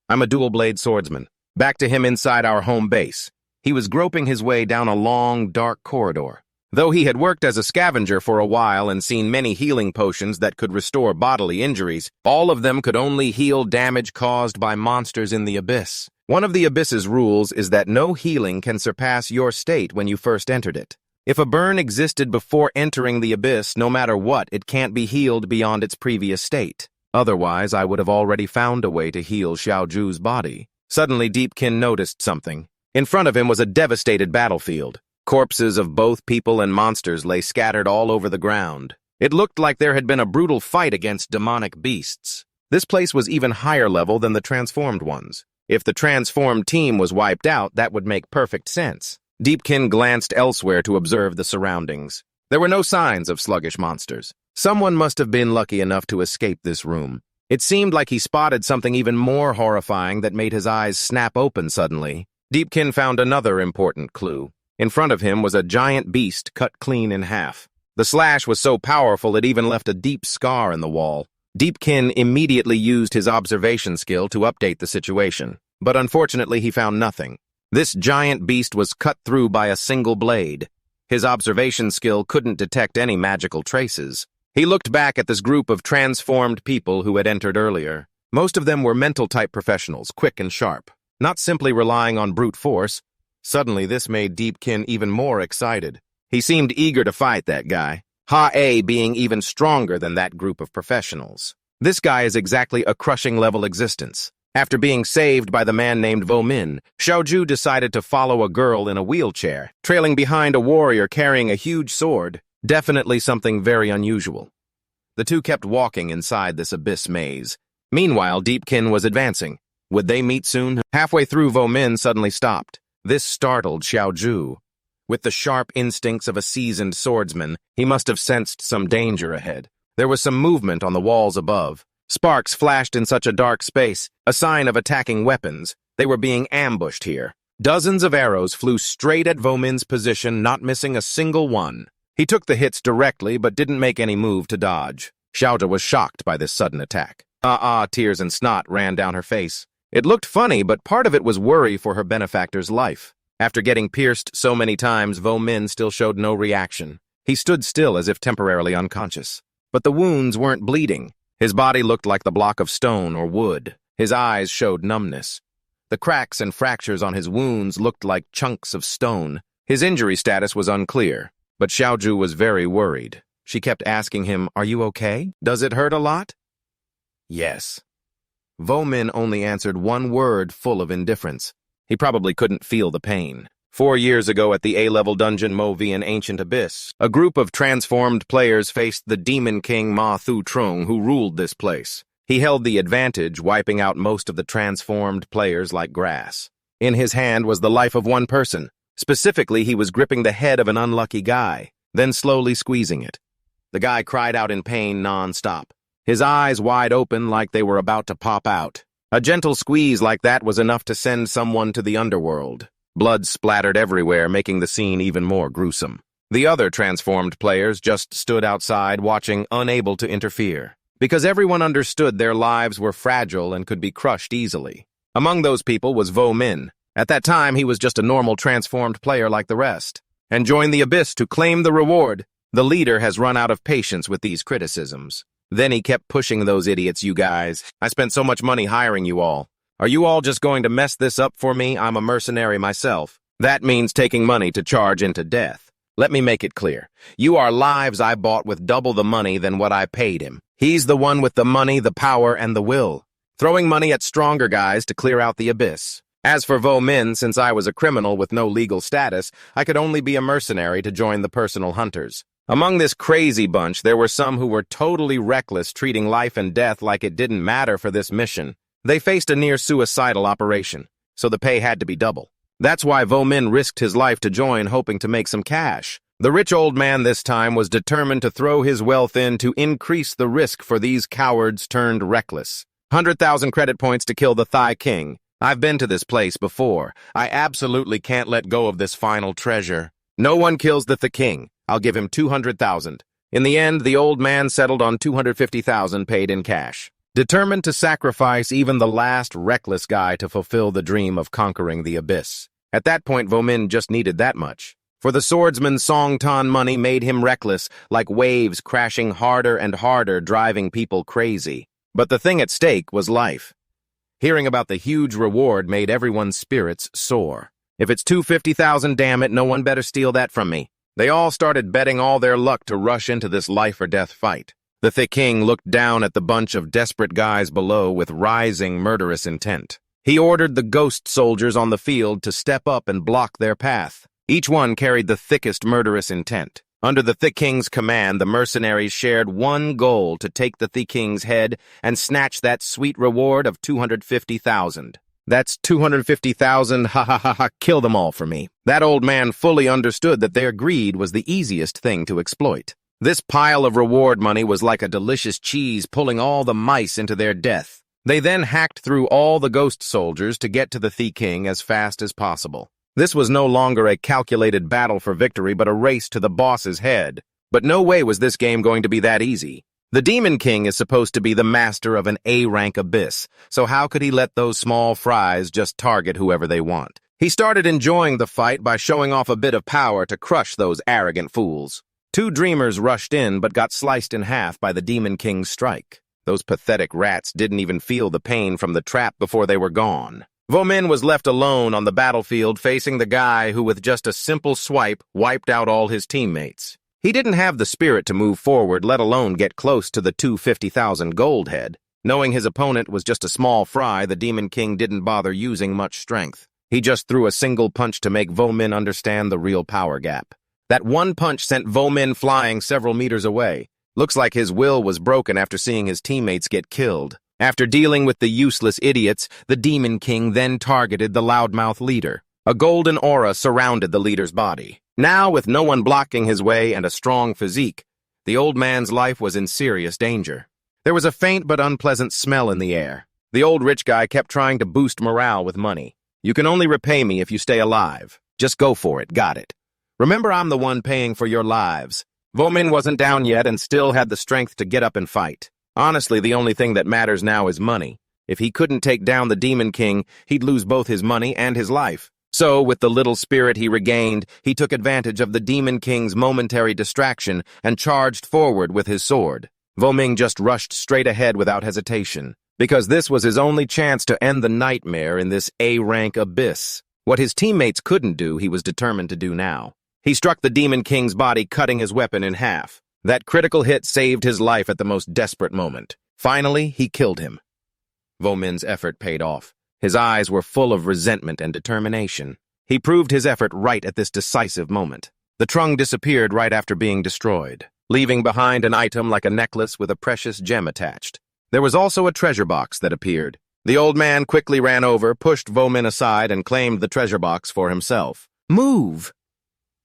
I'm a dual-blade swordsman." Back to him inside our home base. He was groping his way down a long, dark corridor. Though he had worked as a scavenger for a while and seen many healing potions that could restore bodily injuries, all of them could only heal damage caused by monsters in the Abyss. One of the Abyss's rules is that no healing can surpass your state when you first entered it. If a burn existed before entering the Abyss, no matter what, it can't be healed beyond its previous state. Otherwise, I would have already found a way to heal Xiaoju's body. Suddenly, Deepkin noticed something. In front of him was a devastated battlefield. Corpses of both people and monsters lay scattered all over the ground. It looked like there had been a brutal fight against demonic beasts. This place was even higher level than the transformed ones. If the transformed team was wiped out, that would make perfect sense. Deepkin glanced elsewhere to observe the surroundings. There were no signs of sluggish monsters. Someone must have been lucky enough to escape this room. It seemed like he spotted something even more horrifying that made his eyes snap open suddenly. Deepkin found another important clue. In front of him was a giant beast cut clean in half. The slash was so powerful it even left a deep scar in the wall. Deepkin immediately used his observation skill to update the situation, but unfortunately he found nothing. This giant beast was cut through by a single blade. His observation skill couldn't detect any magical traces. He looked back at this group of transformed people who had entered earlier. Most of them were mental-type professionals, quick and sharp, not simply relying on brute force. Suddenly, this made Deepkin even more excited. He seemed eager to fight that guy, Ha-A being even stronger than that group of professionals. This guy is exactly a crushing-level existence. After being saved by the man named Vo-Min, Xiaoju decided to follow a girl in a wheelchair, trailing behind a warrior carrying a huge sword, definitely something very unusual. The two kept walking inside this abyss maze. Meanwhile, Deepkin was advancing. Would they meet soon? Halfway through, Vo-Min suddenly stopped. This startled Xiaoju. With the sharp instincts of a seasoned swordsman, he must have sensed some danger ahead. There was some movement on the walls above. Sparks flashed in such a dark space, a sign of attacking weapons. They were being ambushed here. Dozens of arrows flew straight at Vo-Min's position, not missing a single one. He took the hits directly, but didn't make any move to dodge. Xiaoju was shocked by this sudden attack. Tears and snot ran down her face. It looked funny, but part of it was worry for her benefactor's life. After getting pierced so many times, Vo-Min still showed no reaction. He stood still as if temporarily unconscious. But the wounds weren't bleeding. His body looked like the block of stone or wood. His eyes showed numbness. The cracks and fractures on his wounds looked like chunks of stone. His injury status was unclear, but Xiaoju was very worried. She kept asking him, "Are you okay? Does it hurt a lot?" "Yes." Vo-Min only answered one word full of indifference. He probably couldn't feel the pain. 4 years ago at the A-level dungeon Movi in Ancient Abyss, a group of transformed players faced the Demon King Ma Thu Trung, who ruled this place. He held the advantage, wiping out most of the transformed players like grass. In his hand was the life of one person. Specifically, he was gripping the head of an unlucky guy, then slowly squeezing it. The guy cried out in pain non-stop, his eyes wide open like they were about to pop out. A gentle squeeze like that was enough to send someone to the underworld. Blood splattered everywhere, making the scene even more gruesome. The other transformed players just stood outside watching, unable to interfere, because everyone understood their lives were fragile and could be crushed easily. Among those people was Vo-Min. At that time, he was just a normal transformed player like the rest, and joined the Abyss to claim the reward. The leader has run out of patience with these criticisms. Then he kept pushing those idiots, "You guys. I spent so much money hiring you all. Are you all just going to mess this up for me? I'm a mercenary myself. That means taking money to charge into death. Let me make it clear. You are lives I bought with double the money than what I paid him. He's the one with the money, the power, and the will. Throwing money at stronger guys to clear out the abyss. As for Vo-Min, since I was a criminal with no legal status, I could only be a mercenary to join the personal hunters. Among this crazy bunch, there were some who were totally reckless, treating life and death like it didn't matter for this mission. They faced a near-suicidal operation, so the pay had to be double. That's why Vo-Min risked his life to join, hoping to make some cash. The rich old man this time was determined to throw his wealth in to increase the risk for these cowards turned reckless. 100,000 credit points to kill the Thai King. I've been to this place before. I absolutely can't let go of this final treasure. No one kills the King. I'll give him 200,000. In the end, the old man settled on 250,000 paid in cash. Determined to sacrifice even the last reckless guy to fulfill the dream of conquering the abyss. At that point, Vo-Min just needed that much. For the swordsman, Song Tan money made him reckless, like waves crashing harder and harder, driving people crazy. But the thing at stake was life. Hearing about the huge reward made everyone's spirits soar. If it's 250,000, damn it, no one better steal that from me. They all started betting all their luck to rush into this life-or-death fight. The King looked down at the bunch of desperate guys below with rising murderous intent. He ordered the ghost soldiers on the field to step up and block their path. Each one carried the thickest murderous intent. Under the King's command, the mercenaries shared one goal: to take the King's head and snatch that sweet reward of 250,000. That's 250,000, ha ha ha ha, kill them all for me. That old man fully understood that their greed was the easiest thing to exploit. This pile of reward money was like a delicious cheese pulling all the mice into their death. They then hacked through all the ghost soldiers to get to the King as fast as possible. This was no longer a calculated battle for victory, but a race to the boss's head. But no way was this game going to be that easy. The Demon King is supposed to be the master of an A-rank abyss, so how could he let those small fries just target whoever they want? He started enjoying the fight by showing off a bit of power to crush those arrogant fools. Two dreamers rushed in but got sliced in half by the Demon King's strike. Those pathetic rats didn't even feel the pain from the trap before they were gone. Vomin was left alone on the battlefield facing the guy who with just a simple swipe wiped out all his teammates. He didn't have the spirit to move forward, let alone get close to the 250,000 gold head. Knowing his opponent was just a small fry, the Demon King didn't bother using much strength. He just threw a single punch to make Vomin understand the real power gap. That one punch sent Vomin flying several meters away. Looks like his will was broken after seeing his teammates get killed. After dealing with the useless idiots, the Demon King then targeted the loudmouth leader. A golden aura surrounded the leader's body. Now, with no one blocking his way and a strong physique, the old man's life was in serious danger. There was a faint but unpleasant smell in the air. The old rich guy kept trying to boost morale with money. You can only repay me if you stay alive. Just go for it, got it. Remember, I'm the one paying for your lives. Vomin wasn't down yet and still had the strength to get up and fight. Honestly, the only thing that matters now is money. If he couldn't take down the Demon King, he'd lose both his money and his life. So, with the little spirit he regained, he took advantage of the Demon King's momentary distraction and charged forward with his sword. Vomin just rushed straight ahead without hesitation, because this was his only chance to end the nightmare in this A-rank abyss. What his teammates couldn't do, he was determined to do now. He struck the Demon King's body, cutting his weapon in half. That critical hit saved his life at the most desperate moment. Finally, he killed him. Vomin's effort paid off. His eyes were full of resentment and determination. He proved his effort right at this decisive moment. The trunk disappeared right after being destroyed, leaving behind an item like a necklace with a precious gem attached. There was also a treasure box that appeared. The old man quickly ran over, pushed Vomin aside, and claimed the treasure box for himself. Move!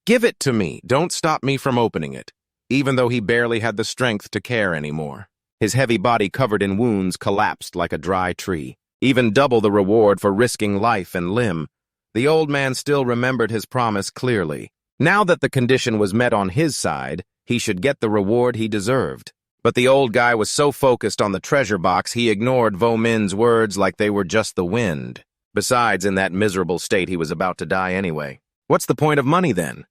Give it to me. Don't stop me from opening it. Even though he barely had the strength to care anymore. His heavy body covered in wounds collapsed like a dry tree. Even double the reward for risking life and limb. The old man still remembered his promise clearly. Now that the condition was met on his side, he should get the reward he deserved. But the old guy was so focused on the treasure box, he ignored Vomin's words like they were just the wind. Besides, in that miserable state, he was about to die anyway. What's the point of money then?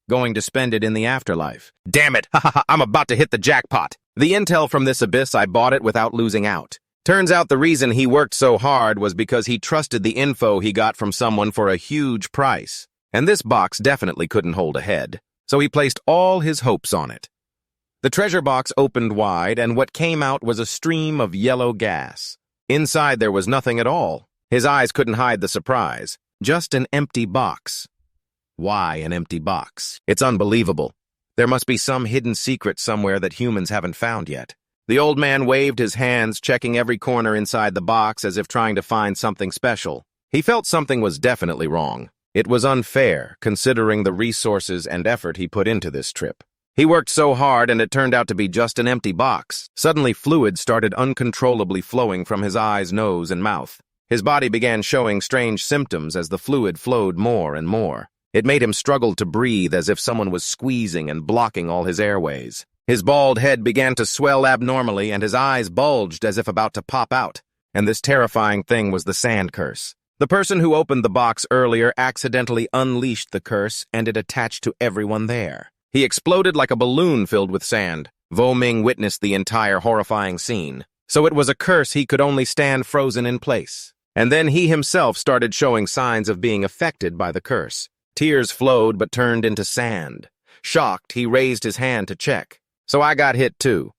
Going to spend it in the afterlife. Damn it! I'm about to hit the jackpot. The intel from this abyss, I bought it without losing out. Turns out the reason he worked so hard was because he trusted the info he got from someone for a huge price. And this box definitely couldn't hold a head. So he placed all his hopes on it. The treasure box opened wide, and what came out was a stream of yellow gas. Inside there was nothing at all. His eyes couldn't hide the surprise. Just an empty box. Why an empty box? It's unbelievable. There must be some hidden secret somewhere that humans haven't found yet. The old man waved his hands, checking every corner inside the box as if trying to find something special. He felt something was definitely wrong. It was unfair, considering the resources and effort he put into this trip. He worked so hard and it turned out to be just an empty box. Suddenly fluid started uncontrollably flowing from his eyes, nose, and mouth. His body began showing strange symptoms as the fluid flowed more and more. It made him struggle to breathe as if someone was squeezing and blocking all his airways. His bald head began to swell abnormally and his eyes bulged as if about to pop out. And this terrifying thing was the sand curse. The person who opened the box earlier accidentally unleashed the curse and it attached to everyone there. He exploded like a balloon filled with sand. Vomin witnessed the entire horrifying scene. So it was a curse he could only stand frozen in place. And then he himself started showing signs of being affected by the curse. Tears flowed but turned into sand. Shocked, he raised his hand to check. So I got hit too.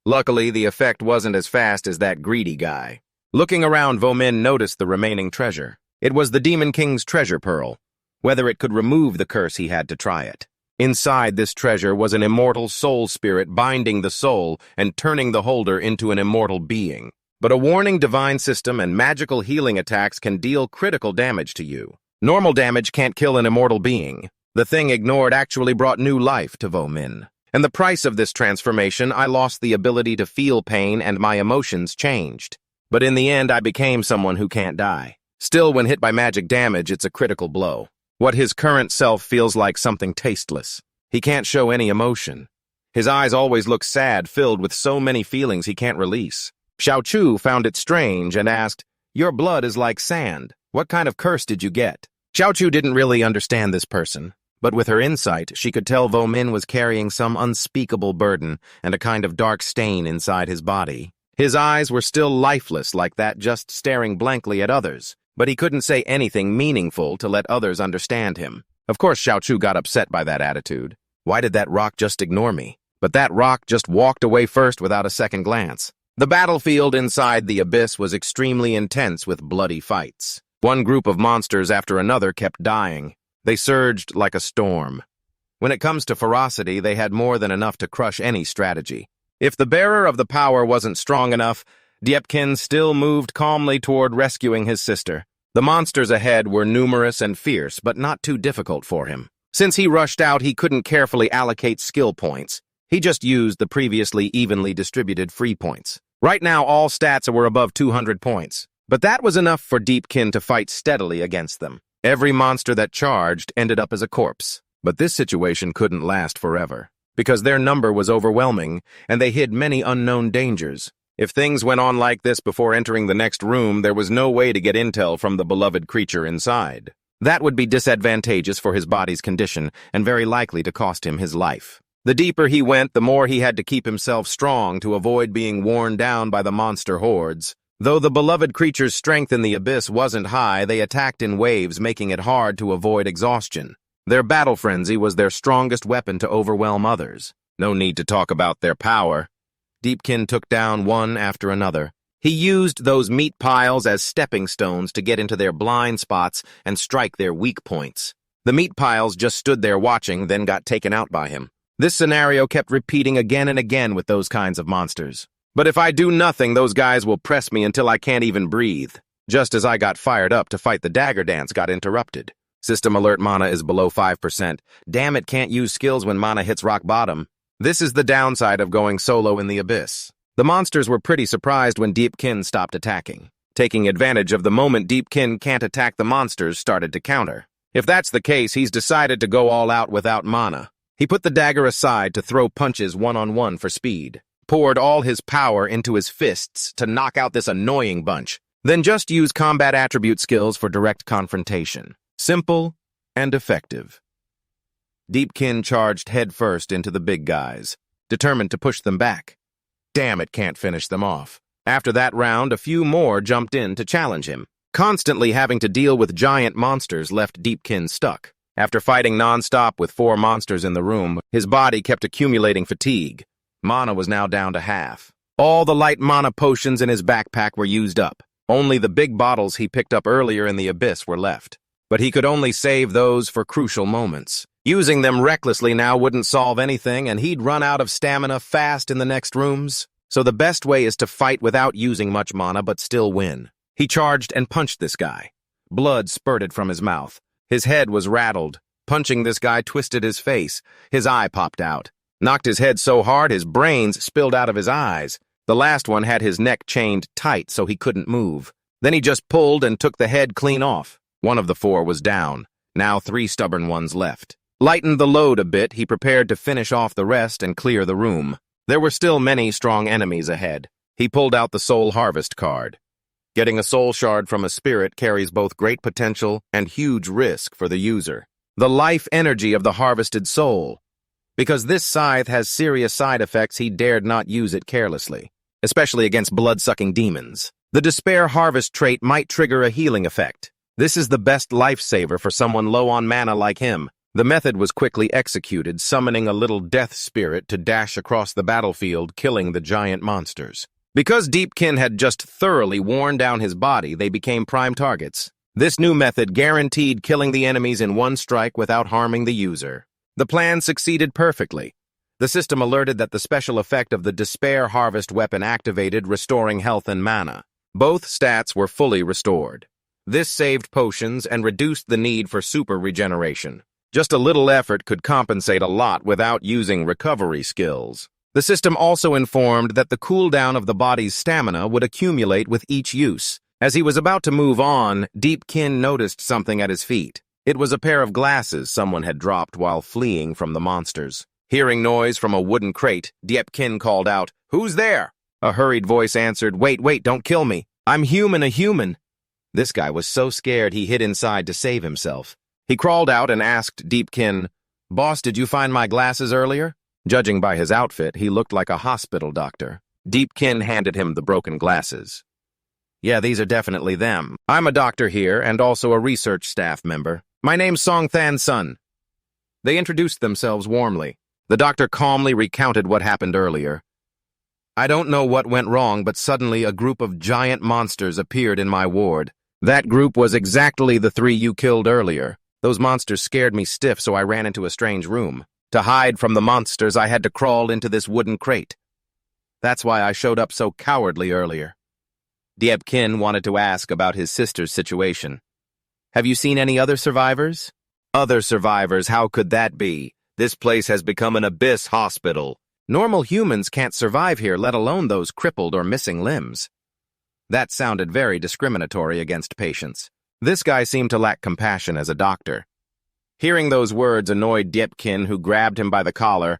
Luckily, the effect wasn't as fast as that greedy guy. Looking around, Vomin noticed the remaining treasure. It was the Demon King's treasure pearl. Whether it could remove the curse, he had to try it. Inside this treasure was an immortal soul spirit binding the soul and turning the holder into an immortal being. But a warning divine system and magical healing attacks can deal critical damage to you. Normal damage can't kill an immortal being. The thing ignored actually brought new life to Vomin. And the price of this transformation, I lost the ability to feel pain and my emotions changed. But in the end, I became someone who can't die. Still, when hit by magic damage, it's a critical blow. What his current self feels like something tasteless. He can't show any emotion. His eyes always look sad, filled with so many feelings he can't release. Xiao Chu found it strange and asked, "Your blood is like sand. What kind of curse did you get?" Xiao Chu didn't really understand this person, but with her insight, she could tell Vo Min was carrying some unspeakable burden and a kind of dark stain inside his body. His eyes were still lifeless like that, just staring blankly at others, but he couldn't say anything meaningful to let others understand him. Of course, Xiao Chu got upset by that attitude. Why did that rock just ignore me? But that rock just walked away first without a second glance. The battlefield inside the abyss was extremely intense with bloody fights. One group of monsters after another kept dying. They surged like a storm. When it comes to ferocity, they had more than enough to crush any strategy. If the bearer of the power wasn't strong enough, Deepkin still moved calmly toward rescuing his sister. The monsters ahead were numerous and fierce, but not too difficult for him. Since he rushed out, he couldn't carefully allocate skill points. He just used the previously evenly distributed free points. Right now, all stats were above 200 points. But that was enough for Deepkin to fight steadily against them. Every monster that charged ended up as a corpse. But this situation couldn't last forever, because their number was overwhelming, and they hid many unknown dangers. If things went on like this before entering the next room, there was no way to get intel from the beloved creature inside. That would be disadvantageous for his body's condition, and very likely to cost him his life. The deeper he went, the more he had to keep himself strong to avoid being worn down by the monster hordes. Though the beloved creature's strength in the abyss wasn't high, they attacked in waves, making it hard to avoid exhaustion. Their battle frenzy was their strongest weapon to overwhelm others. No need to talk about their power. Deepkin took down one after another. He used those meat piles as stepping stones to get into their blind spots and strike their weak points. The meat piles just stood there watching, then got taken out by him. This scenario kept repeating again and again with those kinds of monsters. But if I do nothing, those guys will press me until I can't even breathe. Just as I got fired up to fight, the dagger dance got interrupted. System alert, mana is below 5%. Damn it, can't use skills when mana hits rock bottom. This is the downside of going solo in the abyss. The monsters were pretty surprised when Deepkin stopped attacking. Taking advantage of the moment Deepkin can't attack, the monsters started to counter. If that's the case, he's decided to go all out without mana. He put the dagger aside to throw punches one-on-one for speed, poured all his power into his fists to knock out this annoying bunch, then just use combat attribute skills for direct confrontation. Simple and effective. Deepkin charged headfirst into the big guys, determined to push them back. Damn it, can't finish them off. After that round, a few more jumped in to challenge him. Constantly having to deal with giant monsters left Deepkin stuck. After fighting non-stop with 4 monsters in the room, his body kept accumulating fatigue. Mana was now down to half. All the light mana potions in his backpack were used up. Only the big bottles he picked up earlier in the abyss were left. But he could only save those for crucial moments. Using them recklessly now wouldn't solve anything, and he'd run out of stamina fast in the next rooms. So the best way is to fight without using much mana but still win. He charged and punched this guy. Blood spurted from his mouth. His head was rattled. Punching this guy twisted his face. His eye popped out. Knocked his head so hard his brains spilled out of his eyes. The last one had his neck chained tight so he couldn't move. Then he just pulled and took the head clean off. One of the 4 was down. Now 3 stubborn ones left. Lightened the load a bit, he prepared to finish off the rest and clear the room. There were still many strong enemies ahead. He pulled out the Soul Harvest card. Getting a soul shard from a spirit carries both great potential and huge risk for the user. The life energy of the harvested soul. Because this scythe has serious side effects, he dared not use it carelessly, especially against blood-sucking demons. The Despair Harvest trait might trigger a healing effect. This is the best lifesaver for someone low on mana like him. The method was quickly executed, summoning a little death spirit to dash across the battlefield, killing the giant monsters. Because Deepkin had just thoroughly worn down his body, they became prime targets. This new method guaranteed killing the enemies in one strike without harming the user. The plan succeeded perfectly. The system alerted that the special effect of the Despair Harvest weapon activated, restoring health and mana. Both stats were fully restored. This saved potions and reduced the need for super regeneration. Just a little effort could compensate a lot without using recovery skills. The system also informed that the cooldown of the body's stamina would accumulate with each use. As he was about to move on, Deepkin noticed something at his feet. It was a pair of glasses someone had dropped while fleeing from the monsters. Hearing noise from a wooden crate, Deepkin called out, "Who's there?" A hurried voice answered, "Wait, don't kill me. I'm human, a human." This guy was so scared he hid inside to save himself. He crawled out and asked Deepkin, "Boss, did you find my glasses earlier?" Judging by his outfit, he looked like a hospital doctor. Deepkin handed him the broken glasses. "Yeah, these are definitely them. I'm a doctor here and also a research staff member. My name's Song Than Sun." They introduced themselves warmly. The doctor calmly recounted what happened earlier. "I don't know what went wrong, but suddenly a group of giant monsters appeared in my ward. That group was exactly the 3 you killed earlier. Those monsters scared me stiff, so I ran into a strange room. To hide from the monsters, I had to crawl into this wooden crate. That's why I showed up so cowardly earlier." Deepkin wanted to ask about his sister's situation. "Have you seen any other survivors?" "Other survivors? How could that be? This place has become an abyss hospital. Normal humans can't survive here, let alone those crippled or missing limbs." That sounded very discriminatory against patients. This guy seemed to lack compassion as a doctor. Hearing those words annoyed Deepkin, who grabbed him by the collar.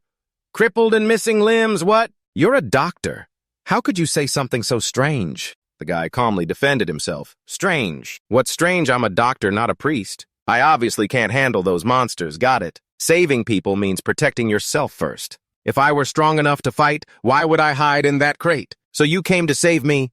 "Crippled and missing limbs, what? You're a doctor. How could you say something so strange?" The guy calmly defended himself. "Strange? What's strange? I'm a doctor, not a priest. I obviously can't handle those monsters, got it? Saving people means protecting yourself first. If I were strong enough to fight, why would I hide in that crate? So you came to save me?"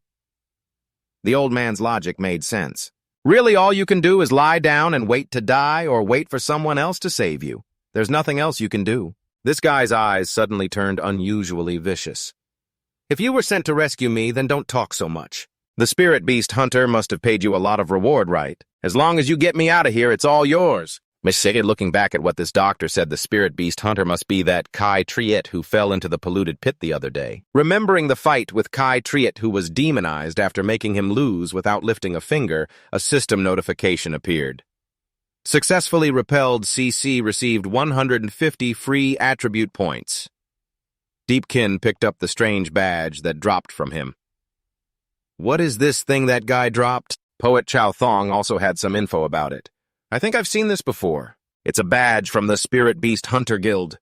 The old man's logic made sense. Really, all you can do is lie down and wait to die or wait for someone else to save you. There's nothing else you can do. This guy's eyes suddenly turned unusually vicious. "If you were sent to rescue me, then don't talk so much. The spirit beast hunter must have paid you a lot of reward, right? As long as you get me out of here, it's all yours." Looking back at what this doctor said, the spirit beast hunter must be that Kai Triet who fell into the polluted pit the other day. Remembering the fight with Kai Triet, who was demonized after making him lose without lifting a finger, a system notification appeared. Successfully repelled, CC received 150 free attribute points. Deepkin picked up the strange badge that dropped from him. "What is this thing that guy dropped?" Poet Chow Thong also had some info about it. "I think I've seen this before. It's a badge from the Spirit Beast Hunter Guild."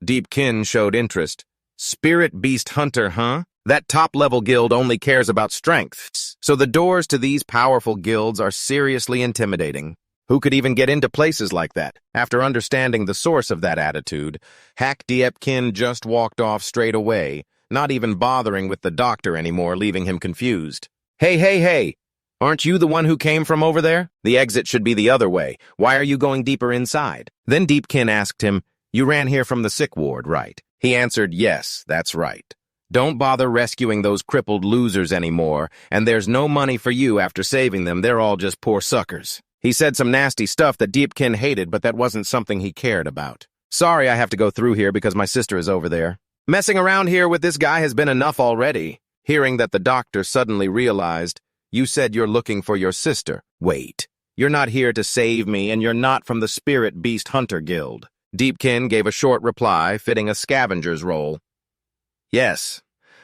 Deepkin showed interest. "Spirit Beast Hunter, huh? That top-level guild only cares about strengths, so the doors to these powerful guilds are seriously intimidating. Who could even get into places like that?" After understanding the source of that attitude, Hack Deepkin just walked off straight away, not even bothering with the doctor anymore, leaving him confused. Hey! Aren't you the one who came from over there? The exit should be the other way. Why are you going deeper inside?" Then Deepkin asked him, "You ran here from the sick ward, right?" He answered, "Yes, that's right. Don't bother rescuing those crippled losers anymore, and there's no money for you after saving them. They're all just poor suckers." He said some nasty stuff that Deepkin hated, but that wasn't something he cared about. "Sorry I have to go through here because my sister is over there. Messing around here with this guy has been enough already." Hearing that, the doctor suddenly realized, "You said you're looking for your sister. Wait, you're not here to save me, and you're not from the Spirit Beast Hunter Guild." Deepkin gave a short reply, fitting a scavenger's role. "Yes,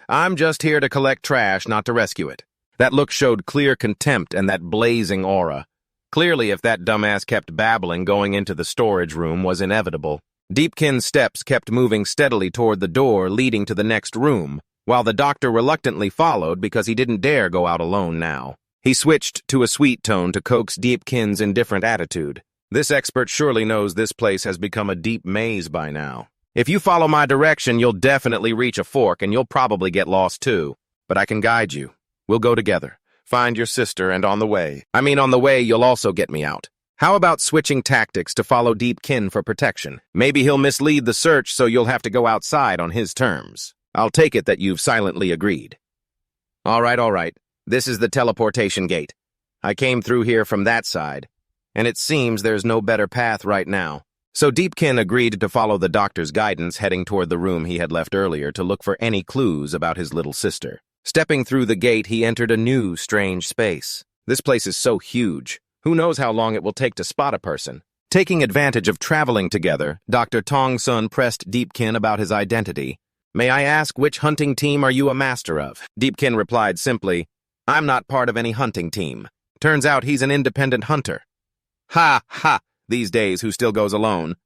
I'm just here to collect trash, not to rescue it." That look showed clear contempt and that blazing aura. Clearly, if that dumbass kept babbling, going into the storage room was inevitable. Deepkin's steps kept moving steadily toward the door leading to the next room, while the doctor reluctantly followed because he didn't dare go out alone now. He switched to a sweet tone to coax Deepkin's indifferent attitude. "This expert surely knows this place has become a deep maze by now. If you follow my direction, you'll definitely reach a fork and you'll probably get lost too. But I can guide you. We'll go together. Find your sister, and on the way, you'll also get me out. How about switching tactics to follow Deepkin for protection? Maybe he'll mislead the search so you'll have to go outside on his terms. I'll take it that you've silently agreed." All right. This is the teleportation gate. I came through here from that side, and it seems there's no better path right now." So Deepkin agreed to follow the doctor's guidance, heading toward the room he had left earlier to look for any clues about his little sister. Stepping through the gate, he entered a new, strange space. This place is so huge. Who knows how long it will take to spot a person? Taking advantage of traveling together, Dr. Tong Sun pressed Deepkin about his identity. "May I ask, which hunting team are you a master of?" Deepkin replied simply, "I'm not part of any hunting team. Turns out he's an independent hunter." Ha! These days, who still goes alone?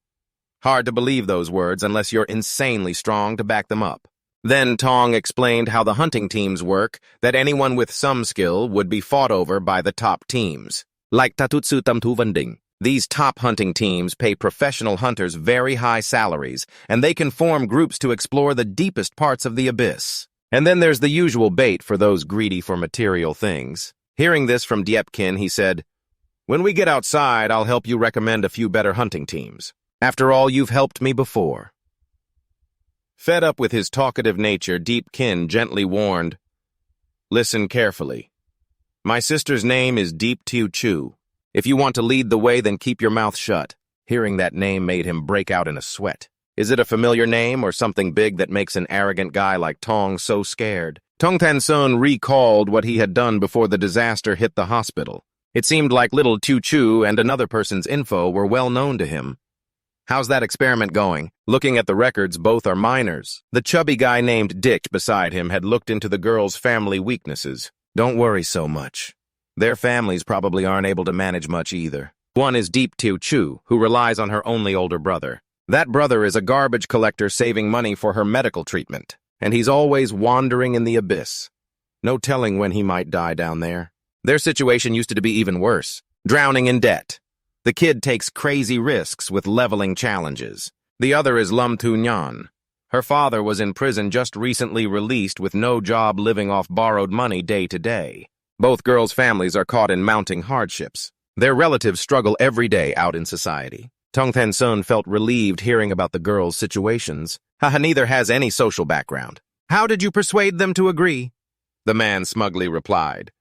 Hard to believe those words unless you're insanely strong to back them up. Then Tong explained how the hunting teams work, that anyone with some skill would be fought over by the top teams. Like Tatutsu Tamtu Vending. These top hunting teams pay professional hunters very high salaries, and they can form groups to explore the deepest parts of the abyss. And then there's the usual bait for those greedy for material things. Hearing this from Deepkin, he said, "When we get outside, I'll help you recommend a few better hunting teams. After all, you've helped me before." Fed up with his talkative nature, Deepkin gently warned, "Listen carefully. My sister's name is Deep Tuchu. If you want to lead the way, then keep your mouth shut." Hearing that name made him break out in a sweat. Is it a familiar name or something big that makes an arrogant guy like Tong so scared? Tong Tansun recalled what he had done before the disaster hit the hospital. It seemed like little Tuchu and another person's info were well known to him. "How's that experiment going?" Looking at the records, both are minors. The chubby guy named Dick beside him had looked into the girl's family weaknesses. "Don't worry so much. Their families probably aren't able to manage much either. One is Deep Tuchu, who relies on her only older brother. That brother is a garbage collector saving money for her medical treatment, and he's always wandering in the abyss. No telling when he might die down there. Their situation used to be even worse, drowning in debt. The kid takes crazy risks with leveling challenges. The other is Lum Tu Nyan. Her father was in prison just recently released with no job, living off borrowed money day to day. Both girls' families are caught in mounting hardships. Their relatives struggle every day out in society." Tong Tansun felt relieved hearing about the girls' situations. Neither has any social background. "How did you persuade them to agree?" The man smugly replied.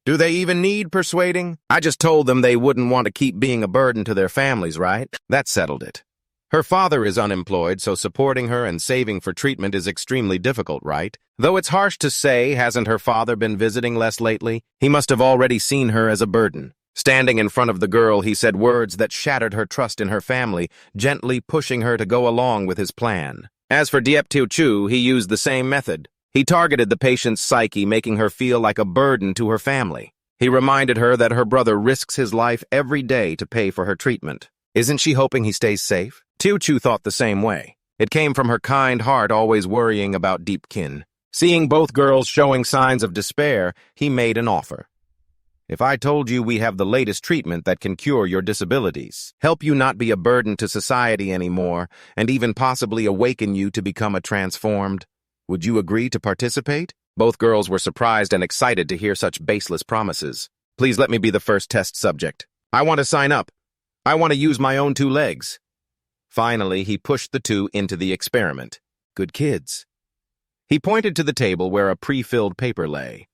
"Do they even need persuading? I just told them they wouldn't want to keep being a burden to their families, right? That settled it. Her father is unemployed, so supporting her and saving for treatment is extremely difficult, right? Though it's harsh to say, hasn't her father been visiting less lately? He must have already seen her as a burden." Standing in front of the girl, he said words that shattered her trust in her family, gently pushing her to go along with his plan. As for Diep Tiu Chu, he used the same method. He targeted the patient's psyche, making her feel like a burden to her family. He reminded her that her brother risks his life every day to pay for her treatment. Isn't she hoping he stays safe? Tiu Chu thought the same way. It came from her kind heart, always worrying about Deepkin. Seeing both girls showing signs of despair, he made an offer. "If I told you we have the latest treatment that can cure your disabilities, help you not be a burden to society anymore, and even possibly awaken you to become a transformed, would you agree to participate?" Both girls were surprised and excited to hear such baseless promises. "Please let me be the first test subject. I want to sign up. I want to use my own 2 legs. Finally, he pushed the 2 into the experiment. Good kids. He pointed to the table where a pre-filled paper lay.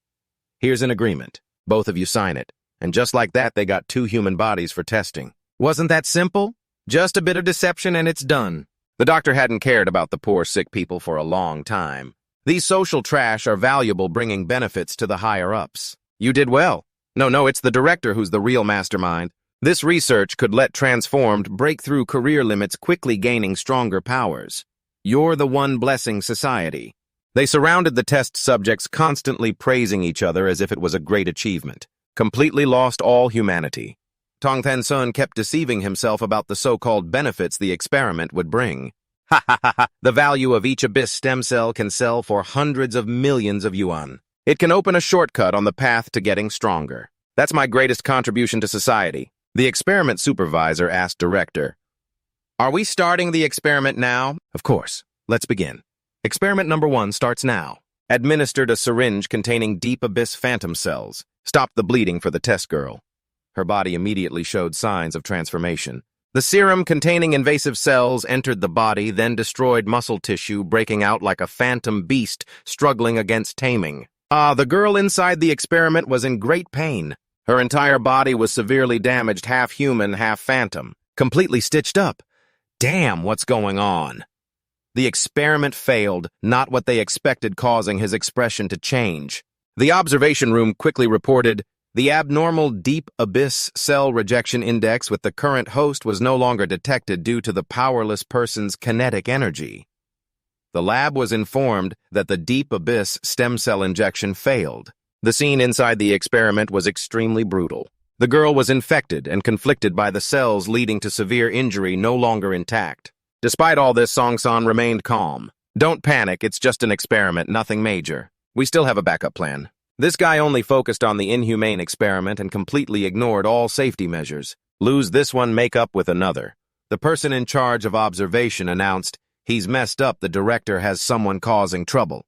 "Here's an agreement. Both of you sign it." And just like that, they got 2 human bodies for testing. Wasn't that simple? Just a bit of deception and it's done. The doctor hadn't cared about the poor sick people for a long time. These social trash are valuable, bringing benefits to the higher-ups. You did well. No, it's the director who's the real mastermind. This research could let transformed break through career limits, quickly gaining stronger powers. You're the one blessing society. They surrounded the test subjects, constantly praising each other as if it was a great achievement. Completely lost all humanity. Tong Tansun kept deceiving himself about the so-called benefits the experiment would bring. Ha ha ha ha! The value of each abyss stem cell can sell for hundreds of millions of yuan. It can open a shortcut on the path to getting stronger. That's my greatest contribution to society. The experiment supervisor asked director, "Are we starting the experiment now?" "Of course. Let's begin. Experiment number 1 starts now." Administered a syringe containing deep abyss phantom cells. Stopped the bleeding for the test girl. Her body immediately showed signs of transformation. The serum containing invasive cells entered the body, then destroyed muscle tissue, breaking out like a phantom beast struggling against taming. The girl inside the experiment was in great pain. Her entire body was severely damaged, half human, half phantom, completely stitched up. Damn, what's going on? The experiment failed, not what they expected, causing his expression to change. The observation room quickly reported, the abnormal deep abyss cell rejection index with the current host was no longer detected due to the powerless person's kinetic energy. The lab was informed that the deep abyss stem cell injection failed. The scene inside the experiment was extremely brutal. The girl was infected and conflicted by the cells, leading to severe injury no longer intact. Despite all this, Song-san remained calm. Don't panic, it's just an experiment, nothing major. We still have a backup plan. This guy only focused on the inhumane experiment and completely ignored all safety measures. Lose this one, make up with another. The person in charge of observation announced, "He's messed up, the director has someone causing trouble."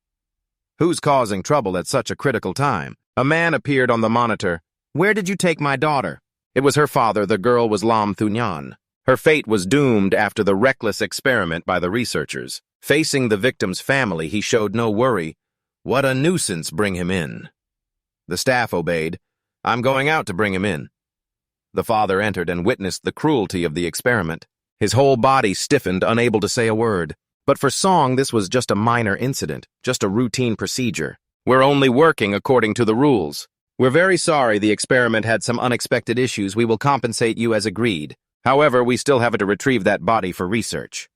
Who's causing trouble at such a critical time? A man appeared on the monitor. "Where did you take my daughter?" It was her father. The girl was Lam Thunyan. Her fate was doomed after the reckless experiment by the researchers. Facing the victim's family, he showed no worry. "What a nuisance, bring him in." The staff obeyed. "I'm going out to bring him in." The father entered and witnessed the cruelty of the experiment. His whole body stiffened, unable to say a word. But for Song, this was just a minor incident, just a routine procedure. "We're only working according to the rules. We're very sorry the experiment had some unexpected issues. We will compensate you as agreed. However, we still have to retrieve that body for research."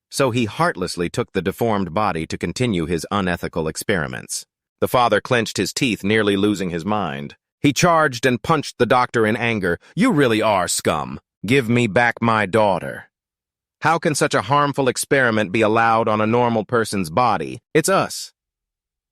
So he heartlessly took the deformed body to continue his unethical experiments. The father clenched his teeth, nearly losing his mind. He charged and punched the doctor in anger. "You really are scum. Give me back my daughter." How can such a harmful experiment be allowed on a normal person's body? It's us.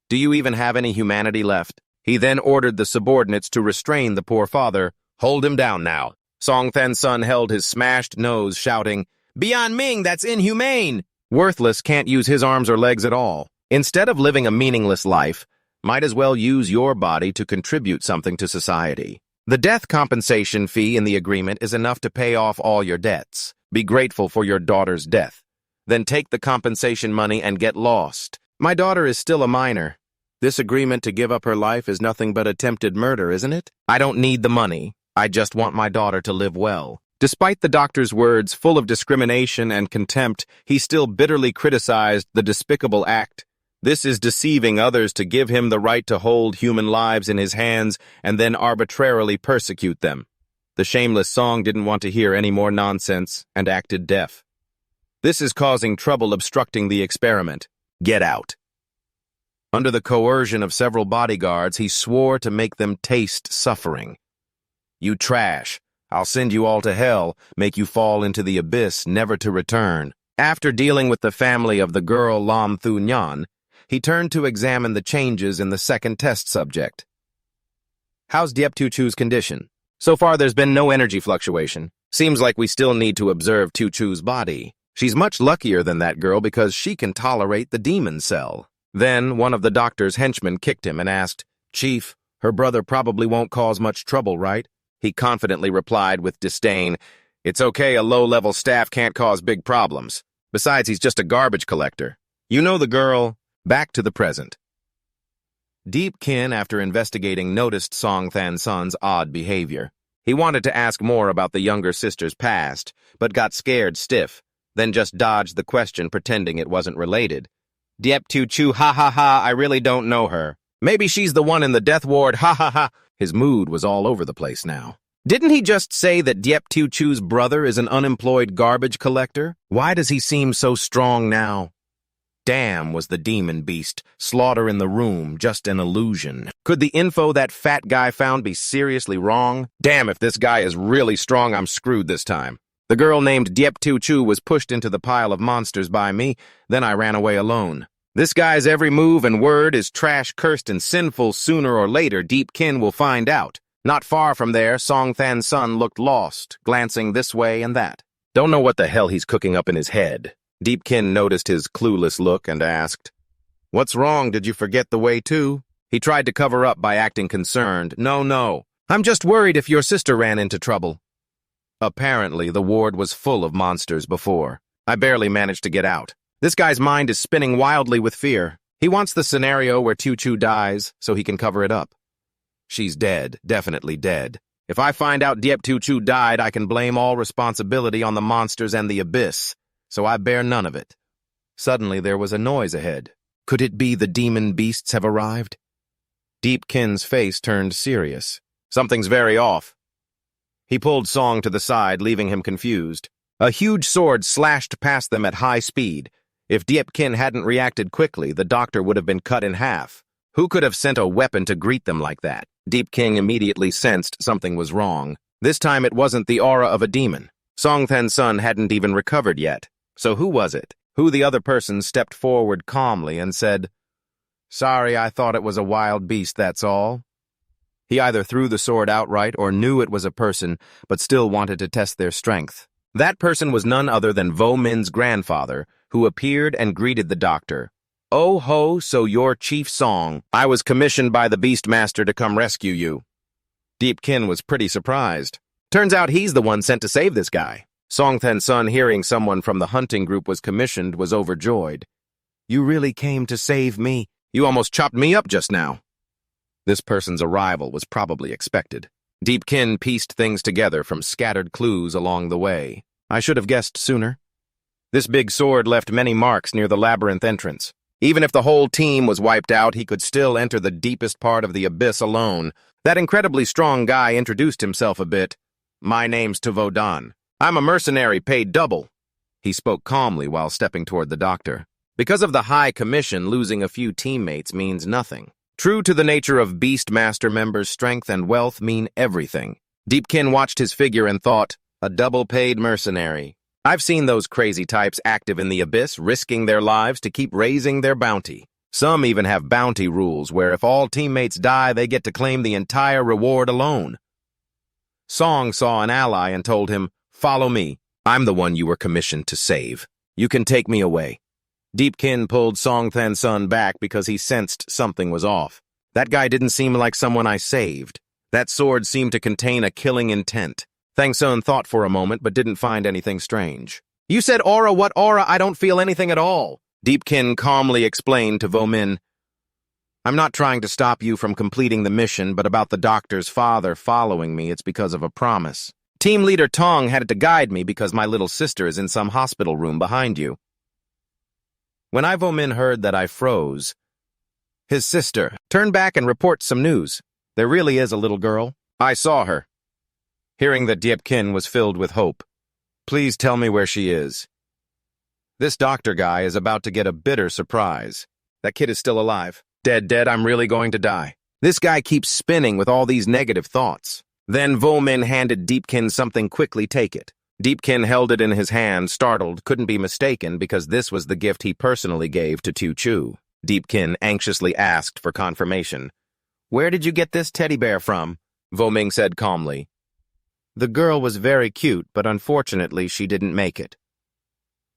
Do you even have any humanity left? He then ordered the subordinates to restrain the poor father. "Hold him down now." Song Fan-sun held his smashed nose, shouting, "Beyond Ming, that's inhumane!" Worthless, can't use his arms or legs at all. Instead of living a meaningless life, might as well use your body to contribute something to society. The death compensation fee in the agreement is enough to pay off all your debts. Be grateful for your daughter's death. Then take the compensation money and get lost. My daughter is still a minor. This agreement to give up her life is nothing but attempted murder, isn't it? I don't need the money. I just want my daughter to live well. Despite the doctor's words full of discrimination and contempt, he still bitterly criticized the despicable act. This is deceiving others to give him the right to hold human lives in his hands and then arbitrarily persecute them. The shameless Song didn't want to hear any more nonsense and acted deaf. This is causing trouble, obstructing the experiment. Get out. Under the coercion of several bodyguards, he swore to make them taste suffering. "You trash. I'll send you all to hell, make you fall into the abyss, never to return." After dealing with the family of the girl Lam Thunyan, he turned to examine the changes in the second test subject. "How's Tuchu's condition?" "So far, there's been no energy fluctuation. Seems like we still need to observe Tuchu's body. She's much luckier than that girl because she can tolerate the demon cell." Then one of the doctor's henchmen kicked him and asked, "Chief, her brother probably won't cause much trouble, right?" He confidently replied with disdain, "It's okay, a low-level staff can't cause big problems. Besides, he's just a garbage collector. You know the girl." Back to the present. Deepkin, after investigating, noticed Song Fan-sun's odd behavior. He wanted to ask more about the younger sister's past, but got scared stiff, then just dodged the question, pretending it wasn't related. Tuchu, ha ha ha, I really don't know her. Maybe she's the one in the death ward, ha ha ha." His mood was all over the place now. Didn't he just say that Tuchu's brother is an unemployed garbage collector? Why does he seem so strong now? Damn, was the demon beast. Slaughter in the room, just an illusion. Could the info that fat guy found be seriously wrong? Damn, if this guy is really strong, I'm screwed this time. The girl named Tuchu was pushed into the pile of monsters by me, then I ran away alone. This guy's every move and word is trash, cursed, and sinful. Sooner or later, Deepkin will find out. Not far from there, Song Fan-sun looked lost, glancing this way and that. Don't know what the hell he's cooking up in his head. Deepkin noticed his clueless look and asked, "What's wrong? Did you forget the way too?" He tried to cover up by acting concerned. No. I'm just worried if your sister ran into trouble." Apparently, the ward was full of monsters before. I barely managed to get out. This guy's mind is spinning wildly with fear. He wants the scenario where Tuchu dies so he can cover it up. She's dead, definitely dead. If I find out Tuchu died, I can blame all responsibility on the monsters and the abyss, so I bear none of it. Suddenly there was a noise ahead. Could it be the demon beasts have arrived? Deepkin's face turned serious. Something's very off. He pulled Song to the side, leaving him confused. A huge sword slashed past them at high speed. If Deepkin hadn't reacted quickly, the doctor would have been cut in half. Who could have sent a weapon to greet them like that? Deepkin immediately sensed something was wrong. This time it wasn't the aura of a demon. Songthan's son hadn't even recovered yet. So who was it? The other person stepped forward calmly and said, "Sorry, I thought it was a wild beast, that's all." He either threw the sword outright or knew it was a person, but still wanted to test their strength. That person was none other than Vo Min's grandfather, who appeared and greeted the doctor. "Oh ho, so you're Chief Song. I was commissioned by the Beastmaster to come rescue you." Deepkin was pretty surprised. Turns out he's the one sent to save this guy. Songthan's son, hearing someone from the hunting group was commissioned, was overjoyed. "You really came to save me. You almost chopped me up just now." This person's arrival was probably expected. Deepkin pieced things together from scattered clues along the way. I should have guessed sooner. This big sword left many marks near the labyrinth entrance. Even if the whole team was wiped out, he could still enter the deepest part of the abyss alone. That incredibly strong guy introduced himself a bit. "My name's Tuvodan. I'm a mercenary paid double." He spoke calmly while stepping toward the doctor. Because of the high commission, losing a few teammates means nothing. True to the nature of Beastmaster members, strength and wealth mean everything. Deepkin watched his figure and thought, a double-paid mercenary. I've seen those crazy types active in the abyss, risking their lives to keep raising their bounty. Some even have bounty rules where if all teammates die, they get to claim the entire reward alone. Song saw an ally and told him, "Follow me. I'm the one you were commissioned to save. You can take me away." Deepkin pulled Songthan's son back because he sensed something was off. That guy didn't seem like someone I saved. That sword seemed to contain a killing intent. Thangsun thought for a moment but didn't find anything strange. "You said aura, what aura? I don't feel anything at all." Deepkin calmly explained to Vo Min, "I'm not trying to stop you from completing the mission, but about the doctor's father following me, it's because of a promise. Team leader Tong had to guide me because my little sister is in some hospital room behind you." When Vo Min heard that, I froze. His sister. Turn back and report some news. There really is a little girl. I saw her. Hearing that, Deepkin was filled with hope. "Please tell me where she is." This doctor guy is about to get a bitter surprise. That kid is still alive. Dead, I'm really going to die. This guy keeps spinning with all these negative thoughts. Then Vo Min handed Deepkin something. "Quickly take it." Deepkin held it in his hand, startled, couldn't be mistaken because this was the gift he personally gave to Tuchu. Deepkin anxiously asked for confirmation. "Where did you get this teddy bear from?" Vo Min said calmly. "The girl was very cute, but unfortunately she didn't make it."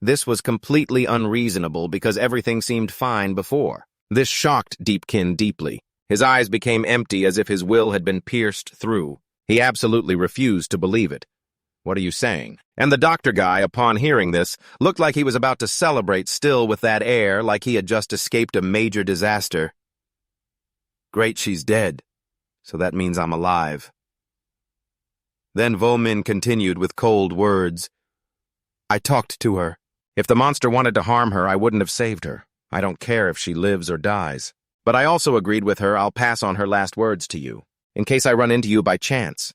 This was completely unreasonable because everything seemed fine before. This shocked Deepkin deeply. His eyes became empty as if his will had been pierced through. He absolutely refused to believe it. "What are you saying?" And the doctor guy, upon hearing this, looked like he was about to celebrate, still with that air like he had just escaped a major disaster. "Great, she's dead. So that means I'm alive." Then Vo Min continued with cold words. "I talked to her. If the monster wanted to harm her, I wouldn't have saved her. I don't care if she lives or dies. But I also agreed with her I'll pass on her last words to you, in case I run into you by chance.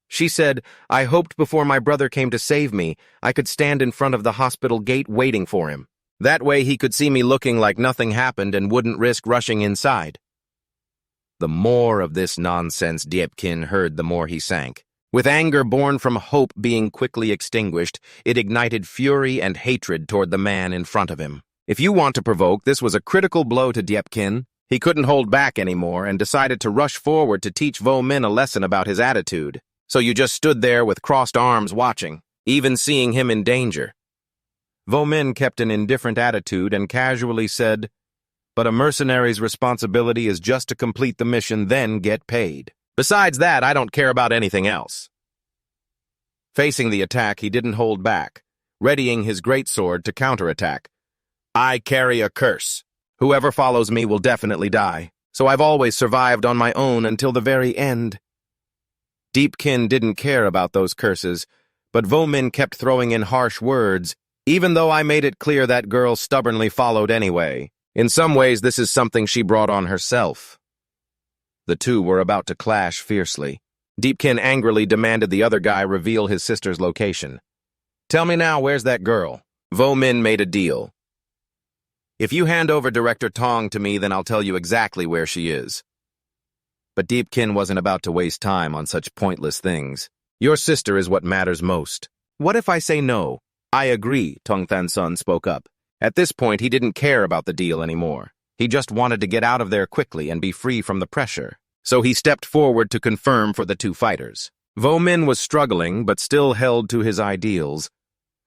She said, I hoped before my brother came to save me, I could stand in front of the hospital gate waiting for him. That way he could see me looking like nothing happened and wouldn't risk rushing inside." The more of this nonsense Deepkin heard, the more he sank. With anger born from hope being quickly extinguished, it ignited fury and hatred toward the man in front of him. If you want to provoke, this was a critical blow to Deepkin. He couldn't hold back anymore and decided to rush forward to teach Vo Min a lesson about his attitude. So you just stood there with crossed arms watching, even seeing him in danger. Vo Min kept an indifferent attitude and casually said, "But a mercenary's responsibility is just to complete the mission, then get paid. Besides that, I don't care about anything else." Facing the attack, he didn't hold back, readying his greatsword to counterattack. "I carry a curse. Whoever follows me will definitely die, so I've always survived on my own until the very end." Deepkin didn't care about those curses, but Vo Min kept throwing in harsh words, even though I made it clear that girl stubbornly followed anyway. In some ways, this is something she brought on herself. The two were about to clash fiercely. Deepkin angrily demanded the other guy reveal his sister's location. "Tell me now, where's that girl?" Vo Min made a deal. "If you hand over Director Tong to me, then I'll tell you exactly where she is." But Deepkin wasn't about to waste time on such pointless things. Your sister is what matters most. What if I say no? I agree, Tongthan-sun spoke up. At this point, he didn't care about the deal anymore. He just wanted to get out of there quickly and be free from the pressure. So he stepped forward to confirm for the two fighters. Vo Min was struggling, but still held to his ideals.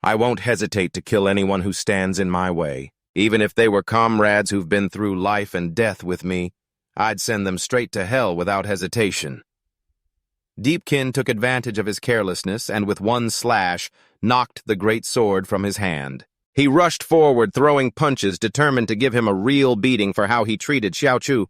I won't hesitate to kill anyone who stands in my way. Even if they were comrades who've been through life and death with me, I'd send them straight to hell without hesitation. Deepkin took advantage of his carelessness and with one slash, knocked the great sword from his hand. He rushed forward, throwing punches, determined to give him a real beating for how he treated Xiaochu.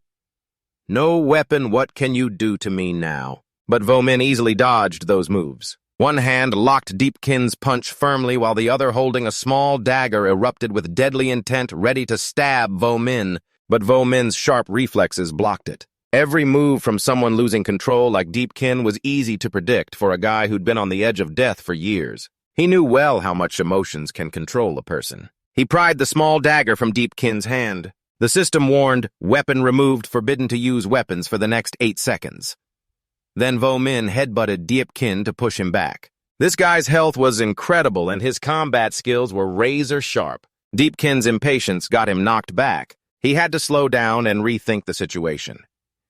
No weapon, what can you do to me now? But Vo Min easily dodged those moves. One hand locked Deepkin's punch firmly while the other holding a small dagger erupted with deadly intent, ready to stab Vo Min, but Vo Min's sharp reflexes blocked it. Every move from someone losing control like Deepkin was easy to predict for a guy who'd been on the edge of death for years. He knew well how much emotions can control a person. He pried the small dagger from Deepkin's hand. The system warned, weapon removed, forbidden to use weapons for the next 8 seconds. Then Vo Min headbutted Deepkin to push him back. This guy's health was incredible and his combat skills were razor sharp. Deepkin's impatience got him knocked back. He had to slow down and rethink the situation.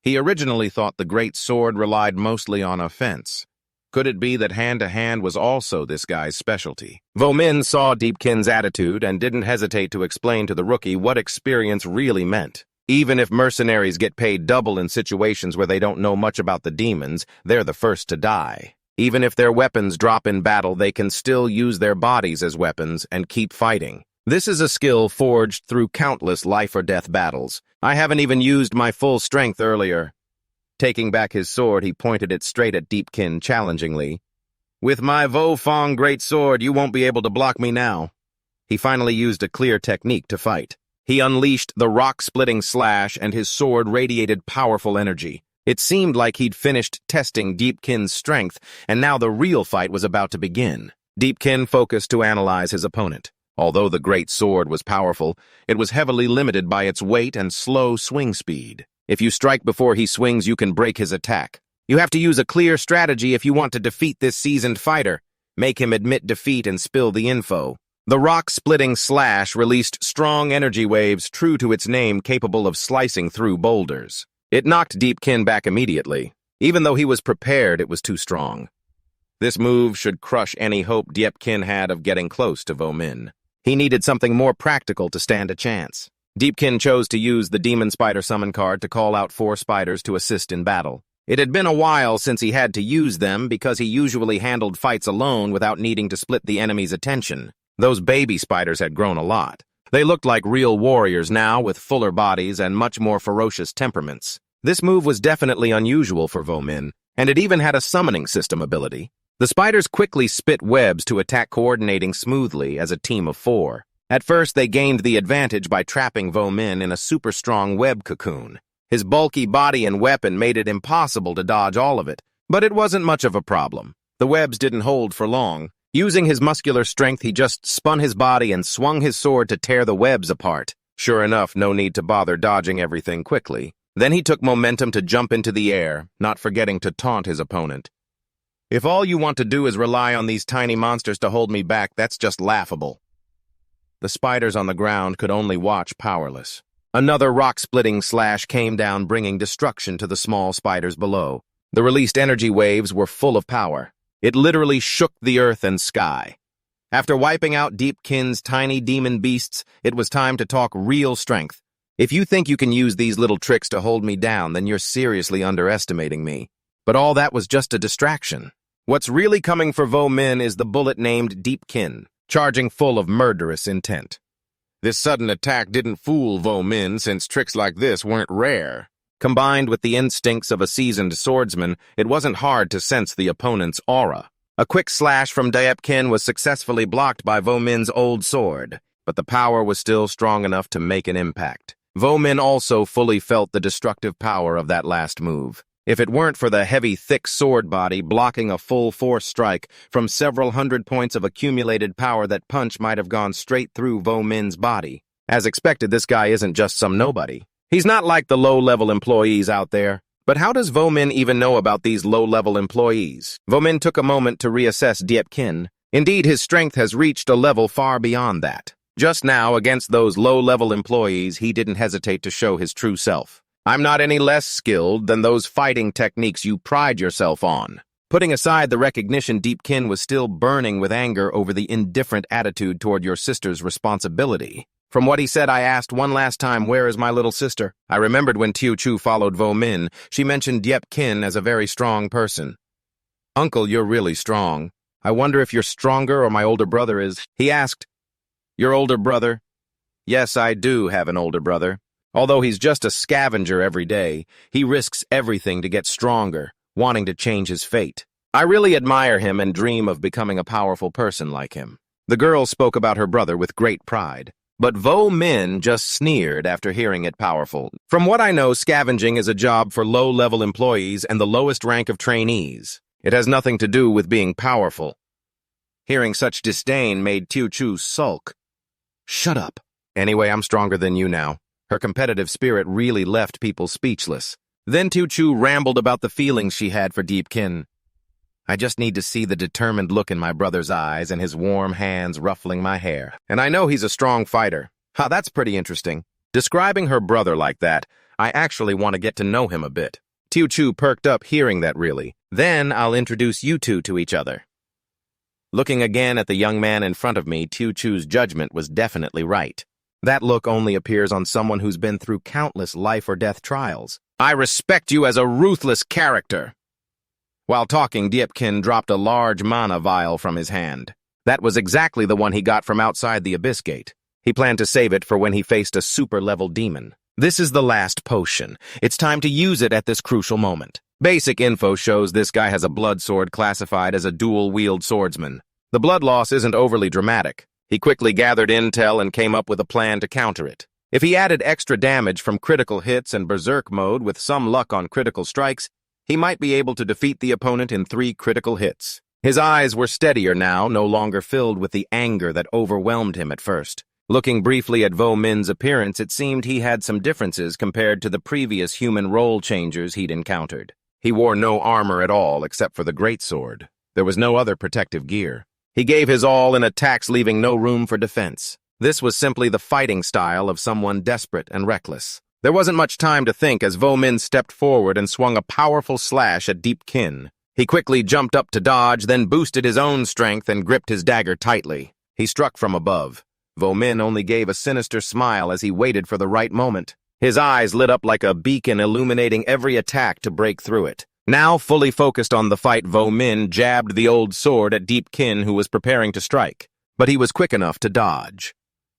He originally thought the great sword relied mostly on offense. Could it be that hand-to-hand was also this guy's specialty? Vo Min saw Deepkin's attitude and didn't hesitate to explain to the rookie what experience really meant. Even if mercenaries get paid double in situations where they don't know much about the demons, they're the first to die. Even if their weapons drop in battle, they can still use their bodies as weapons and keep fighting. This is a skill forged through countless life-or-death battles. I haven't even used my full strength earlier. Taking back his sword, he pointed it straight at Deepkin challengingly. With my Vo Fong great sword, you won't be able to block me now. He finally used a clear technique to fight. He unleashed the rock-splitting slash, and his sword radiated powerful energy. It seemed like he'd finished testing Deepkin's strength, and now the real fight was about to begin. Deepkin focused to analyze his opponent. Although the great sword was powerful, it was heavily limited by its weight and slow swing speed. If you strike before he swings, you can break his attack. You have to use a clear strategy if you want to defeat this seasoned fighter. Make him admit defeat and spill the info. The rock-splitting slash released strong energy waves true to its name, capable of slicing through boulders. It knocked Deepkin back immediately. Even though he was prepared, it was too strong. This move should crush any hope Deepkin had of getting close to Vo Min. He needed something more practical to stand a chance. Deepkin chose to use the Demon Spider Summon card to call out 4 spiders to assist in battle. It had been a while since he had to use them because he usually handled fights alone without needing to split the enemy's attention. Those baby spiders had grown a lot. They looked like real warriors now, with fuller bodies and much more ferocious temperaments. This move was definitely unusual for Vo Min, and it even had a summoning system ability. The spiders quickly spit webs to attack, coordinating smoothly as a team of 4. At first, they gained the advantage by trapping Vo Min in a super-strong web cocoon. His bulky body and weapon made it impossible to dodge all of it, but it wasn't much of a problem. The webs didn't hold for long. Using his muscular strength, he just spun his body and swung his sword to tear the webs apart. Sure enough, no need to bother dodging everything quickly. Then he took momentum to jump into the air, not forgetting to taunt his opponent. If all you want to do is rely on these tiny monsters to hold me back, that's just laughable. The spiders on the ground could only watch powerless. Another rock-splitting slash came down, bringing destruction to the small spiders below. The released energy waves were full of power. It literally shook the earth and sky. After wiping out Deepkin's tiny demon beasts, it was time to talk real strength. If you think you can use these little tricks to hold me down, then you're seriously underestimating me. But all that was just a distraction. What's really coming for Vo Min is the bullet named Deepkin, charging full of murderous intent. This sudden attack didn't fool Vo Min, since tricks like this weren't rare. Combined with the instincts of a seasoned swordsman, it wasn't hard to sense the opponent's aura. A quick slash from Deepkin was successfully blocked by Vo Min's old sword, but the power was still strong enough to make an impact. Vo Min also fully felt the destructive power of that last move. If it weren't for the heavy, thick sword body blocking a full-force strike from several hundred points of accumulated power, that punch might have gone straight through Vo Min's body. As expected, this guy isn't just some nobody. He's not like the low-level employees out there. But how does Vomin even know about these low-level employees? Vomin took a moment to reassess Deepkin. Indeed, his strength has reached a level far beyond that. Just now, against those low-level employees, he didn't hesitate to show his true self. I'm not any less skilled than those fighting techniques you pride yourself on. Putting aside the recognition, Deepkin was still burning with anger over the indifferent attitude toward your sister's responsibility. From what he said, I asked one last time, where is my little sister? I remembered when Tuchu followed Vomin, she mentioned Deepkin as a very strong person. Uncle, you're really strong. I wonder if you're stronger or my older brother is. He asked, your older brother? Yes, I do have an older brother. Although he's just a scavenger every day, he risks everything to get stronger, wanting to change his fate. I really admire him and dream of becoming a powerful person like him. The girl spoke about her brother with great pride. But Vo Min just sneered after hearing it powerful. From what I know, scavenging is a job for low-level employees and the lowest rank of trainees. It has nothing to do with being powerful. Hearing such disdain made Tuchu sulk. Shut up. Anyway, I'm stronger than you now. Her competitive spirit really left people speechless. Then Tuchu rambled about the feelings she had for Deepkin. I just need to see the determined look in my brother's eyes and his warm hands ruffling my hair. And I know he's a strong fighter. That's pretty interesting. Describing her brother like that, I actually want to get to know him a bit. Tuchu perked up hearing that really. Then I'll introduce you two to each other. Looking again at the young man in front of me, Tuchu's judgment was definitely right. That look only appears on someone who's been through countless life-or-death trials. I respect you as a ruthless character. While talking, Deepkin dropped a large mana vial from his hand. That was exactly the one he got from outside the Abyss Gate. He planned to save it for when he faced a super-level demon. This is the last potion. It's time to use it at this crucial moment. Basic info shows this guy has a blood sword classified as a dual-wield swordsman. The blood loss isn't overly dramatic. He quickly gathered intel and came up with a plan to counter it. If he added extra damage from critical hits and berserk mode with some luck on critical strikes, he might be able to defeat the opponent in 3 critical hits. His eyes were steadier now, no longer filled with the anger that overwhelmed him at first. Looking briefly at Vo Min's appearance, it seemed he had some differences compared to the previous human role changers he'd encountered. He wore no armor at all except for the greatsword. There was no other protective gear. He gave his all in attacks, leaving no room for defense. This was simply the fighting style of someone desperate and reckless. There wasn't much time to think as Vo Min stepped forward and swung a powerful slash at Deepkin. He quickly jumped up to dodge, then boosted his own strength and gripped his dagger tightly. He struck from above. Vo Min only gave a sinister smile as he waited for the right moment. His eyes lit up like a beacon, illuminating every attack to break through it. Now, fully focused on the fight, Vo Min jabbed the old sword at Deepkin, who was preparing to strike. But he was quick enough to dodge.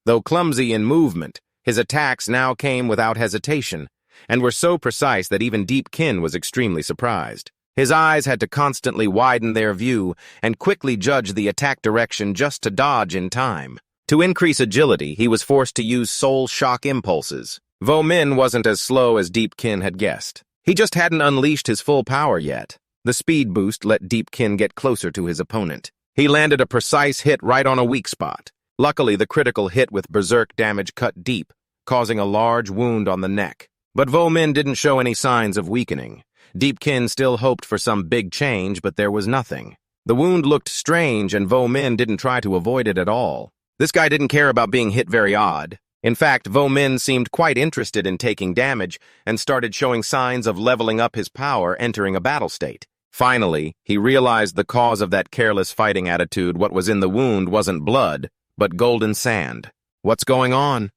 Though clumsy in movement, his attacks now came without hesitation, and were so precise that even Deepkin was extremely surprised. His eyes had to constantly widen their view and quickly judge the attack direction just to dodge in time. To increase agility, he was forced to use soul shock impulses. Vo Min wasn't as slow as Deepkin had guessed. He just hadn't unleashed his full power yet. The speed boost let Deepkin get closer to his opponent. He landed a precise hit right on a weak spot. Luckily, the critical hit with berserk damage cut deep, causing a large wound on the neck. But Vo Min didn't show any signs of weakening. Deepkin still hoped for some big change, but there was nothing. The wound looked strange, and Vo Min didn't try to avoid it at all. This guy didn't care about being hit very odd. In fact, Vo Min seemed quite interested in taking damage and started showing signs of leveling up his power, entering a battle state. Finally, he realized the cause of that careless fighting attitude. What was in the wound wasn't blood, but golden sand. What's going on?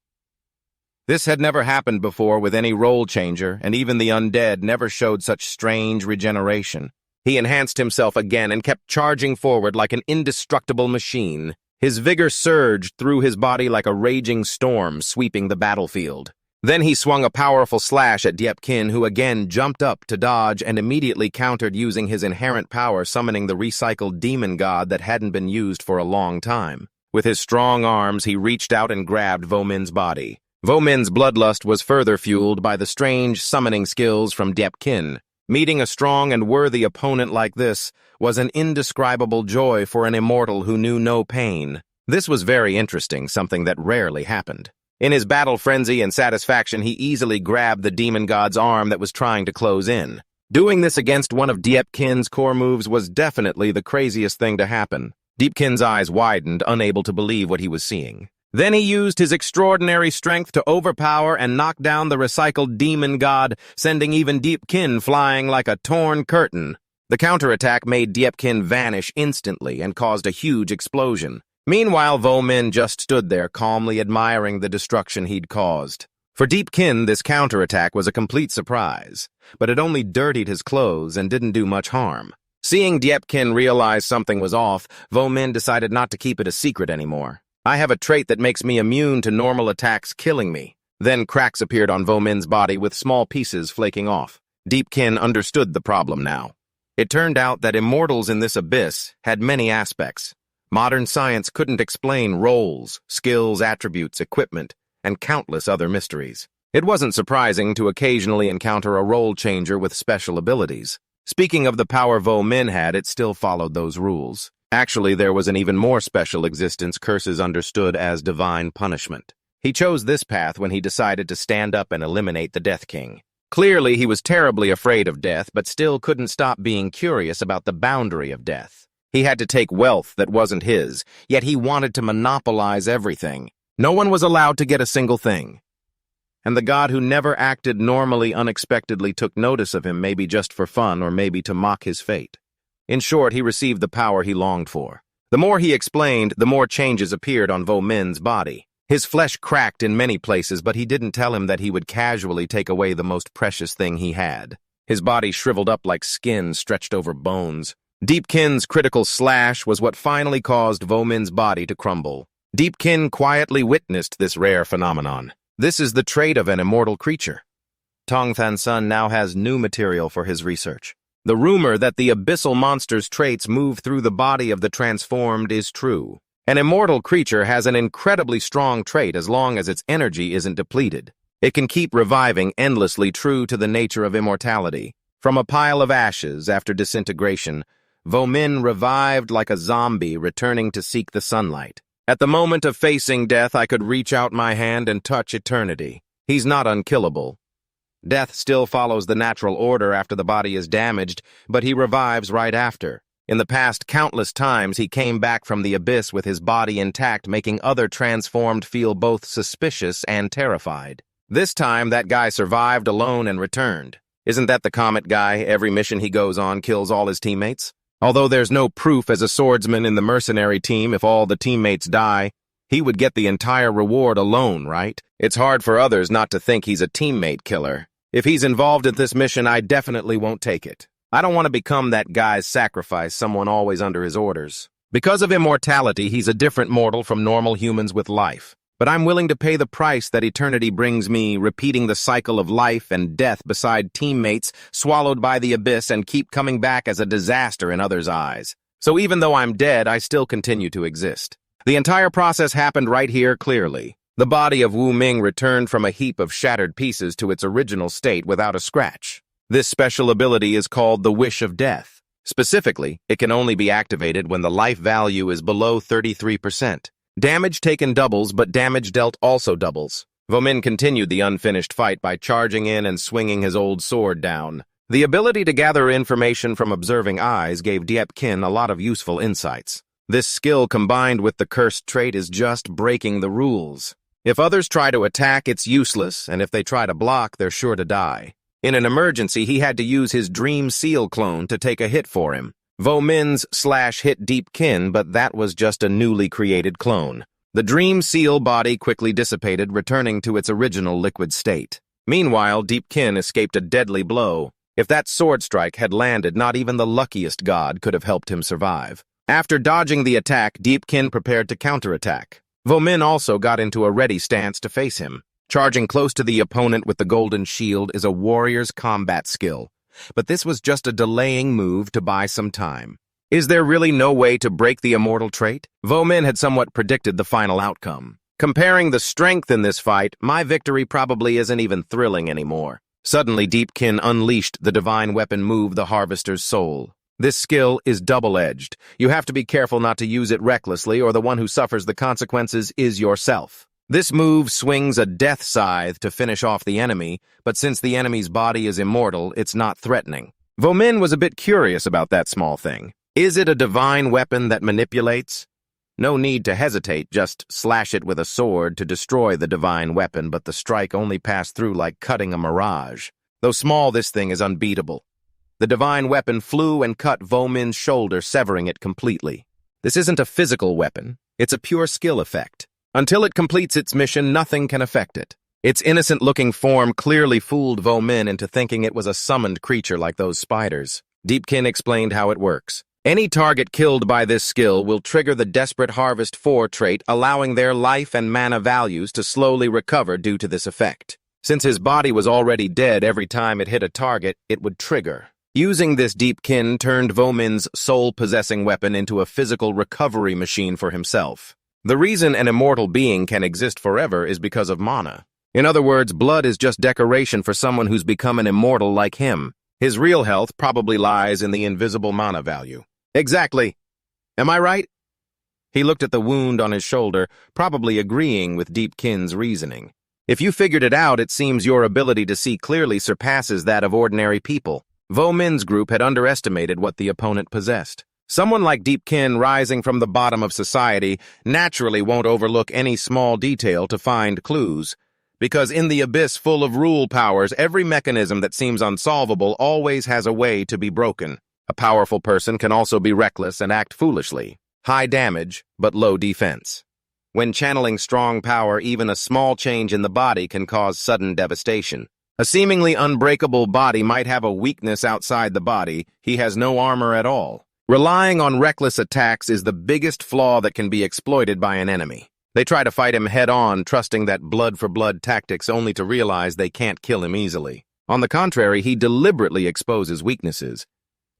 This had never happened before with any role changer, and even the undead never showed such strange regeneration. He enhanced himself again and kept charging forward like an indestructible machine. His vigor surged through his body like a raging storm sweeping the battlefield. Then he swung a powerful slash at Deepkin, who again jumped up to dodge and immediately countered using his inherent power, summoning the recycled demon god that hadn't been used for a long time. With his strong arms, he reached out and grabbed Vo Min's body. Vo Min's bloodlust was further fueled by the strange summoning skills from Deepkin. Meeting a strong and worthy opponent like this was an indescribable joy for an immortal who knew no pain. This was very interesting, something that rarely happened. In his battle frenzy and satisfaction, he easily grabbed the demon god's arm that was trying to close in. Doing this against one of Deepkin's core moves was definitely the craziest thing to happen. Deepkin's eyes widened, unable to believe what he was seeing. Then he used his extraordinary strength to overpower and knock down the recycled demon god, sending even Deepkin flying like a torn curtain. The counterattack made Deepkin vanish instantly and caused a huge explosion. Meanwhile, Vo-Min just stood there calmly admiring the destruction he'd caused. For Deepkin, this counterattack was a complete surprise, but it only dirtied his clothes and didn't do much harm. Seeing Deepkin realize something was off, Vo-Min decided not to keep it a secret anymore. I have a trait that makes me immune to normal attacks killing me. Then cracks appeared on Vo-Min's body with small pieces flaking off. Deepkin understood the problem now. It turned out that immortals in this abyss had many aspects. Modern science couldn't explain roles, skills, attributes, equipment, and countless other mysteries. It wasn't surprising to occasionally encounter a role changer with special abilities. Speaking of the power Vo-Min had, it still followed those rules. Actually, there was an even more special existence curses understood as divine punishment. He chose this path when he decided to stand up and eliminate the Death King. Clearly, he was terribly afraid of death, but still couldn't stop being curious about the boundary of death. He had to take wealth that wasn't his, yet he wanted to monopolize everything. No one was allowed to get a single thing. And the god who never acted normally unexpectedly took notice of him, maybe just for fun or maybe to mock his fate. In short, he received the power he longed for. The more he explained, the more changes appeared on Vo-Min's body. His flesh cracked in many places, but he didn't tell him that he would casually take away the most precious thing he had. His body shriveled up like skin stretched over bones. Deepkin's critical slash was what finally caused Vo-Min's body to crumble. Deepkin quietly witnessed this rare phenomenon. This is the trait of an immortal creature. Tong Than Sun now has new material for his research. The rumor that the abyssal monster's traits move through the body of the transformed is true. An immortal creature has an incredibly strong trait as long as its energy isn't depleted. It can keep reviving endlessly, true to the nature of immortality. From a pile of ashes after disintegration, Vo-Min revived like a zombie returning to seek the sunlight. At the moment of facing death, I could reach out my hand and touch eternity. He's not unkillable. Death still follows the natural order after the body is damaged, but he revives right after. In the past countless times, he came back from the abyss with his body intact, making other transformed feel both suspicious and terrified. This time, that guy survived alone and returned. Isn't that the Comet guy? Every mission he goes on kills all his teammates? Although there's no proof as a swordsman in the mercenary team, if all the teammates die, he would get the entire reward alone, right? It's hard for others not to think he's a teammate killer. If he's involved in this mission, I definitely won't take it. I don't want to become that guy's sacrifice, someone always under his orders. Because of immortality, he's a different mortal from normal humans with life. But I'm willing to pay the price that eternity brings me, repeating the cycle of life and death beside teammates, swallowed by the abyss, and keep coming back as a disaster in others' eyes. So even though I'm dead, I still continue to exist. The entire process happened right here clearly. The body of Wu Ming returned from a heap of shattered pieces to its original state without a scratch. This special ability is called the Wish of Death. Specifically, it can only be activated when the life value is below 33%. Damage taken doubles, but damage dealt also doubles. Vo-Min continued the unfinished fight by charging in and swinging his old sword down. The ability to gather information from observing eyes gave Deepkin a lot of useful insights. This skill combined with the cursed trait is just breaking the rules. If others try to attack, it's useless, and if they try to block, they're sure to die. In an emergency, he had to use his Dream Seal clone to take a hit for him. Vo-Min's slash hit Deepkin, but that was just a newly created clone. The Dream Seal body quickly dissipated, returning to its original liquid state. Meanwhile, Deepkin escaped a deadly blow. If that sword strike had landed, not even the luckiest god could have helped him survive. After dodging the attack, Deepkin prepared to counterattack. Vo-Min also got into a ready stance to face him. Charging close to the opponent with the golden shield is a warrior's combat skill. But this was just a delaying move to buy some time. Is there really no way to break the immortal trait? Vo-Min had somewhat predicted the final outcome. Comparing the strength in this fight, my victory probably isn't even thrilling anymore. Suddenly, Deepkin unleashed the divine weapon move, the Harvester's Soul. This skill is double-edged. You have to be careful not to use it recklessly, or the one who suffers the consequences is yourself. This move swings a death scythe to finish off the enemy, but since the enemy's body is immortal, it's not threatening. Vomin was a bit curious about that small thing. Is it a divine weapon that manipulates? No need to hesitate, just slash it with a sword to destroy the divine weapon, but the strike only passed through like cutting a mirage. Though small, this thing is unbeatable. The divine weapon flew and cut Vomin's shoulder, severing it completely. This isn't a physical weapon, it's a pure skill effect. Until it completes its mission, nothing can affect it. Its innocent-looking form clearly fooled Vomin into thinking it was a summoned creature like those spiders. Deepkin explained how it works. Any target killed by this skill will trigger the Desperate Harvest 4 trait, allowing their life and mana values to slowly recover due to this effect. Since his body was already dead every time it hit a target, it would trigger. Using this, Deepkin turned Vomin's soul-possessing weapon into a physical recovery machine for himself. The reason an immortal being can exist forever is because of mana. In other words, blood is just decoration for someone who's become an immortal like him. His real health probably lies in the invisible mana value. Exactly. Am I right? He looked at the wound on his shoulder, probably agreeing with Deepkin's reasoning. If you figured it out, it seems your ability to see clearly surpasses that of ordinary people. Vomin's group had underestimated what the opponent possessed. Someone like Deepkin, rising from the bottom of society, naturally won't overlook any small detail to find clues. Because in the abyss full of rule powers, every mechanism that seems unsolvable always has a way to be broken. A powerful person can also be reckless and act foolishly. High damage, but low defense. When channeling strong power, even a small change in the body can cause sudden devastation. A seemingly unbreakable body might have a weakness outside the body. He has no armor at all. Relying on reckless attacks is the biggest flaw that can be exploited by an enemy. They try to fight him head-on, trusting that blood-for-blood tactics, only to realize they can't kill him easily. On the contrary, he deliberately exposes weaknesses.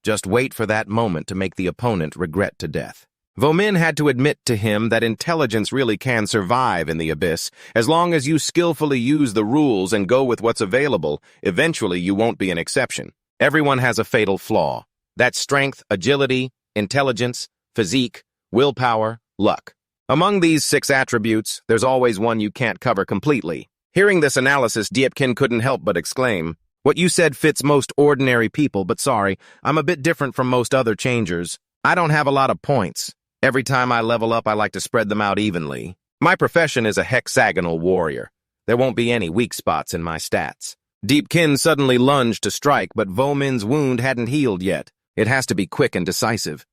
Just wait for that moment to make the opponent regret to death. Vomin had to admit to him that intelligence really can survive in the abyss. As long as you skillfully use the rules and go with what's available, eventually you won't be an exception. Everyone has a fatal flaw. That's strength, agility, intelligence, physique, willpower, luck. Among these 6 attributes, there's always one you can't cover completely. Hearing this analysis, Deepkin couldn't help but exclaim, "What you said fits most ordinary people, but sorry, I'm a bit different from most other changers. I don't have a lot of points. Every time I level up, I like to spread them out evenly. My profession is a hexagonal warrior. There won't be any weak spots in my stats." Deepkin suddenly lunged to strike, but Vomin's wound hadn't healed yet. It has to be quick and decisive.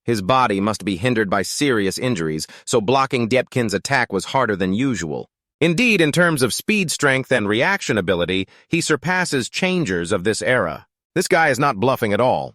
His body must be hindered by serious injuries, so blocking Deepkin's attack was harder than usual. Indeed, in terms of speed, strength, and reaction ability, he surpasses changers of this era. This guy is not bluffing at all.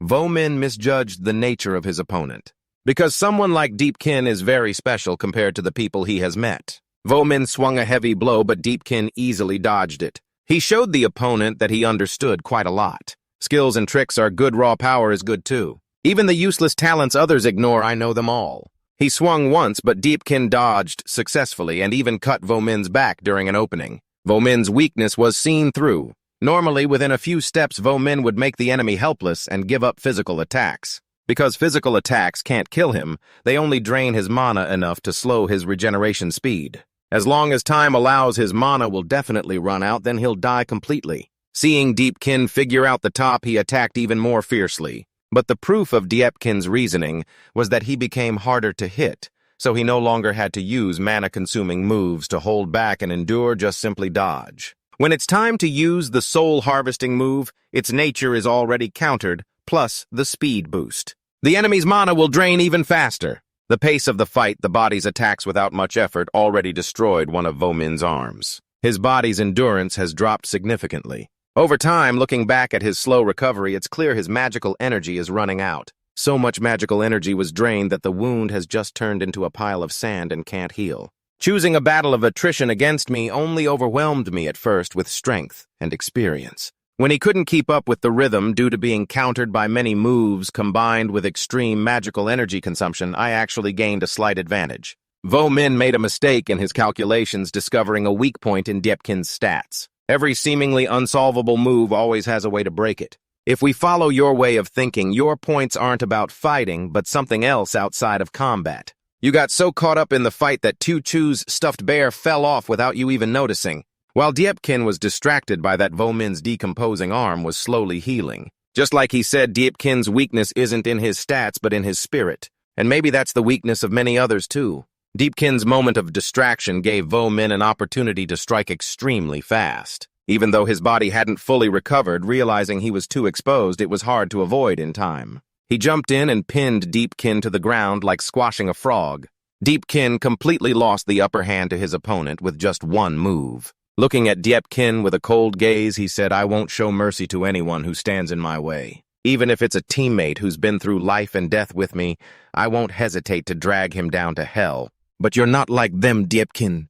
Vomin misjudged the nature of his opponent. Because someone like Deepkin is very special compared to the people he has met. Vomin swung a heavy blow, but Deepkin easily dodged it. He showed the opponent that he understood quite a lot. Skills and tricks are good, raw power is good too. Even the useless talents others ignore, I know them all. He swung once, but Deepkin dodged successfully and even cut Vomin's back during an opening. Vomin's weakness was seen through. Normally, within a few steps, Vomin would make the enemy helpless and give up physical attacks. Because physical attacks can't kill him, they only drain his mana enough to slow his regeneration speed. As long as time allows, his mana will definitely run out, then he'll die completely. Seeing Deepkin figure out the top, he attacked even more fiercely. But the proof of Deepkin's reasoning was that he became harder to hit, so he no longer had to use mana-consuming moves to hold back and endure, just simply dodge. When it's time to use the soul-harvesting move, its nature is already countered, plus the speed boost. The enemy's mana will drain even faster. The pace of the fight, the body's attacks without much effort, already destroyed one of Vomin's arms. His body's endurance has dropped significantly. Over time, looking back at his slow recovery, it's clear his magical energy is running out. So much magical energy was drained that the wound has just turned into a pile of sand and can't heal. Choosing a battle of attrition against me only overwhelmed me at first with strength and experience. When he couldn't keep up with the rhythm due to being countered by many moves combined with extreme magical energy consumption, I actually gained a slight advantage. Vomin made a mistake in his calculations, discovering a weak point in Deepkin's stats. Every seemingly unsolvable move always has a way to break it. If we follow your way of thinking, your points aren't about fighting, but something else outside of combat. You got so caught up in the fight that Tuchu's stuffed bear fell off without you even noticing, while Deepkin was distracted by that Vomin's decomposing arm was slowly healing. Just like he said, Deepkin's weakness isn't in his stats but in his spirit, and maybe that's the weakness of many others too. Deepkin's moment of distraction gave Vomin an opportunity to strike extremely fast. Even though his body hadn't fully recovered, realizing he was too exposed, it was hard to avoid in time. He jumped in and pinned Deepkin to the ground like squashing a frog. Deepkin completely lost the upper hand to his opponent with just one move. Looking at Deepkin with a cold gaze, he said, "I won't show mercy to anyone who stands in my way. Even if it's a teammate who's been through life and death with me, I won't hesitate to drag him down to hell. But you're not like them, Deepkin."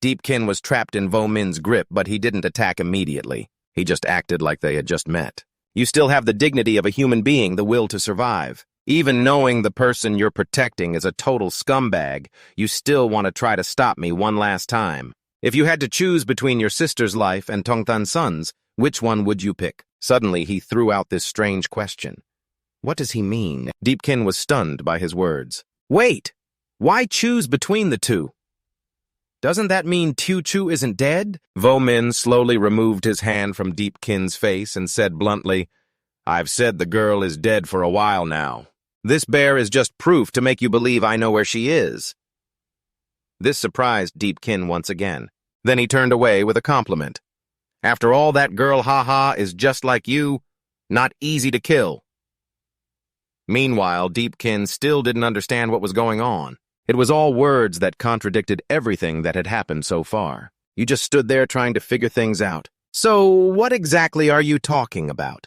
Deepkin was trapped in Vomin's grip, but he didn't attack immediately. He just acted like they had just met. You still have the dignity of a human being, the will to survive. Even knowing the person you're protecting is a total scumbag, you still want to try to stop me one last time. If you had to choose between your sister's life and Tongtan's son's, which one would you pick? Suddenly, he threw out this strange question. What does he mean? Deepkin was stunned by his words. Wait! Why choose between the two? Doesn't that mean Tuchu isn't dead? Vomin slowly removed his hand from Deepkin's face and said bluntly, I've said the girl is dead for a while now. This bear is just proof to make you believe I know where she is. This surprised Deepkin once again. Then he turned away with a compliment. After all, that girl, haha, is just like you, not easy to kill. Meanwhile, Deepkin still didn't understand what was going on. It was all words that contradicted everything that had happened so far. You just stood there trying to figure things out. So, what exactly are you talking about?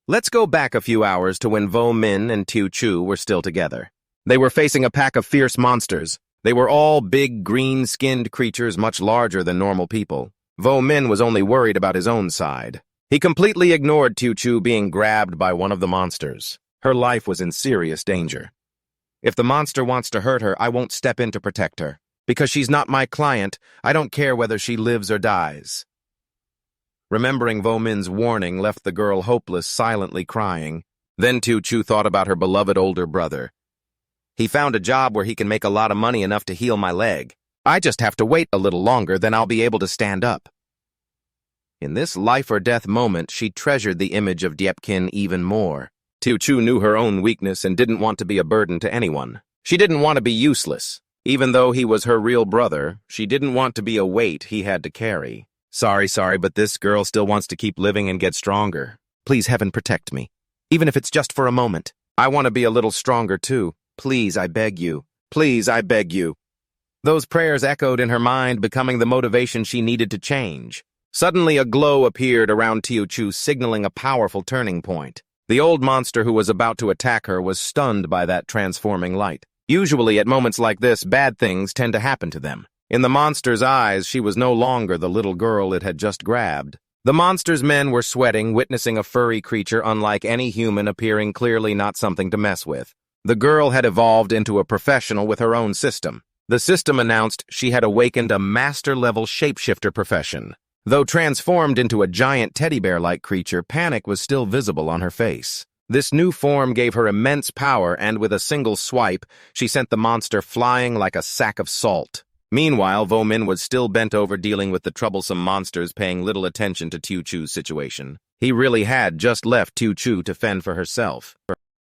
Let's go back a few hours to when Vomin and Tuchu were still together. They were facing a pack of fierce monsters. They were all big, green-skinned creatures much larger than normal people. Vomin was only worried about his own side. He completely ignored Tuchu being grabbed by one of the monsters. Her life was in serious danger. If the monster wants to hurt her, I won't step in to protect her. Because she's not my client, I don't care whether she lives or dies. Remembering Vomin's warning left the girl hopeless, silently crying. Then Tuchu thought about her beloved older brother. He found a job where he can make a lot of money enough to heal my leg. I just have to wait a little longer, then I'll be able to stand up. In this life-or-death moment, she treasured the image of Deepkin even more. Tuchu knew her own weakness and didn't want to be a burden to anyone. She didn't want to be useless. Even though he was her real brother, she didn't want to be a weight he had to carry. Sorry, but this girl still wants to keep living and get stronger. Please, heaven, protect me. Even if it's just for a moment. I want to be a little stronger, too. Please, I beg you. Please, I beg you. Those prayers echoed in her mind, becoming the motivation she needed to change. Suddenly, a glow appeared around Tuchu, signaling a powerful turning point. The old monster who was about to attack her was stunned by that transforming light. Usually, at moments like this, bad things tend to happen to them. In the monster's eyes, she was no longer the little girl it had just grabbed. The monster's men were sweating, witnessing a furry creature unlike any human, appearing clearly not something to mess with. The girl had evolved into a professional with her own system. The system announced she had awakened a master-level shapeshifter profession. Though transformed into a giant teddy bear-like creature, panic was still visible on her face. This new form gave her immense power, and with a single swipe, she sent the monster flying like a sack of salt. Meanwhile, Vomin was still bent over dealing with the troublesome monsters, paying little attention to Tuchu's situation. He really had just left Tuchu to fend for herself.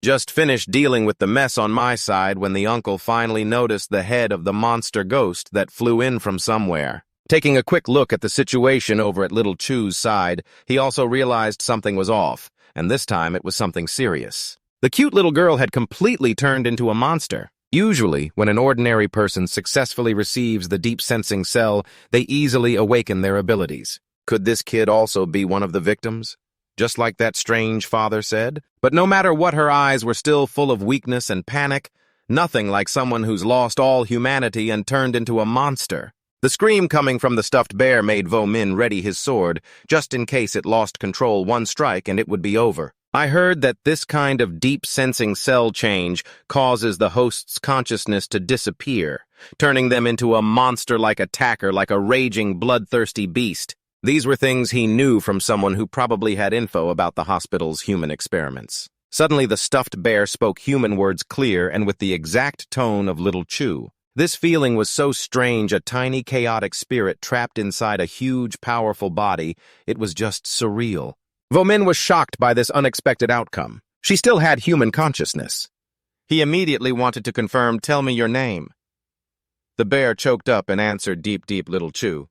Just finished dealing with the mess on my side when the uncle finally noticed the head of the monster ghost that flew in from somewhere. Taking a quick look at the situation over at Little Chu's side, he also realized something was off, and this time it was something serious. The cute little girl had completely turned into a monster. Usually, when an ordinary person successfully receives the deep sensing cell, they easily awaken their abilities. Could this kid also be one of the victims? Just like that strange father said? But no matter what, her eyes were still full of weakness and panic. Nothing like someone who's lost all humanity and turned into a monster. The scream coming from the stuffed bear made Vomin ready his sword, just in case it lost control. One strike and it would be over. I heard that this kind of deep sensing cell change causes the host's consciousness to disappear, turning them into a monster-like attacker, like a raging, bloodthirsty beast. These were things he knew from someone who probably had info about the hospital's human experiments. Suddenly the stuffed bear spoke human words clear and with the exact tone of Little Chu. This feeling was so strange, a tiny chaotic spirit trapped inside a huge, powerful body. It was just surreal. Vomin was shocked by this unexpected outcome. She still had human consciousness. He immediately wanted to confirm, "Tell me your name." The bear choked up and answered, "Deep, deep, Little Chu."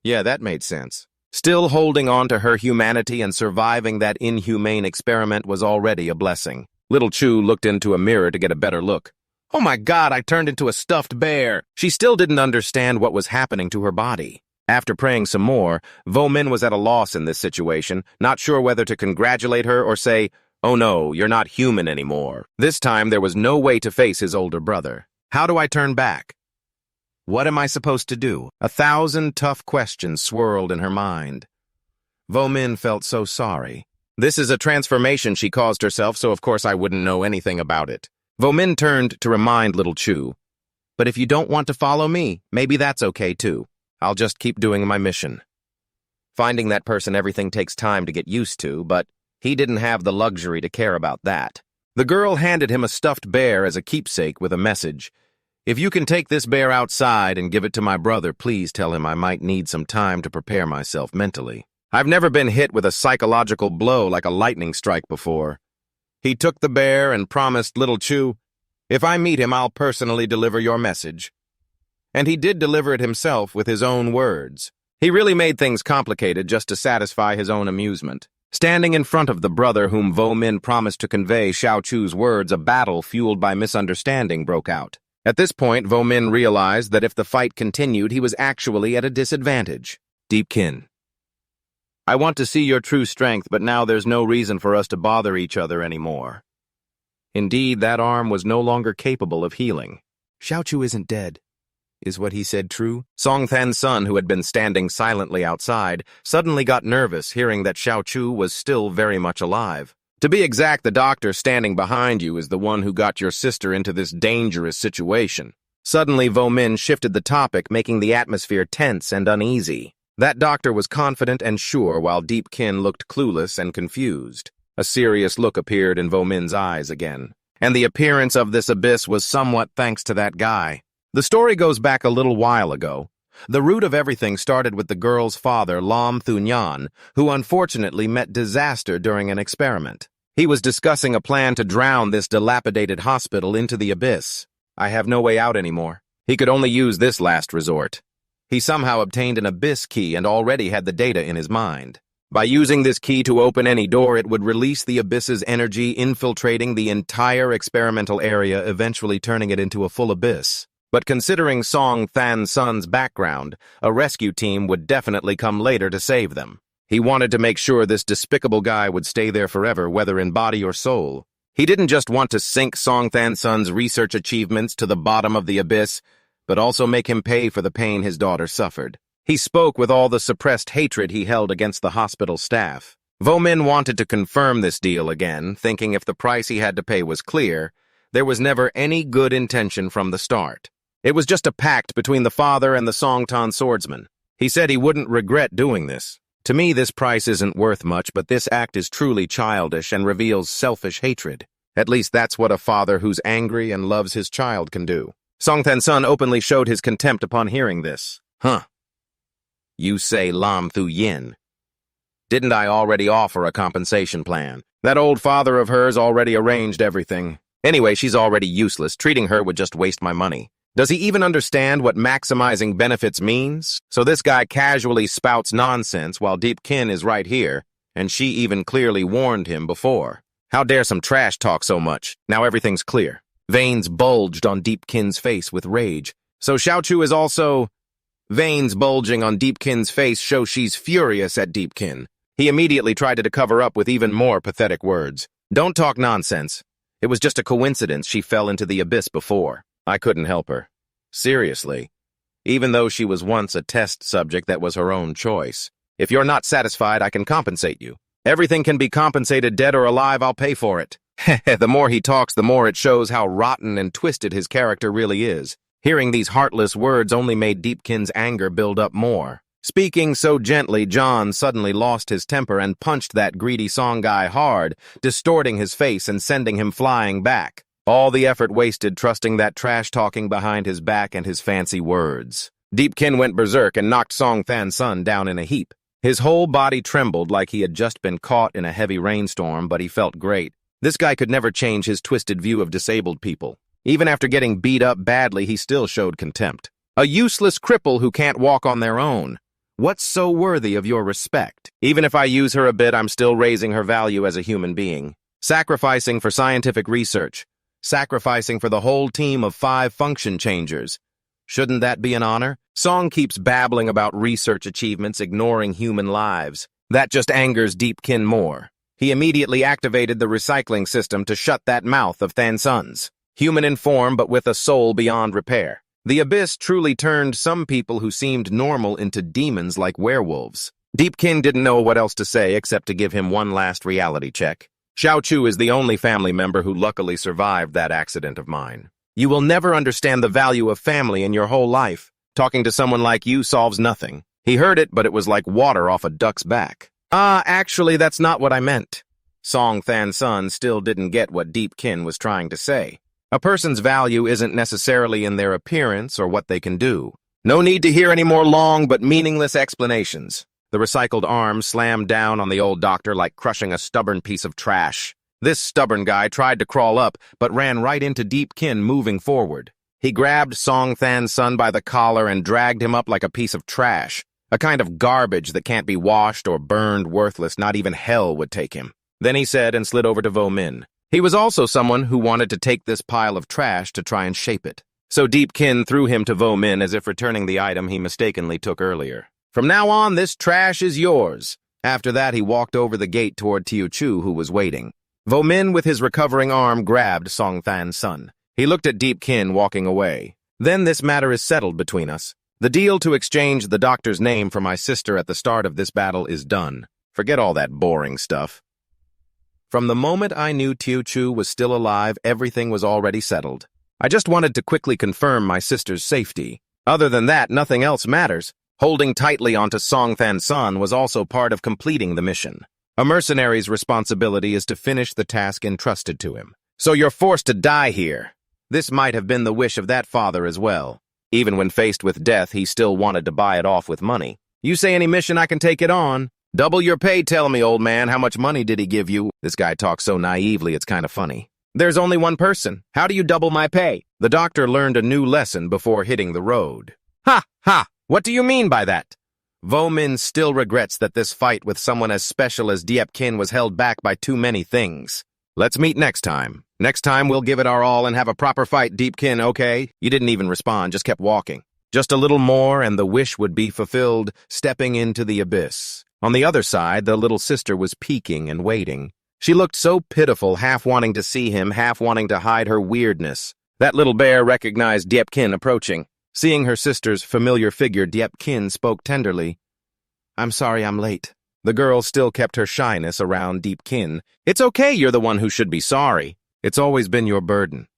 Yeah, that made sense. Still holding on to her humanity and surviving that inhumane experiment was already a blessing. Little Chu looked into a mirror to get a better look. Oh my God, I turned into a stuffed bear. She still didn't understand what was happening to her body. After praying some more, Vomin was at a loss in this situation, not sure whether to congratulate her or say, "Oh no, you're not human anymore." This time there was no way to face his older brother. How do I turn back? What am I supposed to do? 1,000 tough questions swirled in her mind. Vomin felt so sorry. This is a transformation she caused herself, so of course I wouldn't know anything about it. Vomin turned to remind Little Chu, "But if you don't want to follow me, maybe that's okay too. I'll just keep doing my mission." Finding that person, everything takes time to get used to, but he didn't have the luxury to care about that. The girl handed him a stuffed bear as a keepsake with a message. "If you can take this bear outside and give it to my brother, please tell him I might need some time to prepare myself mentally. I've never been hit with a psychological blow like a lightning strike before." He took the bear and promised Little Chu, "If I meet him, I'll personally deliver your message." And he did deliver it himself with his own words. He really made things complicated just to satisfy his own amusement. Standing in front of the brother whom Vomin promised to convey Xiao Chu's words, a battle fueled by misunderstanding broke out. At this point, Vomin realized that if the fight continued, he was actually at a disadvantage. "Deepkin, I want to see your true strength, but now there's no reason for us to bother each other anymore." Indeed, that arm was no longer capable of healing. "Xiao Chu isn't dead. Is what he said true?" Song Than's son, who had been standing silently outside, suddenly got nervous hearing that Xiao Chu was still very much alive. "To be exact, the doctor standing behind you is the one who got your sister into this dangerous situation." Suddenly, Vomin shifted the topic, making the atmosphere tense and uneasy. That doctor was confident and sure, while Deepkin looked clueless and confused. A serious look appeared in Vomin's eyes again. And the appearance of this abyss was somewhat thanks to that guy. The story goes back a little while ago. The root of everything started with the girl's father, Lam Thunyan, who unfortunately met disaster during an experiment. He was discussing a plan to drown this dilapidated hospital into the abyss. I have no way out anymore. He could only use this last resort. He somehow obtained an abyss key and already had the data in his mind. By using this key to open any door, it would release the abyss's energy, infiltrating the entire experimental area, eventually turning it into a full abyss. But considering Song Than's son's background, a rescue team would definitely come later to save them. He wanted to make sure this despicable guy would stay there forever, whether in body or soul. He didn't just want to sink Song Than's son's research achievements to the bottom of the abyss, but also make him pay for the pain his daughter suffered. He spoke with all the suppressed hatred he held against the hospital staff. Vomin wanted to confirm this deal again, thinking if the price he had to pay was clear, there was never any good intention from the start. It was just a pact between the father and the Songtan swordsman. He said he wouldn't regret doing this. To me, this price isn't worth much, but this act is truly childish and reveals selfish hatred. At least that's what a father who's angry and loves his child can do. Song Than's son openly showed his contempt upon hearing this. "Huh. You say Lam Thu Yin. Didn't I already offer a compensation plan? That old father of hers already arranged everything. Anyway, she's already useless. Treating her would just waste my money. Does he even understand what maximizing benefits means? So this guy casually spouts nonsense while Deepkin is right here, and she even clearly warned him before. How dare some trash talk so much? Now everything's clear." Veins bulged on Deepkin's face with rage. So Xiao Chu is also... Veins bulging on Deepkin's face show she's furious at Deepkin. He immediately tried to cover up with even more pathetic words. "Don't talk nonsense. It was just a coincidence she fell into the abyss before. I couldn't help her. Seriously. Even though she was once a test subject that was her own choice. If you're not satisfied, I can compensate you. Everything can be compensated, dead or alive, I'll pay for it." The more he talks, the more it shows how rotten and twisted his character really is. Hearing these heartless words only made Deepkin's anger build up more. Speaking so gently, John suddenly lost his temper and punched that greedy song guy hard, distorting his face and sending him flying back. All the effort wasted trusting that trash-talking behind his back and his fancy words. Deepkin went berserk and knocked Song Than Sun down in a heap. His whole body trembled like he had just been caught in a heavy rainstorm, but he felt great. This guy could never change his twisted view of disabled people. Even after getting beat up badly, he still showed contempt. A useless cripple who can't walk on their own. What's so worthy of your respect? Even if I use her a bit, I'm still raising her value as a human being. Sacrificing for scientific research. Sacrificing for the whole team of 5 function changers. Shouldn't that be an honor? Song keeps babbling about research achievements, ignoring human lives. That just angers Deepkin more. He immediately activated the recycling system to shut that mouth of Than Sun's. Human in form, but with a soul beyond repair. The abyss truly turned some people who seemed normal into demons like werewolves. Deepkin didn't know what else to say except to give him one last reality check. Xiao Chu is the only family member who luckily survived that accident of mine. You will never understand the value of family in your whole life. Talking to someone like you solves nothing. He heard it, but it was like water off a duck's back. Actually, that's not what I meant. Song Than Sun still didn't get what Deepkin was trying to say. A person's value isn't necessarily in their appearance or what they can do. No need to hear any more long but meaningless explanations. The recycled arm slammed down on the old doctor like crushing a stubborn piece of trash. This stubborn guy tried to crawl up, but ran right into Deepkin moving forward. He grabbed Song Than Sun by the collar and dragged him up like a piece of trash. A kind of garbage that can't be washed or burned, worthless, not even hell would take him. Then he said and slid over to Vo Min. He was also someone who wanted to take this pile of trash to try and shape it. So Deepkin threw him to Vo Min as if returning the item he mistakenly took earlier. From now on, this trash is yours. After that, he walked over the gate toward Tuchu, who was waiting. Vo Min, with his recovering arm, grabbed Song Than Sun. He looked at Deepkin walking away. Then this matter is settled between us. The deal to exchange the doctor's name for my sister at the start of this battle is done. Forget all that boring stuff. From the moment I knew Tuchu was still alive, everything was already settled. I just wanted to quickly confirm my sister's safety. Other than that, nothing else matters. Holding tightly onto Song Than Sun was also part of completing the mission. A mercenary's responsibility is to finish the task entrusted to him. So you're forced to die here. This might have been the wish of that father as well. Even when faced with death, he still wanted to buy it off with money. You say any mission, I can take it on. Double your pay, tell me, old man. How much money did he give you? This guy talks so naively, it's kind of funny. There's only one person. How do you double my pay? The doctor learned a new lesson before hitting the road. Ha! Ha! What do you mean by that? Vo Min still regrets that this fight with someone as special as Deepkin was held back by too many things. Let's meet next time. Next time we'll give it our all and have a proper fight, Deepkin, okay? You didn't even respond, just kept walking. Just a little more and the wish would be fulfilled, stepping into the abyss. On the other side, the little sister was peeking and waiting. She looked so pitiful, half wanting to see him, half wanting to hide her weirdness. That little bear recognized Deepkin approaching. Seeing her sister's familiar figure, Deepkin spoke tenderly. I'm sorry I'm late. The girl still kept her shyness around Deepkin. It's okay, you're the one who should be sorry. It's always been your burden.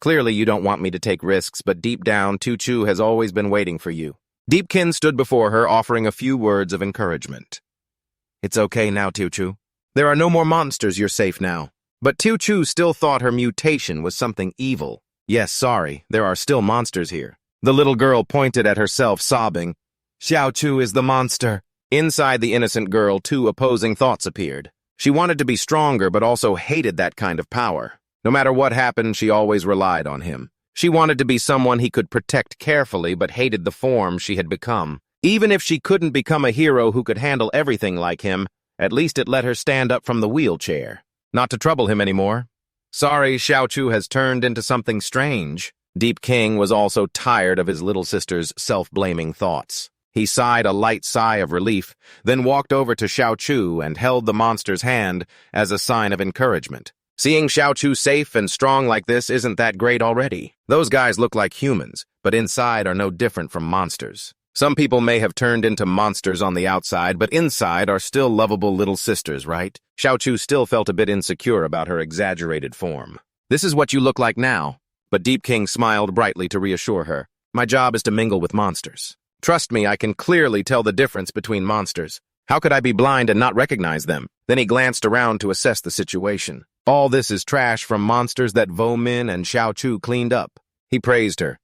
Clearly you don't want me to take risks, but deep down, Tuchu has always been waiting for you. Deepkin stood before her, offering a few words of encouragement. It's okay now, Tuchu. There are no more monsters, you're safe now. But Tuchu still thought her mutation was something evil. Yes, sorry, there are still monsters here. The little girl pointed at herself, sobbing. Xiao Chu is the monster. Inside the innocent girl, 2 opposing thoughts appeared. She wanted to be stronger, but also hated that kind of power. No matter what happened, she always relied on him. She wanted to be someone he could protect carefully, but hated the form she had become. Even if she couldn't become a hero who could handle everything like him, at least it let her stand up from the wheelchair. Not to trouble him anymore. Sorry, Xiao Chu has turned into something strange. Deepkin was also tired of his little sister's self-blaming thoughts. He sighed a light sigh of relief, then walked over to Xiao Chu and held the monster's hand as a sign of encouragement. Seeing Xiao Chu safe and strong like this isn't that great already. Those guys look like humans, but inside are no different from monsters. Some people may have turned into monsters on the outside, but inside are still lovable little sisters, right? Xiao Chu still felt a bit insecure about her exaggerated form. This is what you look like now. But Deepkin smiled brightly to reassure her. My job is to mingle with monsters. Trust me, I can clearly tell the difference between monsters. How could I be blind and not recognize them? Then he glanced around to assess the situation. All this is trash from monsters that Vo Min and Xiao Chu cleaned up. He praised her.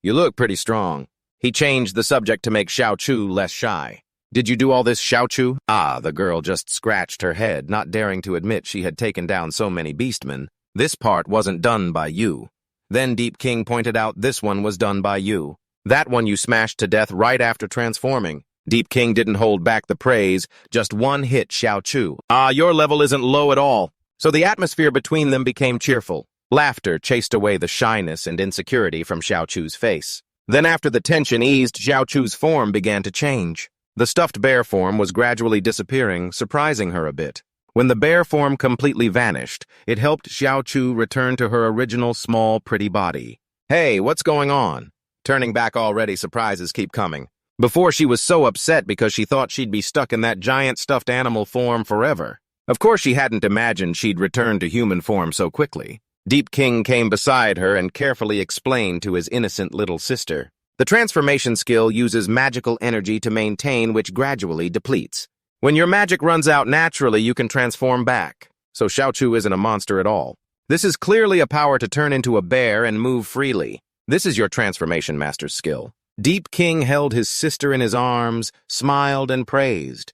You look pretty strong. He changed the subject to make Xiao Chu less shy. Did you do all this, Xiao Chu? Ah, the girl just scratched her head, not daring to admit she had taken down so many beastmen. This part wasn't done by you. Then Deepkin pointed out this one was done by you. That one you smashed to death right after transforming. Deepkin didn't hold back the praise, just one hit Xiao Chu. Ah, your level isn't low at all. So the atmosphere between them became cheerful. Laughter chased away the shyness and insecurity from Xiao Chu's face. Then after the tension eased, Xiao Chu's form began to change. The stuffed bear form was gradually disappearing, surprising her a bit. When the bear form completely vanished, it helped Xiao Chu return to her original small, pretty body. Hey, what's going on? Turning back already, surprises keep coming. Before she was so upset because she thought she'd be stuck in that giant stuffed animal form forever. Of course she hadn't imagined she'd return to human form so quickly. Deepkin came beside her and carefully explained to his innocent little sister. The transformation skill uses magical energy to maintain, which gradually depletes. When your magic runs out naturally, you can transform back. So Xiao Chu isn't a monster at all. This is clearly a power to turn into a bear and move freely. This is your transformation master's skill. Deepkin held his sister in his arms, smiled and praised.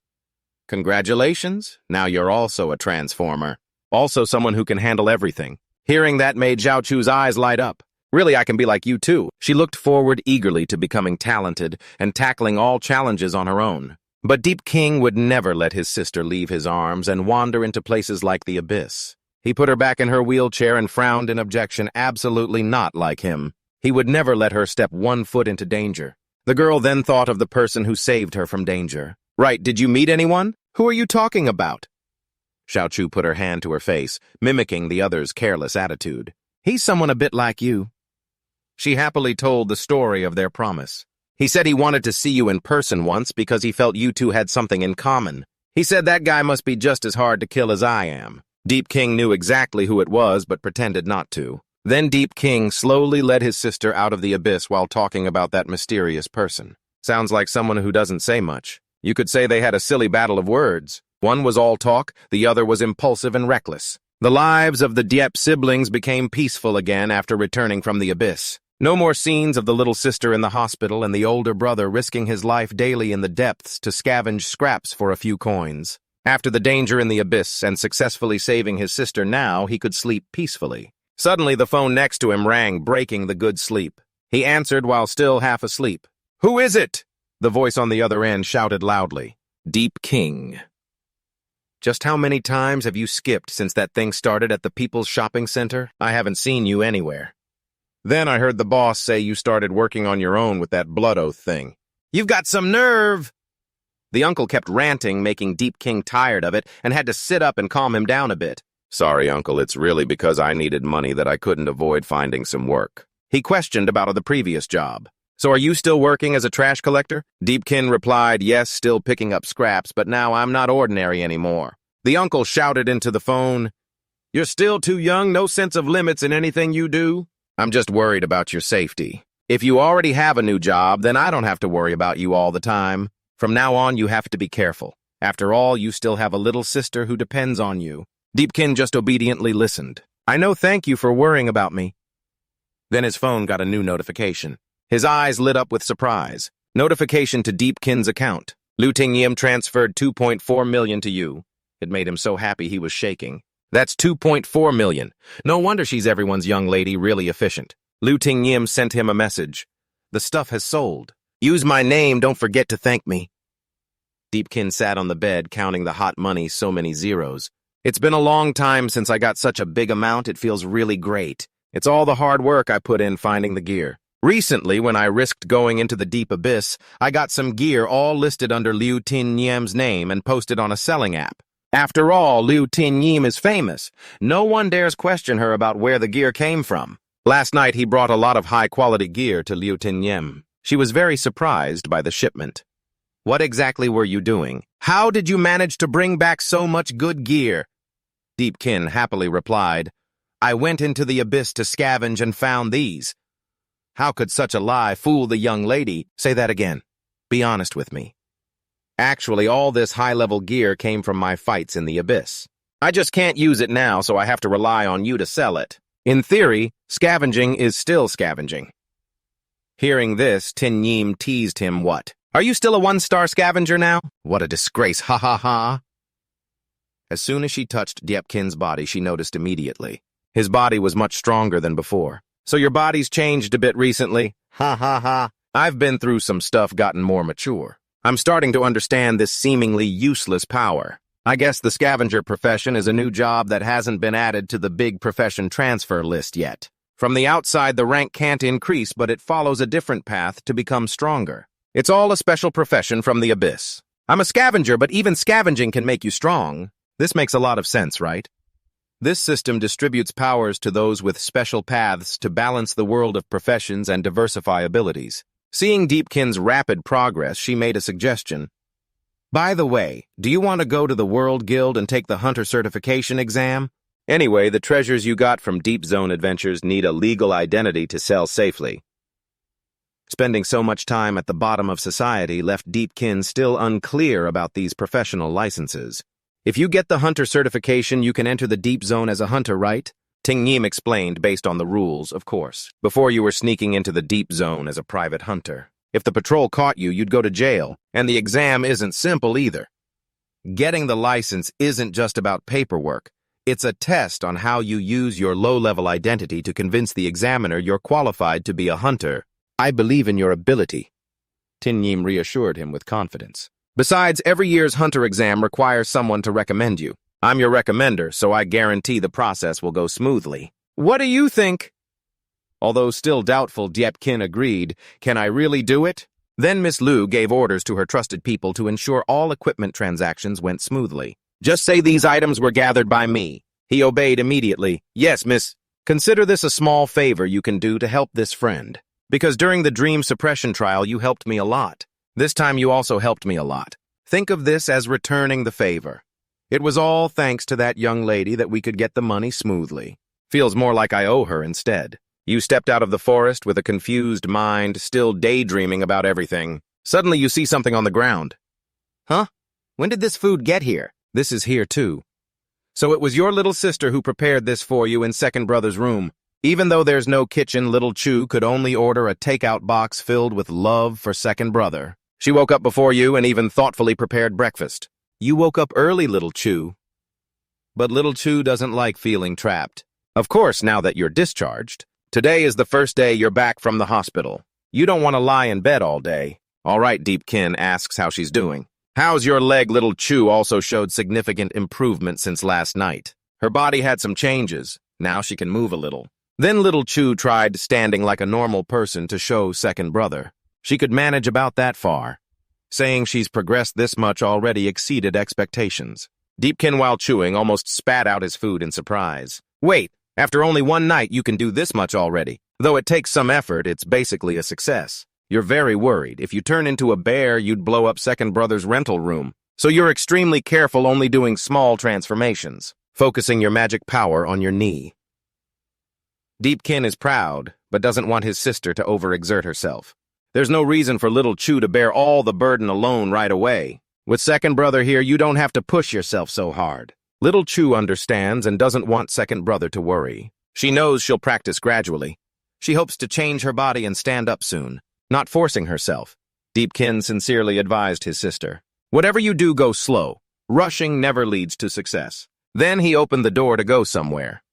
Congratulations, now you're also a transformer. Also someone who can handle everything. Hearing that made Xiao Chu's eyes light up. Really, I can be like you too. She looked forward eagerly to becoming talented and tackling all challenges on her own. But Deepkin would never let his sister leave his arms and wander into places like the abyss. He put her back in her wheelchair and frowned in objection, absolutely not like him. He would never let her step 1 foot into danger. The girl then thought of the person who saved her from danger. Right, did you meet anyone? Who are you talking about? Xiao Chu put her hand to her face, mimicking the other's careless attitude. He's someone a bit like you. She happily told the story of their promise. He said he wanted to see you in person once because he felt you two had something in common. He said that guy must be just as hard to kill as I am. Deepkin knew exactly who it was but pretended not to. Then Deepkin slowly led his sister out of the abyss while talking about that mysterious person. Sounds like someone who doesn't say much. You could say they had a silly battle of words. One was all talk, the other was impulsive and reckless. The lives of the Diep siblings became peaceful again after returning from the abyss. No more scenes of the little sister in the hospital and the older brother risking his life daily in the depths to scavenge scraps for a few coins. After the danger in the abyss and successfully saving his sister, now he could sleep peacefully. Suddenly the phone next to him rang, breaking the good sleep. He answered while still half asleep. Who is it? The voice on the other end shouted loudly. Deepkin. Just how many times have you skipped since that thing started at the People's Shopping Center? I haven't seen you anywhere. Then I heard the boss say you started working on your own with that blood oath thing. You've got some nerve! The uncle kept ranting, making Deepkin tired of it, and had to sit up and calm him down a bit. Sorry, uncle, it's really because I needed money that I couldn't avoid finding some work. He questioned about the previous job. So are you still working as a trash collector? Deepkin replied, yes, still picking up scraps, but now I'm not ordinary anymore. The uncle shouted into the phone, You're still too young, no sense of limits in anything you do? I'm just worried about your safety. If you already have a new job, then I don't have to worry about you all the time. From now on, you have to be careful. After all, you still have a little sister who depends on you. Deepkin just obediently listened. I know, thank you for worrying about me. Then his phone got a new notification. His eyes lit up with surprise. Notification to Deepkin's account. Liu Tingyim transferred 2.4 million to you. It made him so happy he was shaking. That's 2.4 million. No wonder she's everyone's young lady, really efficient. Liu Tingyim sent him a message. The stuff has sold. Use my name, don't forget to thank me. Deepkin sat on the bed, counting the hot money, so many zeros. It's been a long time since I got such a big amount, it feels really great. It's all the hard work I put in finding the gear. Recently, when I risked going into the deep abyss, I got some gear all listed under Liu Tingyim's name and posted on a selling app. After all, Liu Tingyim is famous. No one dares question her about where the gear came from. Last night, he brought a lot of high-quality gear to Liu Tingyim. She was very surprised by the shipment. What exactly were you doing? How did you manage to bring back so much good gear? Deepkin happily replied, I went into the abyss to scavenge and found these. How could such a lie fool the young lady? Say that again. Be honest with me. Actually, all this high-level gear came from my fights in the Abyss. I just can't use it now, so I have to rely on you to sell it. In theory, scavenging is still scavenging. Hearing this, Tinyim teased him, "What? Are you still a one-star scavenger now? What a disgrace, ha ha ha." As soon as she touched Deepkin's body, she noticed immediately. His body was much stronger than before. "So your body's changed a bit recently? Ha ha ha. I've been through some stuff, gotten more mature. I'm starting to understand this seemingly useless power. I guess the scavenger profession is a new job that hasn't been added to the big profession transfer list yet. From the outside, the rank can't increase, but it follows a different path to become stronger. It's all a special profession from the Abyss. I'm a scavenger, but even scavenging can make you strong. This makes a lot of sense, right? This system distributes powers to those with special paths to balance the world of professions and diversify abilities. Seeing Deepkin's rapid progress, she made a suggestion. "By the way, do you want to go to the World Guild and take the Hunter Certification exam? Anyway, the treasures you got from Deep Zone adventures need a legal identity to sell safely." Spending so much time at the bottom of society left Deepkin still unclear about these professional licenses. "If you get the Hunter Certification, you can enter the Deep Zone as a hunter, right?" Tinyim explained, based on the rules, of course. Before, you were sneaking into the Deep Zone as a private hunter. If the patrol caught you, you'd go to jail, and the exam isn't simple either. Getting the license isn't just about paperwork. It's a test on how you use your low-level identity to convince the examiner you're qualified to be a hunter. "I believe in your ability," Tinyim reassured him with confidence. "Besides, every year's hunter exam requires someone to recommend you. I'm your recommender, so I guarantee the process will go smoothly." "What do you think?" Although still doubtful, Deepkin agreed. "Can I really do it?" Then Miss Liu gave orders to her trusted people to ensure all equipment transactions went smoothly. "Just say these items were gathered by me." He obeyed immediately. "Yes, miss. Consider this a small favor you can do to help this friend. Because during the dream suppression trial, you helped me a lot. This time you also helped me a lot. Think of this as returning the favor. It was all thanks to that young lady that we could get the money smoothly. Feels more like I owe her instead." You stepped out of the forest with a confused mind, still daydreaming about everything. Suddenly you see something on the ground. "Huh? When did this food get here?" "This is here too. So it was your little sister who prepared this for you in Second Brother's room. Even though there's no kitchen, little Chu could only order a takeout box filled with love for Second Brother. She woke up before you and even thoughtfully prepared breakfast. You woke up early, little Chu." But little Chu doesn't like feeling trapped. Of course, now that you're discharged. Today is the first day you're back from the hospital. You don't want to lie in bed all day. "All right," Deepkin asks how she's doing. "How's your leg?" Little Chu also showed significant improvement since last night. Her body had some changes. Now she can move a little. Then little Chu tried standing like a normal person to show Second Brother. She could manage about that far. Saying she's progressed this much already exceeded expectations. Deepkin, while chewing, almost spat out his food in surprise. "Wait, after only one night you can do this much already. Though it takes some effort, it's basically a success. You're very worried. If you turn into a bear, you'd blow up Second Brother's rental room. So you're extremely careful, only doing small transformations, focusing your magic power on your knee." Deepkin is proud, but doesn't want his sister to overexert herself. There's no reason for little Chu to bear all the burden alone right away. With Second Brother here, you don't have to push yourself so hard. Little Chu understands and doesn't want Second Brother to worry. She knows she'll practice gradually. She hopes to change her body and stand up soon, not forcing herself. Deepkin sincerely advised his sister. "Whatever you do, go slow. Rushing never leads to success." Then he opened the door to go somewhere.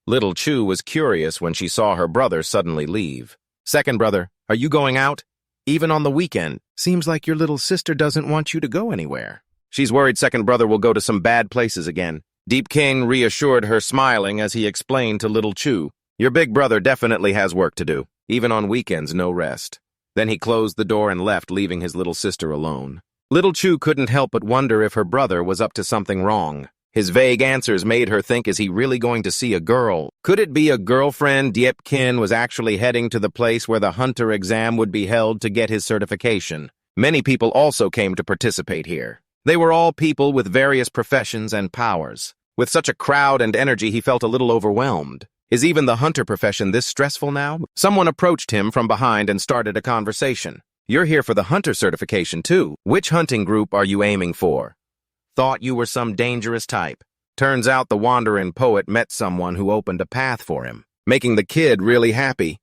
Little Chu was curious when she saw her brother suddenly leave. "Second Brother, are you going out? Even on the weekend? Seems like your little sister doesn't want you to go anywhere." She's worried Second Brother will go to some bad places again. Deepkin reassured her, smiling as he explained to little Chu, "Your big brother definitely has work to do. Even on weekends, no rest." Then he closed the door and left, leaving his little sister alone. Little Chu couldn't help but wonder if her brother was up to something wrong. His vague answers made her think, is he really going to see a girl? Could it be a girlfriend? Deepkin was actually heading to the place where the hunter exam would be held to get his certification. Many people also came to participate here. They were all people with various professions and powers. With such a crowd and energy, he felt a little overwhelmed. Is even the hunter profession this stressful now? Someone approached him from behind and started a conversation. You're here for the hunter certification, too. Which hunting group are you aiming for? Thought you were some dangerous type. Turns out the wandering poet met someone who opened a path for him, making the kid really happy.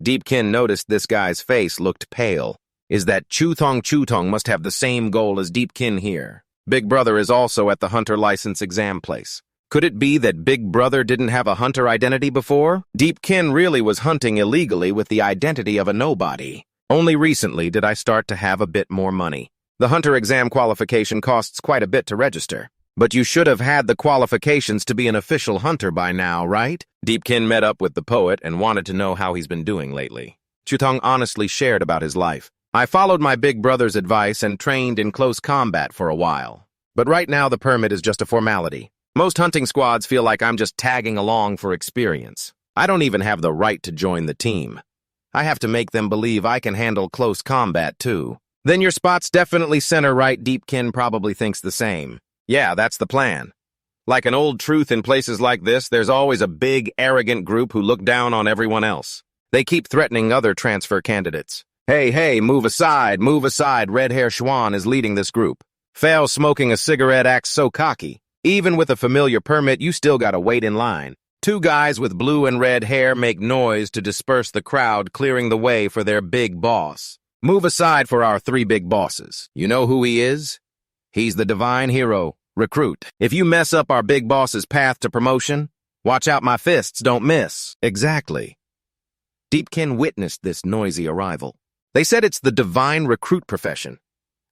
Deepkin noticed this guy's face looked pale. Is that Chutong must have the same goal as Deepkin here. Big Brother is also at the hunter license exam place. Could it be that Big Brother didn't have a hunter identity before? Deepkin really was hunting illegally with the identity of a nobody. Only recently did I start to have a bit more money. The hunter exam qualification costs quite a bit to register. But you should have had the qualifications to be an official hunter by now, right? Deepkin met up with the poet and wanted to know how he's been doing lately. Chutong honestly shared about his life. I followed my big brother's advice and trained in close combat for a while. But right now the permit is just a formality. Most hunting squads feel like I'm just tagging along for experience. I don't even have the right to join the team. I have to make them believe I can handle close combat too. Then your spot's definitely center right. Deepkin probably thinks the same. Yeah, that's the plan. Like an old truth in places like this, there's always a big, arrogant group who look down on everyone else. They keep threatening other transfer candidates. Hey, move aside, Red Hair Schwan is leading this group. Fail smoking a cigarette acts so cocky. Even with a familiar permit, you still gotta wait in line. Two guys with blue and red hair make noise to disperse the crowd, clearing the way for their big boss. Move aside for our three big bosses. You know who he is? He's the divine hero, Recruit. If you mess up our big boss's path to promotion, watch out, my fists don't miss. Exactly. Deepkin witnessed this noisy arrival. They said it's the divine recruit profession.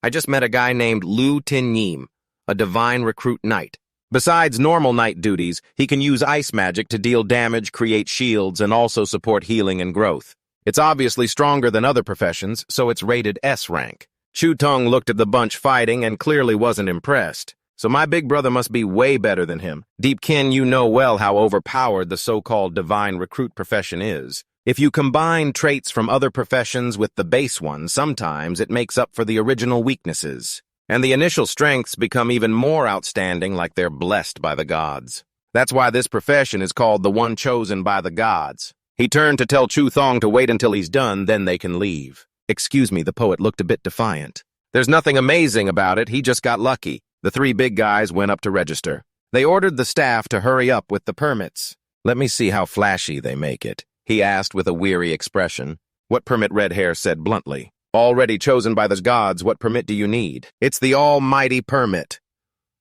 I just met a guy named Lu Tin Yim, a divine recruit knight. Besides normal knight duties, he can use ice magic to deal damage, create shields, and also support healing and growth. It's obviously stronger than other professions, so it's rated S rank. Chutong looked at the bunch fighting and clearly wasn't impressed. So my big brother must be way better than him. Deepkin, you know well how overpowered the so-called divine recruit profession is. If you combine traits from other professions with the base one, sometimes it makes up for the original weaknesses. And the initial strengths become even more outstanding, like they're blessed by the gods. That's why this profession is called the one chosen by the gods. He turned to tell Chu Thong to wait until he's done, then they can leave. Excuse me, the poet looked a bit defiant. There's nothing amazing about it, he just got lucky. The three big guys went up to register. They ordered the staff to hurry up with the permits. Let me see how flashy they make it, he asked with a weary expression. What permit? Red Hair said bluntly. Already chosen by the gods, what permit do you need? It's the almighty permit.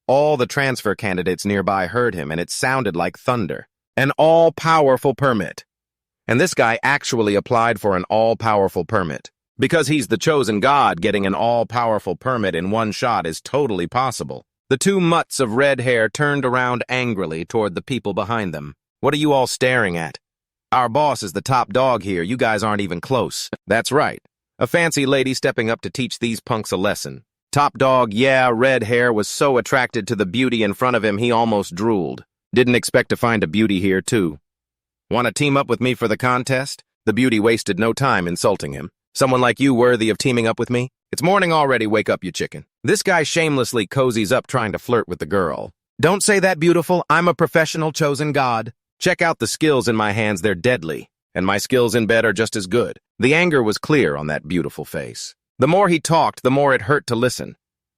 All the transfer candidates nearby heard him, and it sounded like thunder. An all-powerful permit. And this guy actually applied for an all-powerful permit. Because he's the chosen god, getting an all-powerful permit in one shot is totally possible. The two mutts of red hair turned around angrily toward the people behind them. What are you all staring at? Our boss is the top dog here, you guys aren't even close. That's right. A fancy lady stepping up to teach these punks a lesson. Top dog, yeah, red hair was so attracted to the beauty in front of him he almost drooled. Didn't expect to find a beauty here, too. Want to team up with me for the contest? The beauty wasted no time insulting him. Someone like you worthy of teaming up with me? It's morning already, wake up, you chicken. This guy shamelessly cozies up trying to flirt with the girl. Don't say that, beautiful. I'm a professional chosen god. Check out the skills in my hands, they're deadly. And my skills in bed are just as good. The anger was clear on that beautiful face. The more he talked, the more it hurt to listen.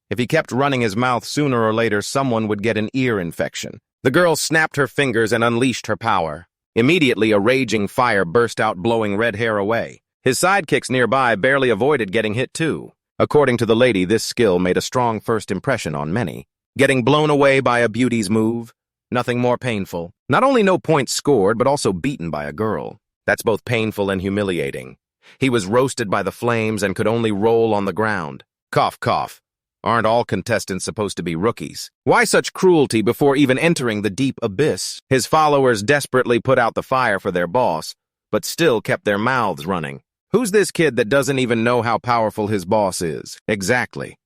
If he kept running his mouth, sooner or later someone would get an ear infection. The girl snapped her fingers and unleashed her power. Immediately, a raging fire burst out, blowing red hair away. His sidekicks nearby barely avoided getting hit too. According to the lady, this skill made a strong first impression on many. Getting blown away by a beauty's move? Nothing more painful. Not only no points scored, but also beaten by a girl. That's both painful and humiliating. He was roasted by the flames and could only roll on the ground. Cough, cough. Aren't all contestants supposed to be rookies? Why such cruelty before even entering the deep abyss? His followers desperately put out the fire for their boss, but still kept their mouths running. Who's this kid that doesn't even know how powerful his boss is? Exactly.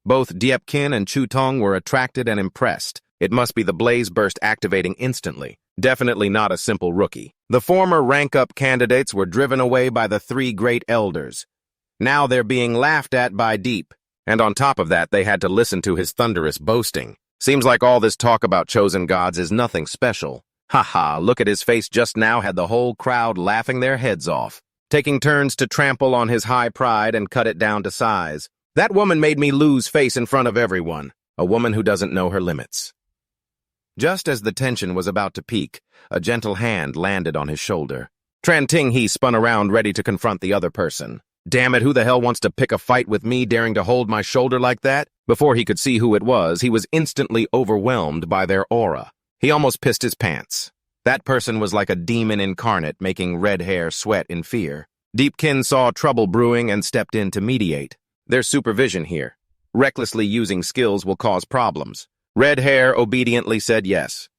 Both Deepkin and Chutong were attracted and impressed. It must be the blaze burst activating instantly. Definitely not a simple rookie. The former rank-up candidates were driven away by the three great elders. Now they're being laughed at by Deep. And on top of that, they had to listen to his thunderous boasting. Seems like all this talk about chosen gods is nothing special. Haha, look at his face just now, had the whole crowd laughing their heads off. taking turns to trample on his high pride and cut it down to size. That woman made me lose face in front of everyone, a woman who doesn't know her limits. Just as the tension was about to peak, a gentle hand landed on his shoulder. Confronting, he spun around ready to confront the other person. Damn it, who the hell wants to pick a fight with me, daring to hold my shoulder like that? Before he could see who it was, he was instantly overwhelmed by their aura. He almost pissed his pants. That person was like a demon incarnate, making red hair sweat in fear. Deepkin saw trouble brewing and stepped in to mediate. There's supervision here. Recklessly using skills will cause problems. Red hair obediently said yes.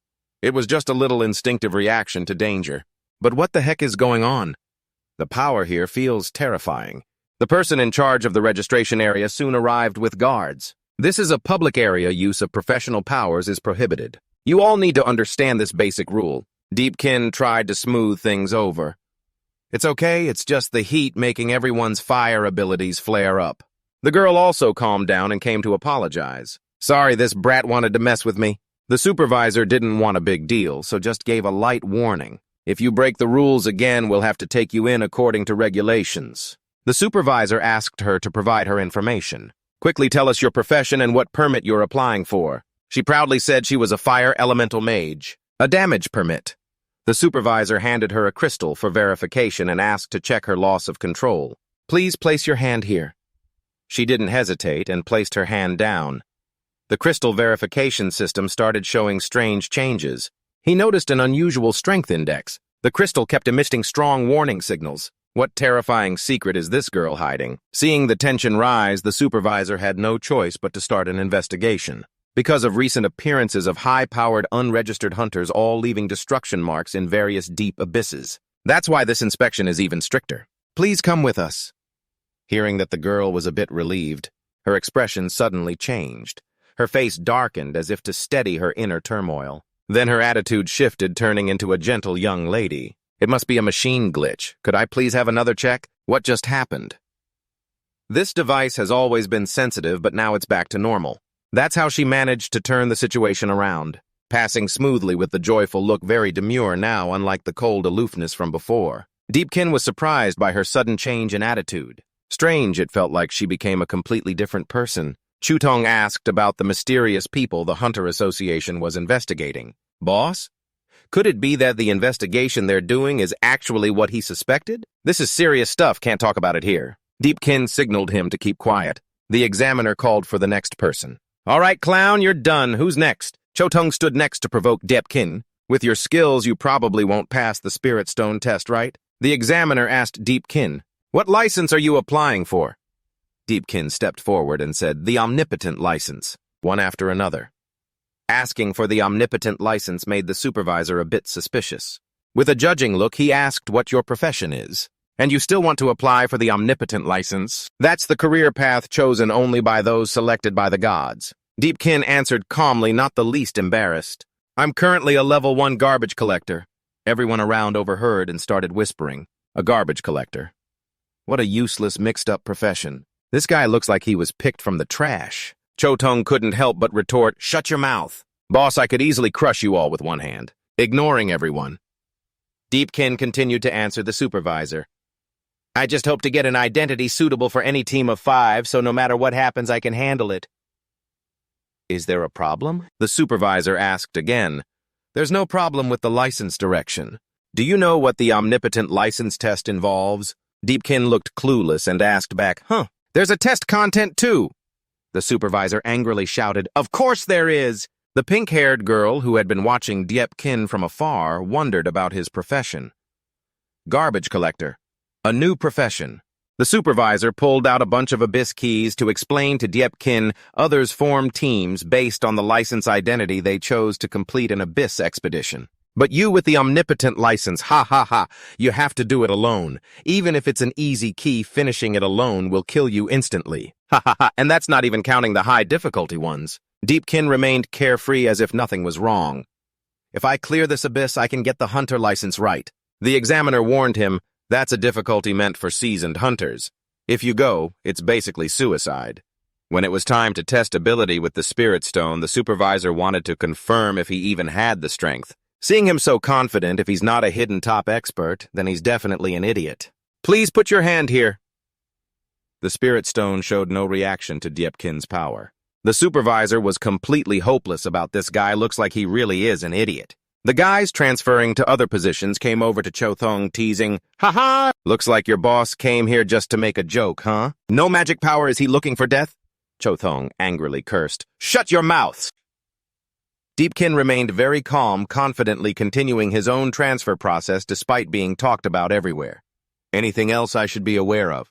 It was just a little instinctive reaction to danger. But what the heck is going on? The power here feels terrifying. The person in charge of the registration area soon arrived with guards. This is a public area. Use of professional powers is prohibited. You all need to understand this basic rule. Deepkin tried to smooth things over. It's okay, it's just the heat making everyone's fire abilities flare up. The girl also calmed down and came to apologize. Sorry, this brat wanted to mess with me. The supervisor didn't want a big deal, so just gave a light warning. If you break the rules again, we'll have to take you in according to regulations. The supervisor asked her to provide her information. Quickly tell us your profession and what permit you're applying for. She proudly said she was a fire elemental mage. A damage permit. The supervisor handed her a crystal for verification and asked to check her loss of control. Please place your hand here. She didn't hesitate and placed her hand down. The crystal verification system started showing strange changes. He noticed an unusual strength index. The crystal kept emitting strong warning signals. What terrifying secret is this girl hiding? Seeing the tension rise, the supervisor had no choice but to start an investigation. Because of recent appearances of high-powered, unregistered hunters all leaving destruction marks in various deep abysses. That's why this inspection is even stricter. Please come with us. Hearing that the girl was a bit relieved, her expression suddenly changed. Her face darkened as if to steady her inner turmoil. Then her attitude shifted, turning into a gentle young lady. It must be a machine glitch. Could I please have another check? What just happened? This device has always been sensitive, but now it's back to normal. That's how she managed to turn the situation around, passing smoothly with the joyful look, very demure now, unlike the cold aloofness from before. Deepkin was surprised by her sudden change in attitude. Strange, it felt like she became a completely different person. Chutong asked about the mysterious people the Hunter Association was investigating. Boss? Could it be that the investigation they're doing is actually what he suspected? This is serious stuff, can't talk about it here. Deepkin signaled him to keep quiet. The examiner called for the next person. All right, clown, you're done. Who's next? Chotong stood next to provoke Deepkin. With your skills, you probably won't pass the Spirit Stone test, right? The examiner asked Deepkin, what license are you applying for? Deepkin stepped forward and said, the Omnipotent license, one after another. Asking for the Omnipotent license made the supervisor a bit suspicious. With a judging look, he asked what your profession is. And you still want to apply for the Omnipotent license? That's the career path chosen only by those selected by the gods. Deepkin answered calmly, not the least embarrassed. I'm currently a level 1 garbage collector. Everyone around overheard and started whispering. A garbage collector. What a useless, mixed-up profession. This guy looks like he was picked from the trash. Chotong couldn't help but retort, shut your mouth. Boss, I could easily crush you all with one hand. Ignoring everyone. Deepkin continued to answer the supervisor. I just hope to get an identity suitable for any team of 5, so no matter what happens, I can handle it. Is there a problem? The supervisor asked again. There's no problem with the license direction. Do you know what the Omnipotent license test involves? Deepkin looked clueless and asked back, there's a test content too. The supervisor angrily shouted, of course there is. The pink-haired girl who had been watching Deepkin from afar wondered about his profession. Garbage collector. A new profession. The supervisor pulled out a bunch of abyss keys to explain to Deepkin others formed teams based on the license identity they chose to complete an abyss expedition. But you with the Omnipotent license, ha ha ha, you have to do it alone. Even if it's an easy key, finishing it alone will kill you instantly. Ha ha ha, and that's not even counting the high difficulty ones. Deepkin remained carefree as if nothing was wrong. If I clear this abyss, I can get the hunter license right. The examiner warned him, that's a difficulty meant for seasoned hunters. If you go, it's basically suicide. When it was time to test ability with the Spirit Stone, the supervisor wanted to confirm if he even had the strength. Seeing him so confident, if he's not a hidden top expert, then he's definitely an idiot. Please put your hand here. The spirit stone showed no reaction to Deepkin's power. The supervisor was completely hopeless about this guy. Looks like he really is an idiot. The guys transferring to other positions came over to Chothong teasing, "Ha-ha! Looks like your boss came here just to make a joke, huh? No magic power, is he looking for death?" Chothong angrily cursed, "Shut your mouths!" Deepkin remained very calm, confidently continuing his own transfer process despite being talked about everywhere. "Anything else I should be aware of?"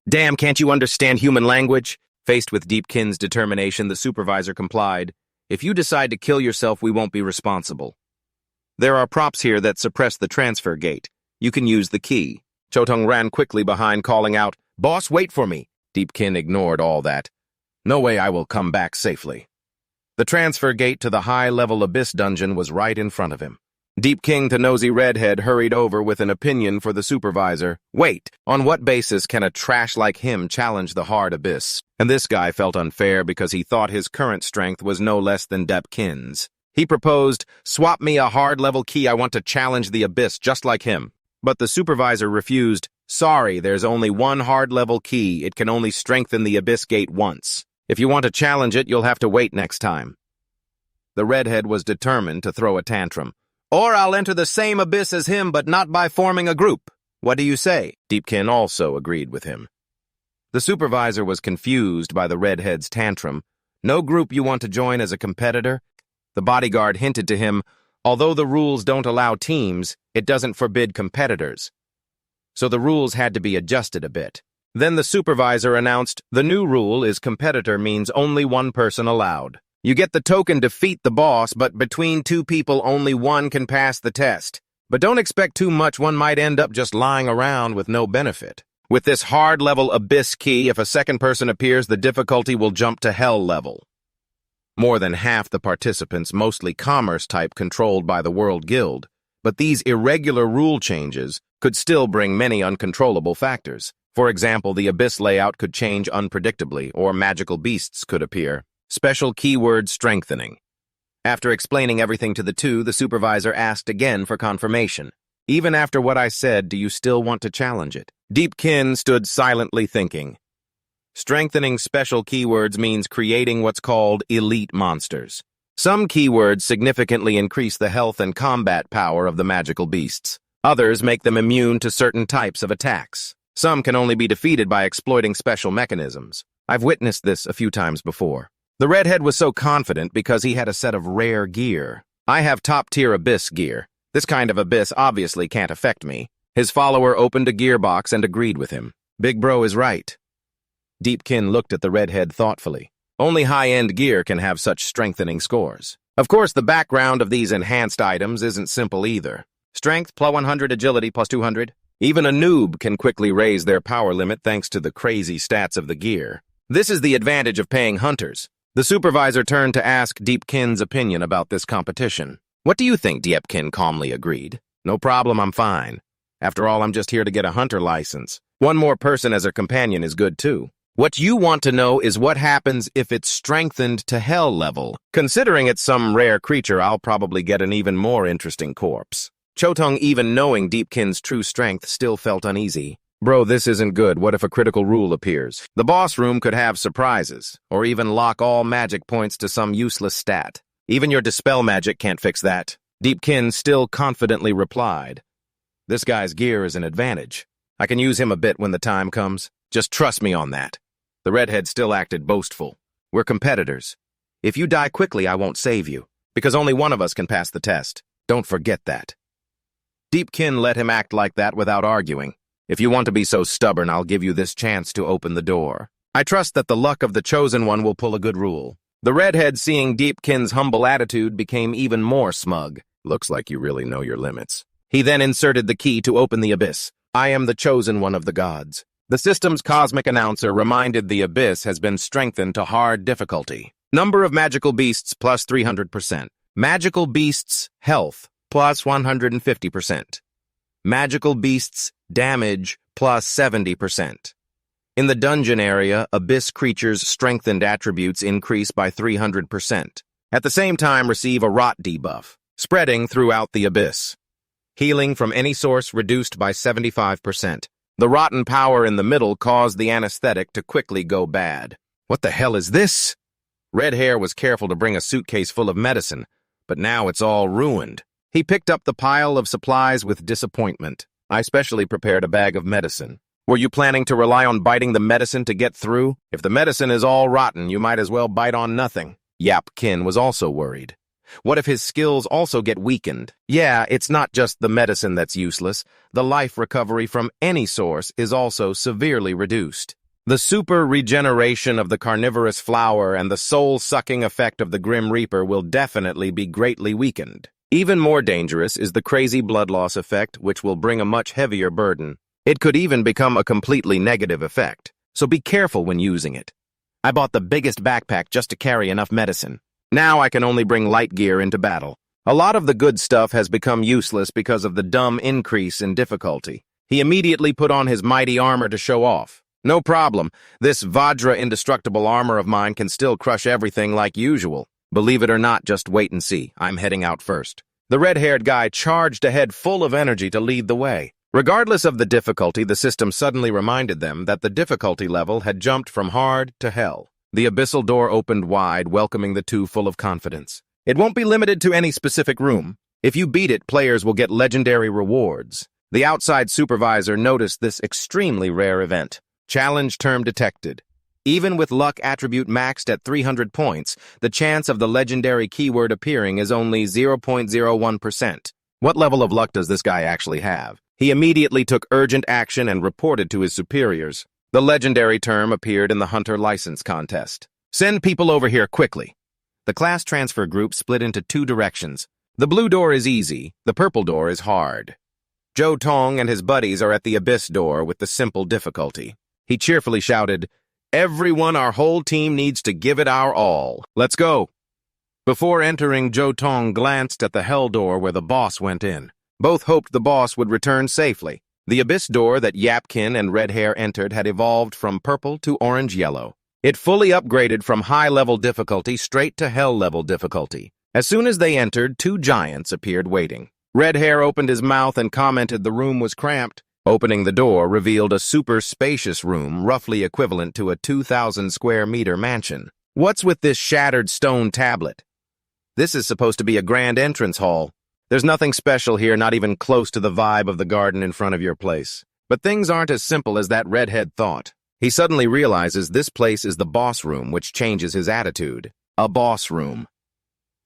"Damn, can't you understand human language?" Faced with Deepkin's determination, the supervisor complied. "If you decide to kill yourself, we won't be responsible. There are props here that suppress the transfer gate. You can use the key." Chothong ran quickly behind, calling out, "Boss, wait for me." Deepkin ignored all that. "No way I will come back safely." The transfer gate to the high-level abyss dungeon was right in front of him. Deepkin, the nosy redhead, hurried over with an opinion for the supervisor. "Wait, on what basis can a trash like him challenge the hard abyss?" And this guy felt unfair because he thought his current strength was no less than Deepkin's. He proposed, "Swap me a hard-level key, I want to challenge the abyss just like him." But the supervisor refused. "Sorry, there's only one hard-level key. It can only strengthen the abyss gate once. If you want to challenge it, you'll have to wait next time." The redhead was determined to throw a tantrum. "Or I'll enter the same abyss as him, but not by forming a group. What do you say?" Deepkin also agreed with him. The supervisor was confused by the redhead's tantrum. "No group you want to join as a competitor?" The bodyguard hinted to him, although the rules don't allow teams, it doesn't forbid competitors. So the rules had to be adjusted a bit. Then the supervisor announced, "The new rule is competitor means only one person allowed. You get the token defeat the boss, but between two people only one can pass the test. But don't expect too much, one might end up just lying around with no benefit. With this hard-level abyss key, if a second person appears, the difficulty will jump to hell level." More than half the participants, mostly commerce type controlled by the World Guild, but these irregular rule changes could still bring many uncontrollable factors. For example, the abyss layout could change unpredictably, or magical beasts could appear. Special keyword strengthening. After explaining everything to the two, the supervisor asked again for confirmation. "Even after what I said, do you still want to challenge it?" Deepkin stood silently thinking. Strengthening special keywords means creating what's called elite monsters. Some keywords significantly increase the health and combat power of the magical beasts. Others make them immune to certain types of attacks. Some can only be defeated by exploiting special mechanisms. I've witnessed this a few times before. The redhead was so confident because he had a set of rare gear. "I have top-tier abyss gear. This kind of abyss obviously can't affect me." His follower opened a gearbox and agreed with him. "Big bro is right." Deepkin looked at the redhead thoughtfully. Only high-end gear can have such strengthening scores. Of course, the background of these enhanced items isn't simple either. Strength plus 100, agility plus 200. Even a noob can quickly raise their power limit thanks to the crazy stats of the gear. This is the advantage of paying hunters. The supervisor turned to ask Deepkin's opinion about this competition. "What do you think?" Deepkin calmly agreed. "No problem, I'm fine. After all, I'm just here to get a hunter license. One more person as a companion is good too. What you want to know is what happens if it's strengthened to hell level. Considering it's some rare creature, I'll probably get an even more interesting corpse." Chothong, even knowing Deepkin's true strength, still felt uneasy. "Bro, this isn't good. What if a critical rule appears? The boss room could have surprises, or even lock all magic points to some useless stat. Even your dispel magic can't fix that." Deepkin still confidently replied, "This guy's gear is an advantage. I can use him a bit when the time comes. Just trust me on that." The redhead still acted boastful. "We're competitors. If you die quickly, I won't save you, because only one of us can pass the test. Don't forget that." Deepkin let him act like that without arguing. "If you want to be so stubborn, I'll give you this chance to open the door. I trust that the luck of the chosen one will pull a good rule." The redhead, seeing Deepkin's humble attitude, became even more smug. "Looks like you really know your limits." He then inserted the key to open the abyss. "I am the chosen one of the gods." The system's cosmic announcer reminded the abyss has been strengthened to hard difficulty. Number of magical beasts plus 300%. Magical beasts health plus 150%. Magical beasts damage plus 70%. In the dungeon area, abyss creatures' strengthened attributes increase by 300%. At the same time, receive a rot debuff, spreading throughout the abyss. Healing from any source reduced by 75%. The rotten power in the middle caused the anesthetic to quickly go bad. What the hell is this? Red Hair was careful to bring a suitcase full of medicine, but now it's all ruined. He picked up the pile of supplies with disappointment. I specially prepared a bag of medicine. Were you planning to rely on biting the medicine to get through? If the medicine is all rotten, you might as well bite on nothing. Deepkin was also worried. What if his skills also get weakened? Yeah, it's not just the medicine that's useless. The life recovery from any source is also severely reduced. The super regeneration of the carnivorous flower and the soul-sucking effect of the Grim Reaper will definitely be greatly weakened. Even more dangerous is the crazy blood loss effect, which will bring a much heavier burden. It could even become a completely negative effect, so be careful when using it. I bought the biggest backpack just to carry enough medicine. Now I can only bring light gear into battle. A lot of the good stuff has become useless because of the dumb increase in difficulty. He immediately put on his mighty armor to show off. No problem, this Vajra indestructible armor of mine can still crush everything like usual. Believe it or not, just wait and see. I'm heading out first. The red-haired guy charged ahead full of energy to lead the way. Regardless of the difficulty, the system suddenly reminded them that the difficulty level had jumped from hard to hell. The abyssal door opened wide, welcoming the two full of confidence. It won't be limited to any specific room. If you beat it, players will get legendary rewards. The outside supervisor noticed this extremely rare event. Challenge term detected. Even with luck attribute maxed at 300 points, the chance of the legendary keyword appearing is only 0.01%. What level of luck does this guy actually have? He immediately took urgent action and reported to his superiors. The legendary term appeared in the Hunter License Contest. Send people over here quickly. The class transfer group split into two directions. The blue door is easy, the purple door is hard. Joe Tong and his buddies are at the abyss door with the simple difficulty. He cheerfully shouted, "Everyone, our whole team needs to give it our all. Let's go." Before entering, Joe Tong glanced at the hell door where the boss went in. Both hoped the boss would return safely. The abyss door that Deepkin and Red Hair entered had evolved from purple to orange-yellow. It fully upgraded from high-level difficulty straight to hell-level difficulty. As soon as they entered, two giants appeared waiting. Red Hair opened his mouth and commented the room was cramped. Opening the door revealed a super spacious room roughly equivalent to a 2,000 square meter mansion. What's with this shattered stone tablet? This is supposed to be a grand entrance hall. There's nothing special here, not even close to the vibe of the garden in front of your place. But things aren't as simple as that redhead thought. He suddenly realizes this place is the boss room, which changes his attitude. A boss room.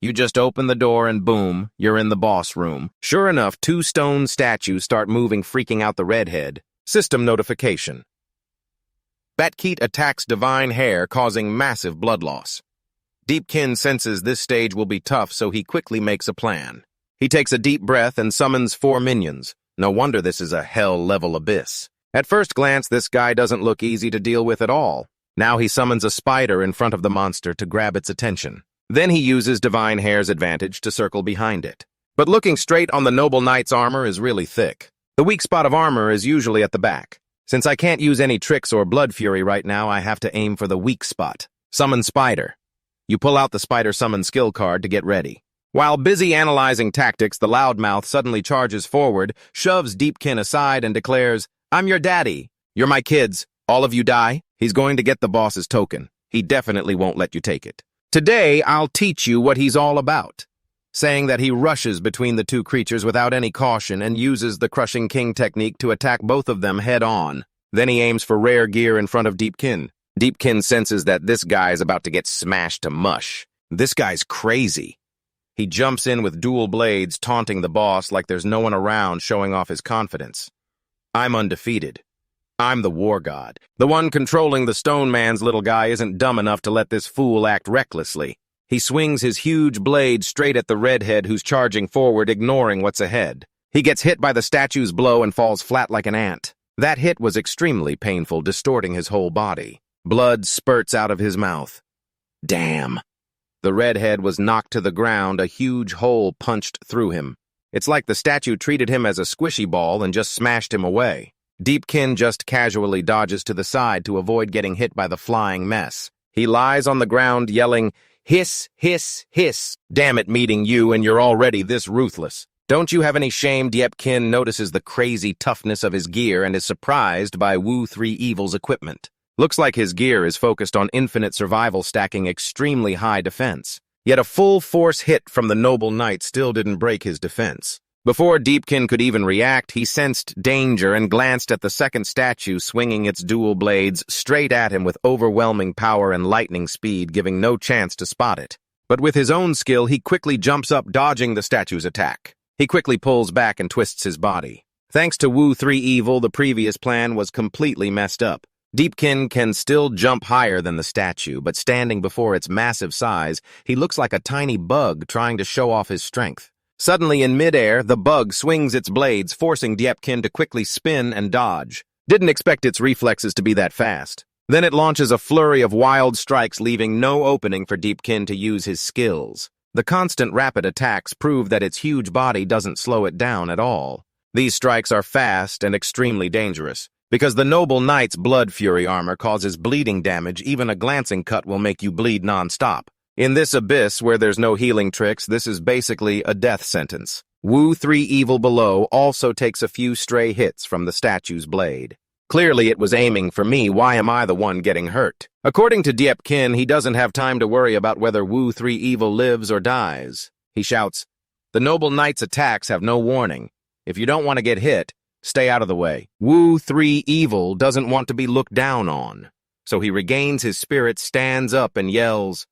You just open the door and boom, you're in the boss room. Sure enough, two stone statues start moving, freaking out the redhead. System notification. Batkeet attacks Divine Hair, causing massive blood loss. Deepkin senses this stage will be tough, so he quickly makes a plan. He takes a deep breath and summons 4 minions. No wonder this is a hell-level abyss. At first glance, this guy doesn't look easy to deal with at all. Now he summons a spider in front of the monster to grab its attention. Then he uses Divine Hair's advantage to circle behind it. But looking straight on the Noble Knight's armor is really thick. The weak spot of armor is usually at the back. Since I can't use any tricks or blood fury right now, I have to aim for the weak spot. Summon Spider. You pull out the Spider Summon skill card to get ready. While busy analyzing tactics, the loudmouth suddenly charges forward, shoves Deepkin aside, and declares, "I'm your daddy. You're my kids. All of you die." He's going to get the boss's token. He definitely won't let you take it. Today, I'll teach you what he's all about. Saying that, he rushes between the two creatures without any caution and uses the Crushing King technique to attack both of them head-on. Then he aims for rare gear in front of Deepkin. Deepkin senses that this guy is about to get smashed to mush. This guy's crazy. He jumps in with dual blades, taunting the boss like there's no one around, showing off his confidence. I'm undefeated. I'm the war god. The one controlling the stone man's little guy isn't dumb enough to let this fool act recklessly. He swings his huge blade straight at the redhead who's charging forward, ignoring what's ahead. He gets hit by the statue's blow and falls flat like an ant. That hit was extremely painful, distorting his whole body. Blood spurts out of his mouth. Damn. The redhead was knocked to the ground, a huge hole punched through him. It's like the statue treated him as a squishy ball and just smashed him away. Deepkin just casually dodges to the side to avoid getting hit by the flying mess. He lies on the ground yelling, "Hiss, hiss, hiss. Damn it, meeting you, and you're already this ruthless. Don't you have any shame? Deepkin notices the crazy toughness of his gear and is surprised by Wu 3 Evil's equipment. Looks like his gear is focused on infinite survival, stacking extremely high defense. Yet a full force hit from the noble knight still didn't break his defense. Before Deepkin could even react, he sensed danger and glanced at the second statue swinging its dual blades straight at him with overwhelming power and lightning speed, giving no chance to spot it. But with his own skill, he quickly jumps up, dodging the statue's attack. He quickly pulls back and twists his body. Thanks to Wu 3 Evil, the previous plan was completely messed up. Deepkin can still jump higher than the statue, but standing before its massive size, he looks like a tiny bug trying to show off his strength. Suddenly, in midair, the bug swings its blades, forcing Deepkin to quickly spin and dodge. Didn't expect its reflexes to be that fast. Then it launches a flurry of wild strikes, leaving no opening for Deepkin to use his skills. The constant rapid attacks prove that its huge body doesn't slow it down at all. These strikes are fast and extremely dangerous. Because the Noble Knight's Blood Fury armor causes bleeding damage, even a glancing cut will make you bleed non-stop. In this abyss where there's no healing tricks, this is basically a death sentence. Wu 3 Evil below also takes a few stray hits from the statue's blade. Clearly it was aiming for me. Why am I the one getting hurt? According to Deepkin, he doesn't have time to worry about whether Wu 3 Evil lives or dies. He shouts, "The Noble Knight's attacks have no warning. If you don't want to get hit, stay out of the way." Wu 3 Evil doesn't want to be looked down on. So he regains his spirit, stands up, and yells,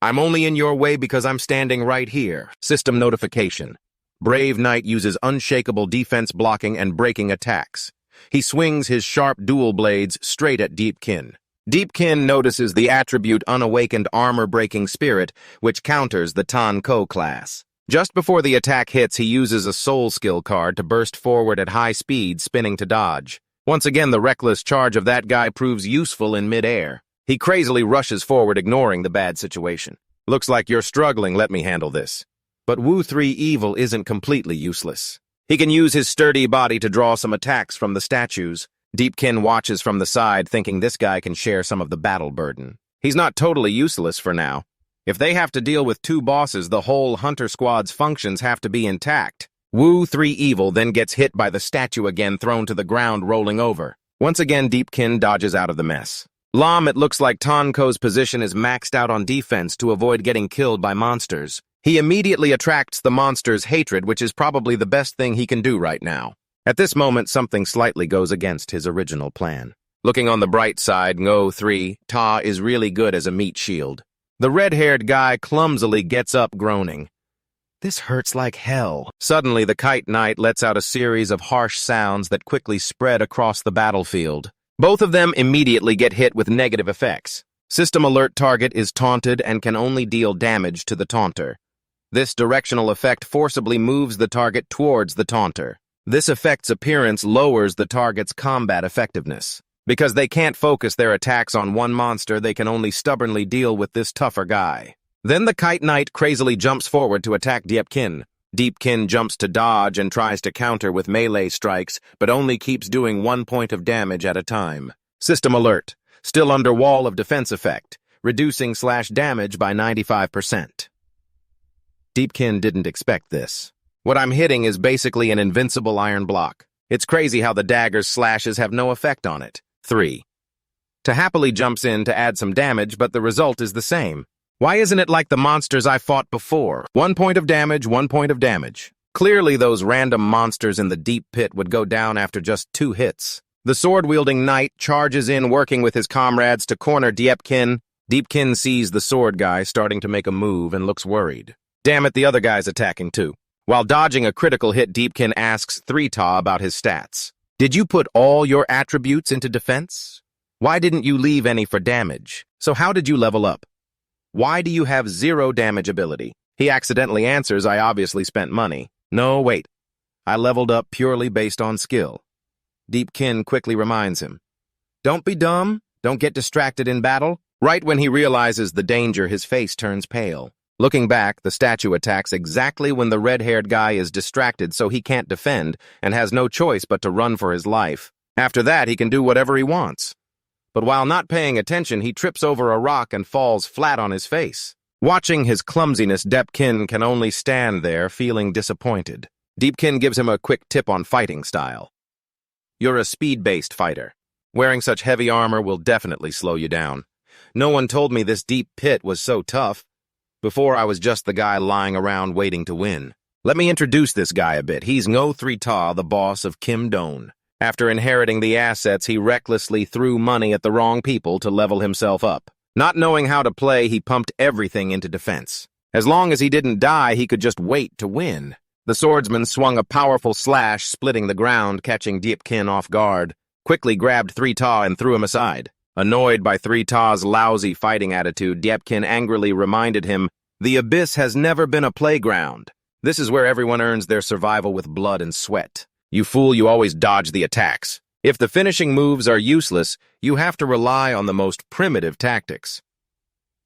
"I'm only in your way because I'm standing right here." System notification. Brave Knight uses unshakable defense blocking and breaking attacks. He swings his sharp dual blades straight at Deepkin. Deepkin notices the attribute Unawakened Armor-Breaking Spirit, which counters the Tanko class. Just before the attack hits, he uses a soul skill card to burst forward at high speed, spinning to dodge. Once again, the reckless charge of that guy proves useful in midair. He crazily rushes forward, ignoring the bad situation. "Looks like you're struggling, let me handle this." But Wu 3 Evil isn't completely useless. He can use his sturdy body to draw some attacks from the statues. Deepkin watches from the side, thinking this guy can share some of the battle burden. He's not totally useless for now. If they have to deal with two bosses, the whole Hunter Squad's functions have to be intact. Wu 3 Evil then gets hit by the statue again, thrown to the ground, rolling over. Once again, Deepkin dodges out of the mess. It looks like Tanko's position is maxed out on defense to avoid getting killed by monsters. He immediately attracts the monster's hatred, which is probably the best thing he can do right now. At this moment, something slightly goes against his original plan. Looking on the bright side, Ngo 3, Ta is really good as a meat shield. The red-haired guy clumsily gets up, groaning. "This hurts like hell." Suddenly, the Kite Knight lets out a series of harsh sounds that quickly spread across the battlefield. Both of them immediately get hit with negative effects. System alert: target is taunted and can only deal damage to the taunter. This directional effect forcibly moves the target towards the taunter. This effect's appearance lowers the target's combat effectiveness. Because they can't focus their attacks on one monster, they can only stubbornly deal with this tougher guy. Then the Kite Knight crazily jumps forward to attack Deepkin. Deepkin jumps to dodge and tries to counter with melee strikes, but only keeps doing 1 point of damage at a time. System alert: still under wall of defense effect, reducing /damage by 95%. Deepkin didn't expect this. What I'm hitting is basically an invincible iron block. It's crazy how the dagger's slashes have no effect on it. 3. To happily jumps in to add some damage, but the result is the same. Why isn't it like the monsters I fought before? 1 point of damage, 1 point of damage. Clearly those random monsters in the deep pit would go down after just 2 hits. The sword-wielding knight charges in, working with his comrades to corner Deepkin. Deepkin sees the sword guy starting to make a move and looks worried. Damn it, the other guy's attacking too. While dodging a critical hit, Deepkin asks 3Ta about his stats. "Did you put all your attributes into defense? Why didn't you leave any for damage? So how did you level up? Why do you have 0 damage ability?" He accidentally answers, "I obviously spent money." "No, wait. I leveled up purely based on skill." Deepkin quickly reminds him. "Don't be dumb. Don't get distracted in battle." Right when he realizes the danger, his face turns pale. Looking back, the statue attacks exactly when the red-haired guy is distracted, so he can't defend and has no choice but to run for his life. After that, he can do whatever he wants. But while not paying attention, he trips over a rock and falls flat on his face. Watching his clumsiness, Deepkin can only stand there, feeling disappointed. Deepkin gives him a quick tip on fighting style. You're a speed-based fighter. Wearing such heavy armor will definitely slow you down. No one told me this deep pit was so tough. Before, I was just the guy lying around waiting to win. Let me introduce this guy a bit. He's Ngo 3 Ta, the boss of Kim Don. After inheriting the assets, he recklessly threw money at the wrong people to level himself up. Not knowing how to play, he pumped everything into defense. As long as he didn't die, he could just wait to win. The swordsman swung a powerful slash, splitting the ground, catching Deepkin off guard, quickly grabbed 3 Ta and threw him aside. Annoyed by 3 Ta's lousy fighting attitude, Deepkin angrily reminded him, "The Abyss has never been a playground. This is where everyone earns their survival with blood and sweat. You fool, you always dodge the attacks. If the finishing moves are useless, you have to rely on the most primitive tactics."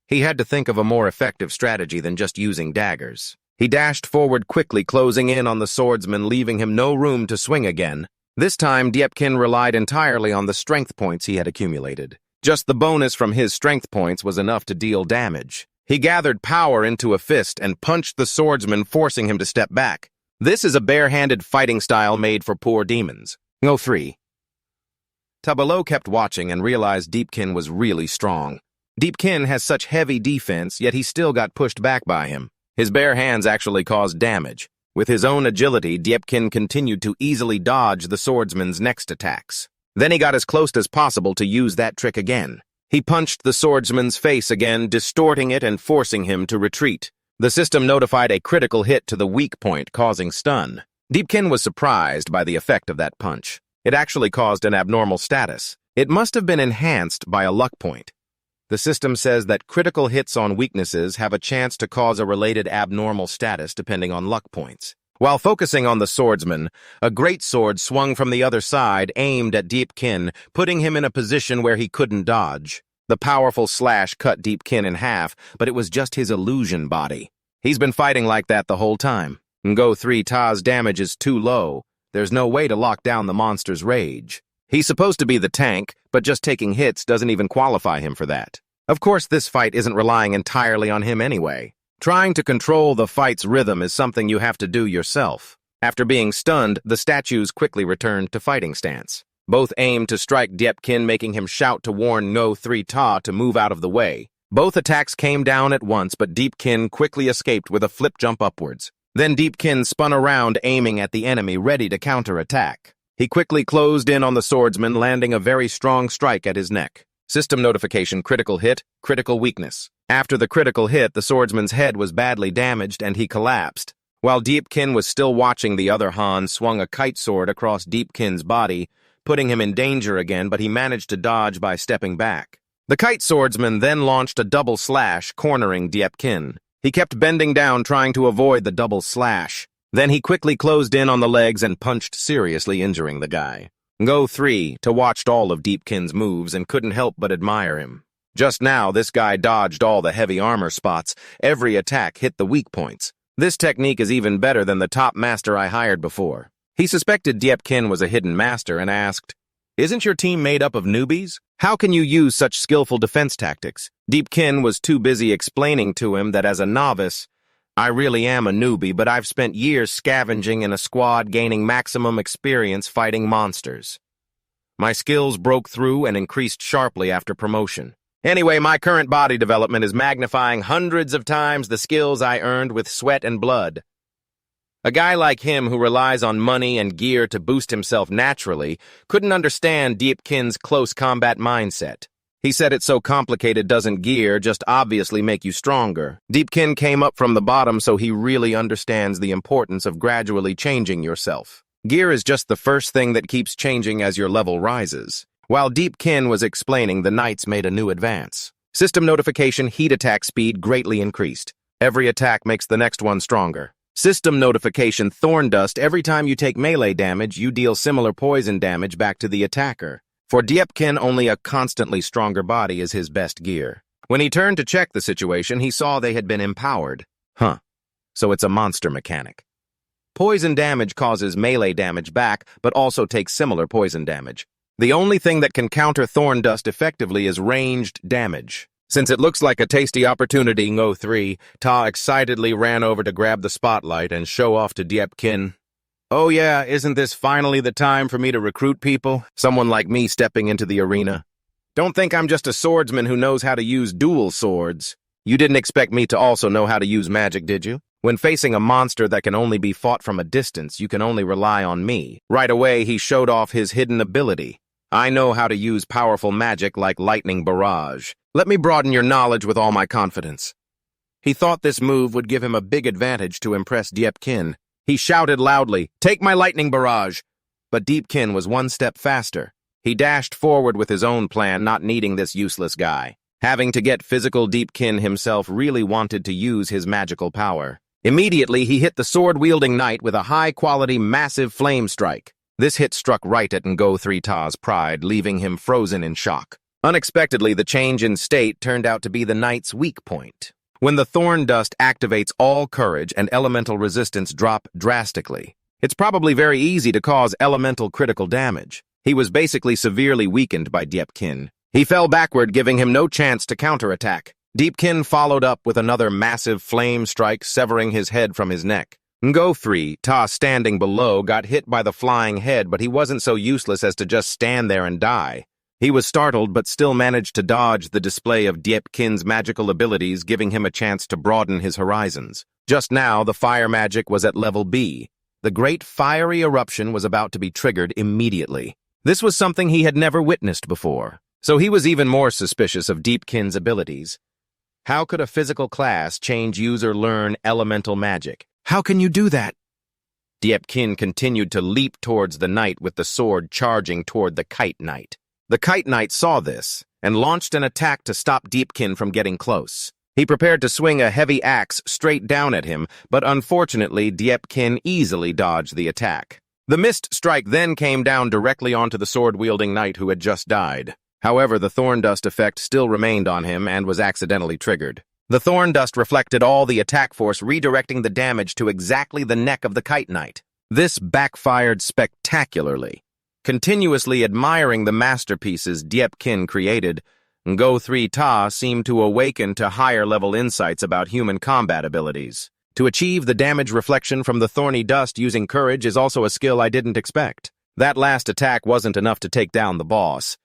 He had to think of a more effective strategy than just using daggers. He dashed forward quickly, closing in on the swordsman, leaving him no room to swing again. This time, Deepkin relied entirely on the strength points he had accumulated. Just the bonus from his strength points was enough to deal damage. He gathered power into a fist and punched the swordsman, forcing him to step back. This is a bare-handed fighting style made for poor demons. Ngo 3. Tabalo kept watching and realized Deepkin was really strong. Deepkin has such heavy defense, yet he still got pushed back by him. His bare hands actually caused damage. With his own agility, Deepkin continued to easily dodge the swordsman's next attacks. Then he got as close as possible to use that trick again. He punched the swordsman's face again, distorting it and forcing him to retreat. The system notified a critical hit to the weak point, causing stun. Deepkin was surprised by the effect of that punch. It actually caused an abnormal status. It must have been enhanced by a luck point. The system says that critical hits on weaknesses have a chance to cause a related abnormal status depending on luck points. While focusing on the swordsman, a great sword swung from the other side, aimed at Deepkin, putting him in a position where he couldn't dodge. The powerful slash cut Deepkin in half, but it was just his illusion body. He's been fighting like that the whole time. Ngo 3 Ta's damage is too low. There's no way to lock down the monster's rage. He's supposed to be the tank, but just taking hits doesn't even qualify him for that. Of course, this fight isn't relying entirely on him anyway. Trying to control the fight's rhythm is something you have to do yourself. After being stunned, the statues quickly returned to fighting stance. Both aimed to strike Deepkin, making him shout to warn Ngo 3 Ta to move out of the way. Both attacks came down at once, but Deepkin quickly escaped with a flip jump upwards. Then Deepkin spun around, aiming at the enemy, ready to counterattack. He quickly closed in on the swordsman, landing a very strong strike at his neck. System notification: critical hit, critical weakness. After the critical hit, the swordsman's head was badly damaged and he collapsed. While Deepkin was still watching, the other Han swung a kite sword across Deepkin's body, putting him in danger again, but he managed to dodge by stepping back. The kite swordsman then launched a double slash, cornering Deepkin. He kept bending down, trying to avoid the double slash. Then he quickly closed in on the legs and punched, seriously injuring the guy. Ngo 3 Ta watched all of Deepkin's moves and couldn't help but admire him. Just now, this guy dodged all the heavy armor spots. Every attack hit the weak points. This technique is even better than the top master I hired before. He suspected Deepkin was a hidden master and asked, "Isn't your team made up of newbies? How can you use such skillful defense tactics?" Deepkin was too busy explaining to him that as a novice, "I really am a newbie, but I've spent years scavenging in a squad, gaining maximum experience fighting monsters. My skills broke through and increased sharply after promotion. Anyway, my current body development is magnifying hundreds of times the skills I earned with sweat and blood." A guy like him who relies on money and gear to boost himself naturally couldn't understand Deepkin's close combat mindset. He said it's so complicated, doesn't gear just obviously make you stronger? Deepkin came up from the bottom, so he really understands the importance of gradually changing yourself. Gear is just the first thing that keeps changing as your level rises. While Deepkin was explaining, the knights made a new advance. System notification: heat attack speed greatly increased. Every attack makes the next one stronger. System notification: thorn dust. Every time you take melee damage, you deal similar poison damage back to the attacker. For Deepkin, only a constantly stronger body is his best gear. When he turned to check the situation, he saw they had been empowered. So it's a monster mechanic. Poison damage causes melee damage back, but also takes similar poison damage. The only thing that can counter thorn dust effectively is ranged damage. Since it looks like a tasty opportunity, Ngo 3 Ta excitedly ran over to grab the spotlight and show off to Deepkin. Oh yeah, isn't this finally the time for me to recruit people? Someone like me stepping into the arena. Don't think I'm just a swordsman who knows how to use dual swords. You didn't expect me to also know how to use magic, did you? When facing a monster that can only be fought from a distance, you can only rely on me. Right away, he showed off his hidden ability. I know how to use powerful magic like lightning barrage. Let me broaden your knowledge with all my confidence. He thought this move would give him a big advantage to impress Deepkin. He shouted loudly, "Take my lightning barrage!" But Deepkin was one step faster. He dashed forward with his own plan, not needing this useless guy. Having to get physical, Deepkin himself really wanted to use his magical power. Immediately, he hit the sword-wielding knight with a high-quality, massive flame strike. This hit struck right at Ngo 3 Ta's pride, leaving him frozen in shock. Unexpectedly, the change in state turned out to be the knight's weak point. When the thorn dust activates, all courage and elemental resistance drop drastically. It's probably very easy to cause elemental critical damage. He was basically severely weakened by Deepkin. He fell backward, giving him no chance to counterattack. Deepkin followed up with another massive flame strike, severing his head from his neck. Ngo 3 Ta, standing below, got hit by the flying head, but he wasn't so useless as to just stand there and die. He was startled, but still managed to dodge the display of Deepkin's magical abilities, giving him a chance to broaden his horizons. Just now, the fire magic was at level B. The great fiery eruption was about to be triggered immediately. This was something he had never witnessed before, so he was even more suspicious of Deepkin's abilities. How could a physical class change user learn elemental magic? How can you do that? Deepkin continued to leap towards the knight with the sword charging toward the kite knight. The kite knight saw this and launched an attack to stop Deepkin from getting close. He prepared to swing a heavy axe straight down at him, but unfortunately Deepkin easily dodged the attack. The missed strike then came down directly onto the sword-wielding knight who had just died. However, the thorn dust effect still remained on him and was accidentally triggered. The thorn dust reflected all the attack force, redirecting the damage to exactly the neck of the kite knight. This backfired spectacularly. Continuously admiring the masterpieces Deepkin created, Ngo 3 Ta seemed to awaken to higher-level insights about human combat abilities. To achieve the damage reflection from the thorny dust using courage is also a skill I didn't expect. That last attack wasn't enough to take down the boss.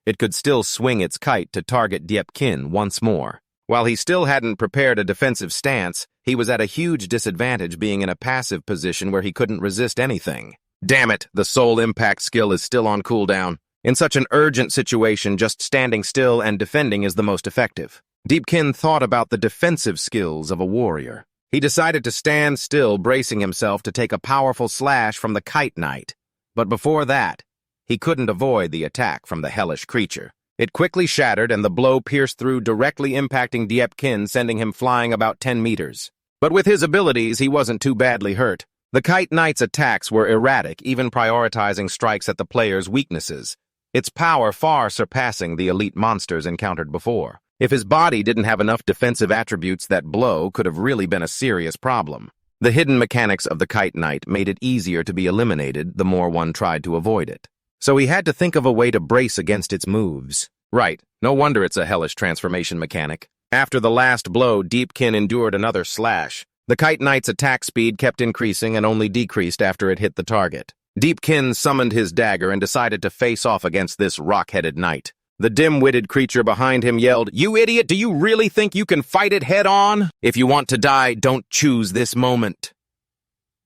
It could still swing its kite to target Deepkin once more. While he still hadn't prepared a defensive stance, he was at a huge disadvantage, being in a passive position where he couldn't resist anything. Damn it, the soul impact skill is still on cooldown. In such an urgent situation, just standing still and defending is the most effective. Deepkin thought about the defensive skills of a warrior. He decided to stand still, bracing himself to take a powerful slash from the kite knight. But before that, he couldn't avoid the attack from the hellish creature. It quickly shattered, and the blow pierced through, directly impacting Deepkin, sending him flying about 10 meters. But with his abilities, he wasn't too badly hurt. The kite knight's attacks were erratic, even prioritizing strikes at the player's weaknesses, its power far surpassing the elite monsters encountered before. If his body didn't have enough defensive attributes, that blow could have really been a serious problem. The hidden mechanics of the kite knight made it easier to be eliminated the more one tried to avoid it. So he had to think of a way to brace against its moves. Right, no wonder it's a hellish transformation mechanic. After the last blow, Deepkin endured another slash. The kite knight's attack speed kept increasing and only decreased after it hit the target. Deepkin summoned his dagger and decided to face off against this rock-headed knight. The dim-witted creature behind him yelled, "You idiot, do you really think you can fight it head-on? If you want to die, don't choose this moment."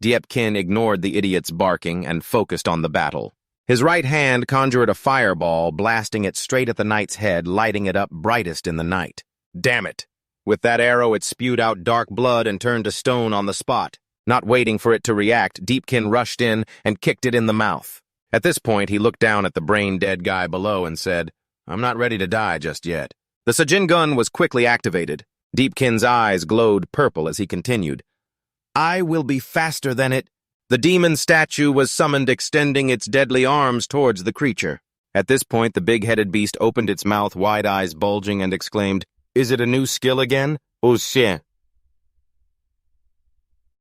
Deepkin ignored the idiot's barking and focused on the battle. His right hand conjured a fireball, blasting it straight at the knight's head, lighting it up brightest in the night. Damn it! With that arrow, it spewed out dark blood and turned to stone on the spot. Not waiting for it to react, Deepkin rushed in and kicked it in the mouth. At this point, he looked down at the brain-dead guy below and said, "I'm not ready to die just yet." The Sajin gun was quickly activated. Deepkin's eyes glowed purple as he continued, "I will be faster than it." The demon statue was summoned, extending its deadly arms towards the creature. At this point, the big-headed beast opened its mouth, wide eyes bulging, and exclaimed, "Is it a new skill again? Oh shit."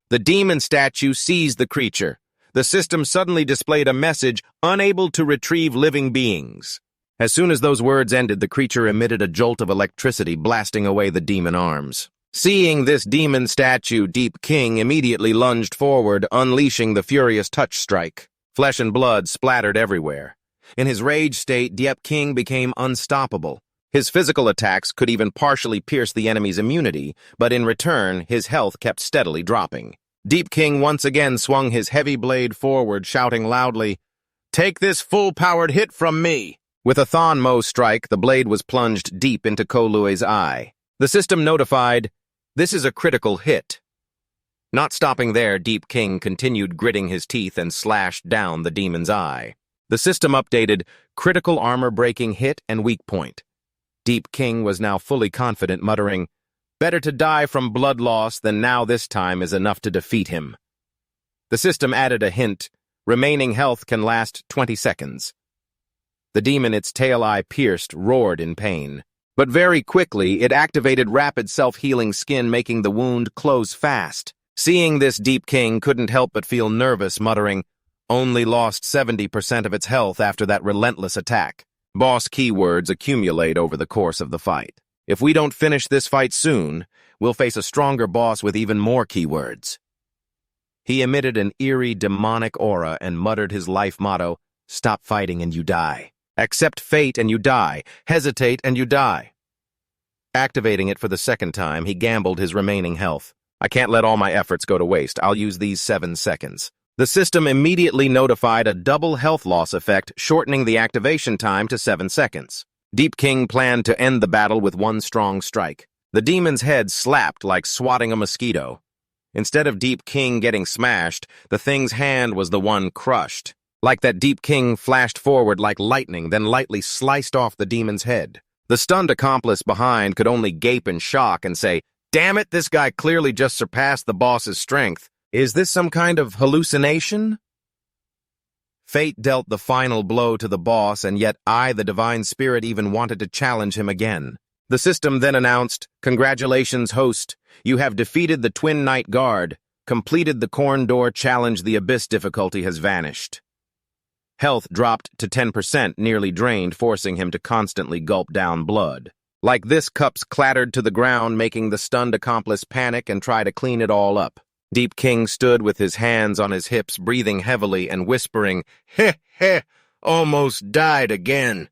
The demon statue seized the creature. The system suddenly displayed a message, "Unable to retrieve living beings." As soon as those words ended, the creature emitted a jolt of electricity, blasting away the demon arms. Seeing this demon statue, Deep King immediately lunged forward, unleashing the furious touch strike. Flesh and blood splattered everywhere. In his rage state, Deep King became unstoppable. His physical attacks could even partially pierce the enemy's immunity, but in return, his health kept steadily dropping. Deep King once again swung his heavy blade forward, shouting loudly, "Take this full-powered hit from me!" With a Thonmo strike, the blade was plunged deep into Kolui's eye. The system notified, "This is a critical hit." Not stopping there, Deep King continued gritting his teeth and slashed down the demon's eye. The system updated, "Critical armor-breaking hit and weak point." Deep King was now fully confident, muttering, "Better to die from blood loss than now this time is enough to defeat him." The system added a hint, "Remaining health can last 20 seconds." The demon, its tail eye pierced, roared in pain. But very quickly, it activated rapid self-healing skin, making the wound close fast. Seeing this, Deep King couldn't help but feel nervous, muttering, "Only lost 70% of its health after that relentless attack." Boss keywords accumulate over the course of the fight. If we don't finish this fight soon, we'll face a stronger boss with even more keywords. He emitted an eerie, demonic aura and muttered his life motto, "Stop fighting and you die. Accept fate and you die. Hesitate and you die." Activating it for the second time, he gambled his remaining health. "I can't let all my efforts go to waste. I'll use these 7 seconds. The system immediately notified a double health loss effect, shortening the activation time to 7 seconds. Deep King planned to end the battle with one strong strike. The demon's head slapped like swatting a mosquito. Instead of Deep King getting smashed, the thing's hand was the one crushed. Like that, Deep King flashed forward like lightning, then lightly sliced off the demon's head. The stunned accomplice behind could only gape in shock and say, "Damn it, this guy clearly just surpassed the boss's strength. Is this some kind of hallucination?" Fate dealt the final blow to the boss, and yet I, the divine spirit, even wanted to challenge him again. The system then announced, "Congratulations, host. You have defeated the Twin Knight Guard, completed the Corn Door Challenge. The Abyss difficulty has vanished." Health dropped to 10%, nearly drained, forcing him to constantly gulp down blood. Like this, cups clattered to the ground, making the stunned accomplice panic and try to clean it all up. Deep King stood with his hands on his hips, breathing heavily and whispering, "Heh, heh, almost died again."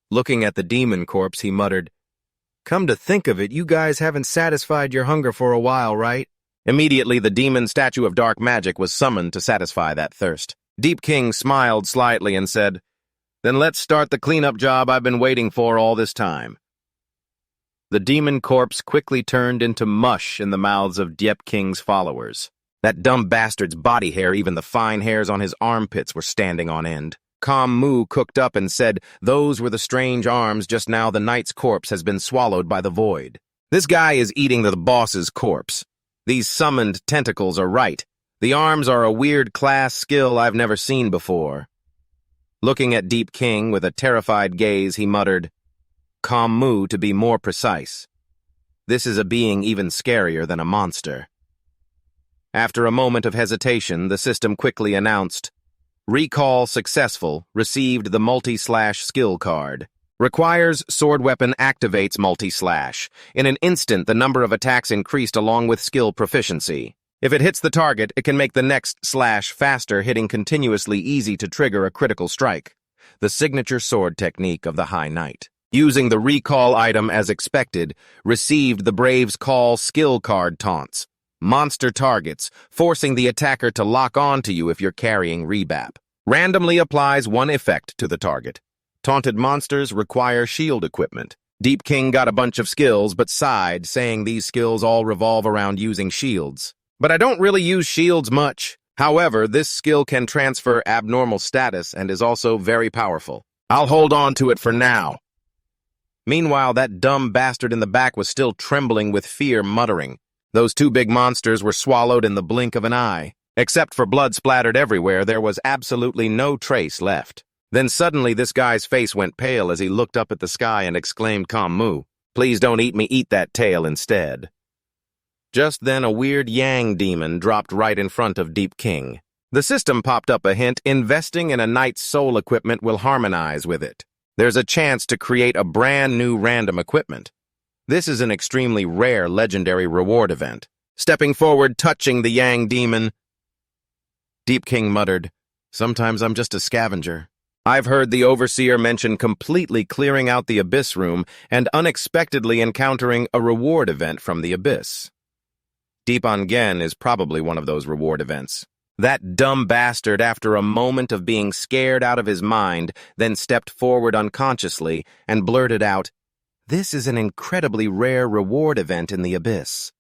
Looking at the demon corpse, he muttered, "Come to think of it, you guys haven't satisfied your hunger for a while, right?" Immediately, the demon statue of dark magic was summoned to satisfy that thirst. Deep King smiled slightly and said, "Then let's start the cleanup job I've been waiting for all this time." The demon corpse quickly turned into mush in the mouths of Deep King's followers. That dumb bastard's body hair, even the fine hairs on his armpits, were standing on end. Mu cooked up and said, "Those were the strange arms. Just now the knight's corpse has been swallowed by the void. This guy is eating the boss's corpse. These summoned tentacles are right. The arms are a weird class skill I've never seen before." Looking at Deep King with a terrified gaze, he muttered, "Mu, to be more precise. This is a being even scarier than a monster." After a moment of hesitation, the system quickly announced, "Recall successful, received the multi-skill card. Requires sword weapon, activates multi-slash. In an instant, the number of attacks increased along with skill proficiency. If it hits the target, it can make the next slash faster, hitting continuously, easy to trigger a critical strike. The signature sword technique of the High Knight." Using the recall item as expected, received the Brave's Call skill card taunts. Monster targets, forcing the attacker to lock on to you if you're carrying rebap. Randomly applies one effect to the target. Taunted monsters require shield equipment. Deep King got a bunch of skills, but sighed, saying these skills all revolve around using shields. "But I don't really use shields much. However, this skill can transfer abnormal status and is also very powerful. I'll hold on to it for now." Meanwhile, that dumb bastard in the back was still trembling with fear, muttering. Those 2 big monsters were swallowed in the blink of an eye. Except for blood splattered everywhere, there was absolutely no trace left. Then suddenly this guy's face went pale as he looked up at the sky and exclaimed, "Mu, please don't eat me, eat that tail instead." Just then a weird Yang demon dropped right in front of Deep King. The system popped up a hint, investing in a knight's soul equipment will harmonize with it. There's a chance to create a brand new random equipment. This is an extremely rare legendary reward event. Stepping forward, touching the Yang demon, Deepkin muttered, "Sometimes I'm just a scavenger." I've heard the Overseer mention completely clearing out the Abyss room and unexpectedly encountering a reward event from the Abyss. Deepkin is probably one of those reward events. That dumb bastard, after a moment of being scared out of his mind, then stepped forward unconsciously and blurted out, "This is an incredibly rare reward event in the Abyss."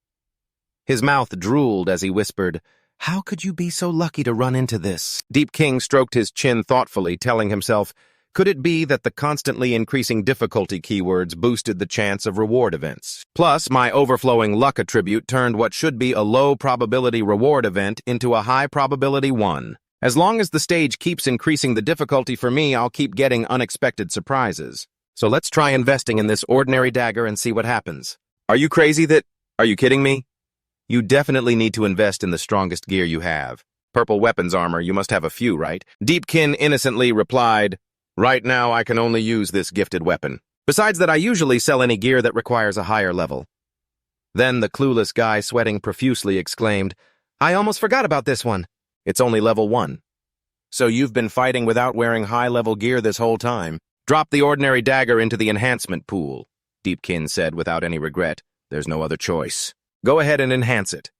His mouth drooled as he whispered, "How could you be so lucky to run into this?" Deepkin stroked his chin thoughtfully, telling himself, could it be that the constantly increasing difficulty keywords boosted the chance of reward events? Plus, my overflowing luck attribute turned what should be a low-probability reward event into a high-probability one. As long as the stage keeps increasing the difficulty for me, I'll keep getting unexpected surprises. So let's try investing in this ordinary dagger and see what happens. Are you crazy that... Are you kidding me? You definitely need to invest in the strongest gear you have. Purple weapons armor, you must have a few, right? Deepkin innocently replied, "Right now I can only use this gifted weapon. Besides that, I usually sell any gear that requires a higher level." Then the clueless guy, sweating profusely, exclaimed, "I almost forgot about this one. It's only level 1. So you've been fighting without wearing high-level gear this whole time. Drop the ordinary dagger into the enhancement pool," Deepkin said without any regret. "There's no other choice. Go ahead and enhance it."